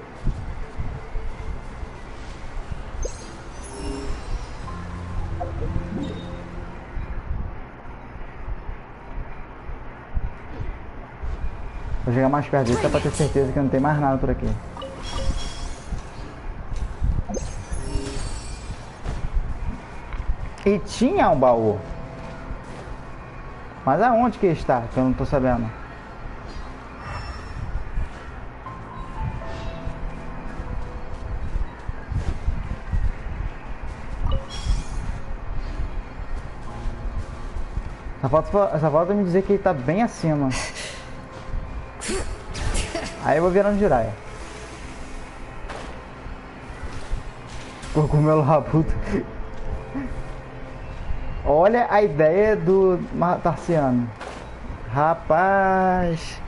Vou chegar mais perto dele só pra ter certeza que não tem mais nada por aqui. E tinha um baú. Mas aonde que está? Que eu não tô sabendo. Essa falta me dizer que ele tá bem acima. Aí eu vou virando giraia. Cogumelo rabudo. Olha a ideia do Tarciano. Rapaz,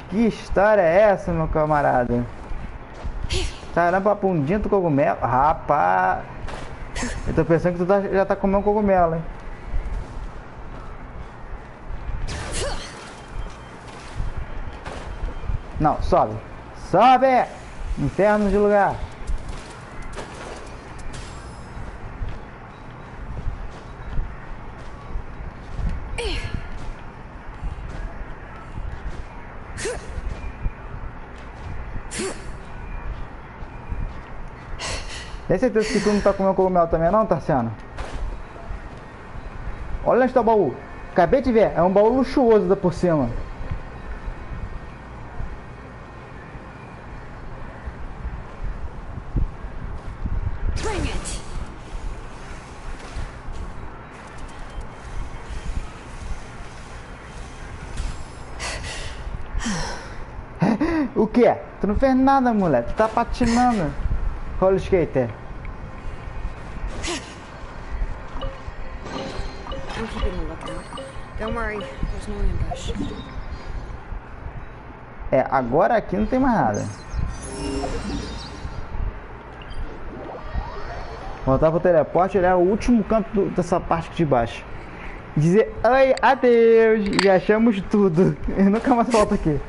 que história é essa, meu camarada? Tá olhando pra bundinha do cogumelo? Rapaz, eu tô pensando que tu já tá comendo um cogumelo, hein? Não, sobe. Sobe! Inferno de lugar. Tem certeza que tu não tá comendo cogumelo também não, Tarciano? Olha onde tá o baú. Acabei de ver, é um baú luxuoso da por cima. O que? Tu não fez nada, moleque. Tu tá patinando. Roller skater. I'm keeping a lookout. Don't worry, there's no ambush. Agora aqui não tem mais nada. Voltar pro teleporte, olhar o último canto dessa parte aqui de baixo. Dizer oi, adeus, e achamos tudo. Eu nunca mais volto aqui.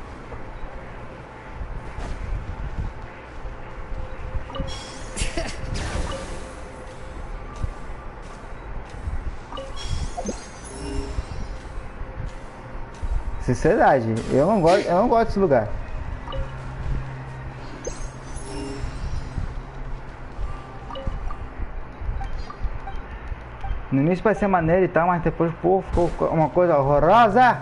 Sinceridade, eu não gosto desse lugar. No início vai ser maneiro e tal, mas depois, pô, ficou uma coisa horrorosa.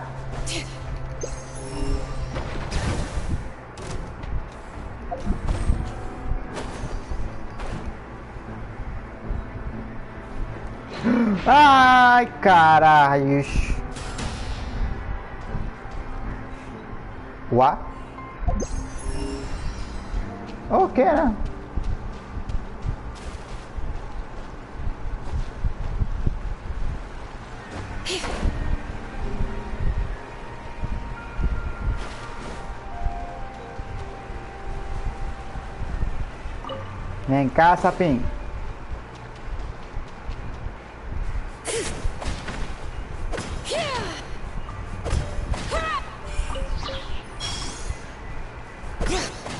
Ai, caralhos. Uá? Ok, né? Vem cá, sapinho.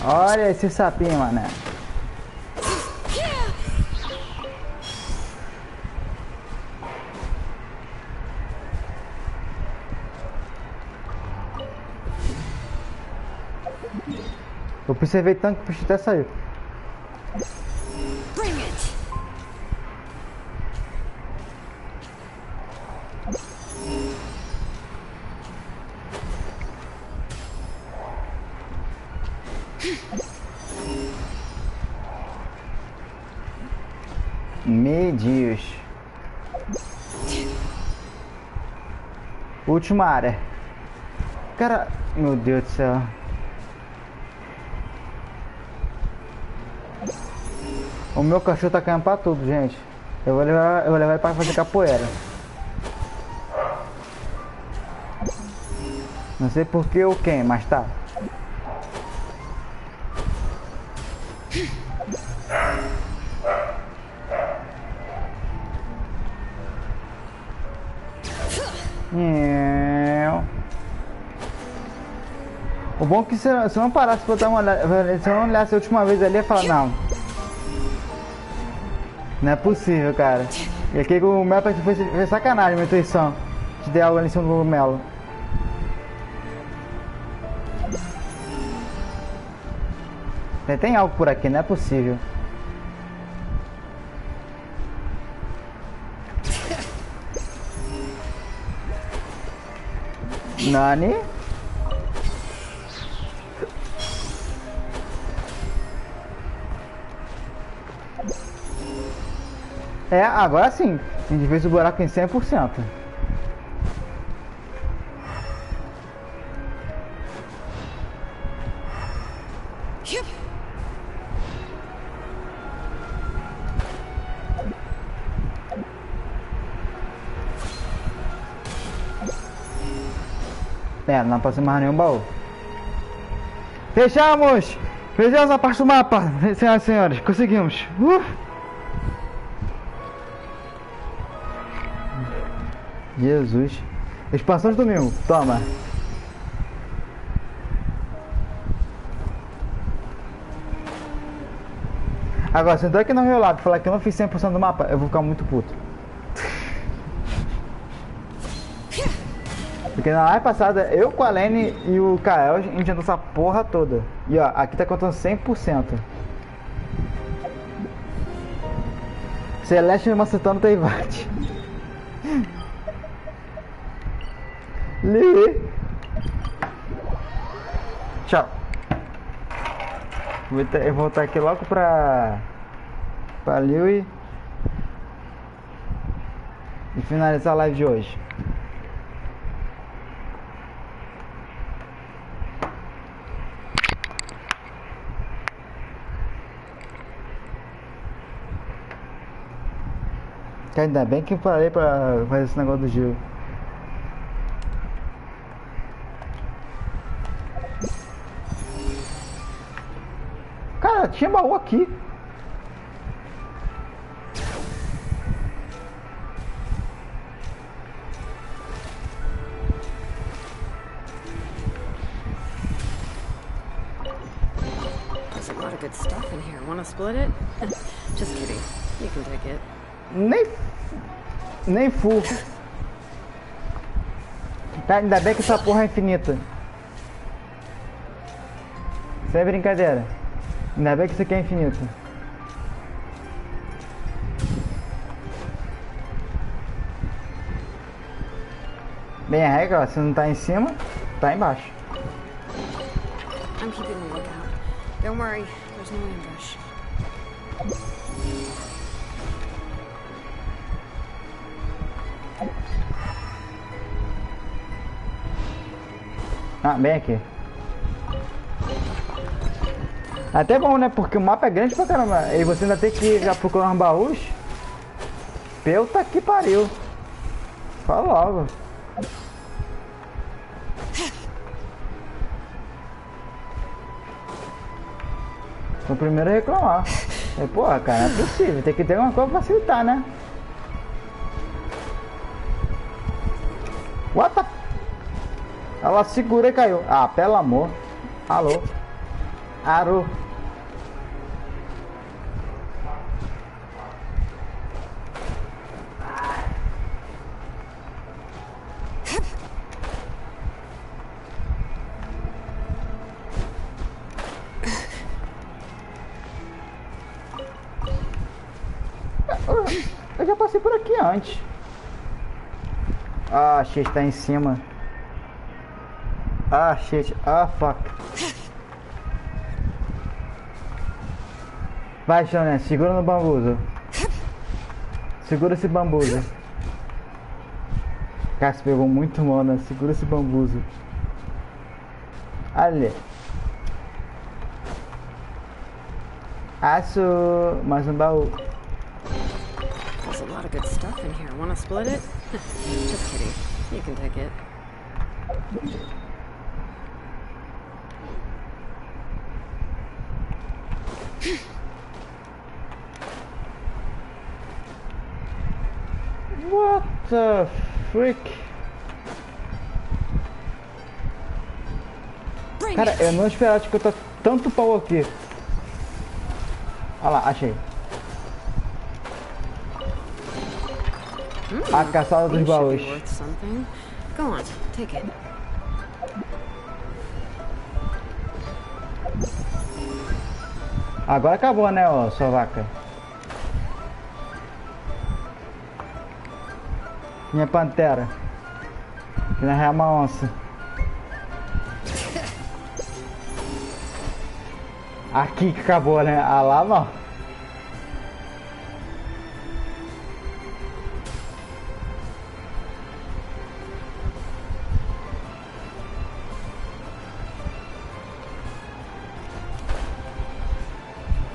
Olha esse sapinho, mané. Eu observei tanto que o bicho até saiu. Medios. Última área. Cara, meu Deus do céu. O meu cachorro tá caindo pra tudo, gente. Eu vou levar ele pra fazer capoeira. Não sei por que ou quem, mas tá. O bom é que se eu não parasse pra botar uma olhada, se eu não olhasse a última vez ali, eu ia falar, não é possível, cara. E aqui o mapa foi sacanagem, minha intuição. Te dei algo ali em cima do cogumelo. Tem algo por aqui, não é possível. Nani? É, agora sim. A gente fez o buraco em 100%. É, não pode mais nenhum baú. Fechamos! Fechamos a parte do mapa, senhoras e senhores. Conseguimos. Jesus. Expansão de domingo. Toma. Agora, se eu entrar aqui no meu lado e falar que eu não fiz 100% do mapa, eu vou ficar muito puto. Porque na live passada, eu com a Lene e o Kael, a gente andou essa porra toda. E ó, aqui tá contando 100%. Celeste me macetando Teivate. Li. Tchau. Eu vou voltar aqui logo pra Liu e finalizar a live de hoje. Que ainda bem que eu parei pra fazer esse negócio do Gil. Cara, tinha baú aqui. There's a lot of good stuff in here. Wanna split it? Just kidding. You can take it. Nem full. Tá, ainda bem que essa porra é infinita. Isso é brincadeira. Ainda bem que isso aqui é infinito. Bem a regra, ó, se não tá em cima, tá embaixo. I'm keeping a lookout. Don't worry, there's no ambush. Ah, bem aqui. Até bom, né? Porque o mapa é grande pra caramba. E você ainda tem que já procurar uns baús. Puta que pariu. Fala logo. O primeiro a reclamar. É, porra, cara, não é possível. Tem que ter uma coisa pra facilitar, né? What the... Ela segura e caiu. Ah, pelo amor. Alô. Aro. Eu já passei por aqui antes. Ah, shit, tá em cima. Ah, shit. Ah, fuck. Vai, Xané, segura no bambuzo. Segura esse bambuzo. Cara, você pegou muito mana. Segura esse bambuzo. Ali. Aço. Mais um baú. There's a lot of good stuff in here. Wanna split it? Just kidding. You can take it. What the freak? Cara, eu não esperava que eu tô tanto pau aqui. Olha lá, achei. A caçada dos baús. Go on, take it. Agora acabou, né, ó, sua vaca. Minha pantera. Que na real é uma onça. Aqui que acabou, né? Ah, lá não.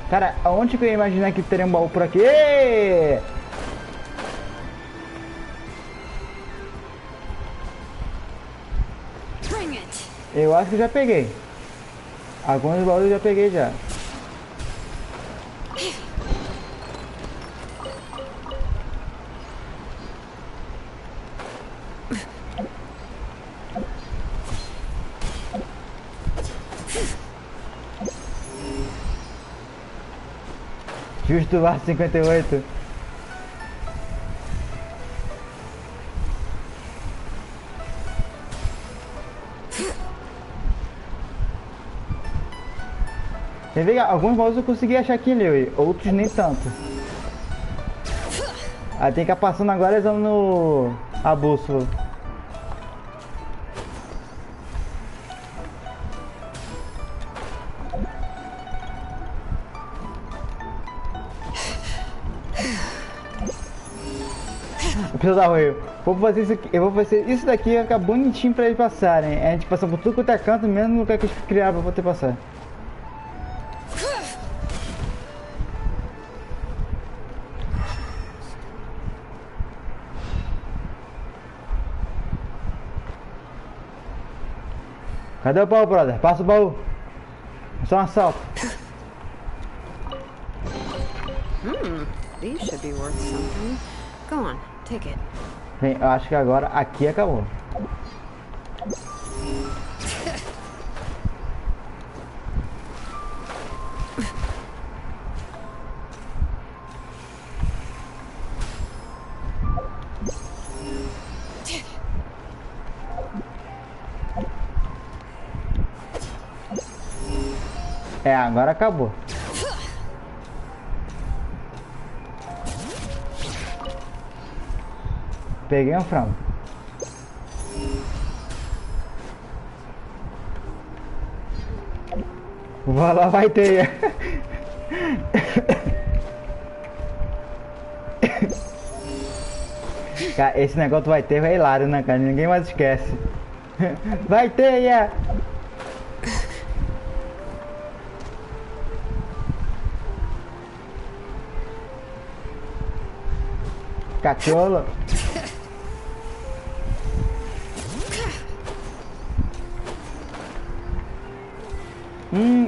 Cara, aonde que eu ia imaginar que teria um baú por aqui? Êêêê! Eu acho que já peguei. Alguns baús eu já peguei já. Justo lá 58. Quer ver? Alguns baús eu consegui achar aqui, Leo, outros nem tanto. Aí tem que ir passando agora usando a bússola. Preciso dar ruim. Vou fazer isso aqui, eu vou fazer isso daqui e ficar bonitinho pra eles passarem. A gente passa por tudo quanto é canto, mesmo no lugar que eles criaram pra poder passar. Cadê o baú, brother? Passa o baú. É só um assalto. These should be worth something. Go on, take it. Bem, eu acho que agora aqui acabou. É, agora acabou. Peguei um frango. Vai lá, vai ter. Cara, esse negócio do vai ter é hilário, né, cara? Ninguém mais esquece. Vai ter, yeah! Cachorro.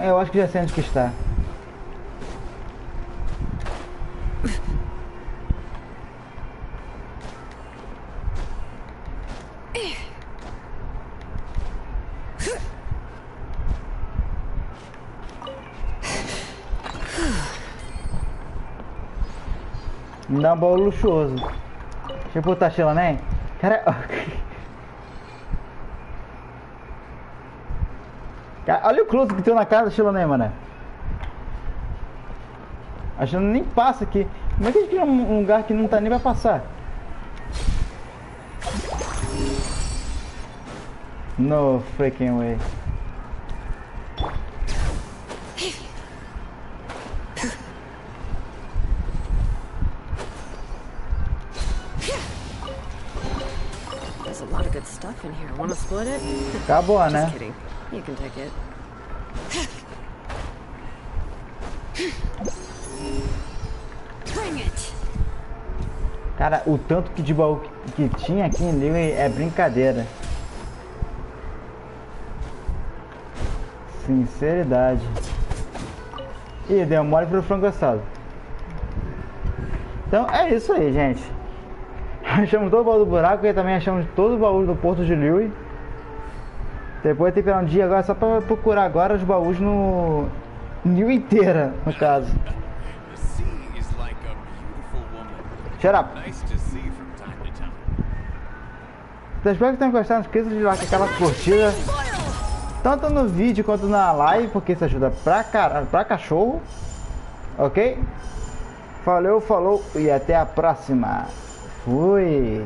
Eu acho que já sei onde que está. Me dá um baú luxuoso. Deixa eu botar a Sheila, né? Cara, olha o close que tem na cara da Sheila, né, mano? A Sheila nem passa aqui. Como é que a gente cria um lugar que não tá nem pra passar? No freaking way. There's a lot of good stuff in here. Wanna split it? Acabou, né? Just kidding. You can take it. Bring it. Cara, o tanto que de baú que tinha aqui em Lille é brincadeira. Sinceridade. Ih, deu mole pro frango assado. Então é isso aí, gente. Achamos todo o baú do buraco e também achamos todo o baú do Porto de Lille. Depois tem que pegar um dia agora só pra procurar agora os baús no Lille inteira, no caso. Shut up. Então, espero que tenham gostado. Não esqueça de dar aquela curtida tanto no vídeo quanto na live, porque isso ajuda pra cachorro. Ok? Valeu, falou e até a próxima. Fui!